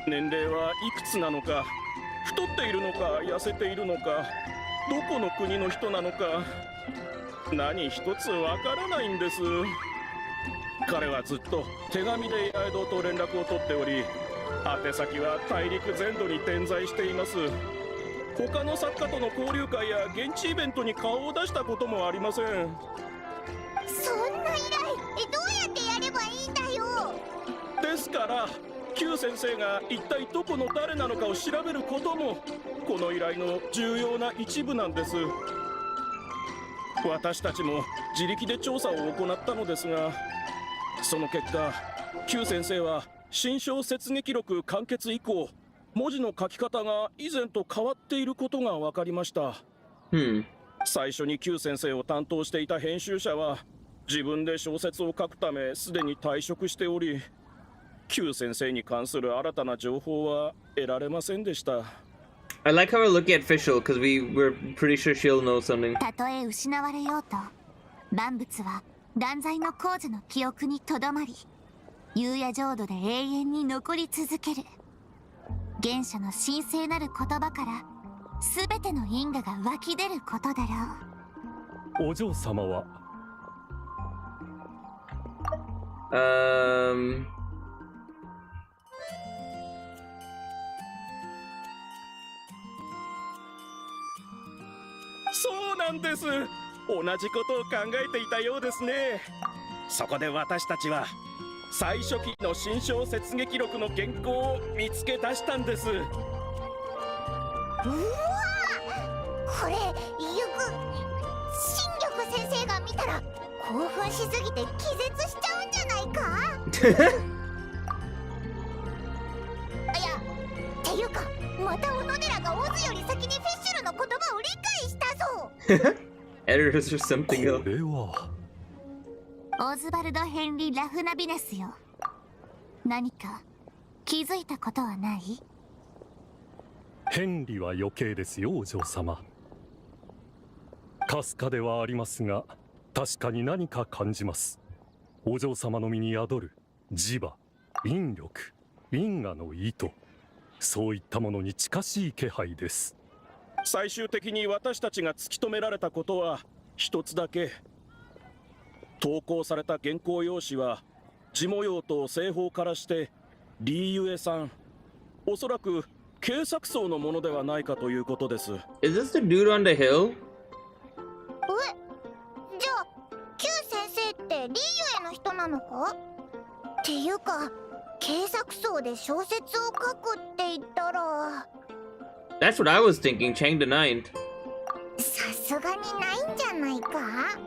年齢はいくつなのか、太っているのか痩せているのか、どこの国の人なのか、何一つわからないんです。彼はずっと手紙で八重堂と連絡を取っており、宛先は大陸全土に点在しています。他の作家との交流会や現地イベントに顔を出したこともありません。そんな依頼どうやってやればいいんだよ。ですから Q 先生が一体どこの誰なのかを調べることもこの依頼の重要な一部なんです。私たちも自力で調査を行ったのですが、その結果 Q 先生は新小説劇録完結以降、文字の書き方が以前と変わっていることが分かりました。最初に Q 先生を担当していた編集者は自分で小説を書くためすでに退職しており、 Q 先生に関する新たな情報は得られませんでした。 I like how we're looking at Fischl because we're pretty sure she'll know something. たとえ失われようと万物は断罪の公女の記憶にとどまり、優也浄土で永遠に残り続ける。原初の神聖なる言葉から全ての因果が湧き出ることだろう。お嬢様はそうなんです。同じことを考えていたようですね。そこで私たちは最初期の新小説劇録の原稿を見つけ出したんです。うわこれゆく新緑先生が見たら興奮しすぎて気絶しちゃうんじゃないか。いやっていうか、また小野寺がオズより先にフィッシュルの言葉を理解したぞ。Editors or something こ else. れはオズバルド・ヘンリー・ラフナビネスよ。何か気づいたことはない？ヘンリは余計ですよ、お嬢様。かすかではありますが、確かに何か感じます。お嬢様の身に宿る磁場、引力、因果の意図、そういったものに近しい気配です。最終的に私たちが突き止められたことは一つだけ。投稿された原稿用紙は字模様と製法からしてリーユエさん、おそらく警作層のものではないかということです。 Is this the dude on the hill? じゃあ Q 先生ってリーユエの人なのか？っていうか警作層で小説を書くって言ったら That's what I was thinking. Chang the Ninth. さすがにないんじゃないか？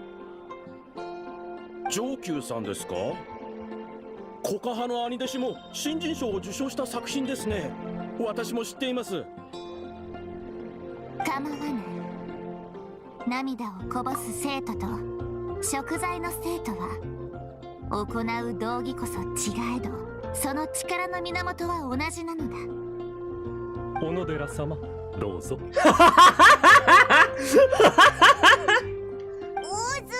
上級さんですか？コカハの兄弟子も新人賞を受賞した作品ですね。私も知っています。構わぬ。涙をこぼす生徒と食材の生徒は行う道義こそ違えど、その力の源は同じなのだ。小野寺様、どうぞ。オーズ、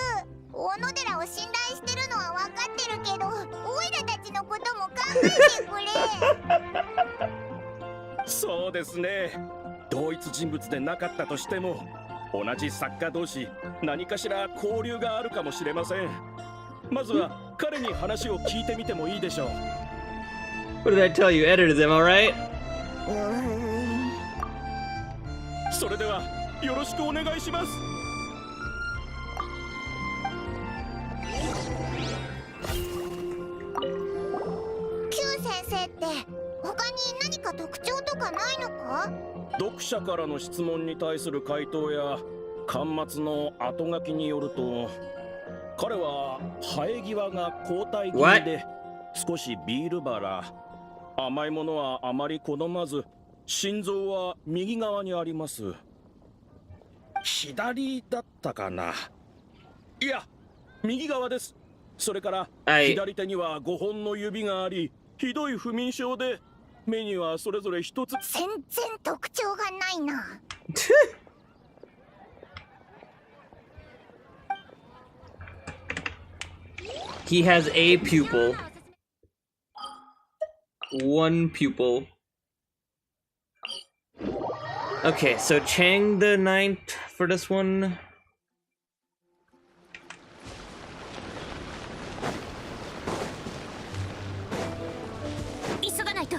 小野寺を信頼してるのは分かってるけど、オイラたちのことも考えてくれ。そうですね。同一人物でなかったとしても、同じ作家同士何かしら交流があるかもしれません。まずは彼に話を聞いてみてもいいでしょう。 What did I tell you? Edited them, alright? それではよろしくお願いします。Q 先生って他に何か特徴とかないのか？読者からの質問に対する回答や巻末の後書きによると、彼は生え際が交代気味で少しビール腹、甘いものはあまり好まず、心臓は右側にあります。左だったかな。いや、右側です。それから左手には5本の指があり、ひどい不眠症で目にはそれぞれ一つ。全然特徴がないな。He has a pupil. One pupil. Okay, so Chang the Ninth for this one. 急がないと。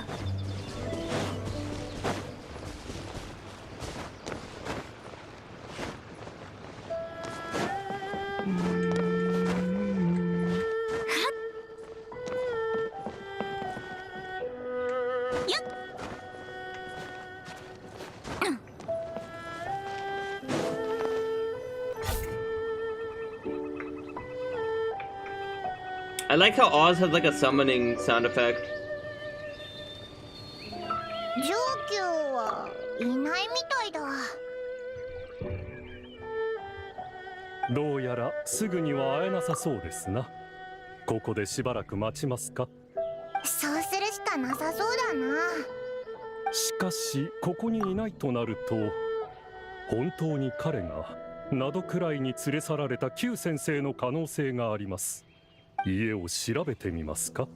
I like how Oz has like a summoning sound effect. 上級はいないみたいだ。どうやらすぐには会えなさそうですな。ここでしばらく待ちますか。そうするしかなさそうだな。しかしここにいないとなると、本当に彼が灘くらいに連れ去られたQ先生の可能性があります。家を調べてみますか。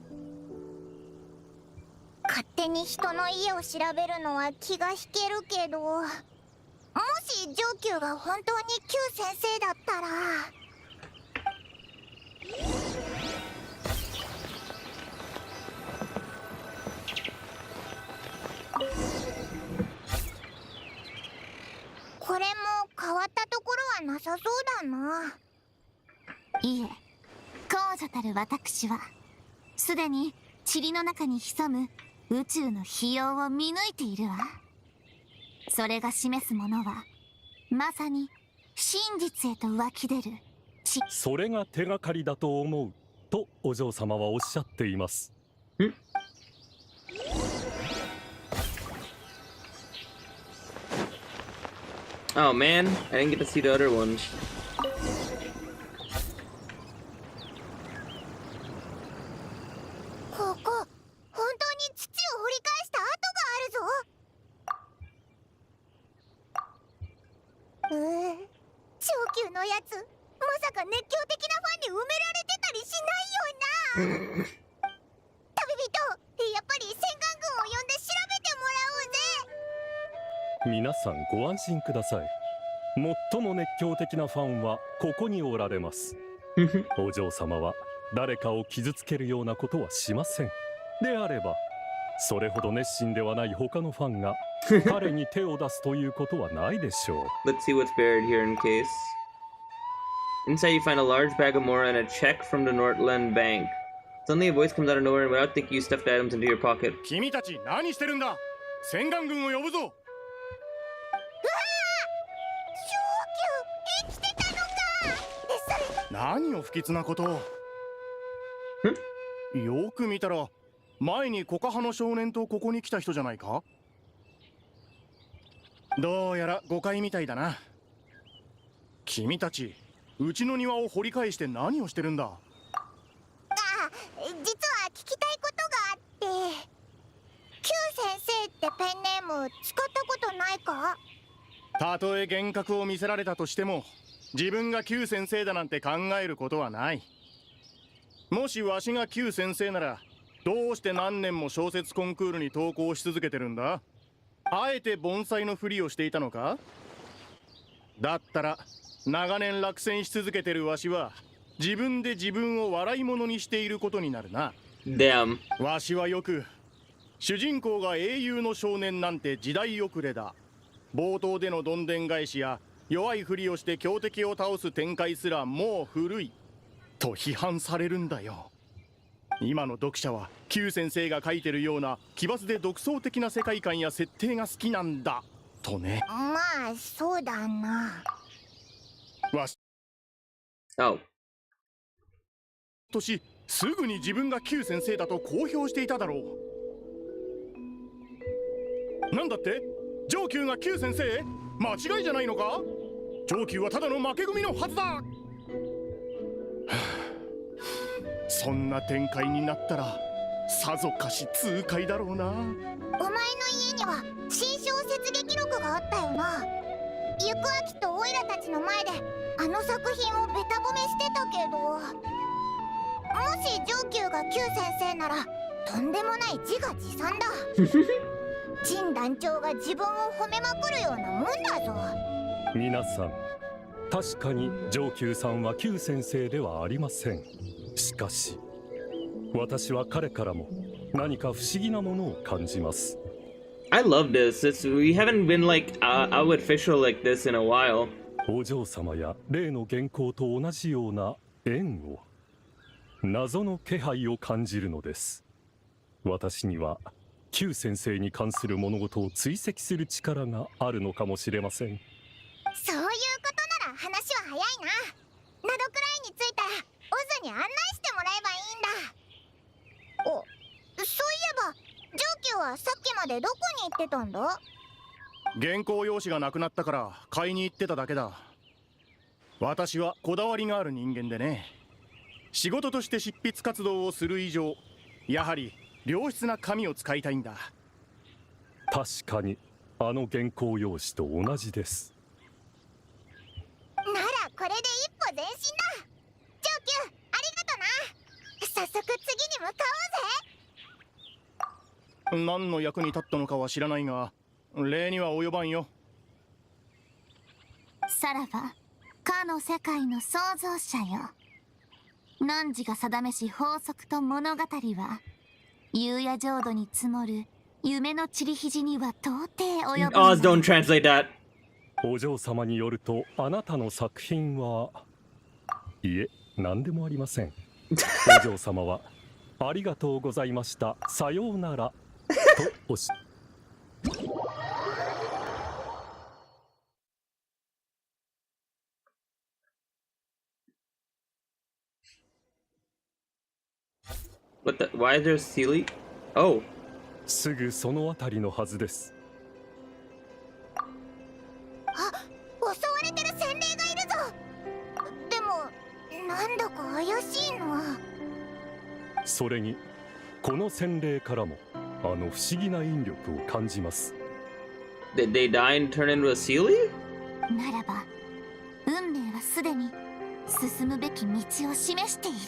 勝手に人の家を調べるのは気が引けるけど、もし上級が本当にQ先生だったら。これも変わったところはなさそうだな。いえ、公女たる私はすでに塵の中に潜む宇宙の秘様を見抜いているわ。それが示すものはまさに真実へと湧き出るそれが手がかりだと思うとお嬢様はおっしゃっています。Oh man, I didn't get to see the other ones. ここ、本当に土を掘り返した跡があるぞ。上級のやつ、まさか熱狂的なファンに埋められてたりしないよな。旅人、やっぱり戦艦軍を呼んで調べてもらおうぜ。皆さんご安心ください。最も熱狂的なファンはここにおられます。お嬢様は誰かを傷つけるようなことはしません。であればそれほど熱心ではない他のファンが彼に手を出すということはないでしょう。 Let's see what's buried here in case. Inside you find a large bag of mora and a check from the Nordland Bank. Suddenly a voice comes out of nowhere and without thinking you stuffed items into your pocket. 君たち何してるんだ。洗顔軍を呼ぶぞ。生きてたのか。それ何を不吉なことを。よく見たら前にコカハの少年とここに来た人じゃないか。どうやら誤解みたいだな。君たちうちの庭を掘り返して何をしてるんだ。実は聞きたいことがあって、Q先生ってペンネーム使ったことないか。たとえ幻覚を見せられたとしても自分が Q 先生だなんて考えることはない。もしわしが Q 先生ならどうして何年も小説コンクールに投稿し続けてるんだ。あえて盆栽のふりをしていたのか。だったら長年落選し続けてるわしは自分で自分を笑い物にしていることになるな。Damn. わしはよく主人公が英雄の少年なんて時代遅れだ、冒頭でのどんでん返しや弱いふりをして強敵を倒す展開すらもう古いと批判されるんだよ。今の読者は Q 先生が書いてるような奇抜で独創的な世界観や設定が好きなんだとね。まあそうだな。わし Oh. 年すぐに自分が Q 先生だと公表していただろう。なんだって上級が Q 先生？間違いじゃないのか。上級はただの負け組のはずだ。そんな展開になったらさぞかし痛快だろうな。お前の家には新小説劇録があったよな。行く秋とオイラたちの前であの作品をベタ褒めしてたけど、もし上級が Q 先生ならとんでもない自画自賛だ。陳団長が自分を褒めまくるようなもんだぞ。皆さん確かに上級さんは Q 先生ではありません。しかし私は彼からも何か不思議なものを感じます。 I love this. We haven't been like out official like this in a while. お嬢様や例の原稿と同じような縁を、謎の気配を感じるのです。私には Q 先生に関する物事を追跡する力があるのかもしれません。そういうことなら話は早いな。ナドくらいに着いたらオズに案内してもらえばいいんだ。お、そういえば上級はさっきまでどこに行ってたんだ。原稿用紙がなくなったから買いに行ってただけだ。私はこだわりがある人間でね。仕事として執筆活動をする以上やはり良質な紙を使いたいんだ。確かにあの原稿用紙と同じです。ならこれで一歩前進だ。上級ありがとな。早速次に向かおうぜ。何の役に立ったのかは知らないが礼には及ばんよ。さらばかの世界の創造者よ。汝が定めし法則と物語は夕夜浄土に積もる夢の散り肘には到底及ばない。Oz, don't translate that. お嬢様によるとあなたの作品はいえ何でもありません。お嬢様はありがとうございましたさようならとおしWhat the? Why is there a Sealy? Oh. すぐそのあたりのはずです。あ、襲われてる洗礼がいるぞ。でもなんだか怪しいな。それにこの洗礼からもあの不思議な引力を感じます。Did they die and turn into a Sealy? ならば運命はすでに進むべき道を示している。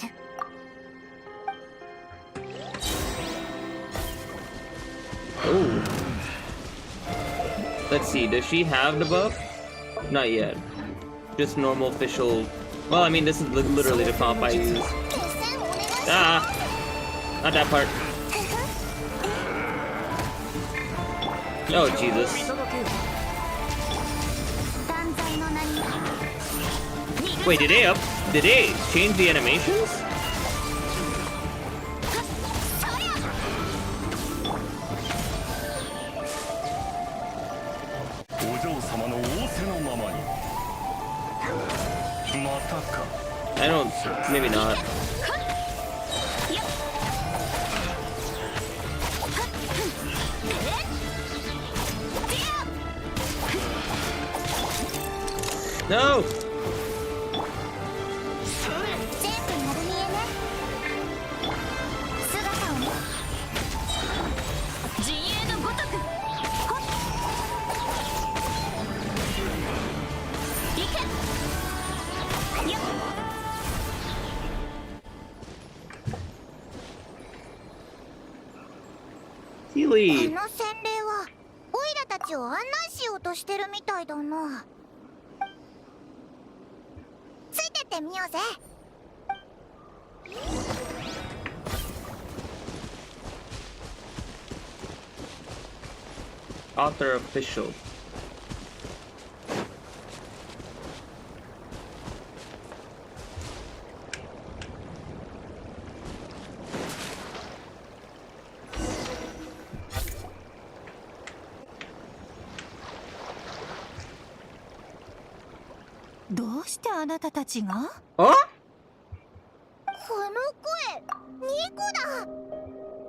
Oh. Let's see, does she have the buff? Not yet. Just normal official Well, I mean, this is literally the comp I use. Ah! Not that part. Oh, Jesus. Wait, did they change the animations? お嬢様の仰せのままに。またか。I don't. Maybe not. No! この洗礼はオイラたちを案内しようとしてるみたいだな。ついてってみようぜ。Author official. "どうしてあなたたちが?" あ？この声、ニコだ。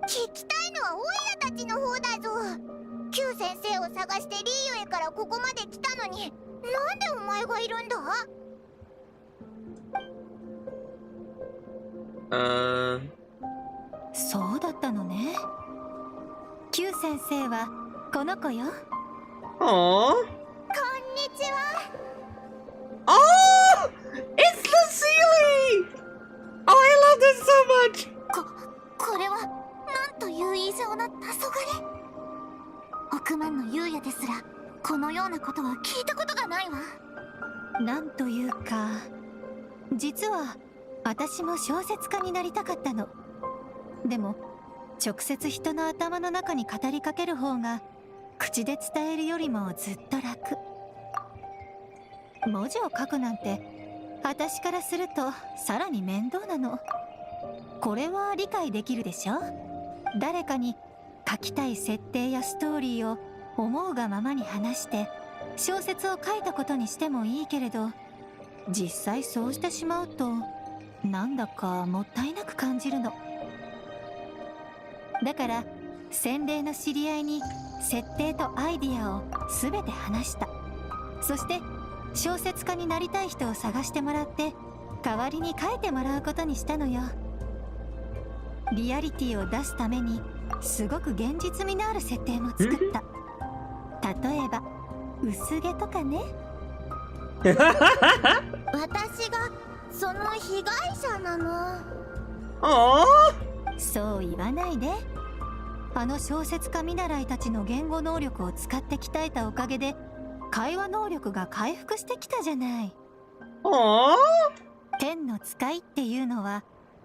聞きたいのはオイラたちの方だぞ。キュウ先生を探してリーユへからここまで来たのに、なんでお前がいるんだ？そうだったのね。キュウ先生はこの子よ。Aww. こんにちは。Oh! It's the Sealy! Oh, I love this so much! これはなんという異常な黄昏。億万の優也ですらこのようなことは聞いたことがないわ。なんというか、実は私も小説家になりたかったの。でも直接人の頭の中に語りかける方が口で伝えるよりもずっと楽。文字を書くなんて私からするとさらに面倒なの。これは理解できるでしょ？誰かに書きたい設定やストーリーを思うがままに話して小説を書いたことにしてもいいけれど、実際そうしてしまうとなんだかもったいなく感じるの。だから洗礼の知り合いに設定とアイディアを全て話した。そして小説家になりたい人を探してもらって代わりに書いてもらうことにしたのよ。リアリティを出すためにすごく現実味のある設定も作った。例えば薄毛とかね。私がその被害者なの。そう言わないで。あの小説家見習いたちの言語能力を使って鍛えたおかげで会話能力が回復してきたじゃない。天の使いっていうのは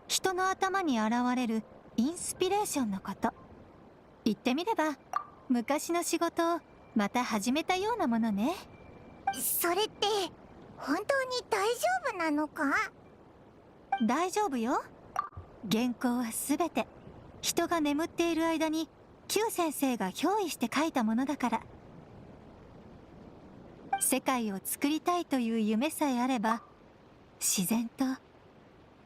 人の頭に現れるインスピレーションのこと。言ってみれば昔の仕事をまた始めたようなものね。それって本当に大丈夫なのか？大丈夫よ。原稿はすべて人が眠っている間にキュウ先生が憑依して書いたものだから。世界を作りたいという夢さえあれば自然と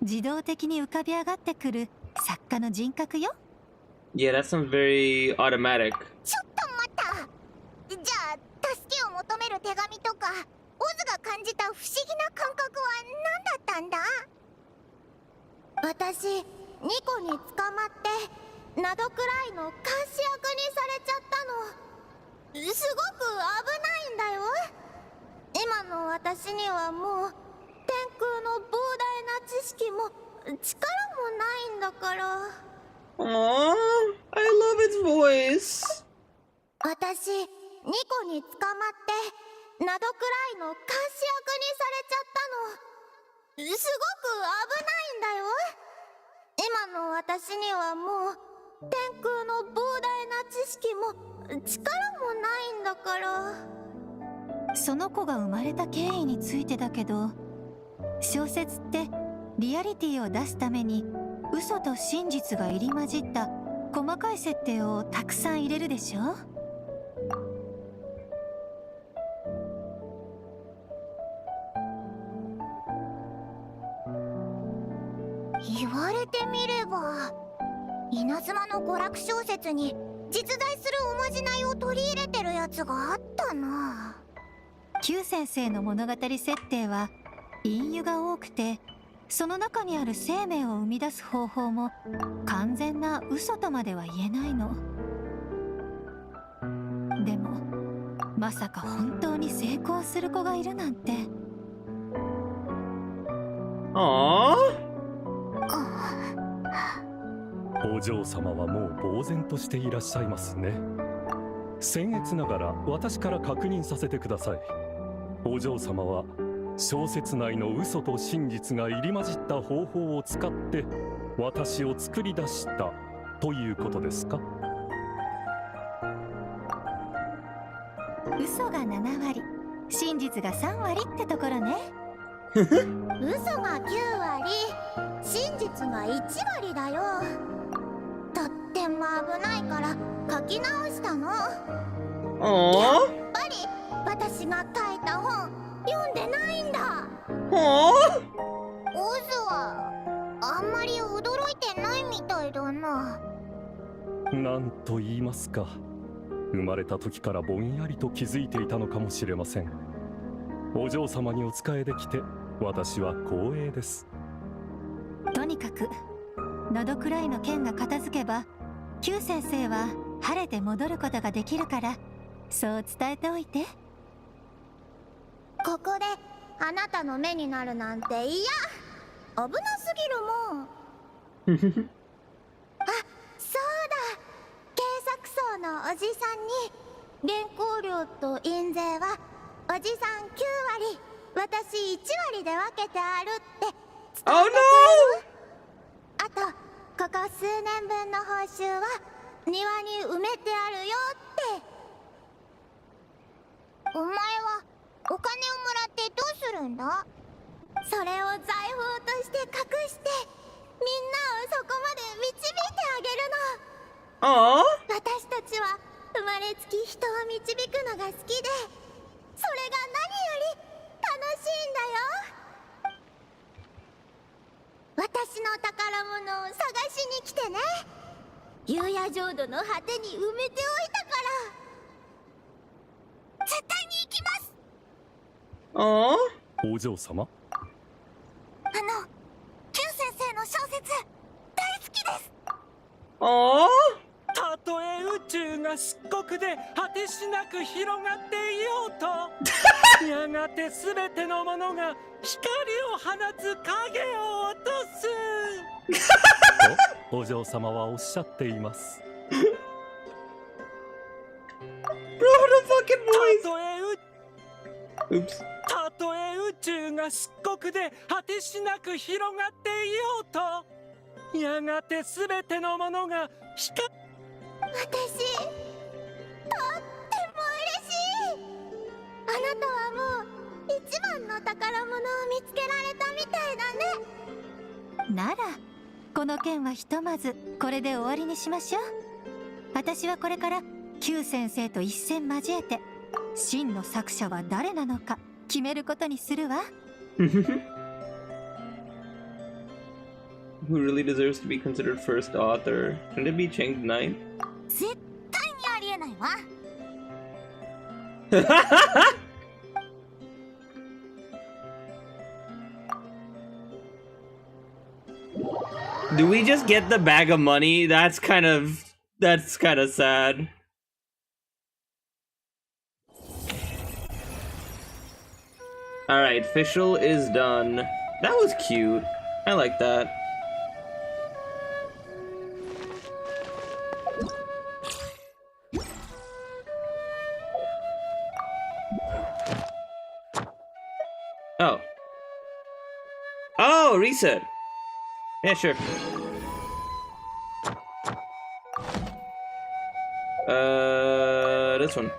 自動的に浮かび上がってくる作家の人格よ。Yeah, that sounds very automatic. ちょっと待った。じゃあ助けを求める手紙とかオズが感じた不思議な感覚は何だったんだ？私ニコに捕まってなどくらいの監視役にされちゃったの。すごく危ないんだよ。今の私にはもう天空の膨大な知識も力もないんだから。Aww, I love its voice. 私ニコに捕まってなどくらいの監視役にされちゃったの。危ないんだよ。今の私にはもう天空の膨大な知識も力もないんだから。その子が生まれた経緯についてだけど、小説ってリアリティを出すために嘘と真実が入り混じった細かい設定をたくさん入れるでしょ。言われてみれば、稲妻の娯楽小説に実在するおまじないを取り入れてるやつがあったな。Q 先生の物語設定は隠喩が多くて、その中にある生命を生み出す方法も完全な嘘とまでは言えないの。でもまさか本当に成功する子がいるなんて。ああ。お嬢様はもう呆然としていらっしゃいますね。僭越ながら私から確認させてください。お嬢様は小説内の嘘と真実が入り混じった方法を使って私を作り出したということですか？嘘が7割、真実が3割ってところね。嘘が9割、真実が1割だよ。とっても危ないから書き直したの。やっぱり私が書いた本読んでないんだ。オズはあんまり驚いてないみたいだな。なんと言いますか、生まれた時からぼんやりと気づいていたのかもしれません。お嬢様にお仕えできて私は光栄です。とにかく喉くらいの件が片付けば Q 先生は晴れて戻ることができるから、そう伝えておいて。ここであなたの目になるなんて嫌。危なすぎるもん。あ、そうだ、警察層のおじさんに原稿料と印税はおじさん9割私1割で分けてあるって伝えてくれる？あとここ数年分の報酬は庭に埋めてあるよって。お前はお金をもらってどうするんだ？それを財宝として隠してみんなをそこまで導いてあげるの。私たちは生まれつき人を導くのが好きで、それが何より楽しいんだよ。私の宝物を探しに来てね。夕夜浄土の果てに埋めておいたから。絶対に行きます。お嬢様、Q 先生の小説大好きです。たとえ宇宙が漆黒で果てしなく広がっていようとやがて全てのものが光を放つ影を落とすとお嬢様はおっしゃっています。たとえ宇宙が漆黒で果てしなく広がっていようとやがて全てのものが光。私とっても嬉しい。あなたはもう一番の宝物を見つけられたみたいだね。ならこの件はひとまずこれで終わりにしましょう。私はこれから Q 先生と一戦交えて真の作者は誰なのか決めることにするわ。Who really deserves to be considered first author? Shouldn't it be Changed Knight? 絶対にありえないわ。Do we just get the bag of money? That's kind of sad. Alright, Fischl is done. That was cute. I like that. Oh. Oh, reset. Yeah, sure. This one.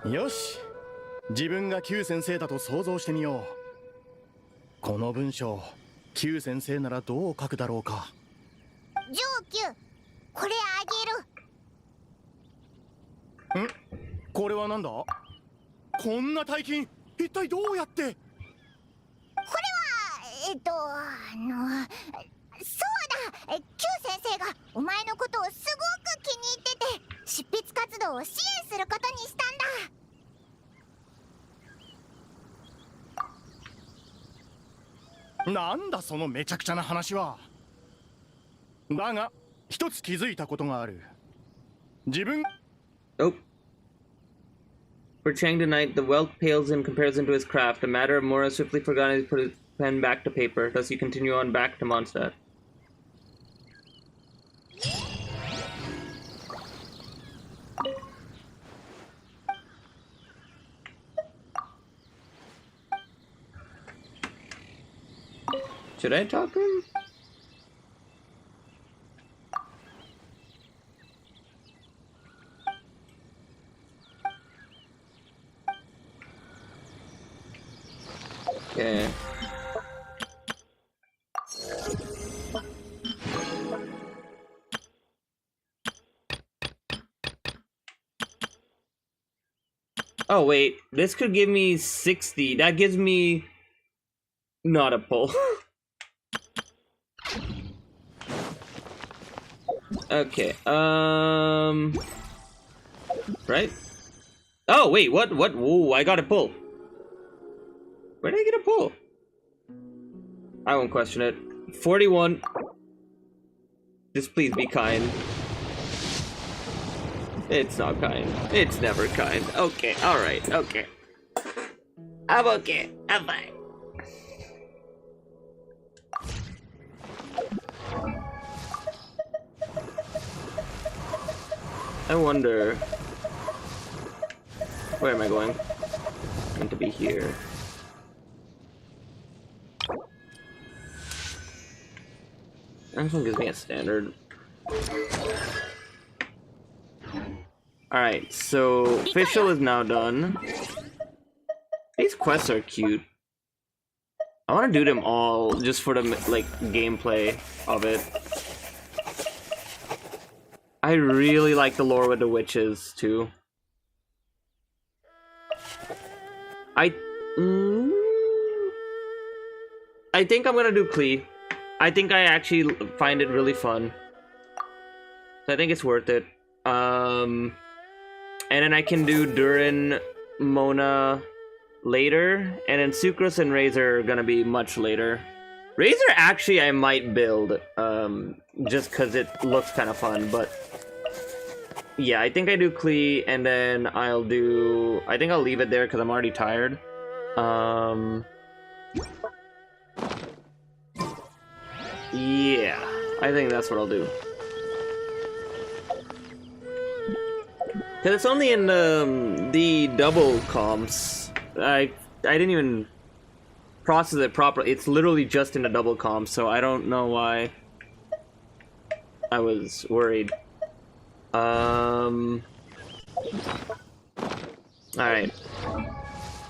よし、自分が Q 先生だと想像してみよう。この文章、Q 先生ならどう書くだろうか。上級、これあげる。ん？これはなんだ？こんな大金、一体どうやって？これはそうだ、Q 先生がお前のことをすごく気に入ってて、執筆活動を支援することにしたんだ。なんだそのめちゃくちゃな話は。だが一つ気づいたことがある。自分。Oh. For Chang tonight, the wealth pales in comparison to his craft. A matter of Mora swiftly forgotten, he put his pen back to paper. Thus you continue on back to Mondstadt. Should I talk to him? Okay. Oh wait, this could give me 60. That gives me not a pull. Okay, right? Oh, wait, what? Ooh, I got a pull. Where did I get a pull? I won't question it. 41. Just please be kind. It's not kind. It's never kind. Okay, alright, okay. I'm okay. I'm fine. I wonder... Where am I going? I meant to be here. This one gives me a standard. Alright, so official is now done. These quests are cute. I want to do them all just for the like gameplay of it. I really like the lore with the witches too. I think I'm gonna do Klee. I think I actually find it really fun. So I think it's worth it. And then I can do Durin, Mona later, and then Sucrose and Razor are gonna be much later. Razor actually I might build, just cause it looks kind of fun, but yeah, I think I do Klee, and then I think I'll leave it there because I'm already tired. Yeah, I think that's what I'll do. Cause it's only in the double comps. I didn't even process it properly. It's literally just in a double comp, so I don't know why I was worried. Alright.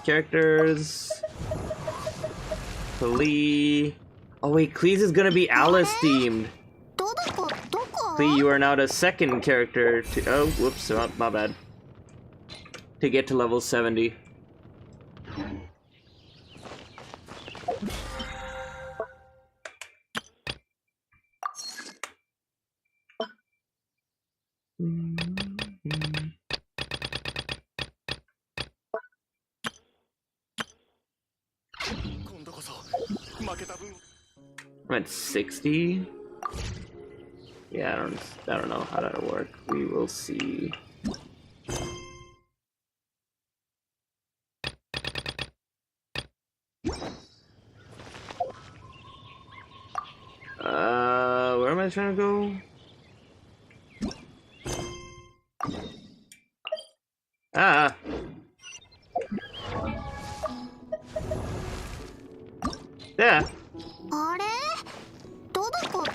Characters. Klee. Oh wait, Klee's is gonna be Alice themed. Klee, you are now the second character to... Oh, whoops, my bad. To get to level 70. I'm at 60. Yeah, I don't know how that'll work. We will see. Where am I trying to go? There. あれどこ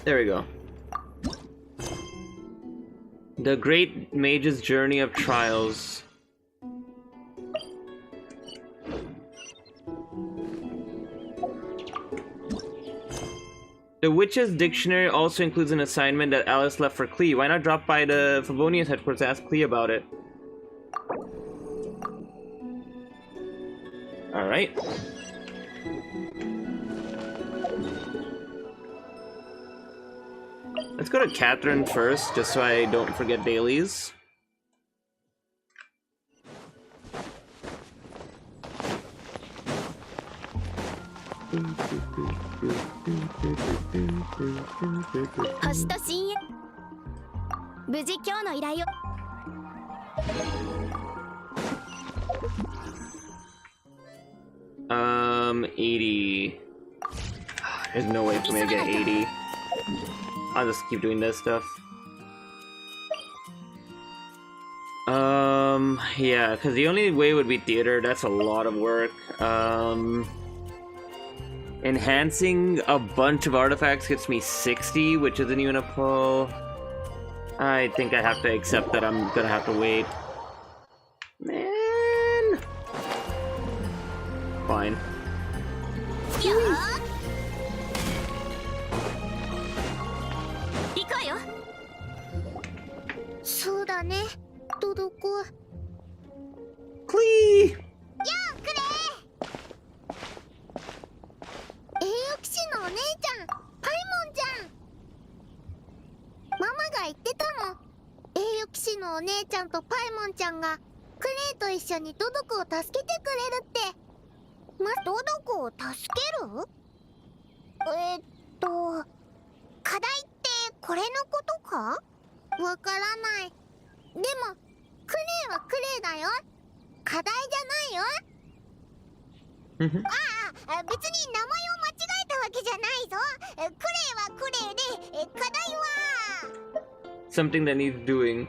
There we go. The Great Mage's Journey of Trials. The Witch's Dictionary also includes an assignment that Alice left for Klee. Why not drop by the Favonius headquarters to ask Klee about it? Alright. Let's go to Catherine first, just so I don't forget dailies. Um, 80. There's no way for me to get 80. I'll just keep doing this stuff. Yeah, because the only way would be theater. That's a lot of work. Enhancing a bunch of artifacts gets me 60, which isn't even a pull. I think I have to accept that I'm gonna have to wait. Man. Fine. Klee! Something that needs doing.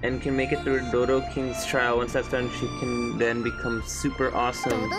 And can make it through Dodo King's trial. Once that's done, she can then become super awesome.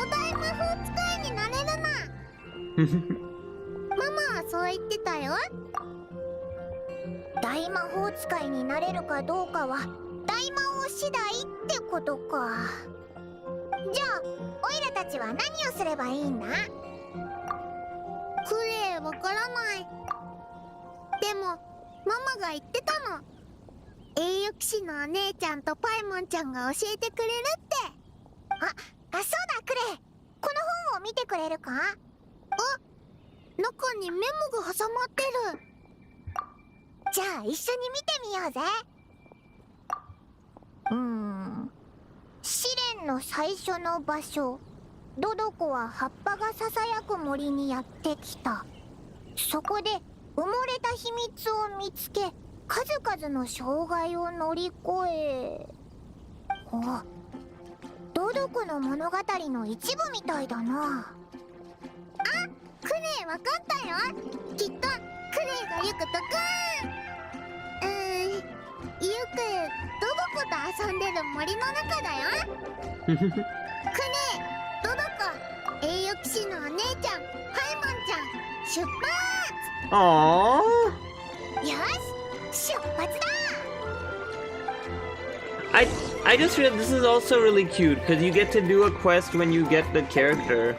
出発。 Aww. よし、出発だ。 I just realized this is also really cute because you get to do a quest when you get the character.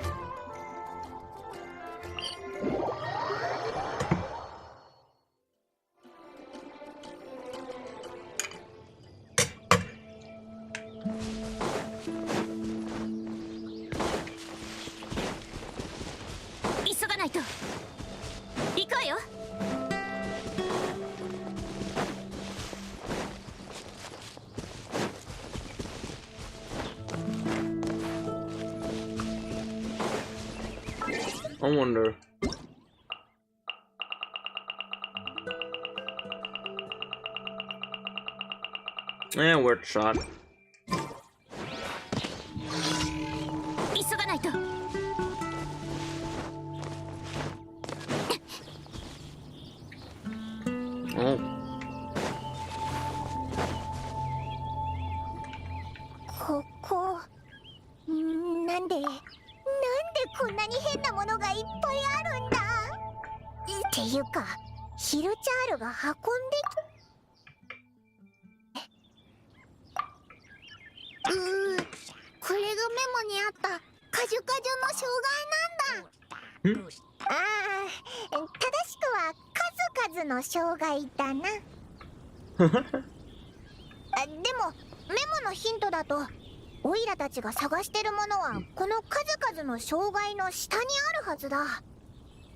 I wonder. Worth shot. Oh. ここ、なんでこんなに変なものがいっぱいあるんだ。っていうか、ヒルチャールが運んできこれがメモにあったカジュカジュの障害なんだ。正しくは数々の障害だな。でもメモのヒントだと、オイラたちが探してるものはこの数々の障害の下にあるはずだ。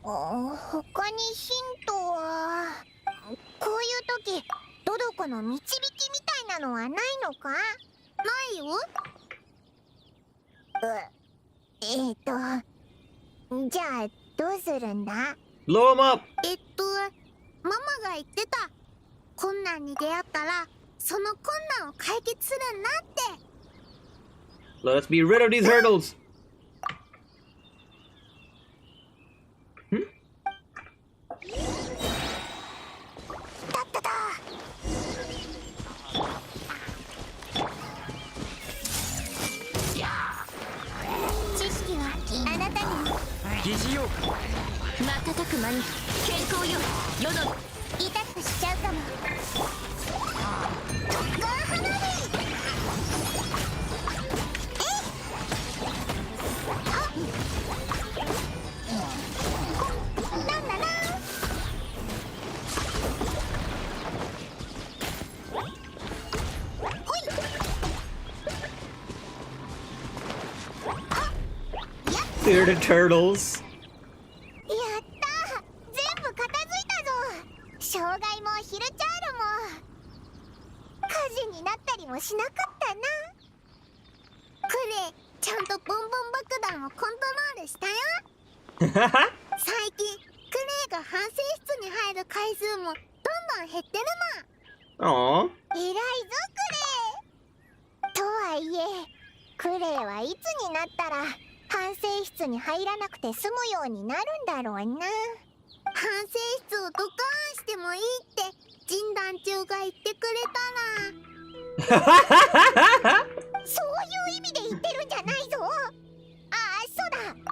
他にヒントは、こういう時ドドコの導きみたいなのはないのか？ないよ。じゃあどうするんだ？ Blow him up! ママが言ってた。困難に出会ったらその困難を解決するんだって。 Let's be rid of these hurdles! They're the turtles. やったー、全部片付いたぞ。障害もヒルチャールも火事になったりもしなかったな。クレイ、ちゃんとボンボン爆弾をコントロールしたよ。最近クレイが反省室に入る回数もどんどん減ってるの。偉いぞクレイ。とはいえクレイはいつになったら反省室に入らなくて済むようになるんだろうな。反省室をドカーンしてもいいって陣団長が言ってくれたらそういう意味で言ってるんじゃないぞ。そうだ、ド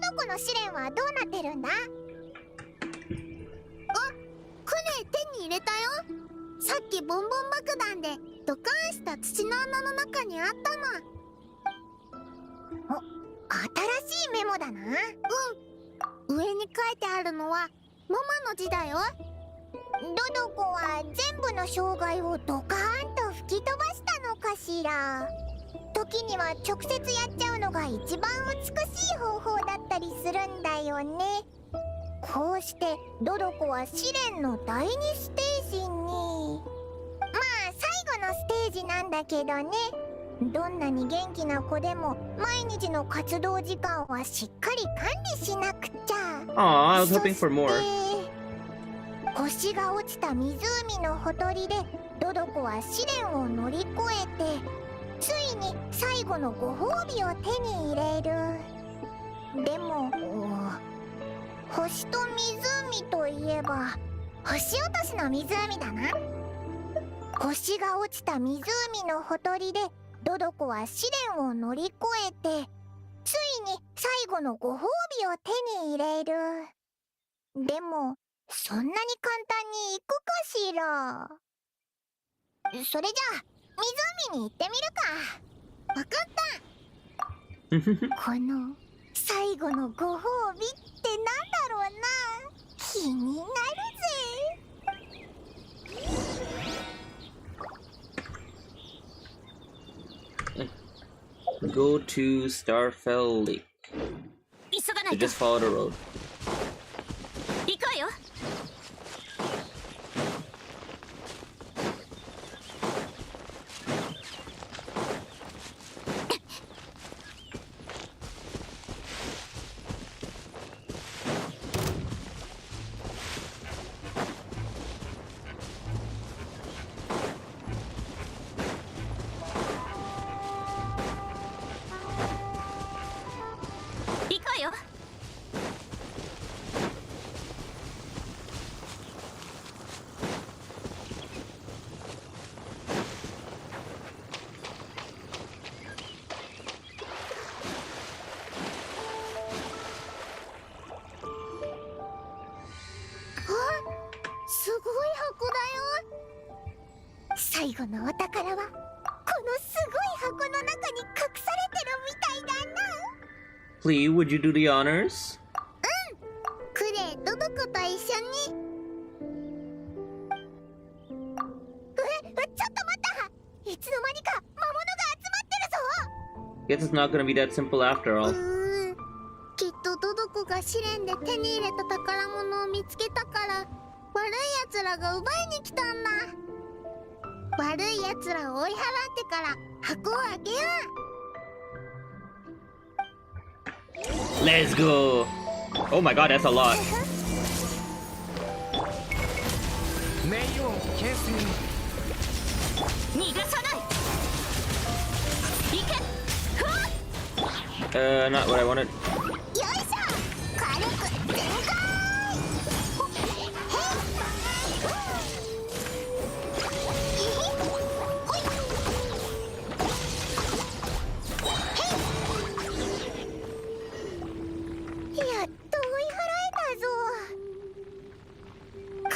ドコの試練はどうなってるんだ？クレイ手に入れたよ。さっきボンボン爆弾でドカーンした土の穴の中にあったの。新しいメモだな。上に書いてあるのはママの字だよ。ドドコは全部の障害をドカーンと吹き飛ばしたのかしら。時には直接やっちゃうのが一番美しい方法だったりするんだよね。こうしてドドコは試練の第2ステージに、まあ最後のステージなんだけどね。どんなに元気な子でも毎日の活動時間はしっかり管理しなくちゃ。I was hoping for more. 星が落ちた湖のほとりでドドコは試練を乗り越えて、ついに最後のご褒美を手に入れる。でも星と湖といえば星落としの湖だな。星が落ちた湖のほとりでドドコは試練を乗り越えて、ついに最後のご褒美を手に入れる。でもそんなに簡単に行くかしら。それじゃあ湖に行ってみるか。わかった。この最後のご褒美ってなんだろうな。気になるぜ。Go to Starfell Lake. 急がな So いと。 just follow the road. 行くわよ。行くわよ。すごい箱だよ。最後のお宝はこのすごい箱の中に隠されてるみたいだな。 Klee, would you do the honors? クレイとどこと一緒に。ちょっと待った。いつの間にか魔物が集まってるぞ。 Guess it's not gonna be that simple after all. きっとドドコが試練で手に入れた宝物を見つけたから悪い奴らが奪いに来たんだ。悪い奴らを追い払ってから箱を開けよう。 Let's go! Oh my god, that's a lot. 名誉形成。逃がさない。行け。ふわっ。Not what I wanted. よいしょ。軽く全開。やっと追い払えたぞ。考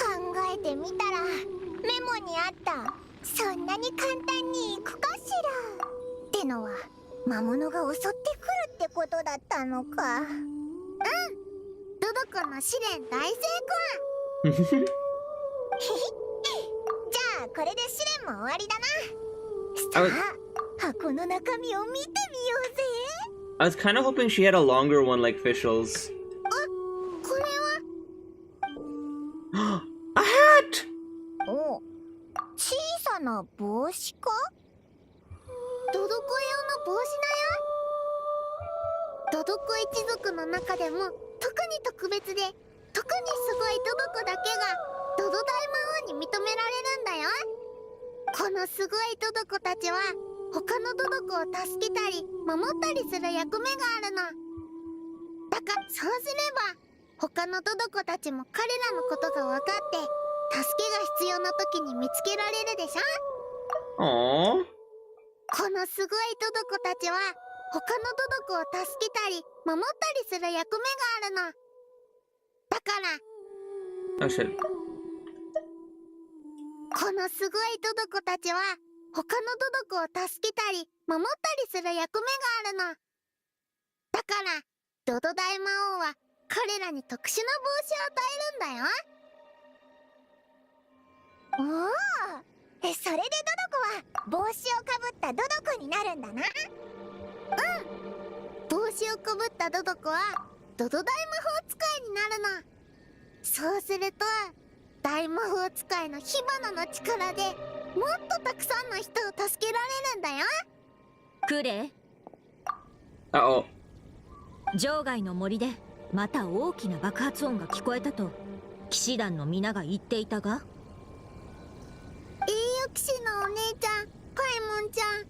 えてみたらメモにあったそんなに簡単にいくかしらってのは魔物が襲ってくるってことだったのか。ドドコの試練大成功。じゃあこれで試練も終わりだな。さあ箱の中身を見てみようぜ。 I was kind of hoping she had a longer one like Fischl's. これは A hat! お、小さな帽子か。ドドコ用の帽子だよ。ドドコ一族の中でも特に特別で特にすごいドドコだけがドド大魔王に認められるんだよ。このすごいドドコたちは他のドドコを助けたり守ったりする役目があるの。だからそうすれば他のドドコたちも彼らのことが分かって助けが必要な時に見つけられるでしょ。 Aww. このすごいドドコたちは他のドドコを助けたり守ったりする役目があるの。だから Oh shit. このすごいドドコたちは他のドドコを助けたり守ったりする役目があるの。だからドド大魔王は彼らに特殊な帽子を与えるんだよ。おお、それでドドコは帽子をかぶったドドコになるんだな。帽子をかぶったドドコはドド大魔法使いになるの。そうすると大魔法使いの火花の力でもっとたくさんの人を助けられるんだよ。クレイ、 Uh-oh. 場外の森でまた大きな爆発音が聞こえたと騎士団の皆が言っていたが。栄誉騎士のお姉ちゃんパイモンちゃん、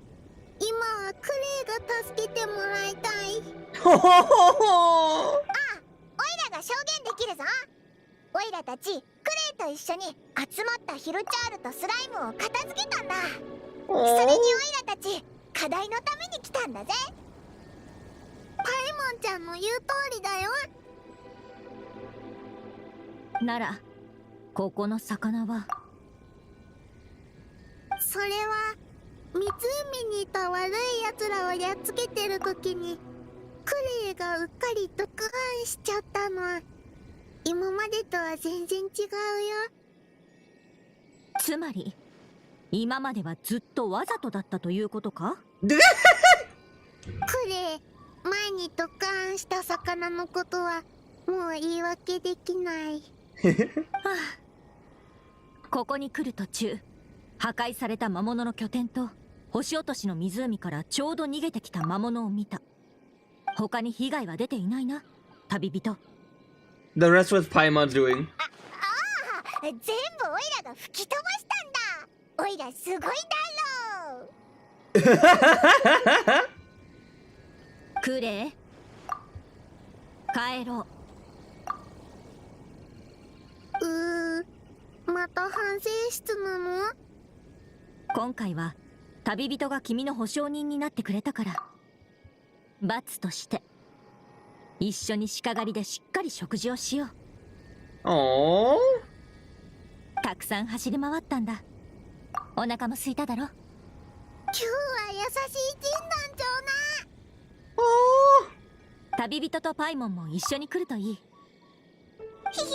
今はクレイが助けてもらいたい。Ho ho ho ho! あ、オイラが証言できるぞ。オイラたちクレイと一緒に集まったヒルチャールとスライムを片付けたんだ。それにオイラたち課題のために来たんだぜ。パイモンちゃんの言う通りだよ。ならここの魚はそれは湖にいた悪い奴らをやっつけてる時にクレイがうっかり毒犯しちゃったの。今までとは全然違うよ。つまり今まではずっとわざとだったということか？クレイ、前に毒犯した魚のことはもう言い訳できない。はあ、ここに来る途中破壊された魔物の拠点と星落としの湖からちょうど逃げてきた魔物を見た。他に被害は出ていないな、旅人。 The rest was Paimon's doing. 全部オイラが吹き飛ばしたんだ。オイラすごいだろう。クレイ、帰ろう。また反省室なの？今回は旅人が君の保証人になってくれたから、罰として一緒に鹿狩りでしっかり食事をしよう。おー、たくさん走り回ったんだ。お腹も空いただろ。今日は優しい神団長な。旅人とパイモンも一緒に来るといい。ヒヒ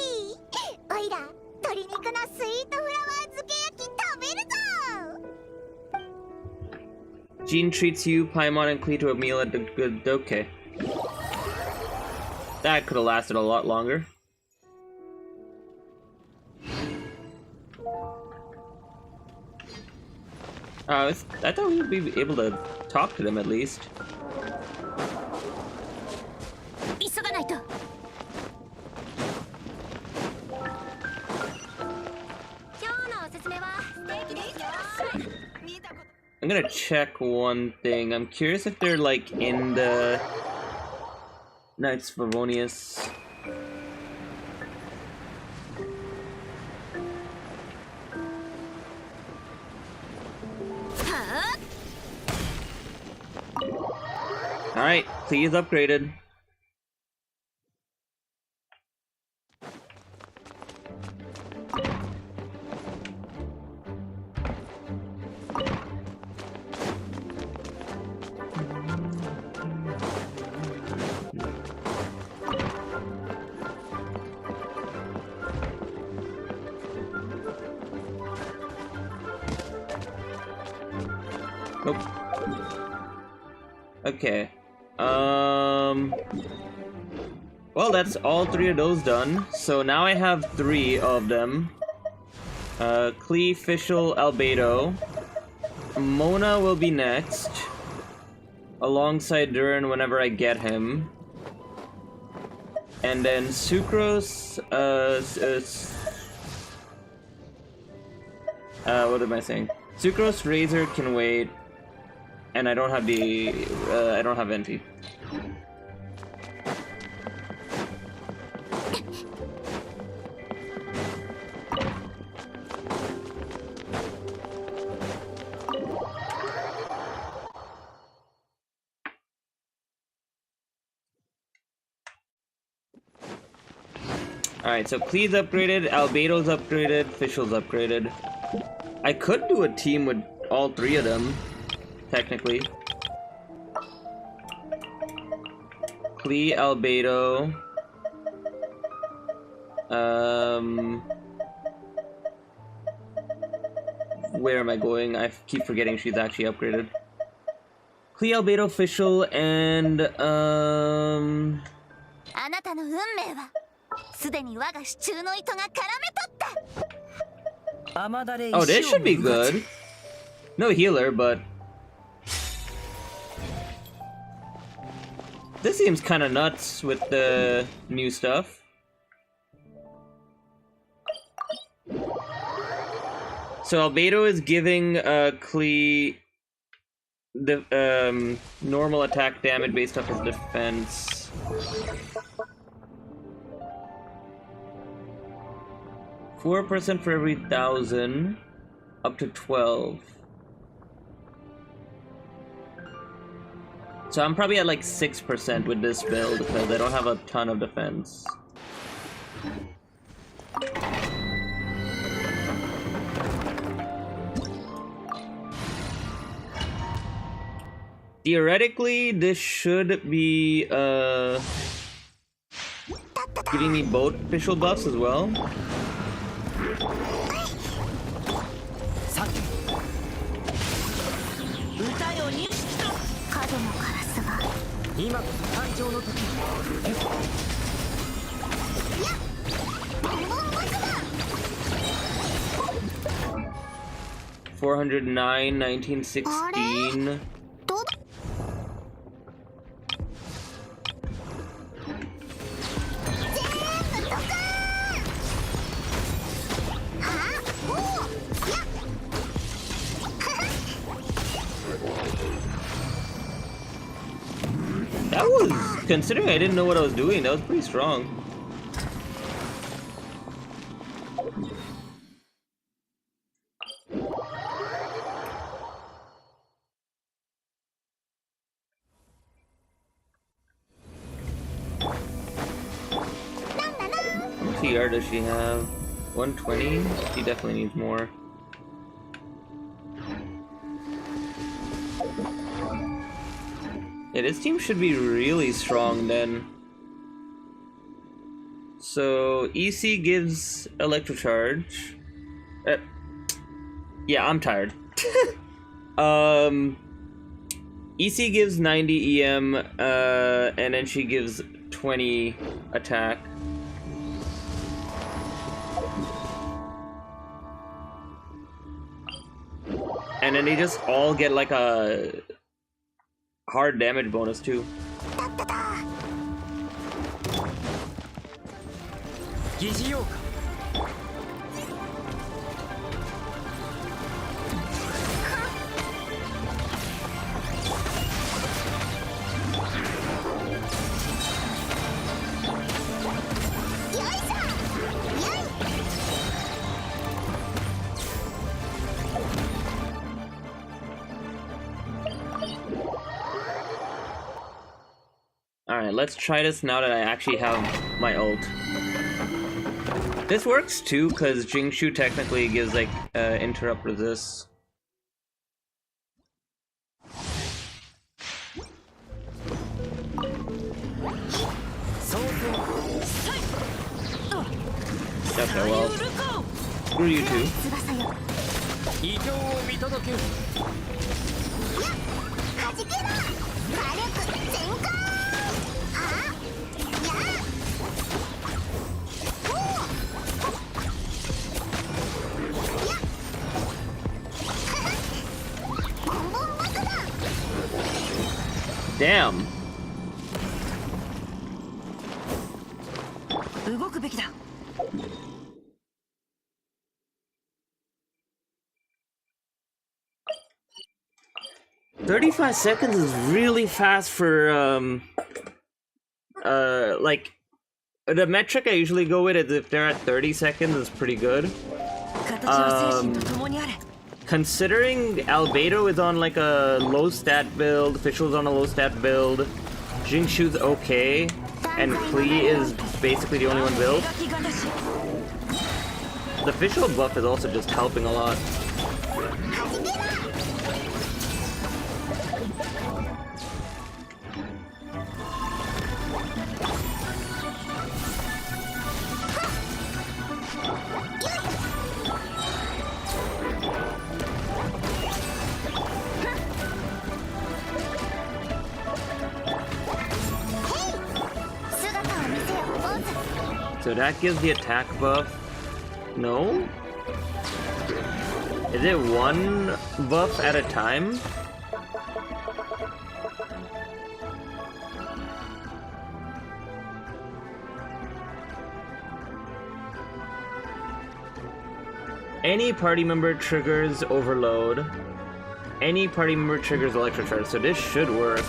ー、オイラ鶏肉のスイートフラワー漬け焼き食べるぞ。Jean treats you, Paimon, and Klee to a meal at the good. Okay. That could have lasted a lot longer. I thought we would be able to talk to them at least. 急がないと。今日のおすすめはステーキですよ。 I'm gonna check one thing. I'm curious if they're like in the Knights Favonius. Alright, Klee is upgraded. Nope. Okay. Well, that's all three of those done. So now I have three of them. Klee, Fischl, Albedo. Mona will be next. Alongside Durin whenever I get him. And then Sucrose, what am I saying? Sucrose, Razor can wait. And I don't have the, I don't have Envy. Alright, so Klee's upgraded, Albedo's upgraded, Fischl's upgraded. I could do a team with all three of them, technically. Klee, Albedo. Where am I going? I keep forgetting she's actually upgraded. Klee, Albedo, Fischl, and あなたの運命はすでに我が手中の糸が絡め取った。 Oh, this should be good. No healer, but this seems kind of nuts with the new stuff. So Albedo is giving Klee the normal attack damage based off his defense. %4 for every 1,000, up to 12. So I'm probably at like 6% with this build because I don't have a ton of defense. Theoretically, this should be giving me both official buffs as well. Saki. 角のカラスが今こそ誕生の時。いや、ボンボン爆弾。 409, 1916. That was, considering I didn't know what I was doing, that was pretty strong. What TR does she have? 120? She definitely needs more. Yeah, this team should be really strong then. So, EC gives Electro Charge. Yeah, I'm tired. EC gives 90 EM, and then she gives 20 attack. And then they just all get like a hard damage bonus too. Alright, let's try this now that I actually have my ult. This works too, because Jingshu technically gives like interrupt resist. Okay, well, screw you too. Damn. 動くべきだ。 35 seconds is really fast for like the metric I usually go with is if they're at 30 seconds is pretty good. Considering Albedo is on like a low stat build, Official's on a low stat build, Jingshu's okay, and Klee is basically the only one built. The Official buff is also just helping a lot. So that gives the attack buff. No? Is it one buff at a time? Any party member triggers overload. Any party member triggers electro charge, so this should work.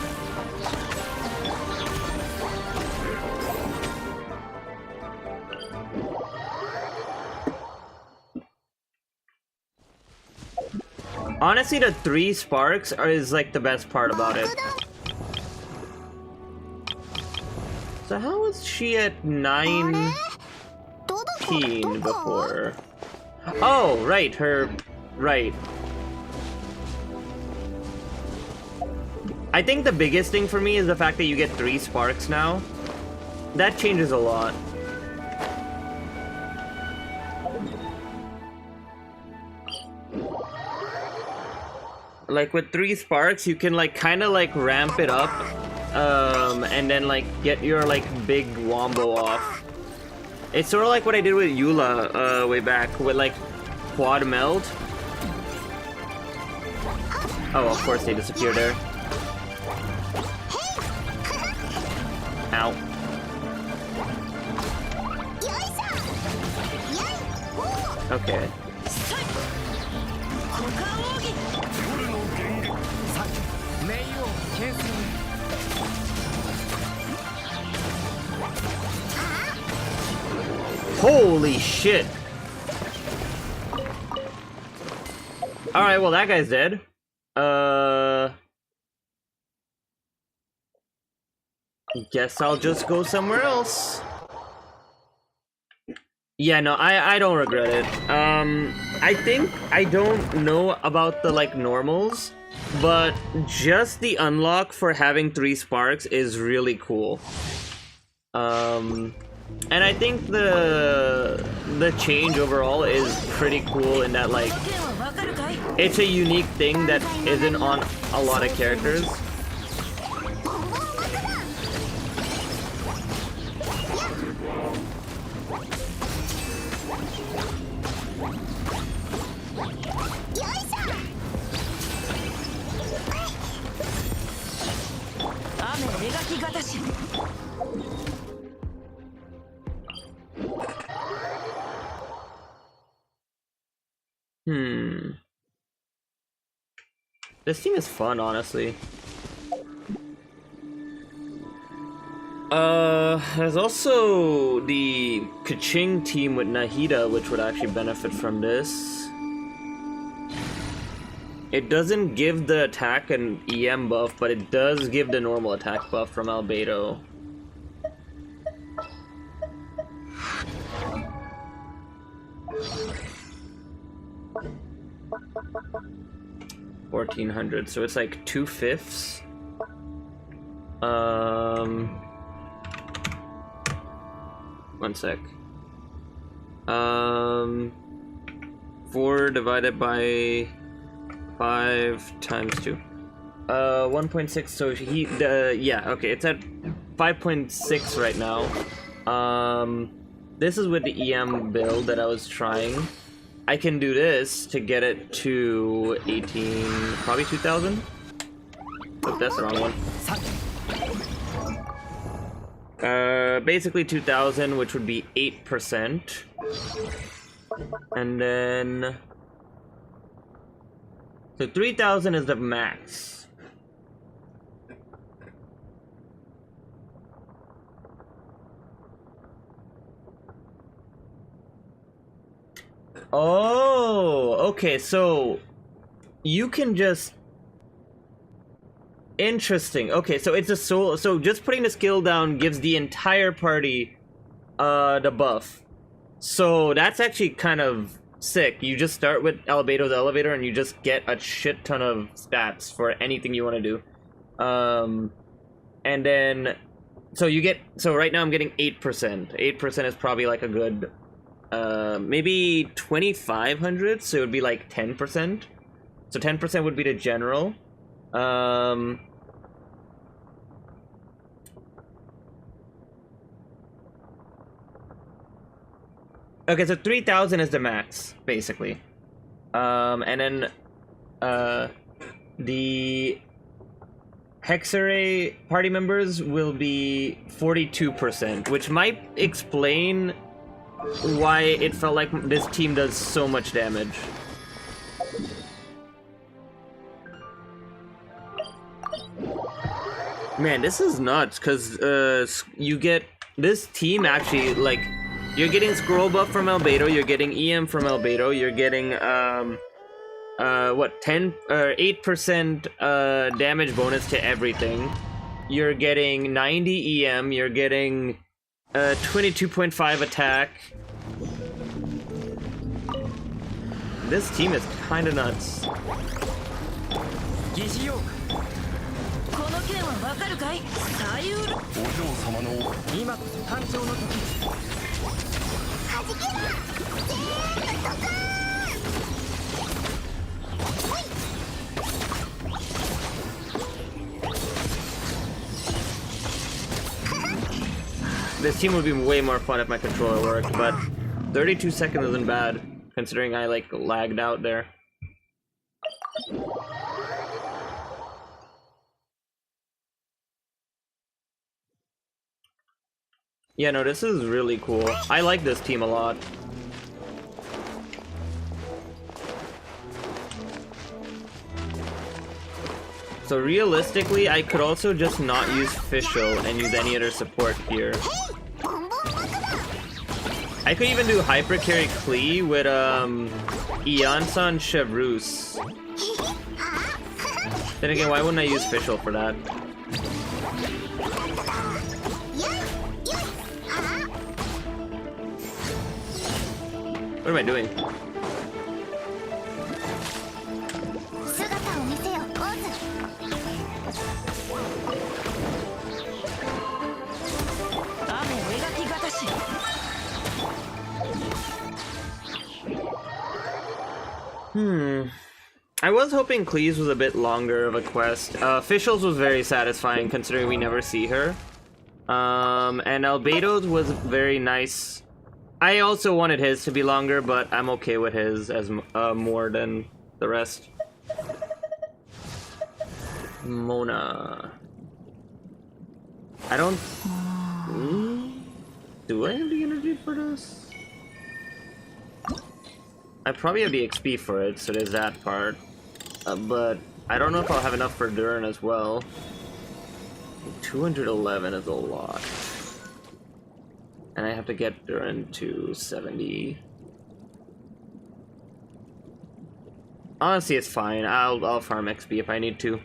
Honestly, the 3 sparks is like the best part about it. So how is she at 9? 15 before. Oh, right, her... Right. I think the biggest thing for me is the fact that you get 3 sparks now. That changes a lot. Like with 3 sparks, you can like kind of like ramp it up, and then like get your like big wombo off. It's sort of like what I did with Eula way back with like quad melt. Oh, of course they disappear there. Ow. Okay. Holy shit! Alright, well that guy's dead. Guess I'll just go somewhere else. Yeah, no, I don't regret it. I think I don't know about the like normals, but just the unlock for having 3 sparks is really cool. And I think the change overall is pretty cool in that like it's a unique thing that isn't on a lot of characters. This team is fun, honestly. There's also the Kaching team with Nahida, which would actually benefit from this. It doesn't give the attack an EM buff, but it does give the normal attack buff from Albedo. $1,400, so it's like 2/5. 1 sec. 4 divided by 5 times 2. 1.6. So yeah, okay, it's at 5.6 right now. This is with the EM build that I was trying. I can do this to get it to 18, probably 2,000. Oh, that's the wrong one. Basically 2,000, which would be 8%. And then... So 3,000 is the max. Oh, okay, so you can just... Interesting. Okay, so it's a soul. So just putting the skill down gives the entire party the buff. So that's actually kind of sick. You just start with Albedo's elevator and you just get a shit ton of stats for anything you want to do. And then so you get, so right now I'm getting 8%. 8% is probably like a good maybe 2,500, so it would be like 10%. So 10% would be the general. Okay, so 3,000 is the max, basically. And then the Hexarray party members will be 42%, which might explain why it felt like this team does so much damage. Man, this is nuts, because you get this team actually, like, you're getting scroll buff from Albedo, you're getting EM from Albedo, you're getting, what, 10 or 8% damage bonus to everything. You're getting 90 EM, you're getting 22.5 attack, This team is kind of nuts. 疑似用この件はわかるかいサユールお嬢様の今こそ誕生の時はじけろ全部ドカーン This team would be way more fun if my controller worked, but 32 seconds isn't bad, considering I like lagged out there. Yeah, no, this is really cool. I like this team a lot. So realistically, I could also just not use Fischl and use any other support here. I could even do Hyper Carry Klee with Iansan Chevreuse. Then again, why wouldn't I use Fischl for that? What am I doing? I was hoping Klee's was a bit longer of a quest. Fischl's was very satisfying considering we never see her. And Albedo's was very nice. I also wanted his to be longer, but I'm okay with his as more than the rest. Mona. I don't... Do I have the energy for this? I probably have the XP for it, so there's that part. But I don't know if I'll have enough for Durin as well. 211 is a lot. And I have to get Durin to 70. Honestly, it's fine. I'll farm XP if I need to.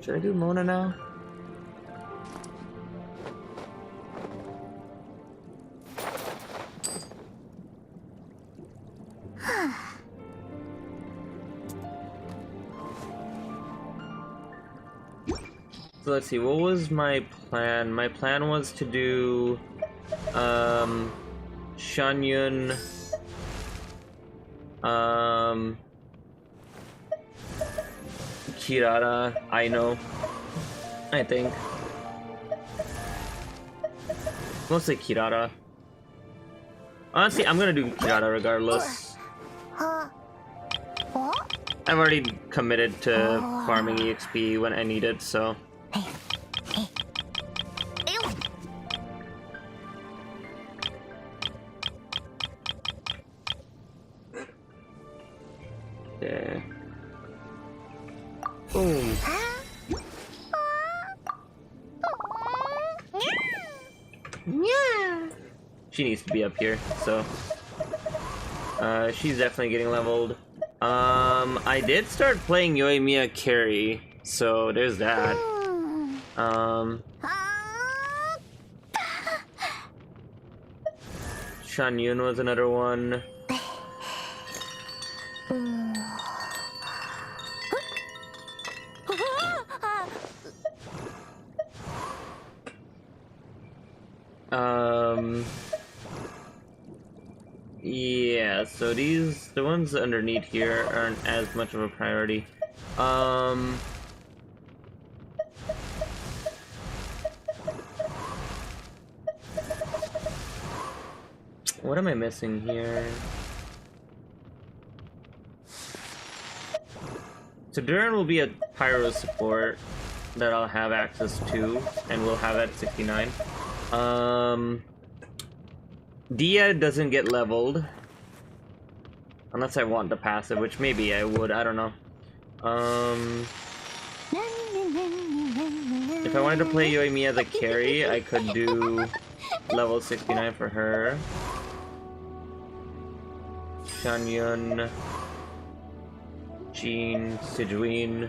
Should I do Mona now? So let's see, what was my plan? My plan was to do Shanyun, Kirara, Aino, I think. Mostly Kirara. Honestly, I'm gonna do Kirara regardless. I've already committed to farming EXP when I need it, so... Okay. Boom. She needs to be up here, so... she's definitely getting leveled. I did start playing Yoimiya carry, so there's that. Shanyun was another one. Yeah, so the ones underneath here aren't as much of a priority. What am I missing here? So Durin will be a pyro support that I'll have access to, and we'll have at 69. Dia doesn't get leveled. Unless I want the passive, which maybe I would, I don't know. If I wanted to play Yoimiya as a carry, I could do level 69 for her. Shanyun, Jean, Sijuin.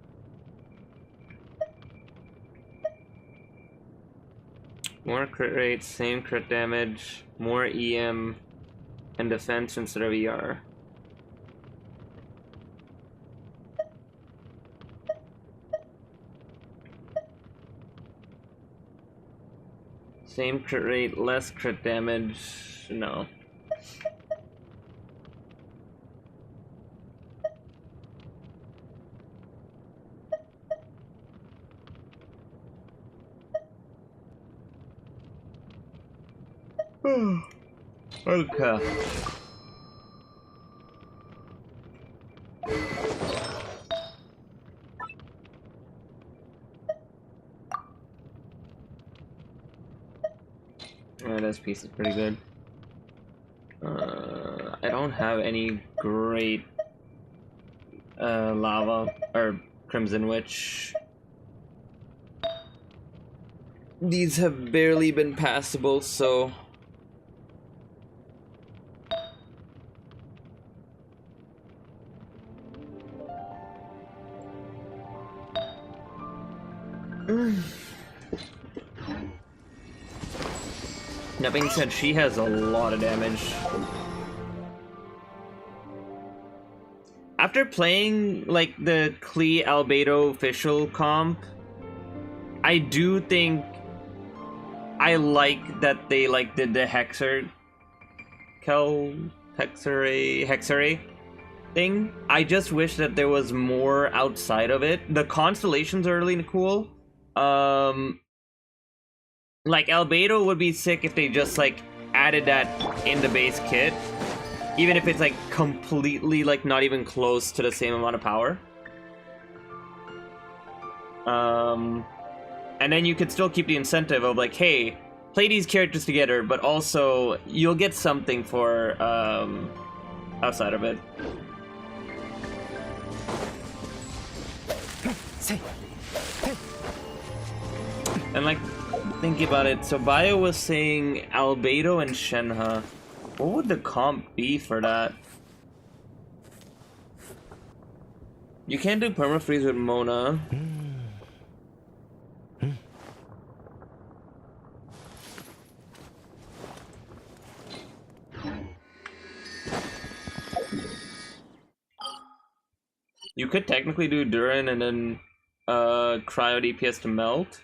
More crit rate, same crit damage, more EM, and defense instead of ER. Same crit rate, less crit damage. No. Okay. Alright, this piece is pretty good. I don't have any great lava or Crimson Witch. These have barely been passable, so that being said, she has a lot of damage. After playing like the Klee Albedo official comp, I do think I like that they like did the Hexer thing. I just wish that there was more outside of it. The constellations are really cool. Like Albedo would be sick if they just like added that in the base kit, even if it's like completely like not even close to the same amount of power. And then you could still keep the incentive of like, hey, play these characters together, but also you'll get something for outside of it. And like, thinking about it, so Bio was saying Albedo and Shenhe. What would the comp be for that? You can't do permafreeze with Mona. You could technically do Durin and then cryo DPS to melt.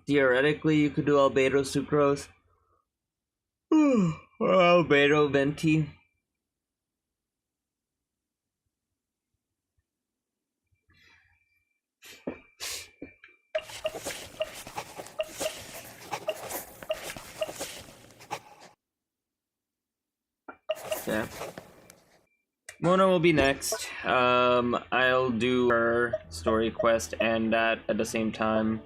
Theoretically, you could do Albedo Sucrose. Or Albedo Venti. Yeah. Mona will be next. I'll do her story quest and that at the same time.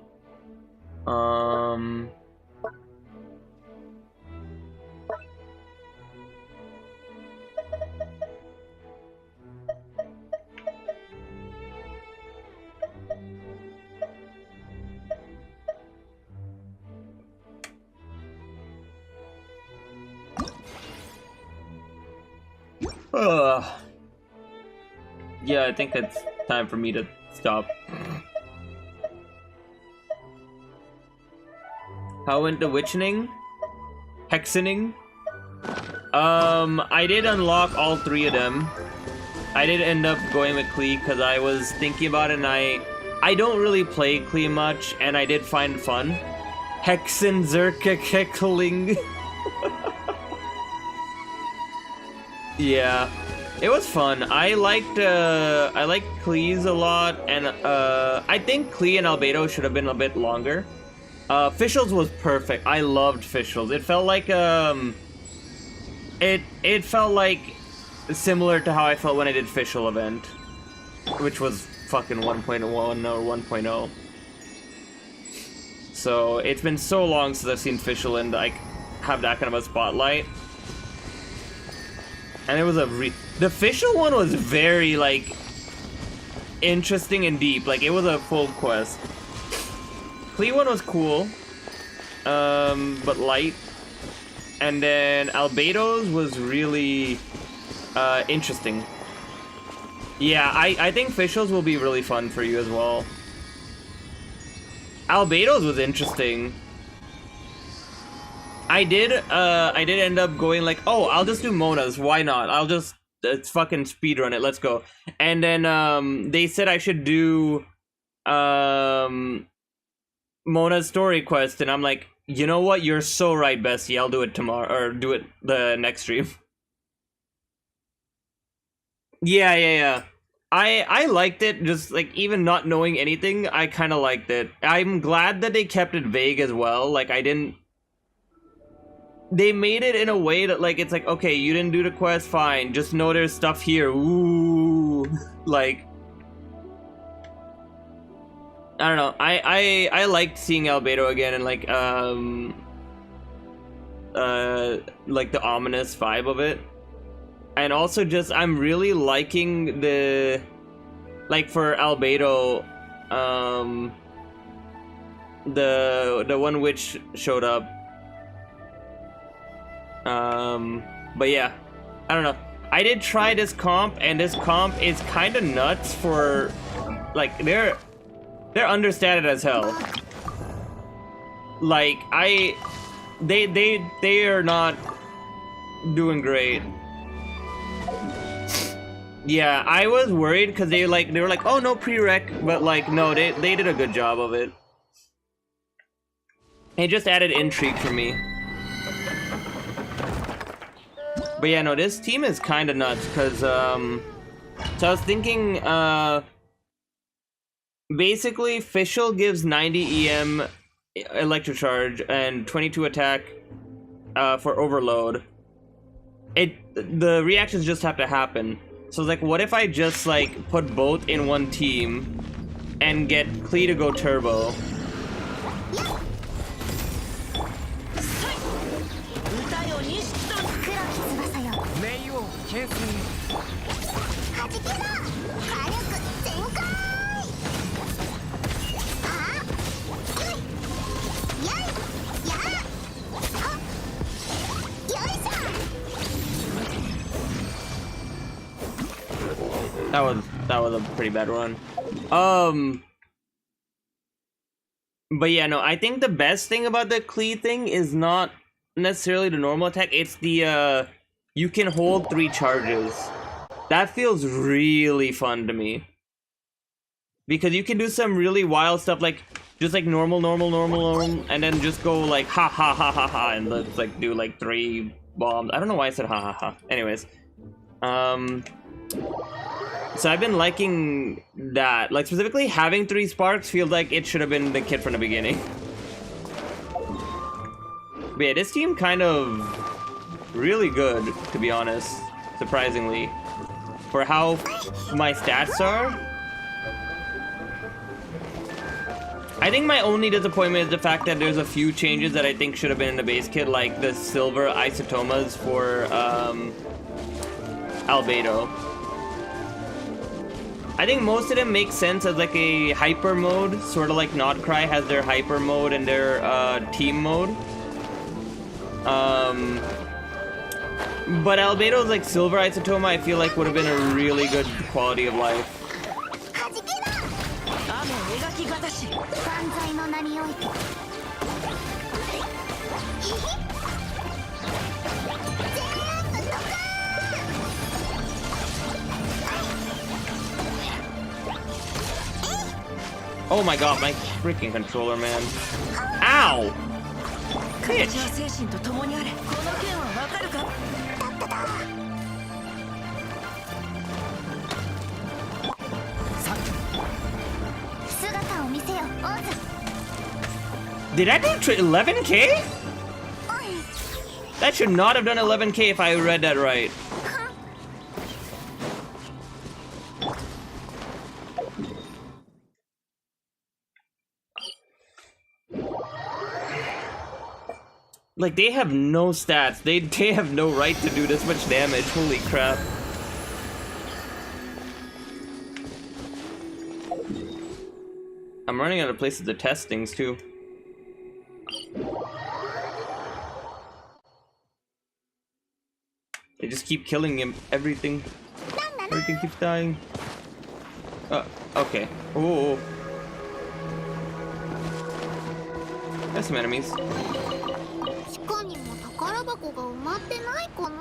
Yeah, I think it's time for me to stop. How went the witchening? Hexening? I did unlock all 3 of them. I did end up going with Klee because I was thinking about it and I don't really play Klee much and I did find fun. Hexen Zerka Keckling. Yeah. It was fun. I liked Klee's a lot, and I think Klee and Albedo should have been a bit longer. Fischl's was perfect. I loved Fischl's. It felt like it felt like similar to how I felt when I did Fischl event, which was fucking 1.1 or 1.0. So it's been so long since I've seen Fischl and like have that kind of a spotlight. And it was the official one was very like interesting and deep. Like it was a full quest. Klee one was cool, but light. And then Albedo's was really interesting. Yeah, I think officials will be really fun for you as well. Albedo's was interesting. I did end up going like, oh, I'll just do Mona's. Why not? I'll just fucking speedrun it. Let's go. And then they said I should do Mona's story quest, and I'm like, you know what? You're so right, Bessie. I'll do it tomorrow, or do it the next stream. Yeah. I liked it, just like even not knowing anything, I kind of liked it. I'm glad that they kept it vague as well. Like they made it in a way that like it's like, okay, you didn't do the quest, fine. Just know there's stuff here. Ooh, like I don't know. I liked seeing Albedo again and like the ominous vibe of it. And also just I'm really liking the like for Albedo the one witch showed up. But yeah, I don't know. I did try this comp, and this comp is kind of nuts for like they're understated as hell. Like they are not doing great. Yeah, I was worried because they were like, oh no prereq, but like no, they did a good job of it. It just added intrigue for me. But yeah, no, this team is kind of nuts because so I was thinking basically Fischl gives 90 EM electrocharge and 22 attack for overload. The reactions just have to happen. So it's like, what if I just like put both in one team and get Klee to go turbo? That was a pretty bad run. But yeah, no, I think the best thing about the Klee thing is not necessarily the normal attack, it's the you can hold 3 charges. That feels really fun to me. Because you can do some really wild stuff like just like normal, and then just go like ha ha ha ha ha and let's like do like 3 bombs. I don't know why I said ha ha ha. Anyways. So I've been liking that. Like specifically having 3 sparks feels like it should have been the kit from the beginning. But yeah, this team kind of really good, to be honest, surprisingly. For how my stats are. I think my only disappointment is the fact that there's a few changes that I think should have been in the base kit, like the silver isotomas for Albedo. I think most of them make sense as like a hyper mode, sort of like Notcry has their hyper mode and their team mode. But Albedo's like silver isotoma I feel like would have been a really good quality of life. Oh my god, my freaking controller, man. Ow! Bitch! Did I do 11k? That should not have done 11k if I read that right. Like, they have no stats. They have no right to do this much damage. Holy crap. I'm running out of places to test things, too. They just keep killing him. Everything keeps dying. Okay. Oh. There's some enemies. 地下にも宝箱が埋まってないかな。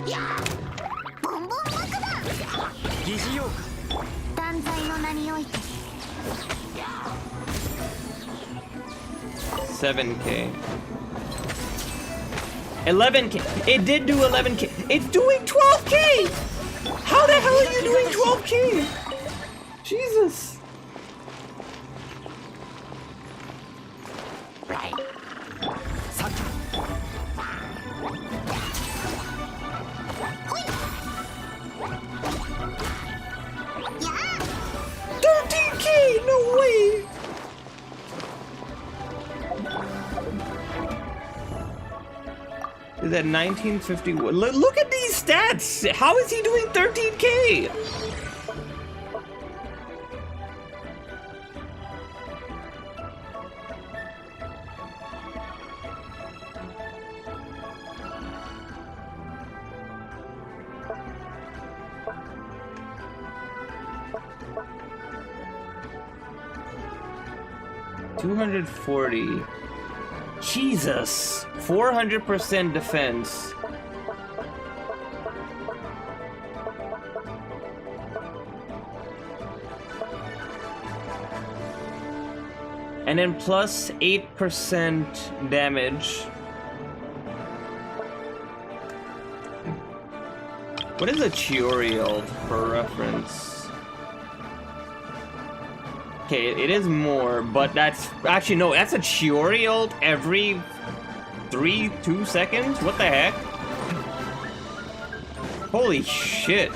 やあ、ボンボン爆弾。疑似用か。断罪の名において 7K. 11K. It did do 11K. It's doing 12K! How the hell are you doing 12K? Jesus. Right. Saki. 13K! No way! Is that 1951? Look at these stats! How is he doing 13K? $240. Jesus! 400% defense. And then plus 8% damage. What is a Chiorial for reference? Okay, it is more, but that's actually no, that's a Chiorial every 2 seconds? What the heck? Holy shit.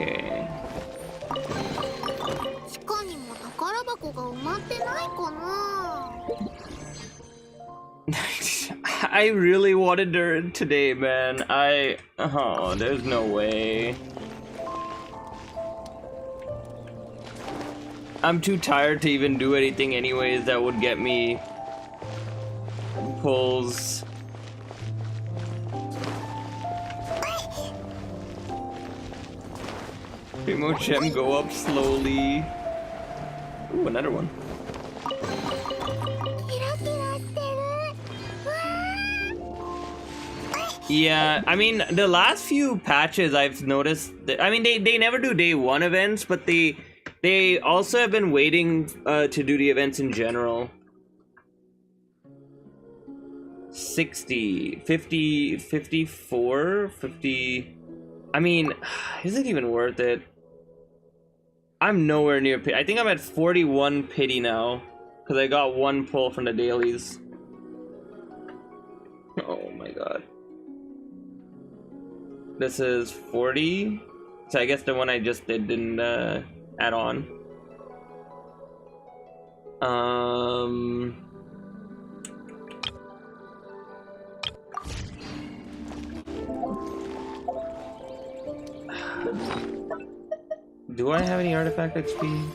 Okay. I really wanted Durin today, man. Oh, there's no way. I'm too tired to even do anything anyways that would get me pulls. Primo Chem go up slowly. Ooh, another one. Yeah, I mean, the last few patches I've noticed that, I mean, they never do day 1 events, but they also have been waiting to do the events in general. 60, 50, 54, 50. I mean, is it even worth it? I'm nowhere near pity. I think I'm at 41 pity now, because I got 1 pull from the dailies. Oh my god. This is 40. So I guess the one I just didn't add on. Do I have any artifact XP?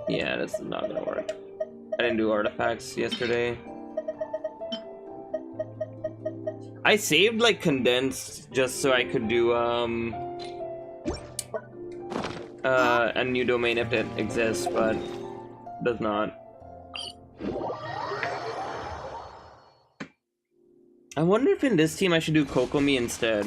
Yeah, this is not gonna work. I didn't do artifacts yesterday. I saved like condensed just so I could do a new domain if it exists, but does not. I wonder if in this team I should do Kokomi instead.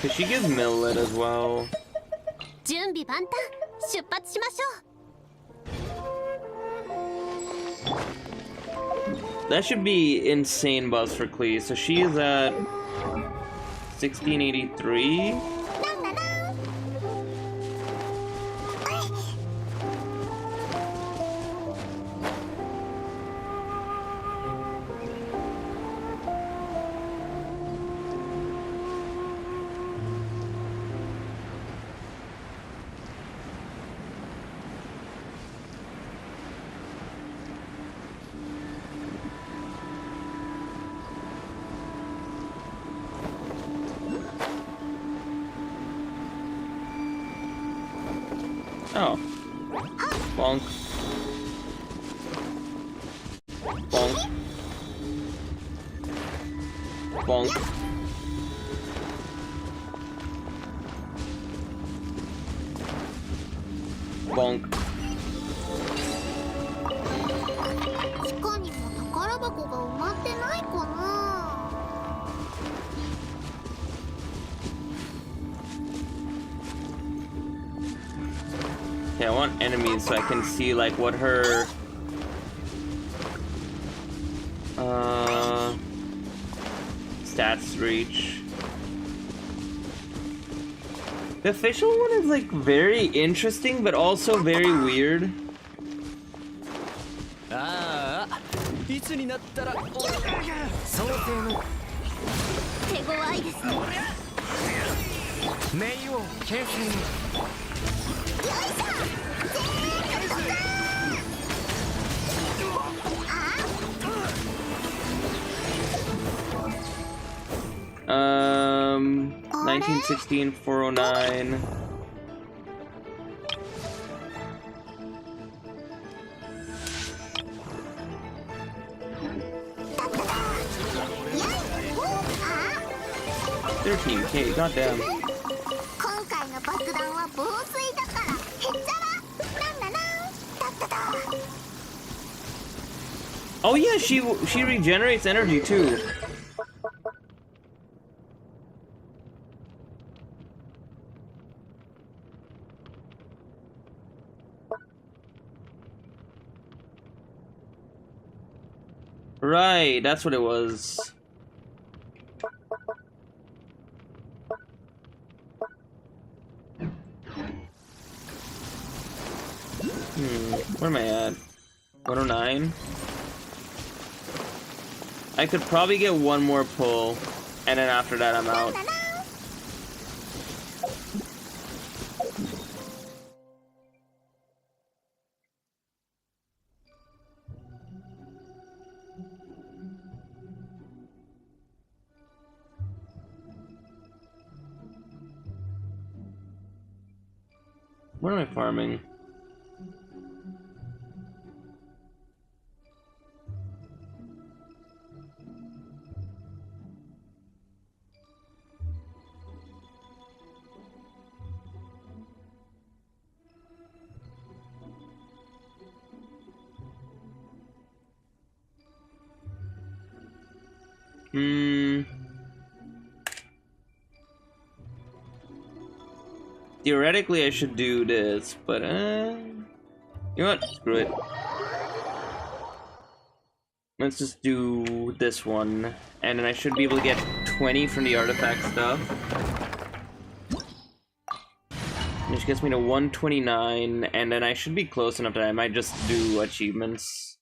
Cause she gives Millet as well. 準備万端、出発しましょう。 That should be insane buzz for Klee. So she is at 1683. Oh. Bonk. Bonk. Bonk. Bonk. 地下にも宝箱が埋まってないかな。 Okay, I want enemies so I can see like what her stats reach. The official one is like very interesting but also very weird. ああ、いつになったら想定の手強いですね。名誉形成。 1916 409. $13K, goddamn. 今回の爆弾は防水だからへっちゃらなんだなだっただ。 Oh yeah, she regenerates energy too. Right, that's what it was. Where am I at? 109? I could probably get one more pull, and then after that I'm out. What am I farming? Theoretically, I should do this, but you know what? Screw it. Let's just do this one, and then I should be able to get 20 from the artifact stuff. Which gets me to 129, and then I should be close enough that I might just do achievements.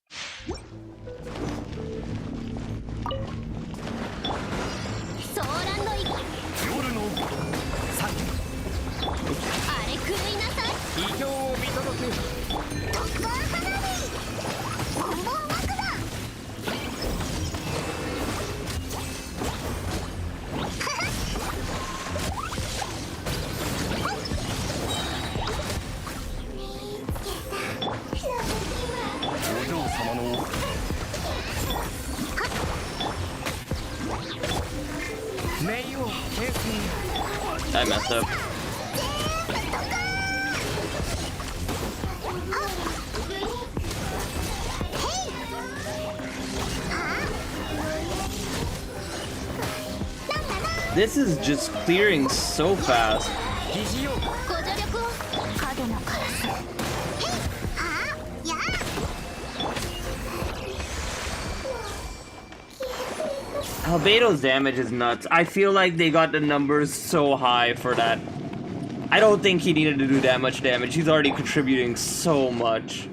I messed up. This is just clearing so fast. Albedo's damage is nuts. I feel like they got the numbers so high for that. I don't think he needed to do that much damage. He's already contributing so much.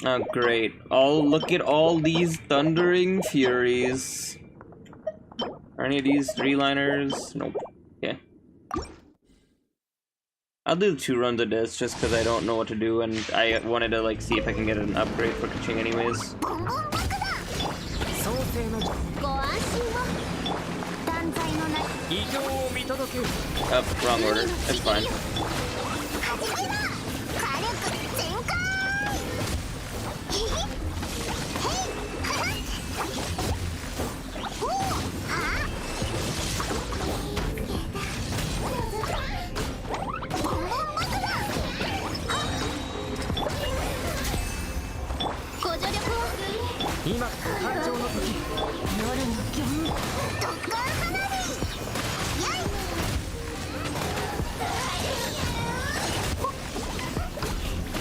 Oh, great. Oh, look at all these thundering furies. Are any of these 3-liners? Nope. Okay. I'll do 2 runs of this just because I don't know what to do, and I wanted to like see if I can get an upgrade for Kaching anyways. Oh, wrong order. It's fine.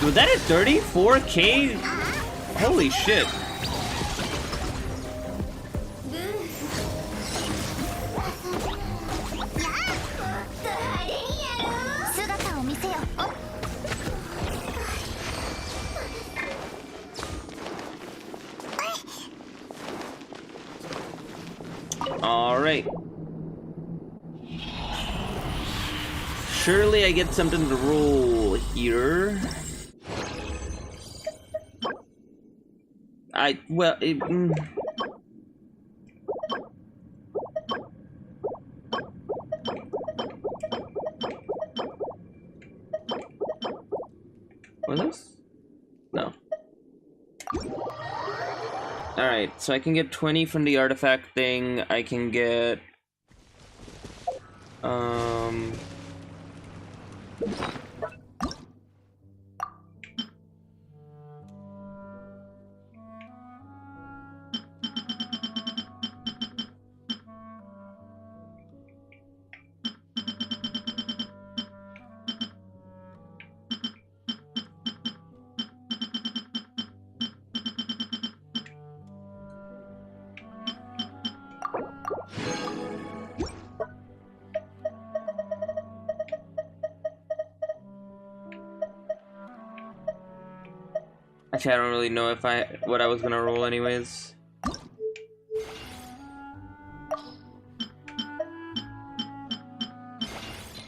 Was that at 34K? Holy shit. Alright. Surely I get something to roll here. Well, Was this? No. Alright, so I can get 20 from the artifact thing. I can get... Actually, I don't really know if what I was gonna roll anyways.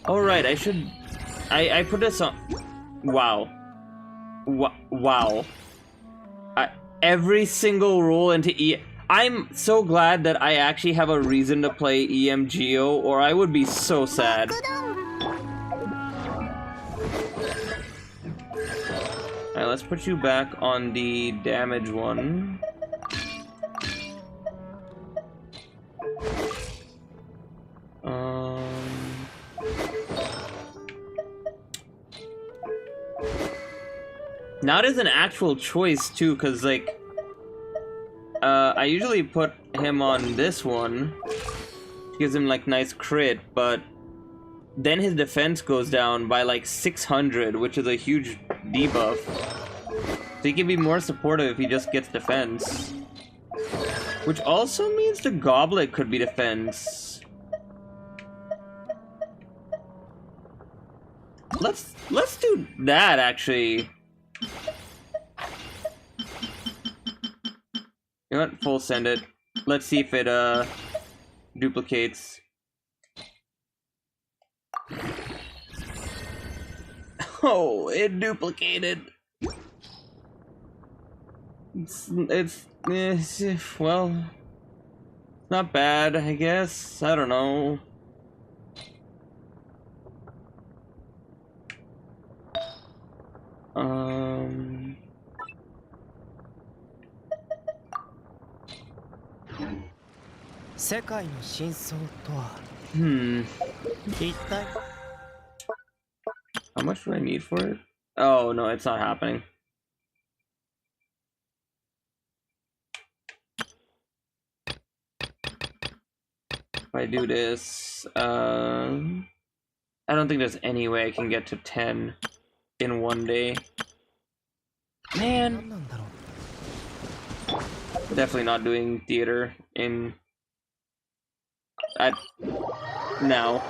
Oh right, I should... I put this on... Wow. Wow. Every single roll into E... I'm so glad that I actually have a reason to play EMGO, or I would be so sad. Alright, let's put you back on the damage one. Now it is an actual choice too, because like I I usually put him on this one. Gives him like nice crit, but then his defense goes down by like 600, which is a huge debuff. So he can be more supportive if he just gets defense. Which also means the goblet could be defense. Let's do that actually. You know what? Full send it. Let's see if it duplicates. Oh, it duplicated. It's well, not bad, I guess. I don't know. How much do I need for it? Oh no, it's not happening. If I do this, I don't think there's any way I can get to 10 in one day. Man, definitely not doing theater in now.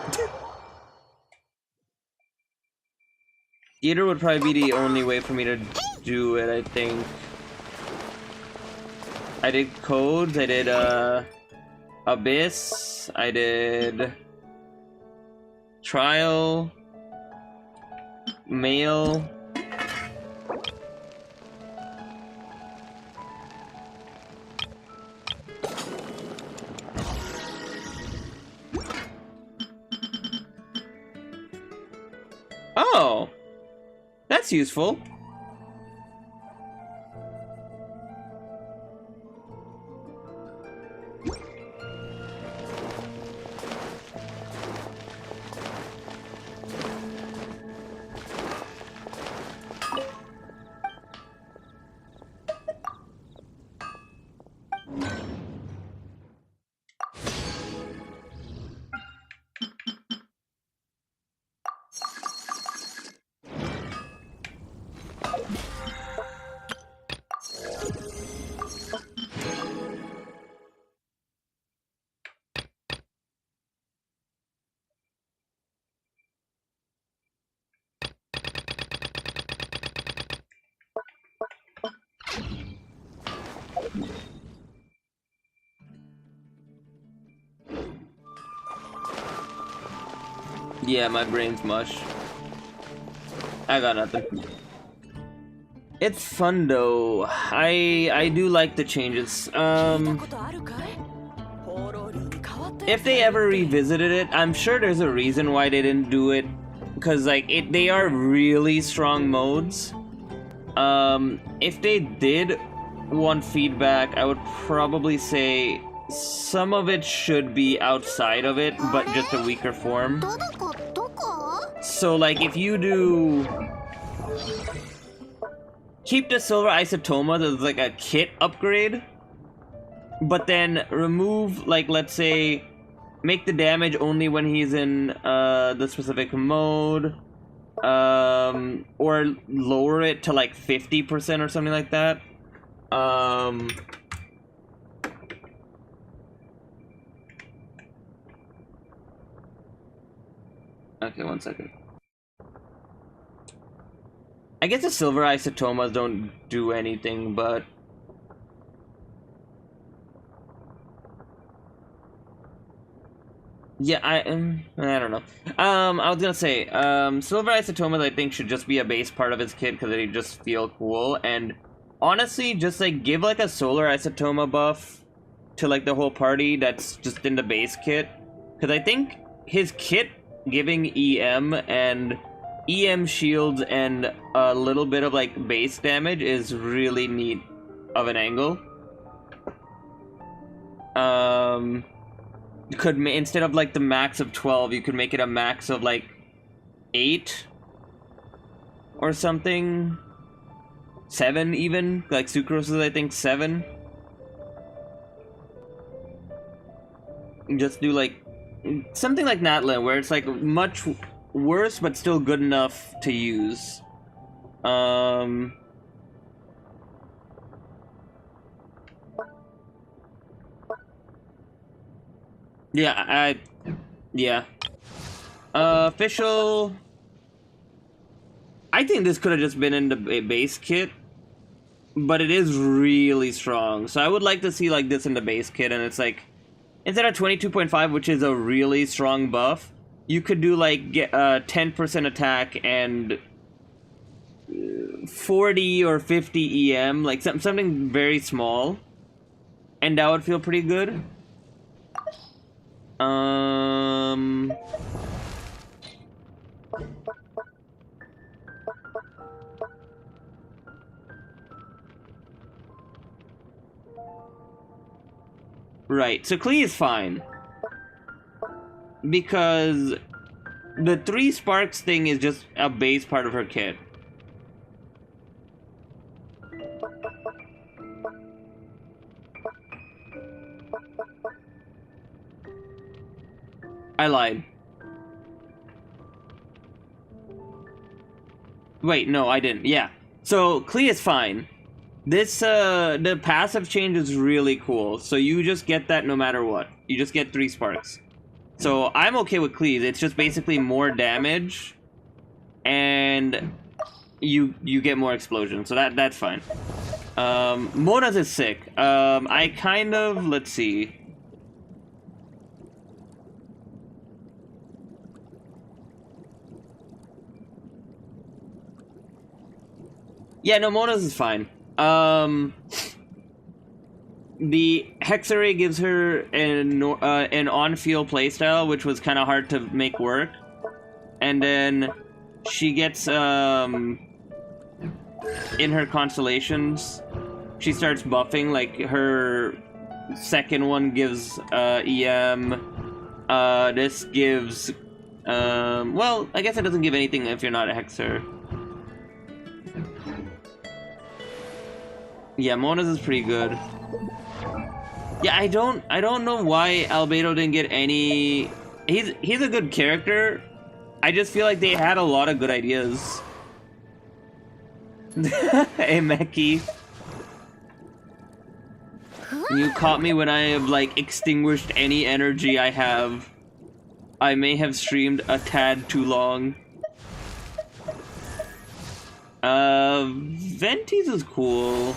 Theater would probably be the only way for me to do it, I think. I did codes, I did Abyss, I did Trial, Mail. Oh, that's useful. Yeah, my brain's mush. I got nothing. It's fun though. I do like the changes. If they ever revisited it, I'm sure there's a reason why they didn't do it, because like they are really strong modes. If they did want feedback, I would probably say some of it should be outside of it, but just a weaker form. So like if you do keep the silver isotoma as like a kit upgrade, but then remove, like, let's say make the damage only when he's in the specific mode, or lower it to like 50% or something like that. Okay, 1 second. I guess the silver isotomas don't do anything, but yeah, I don't know. I was gonna say, silver isotomas I think should just be a base part of his kit because they just feel cool. And honestly, just like give like a solar isotoma buff to like the whole party that's just in the base kit, because I think his kit giving EM and EM shields and a little bit of like base damage is really neat of an angle. You could instead of like the max of 12, you could make it a max of like 8 or something. 7 even, like Sucrose is I think 7. just do like something like Natlin, where it's like much worse but still good enough to use. Yeah, yeah. Official. I think this could have just been in the base kit, but it is really strong. So I would like to see like this in the base kit, and it's like instead of 22.5, which is a really strong buff, you could do like 10% attack and 40 or 50 EM, like something very small, and that would feel pretty good. Right, so Klee is fine. Because the 3 sparks thing is just a base part of her kit. I lied. Wait, no, I didn't. Yeah. So, Klee is fine. This, the passive change is really cool. So you just get that no matter what. You just get 3 sparks. So I'm okay with Klee. It's just basically more damage, and you get more explosion. So that's fine. Mona's is sick. I kind of, let's see. Yeah, no, Mona's is fine. The Hexarray gives her an on-field playstyle, which was kind of hard to make work. And then she gets, in her constellations, she starts buffing, like, her second one gives, EM, this gives, well, I guess it doesn't give anything if you're not a Hexer. Yeah, Mona's is pretty good. Yeah, I don't know why Albedo didn't get any. He's a good character. I just feel like they had a lot of good ideas. Hey, Meki. You caught me when I have like extinguished any energy I have. I may have streamed a tad too long. Venti's is cool.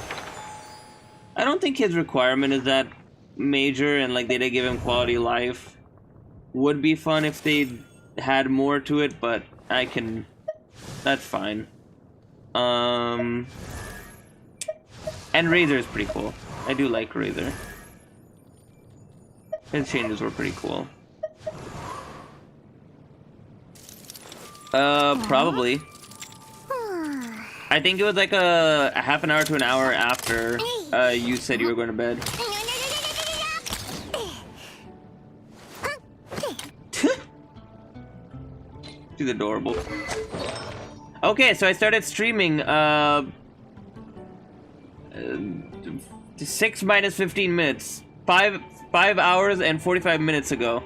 I don't think his requirement is that major, and like they did give him quality life. Would be fun if they had more to it, but that's fine. And Razor is pretty cool. I do like Razor. His changes were pretty cool. Probably. I think it was like a half an hour to an hour after you said you were going to bed. She's adorable. Okay, so I started streaming 6 minus 15 minutes. 5 hours and 45 minutes ago.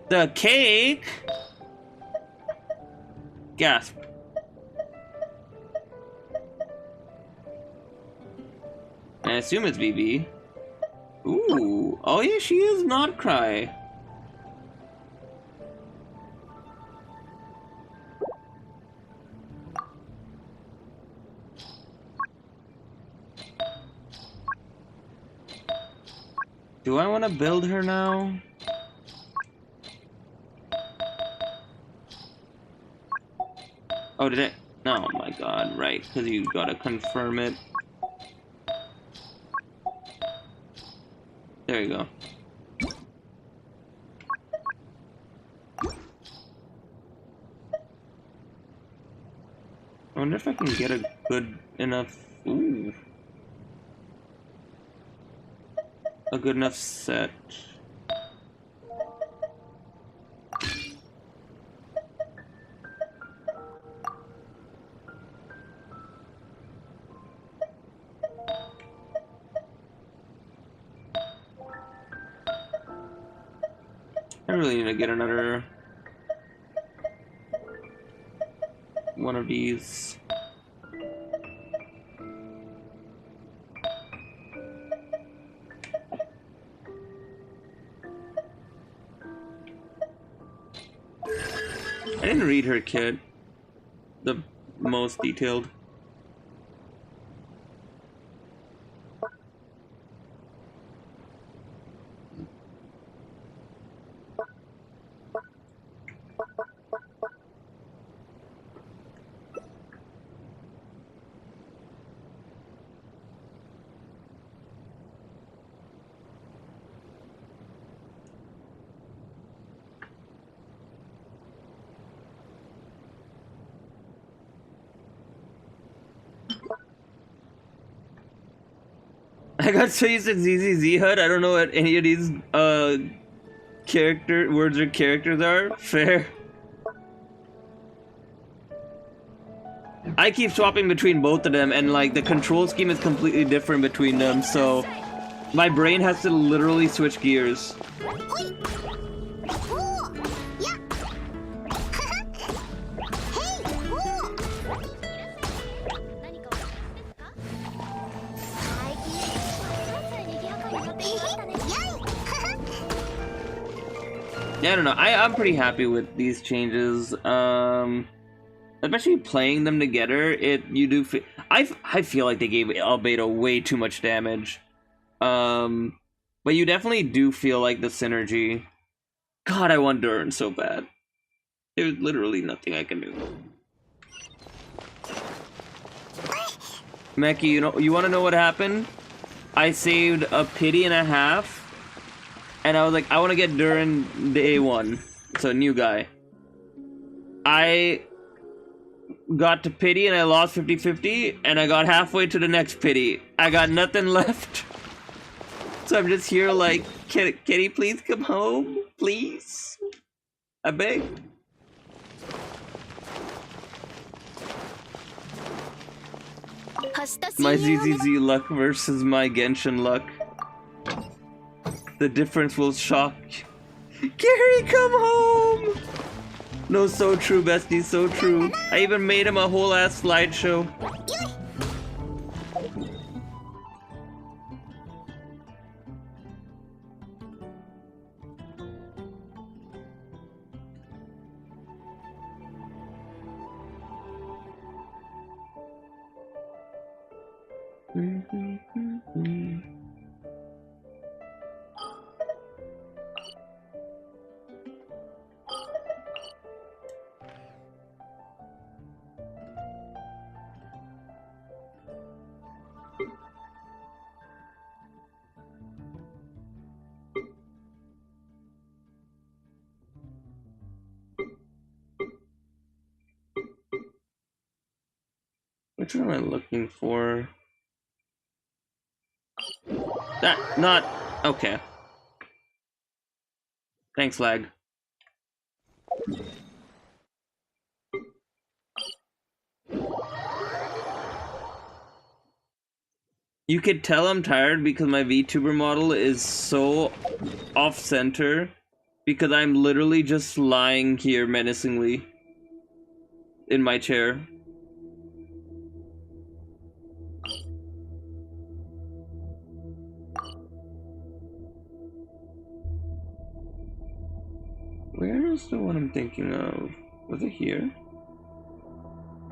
The cake? Gasp. I assume it's VB. Ooh. Oh yeah, she is not cry. Do I want to build her now? Oh, did it? Oh my god, right, because you gotta confirm it. There you go. I wonder if I can get a good enough... Ooh. A good enough set. really need to get another one of these. I didn't read her kit. The most detailed. I got so used to ZZZ HUD, I don't know what any of these words or characters are. Fair. I keep swapping between both of them, and like the control scheme is completely different between them, so my brain has to literally switch gears. Yeah, I don't know. I'm pretty happy with these changes. Especially playing them together, you do feel. I feel like they gave Albedo way too much damage. But you definitely do feel like the synergy. God, I want Durin so bad. There's literally nothing I can do. Meki, you want to know what happened? I saved a pity and a half. And I was like, I want to get Durin day 1. So, new guy. I got to pity and I lost 50-50. And I got halfway to the next pity. I got nothing left. So I'm just here like, can he please come home? Please? I beg. My ZZZ luck versus my Genshin luck. The difference will shock. Gary, come home! No, so true, bestie, so true. I even made him a whole ass slideshow. Which one am I looking for? That, not... okay. Thanks, lag. You could tell I'm tired because my VTuber model is so off-center because I'm literally just lying here menacingly in my chair. Where is the one I'm thinking of? Was it here?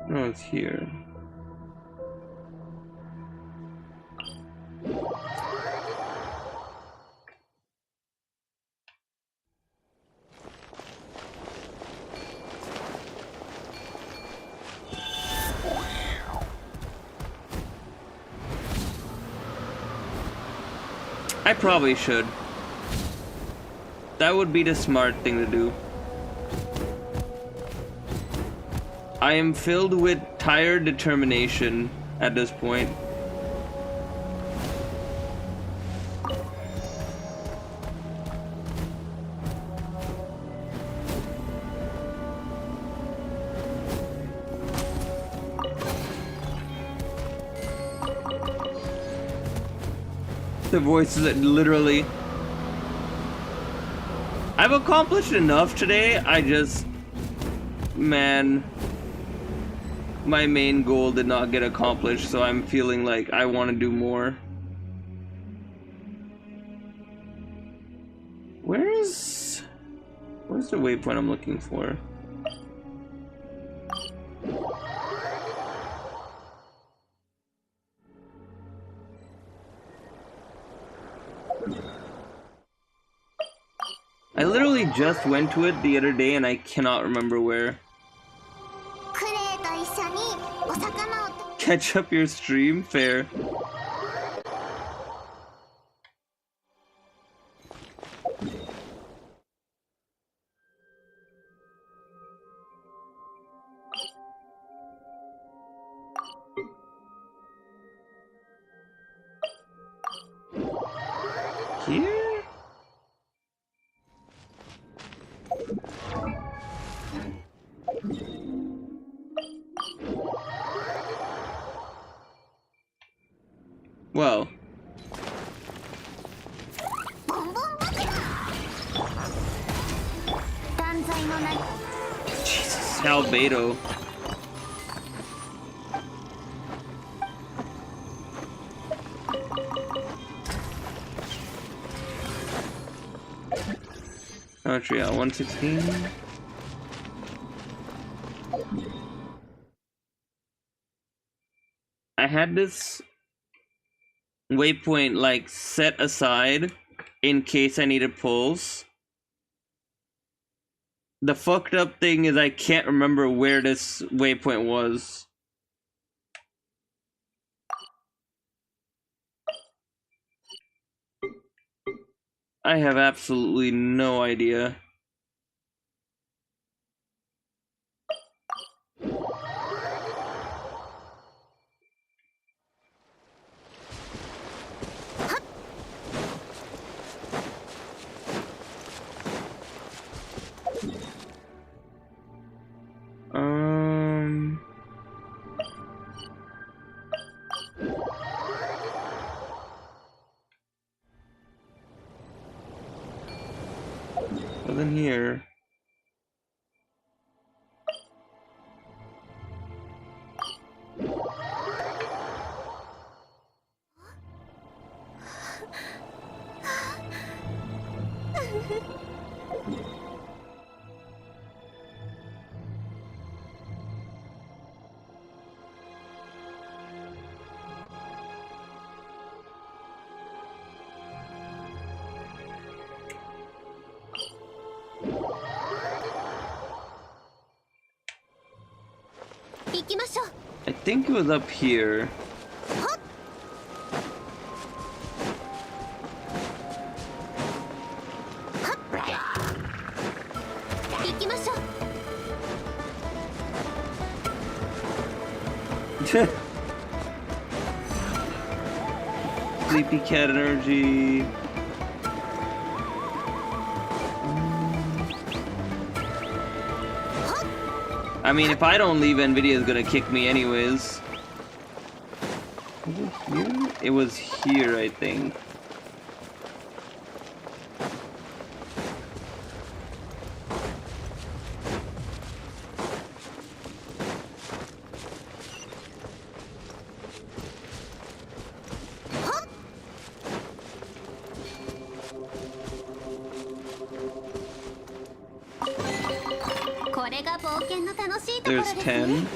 No, it's here. I probably should. That would be the smart thing to do. I am filled with tired determination at this point. The voices that literally... I've accomplished enough today. I just, man, my main goal did not get accomplished, so I'm feeling like I want to do more. Where's the waypoint I'm looking for? I literally just went to it the other day and I cannot remember where. Catch up your stream? Fair. Here? Well. Jesus, Albedo. Montreal 116. I had this waypoint like set aside in case I needed pulls. The fucked up thing is I can't remember where this waypoint was. I have absolutely no idea. Nothing here. I think it was up here. Sleepy cat energy. I mean, if I don't leave, NVIDIA is gonna kick me anyways. Was it here? It was here, I think. There's 10.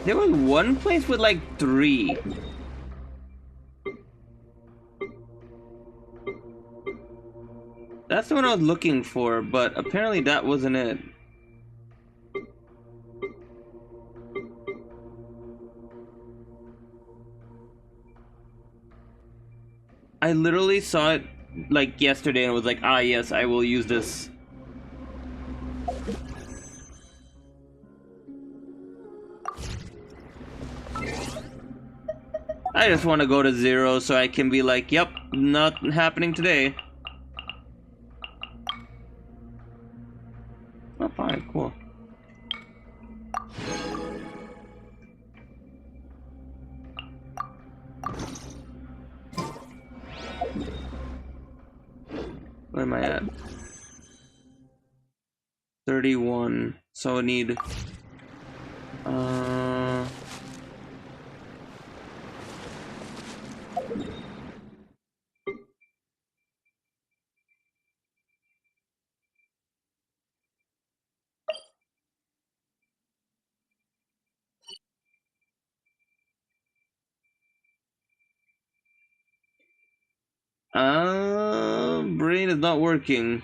There was one place with like 3. That's the one I was looking for, but apparently that wasn't it. I literally saw it like yesterday and was like, ah yes, I will use this. I just want to go to 0 so I can be like, yep, Not happening today. Oh, fine, cool. Where am I at? 31. So I need brain is not working.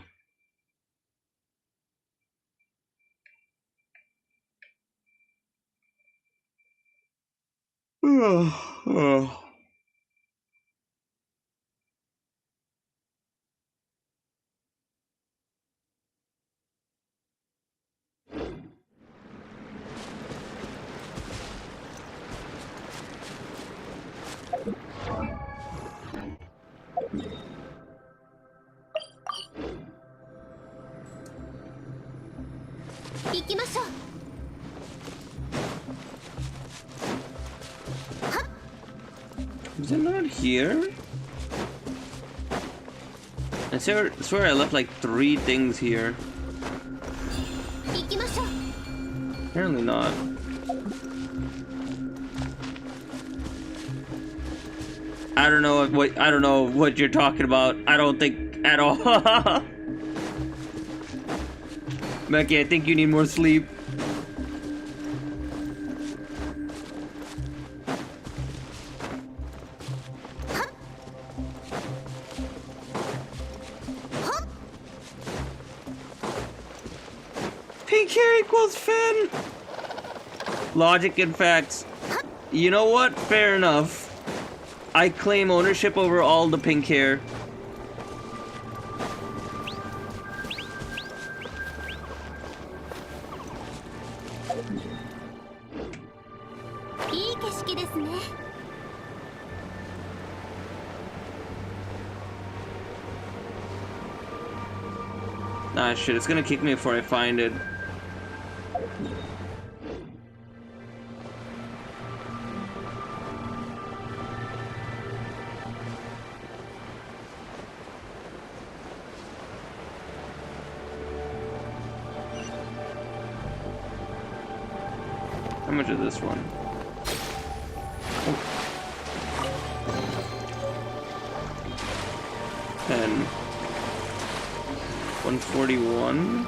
Is it not here? I swear I left like 3 things here. Apparently not. I don't know what you're talking about. I don't think at all. Becky, I think you need more sleep. Pink hair equals Finn. Logic and facts. You know what? Fair enough. I claim ownership over all the pink hair. Ah shit, it's gonna kick me before I find it. How much is this one? Oh. 10. 141.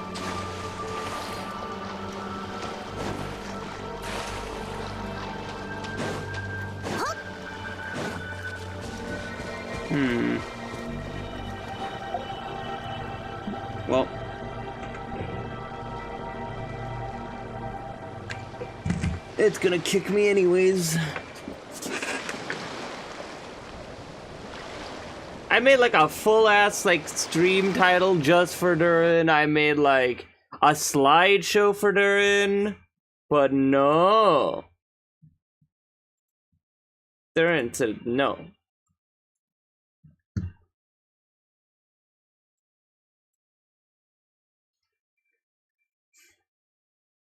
Well. It's gonna kick me anyways. I made like a full ass like stream title just for Durin. I made like a slideshow for Durin, but no. Durin said no.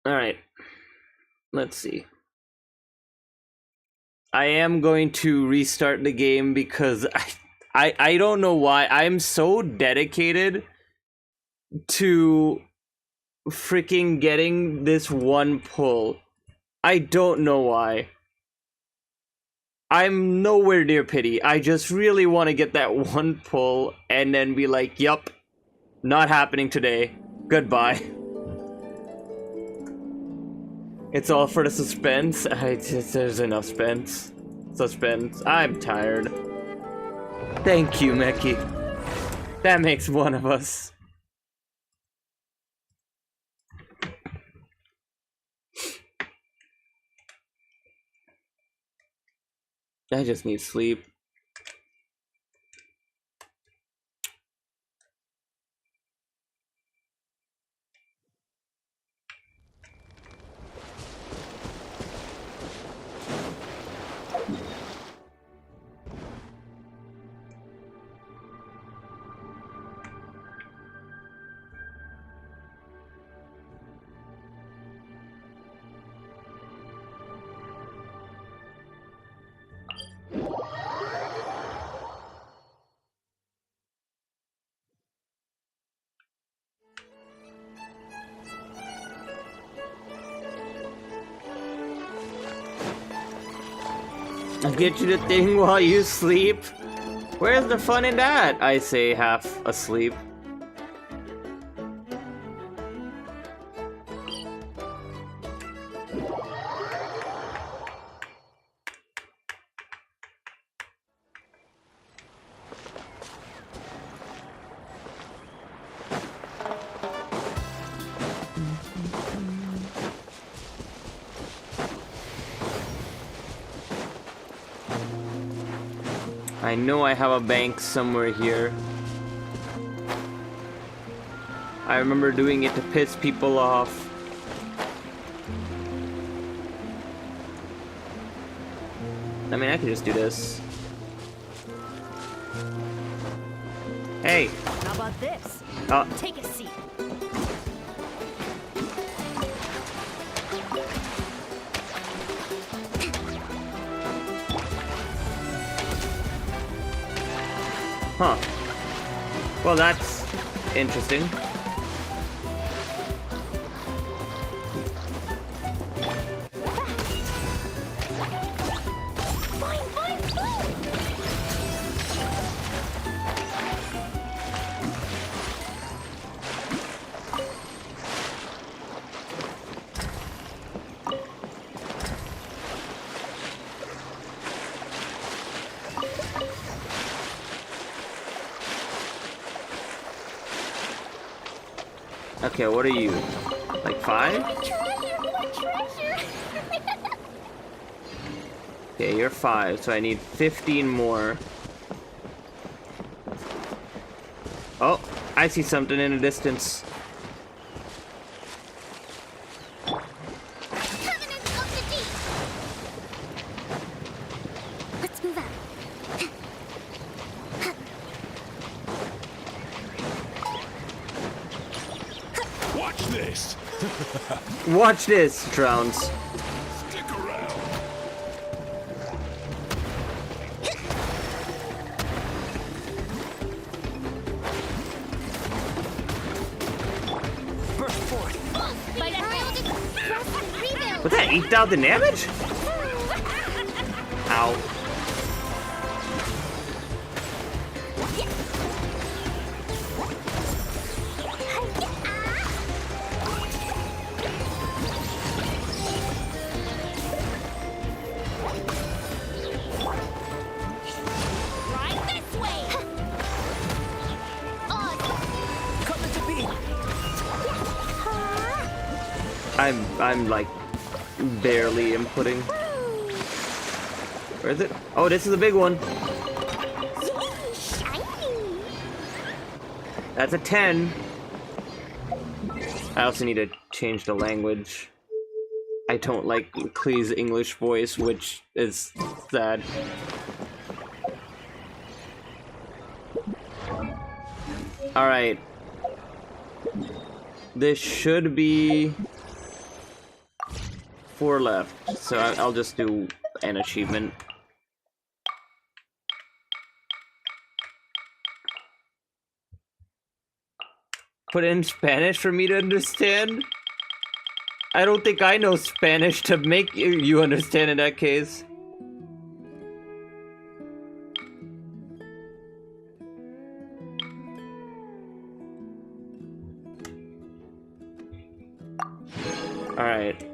All right. Let's see. I am going to restart the game because I don't know why. I'm so dedicated to freaking getting this one pull. I don't know why. I'm nowhere near pity. I just really want to get that one pull and then be like, yup, not happening today. Goodbye. It's all for the suspense. There's enough suspense. I'm tired. Thank you, Meki. That makes one of us. I just need sleep. I'll get you the thing while you sleep. Where's the fun in that? I say half asleep. I know I have a bank somewhere here. I remember doing it to piss people off. I mean, I could just do this. Hey! How about this? Take a seat. Huh. Well, that's interesting. Okay, what are you? Like 5? Okay, you're 5, so I need 15 more. Oh, I see something in the distance. Let's move out. Watch this. Watch this, Drowns. Stick around. Burst forth. Was that 8,000 damage? Ow. I'm like barely inputting. Where is it? Oh, this is a big one. That's a 10. I also need to change the language. I don't like Klee's English voice, which is sad. Alright. This should be 4 left, so I'll just do an achievement. Put it in Spanish for me to understand? I don't think I know Spanish to make you understand in that case. Alright.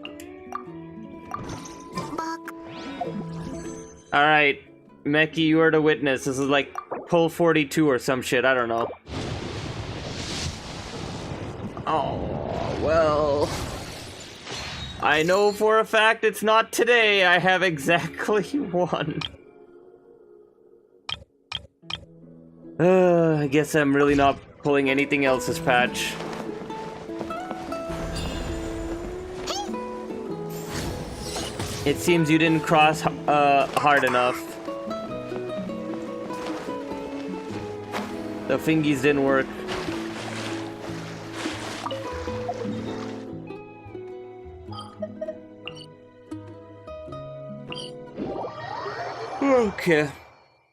Alright, Meki, you are the witness. This is like pull 42 or some shit, I don't know. Oh, well. I know for a fact it's not today. I have exactly 1. I guess I'm really not pulling anything else this patch. It seems you didn't cross hard enough. The fingies didn't work. Okay.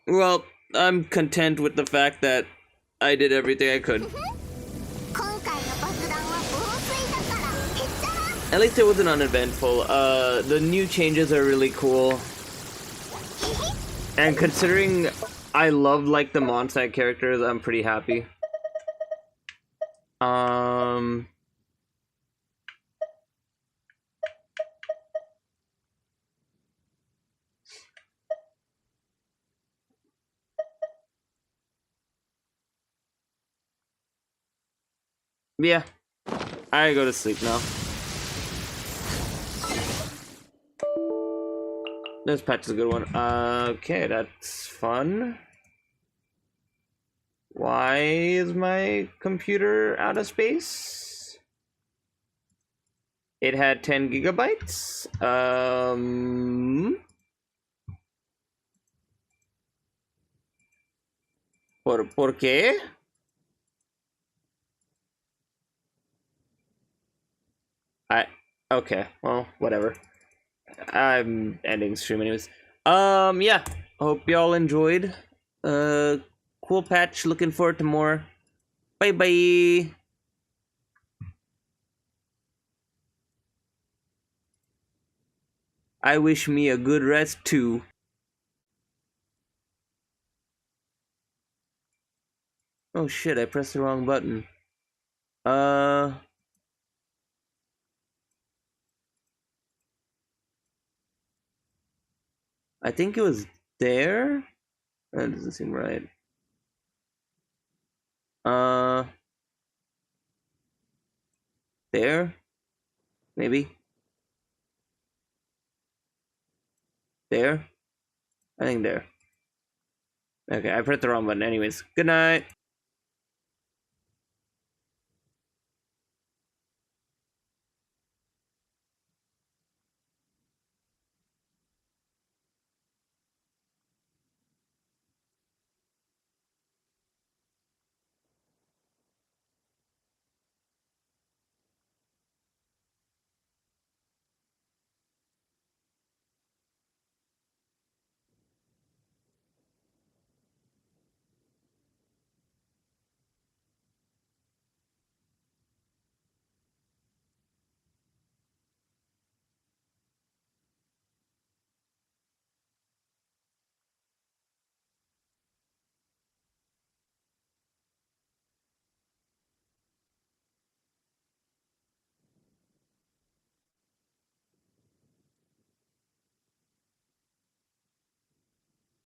Well, I'm content with the fact that I did everything I could. At least it wasn't uneventful. The new changes are really cool. And considering I love like the Mondstadt characters, I'm pretty happy. Yeah, I go to sleep now. This patch is a good one. Okay, that's fun. Why is my computer out of space? It had 10 gigabytes. ¿Por qué? Okay, well, whatever. I'm ending stream anyways. Yeah. Hope y'all enjoyed. Cool patch. Looking forward to more. Bye bye. I wish me a good rest too. Oh shit, I pressed the wrong button. I think it was there? That doesn't seem right. There? Maybe? There? I think there. Okay, I pressed the wrong button anyways. Good night.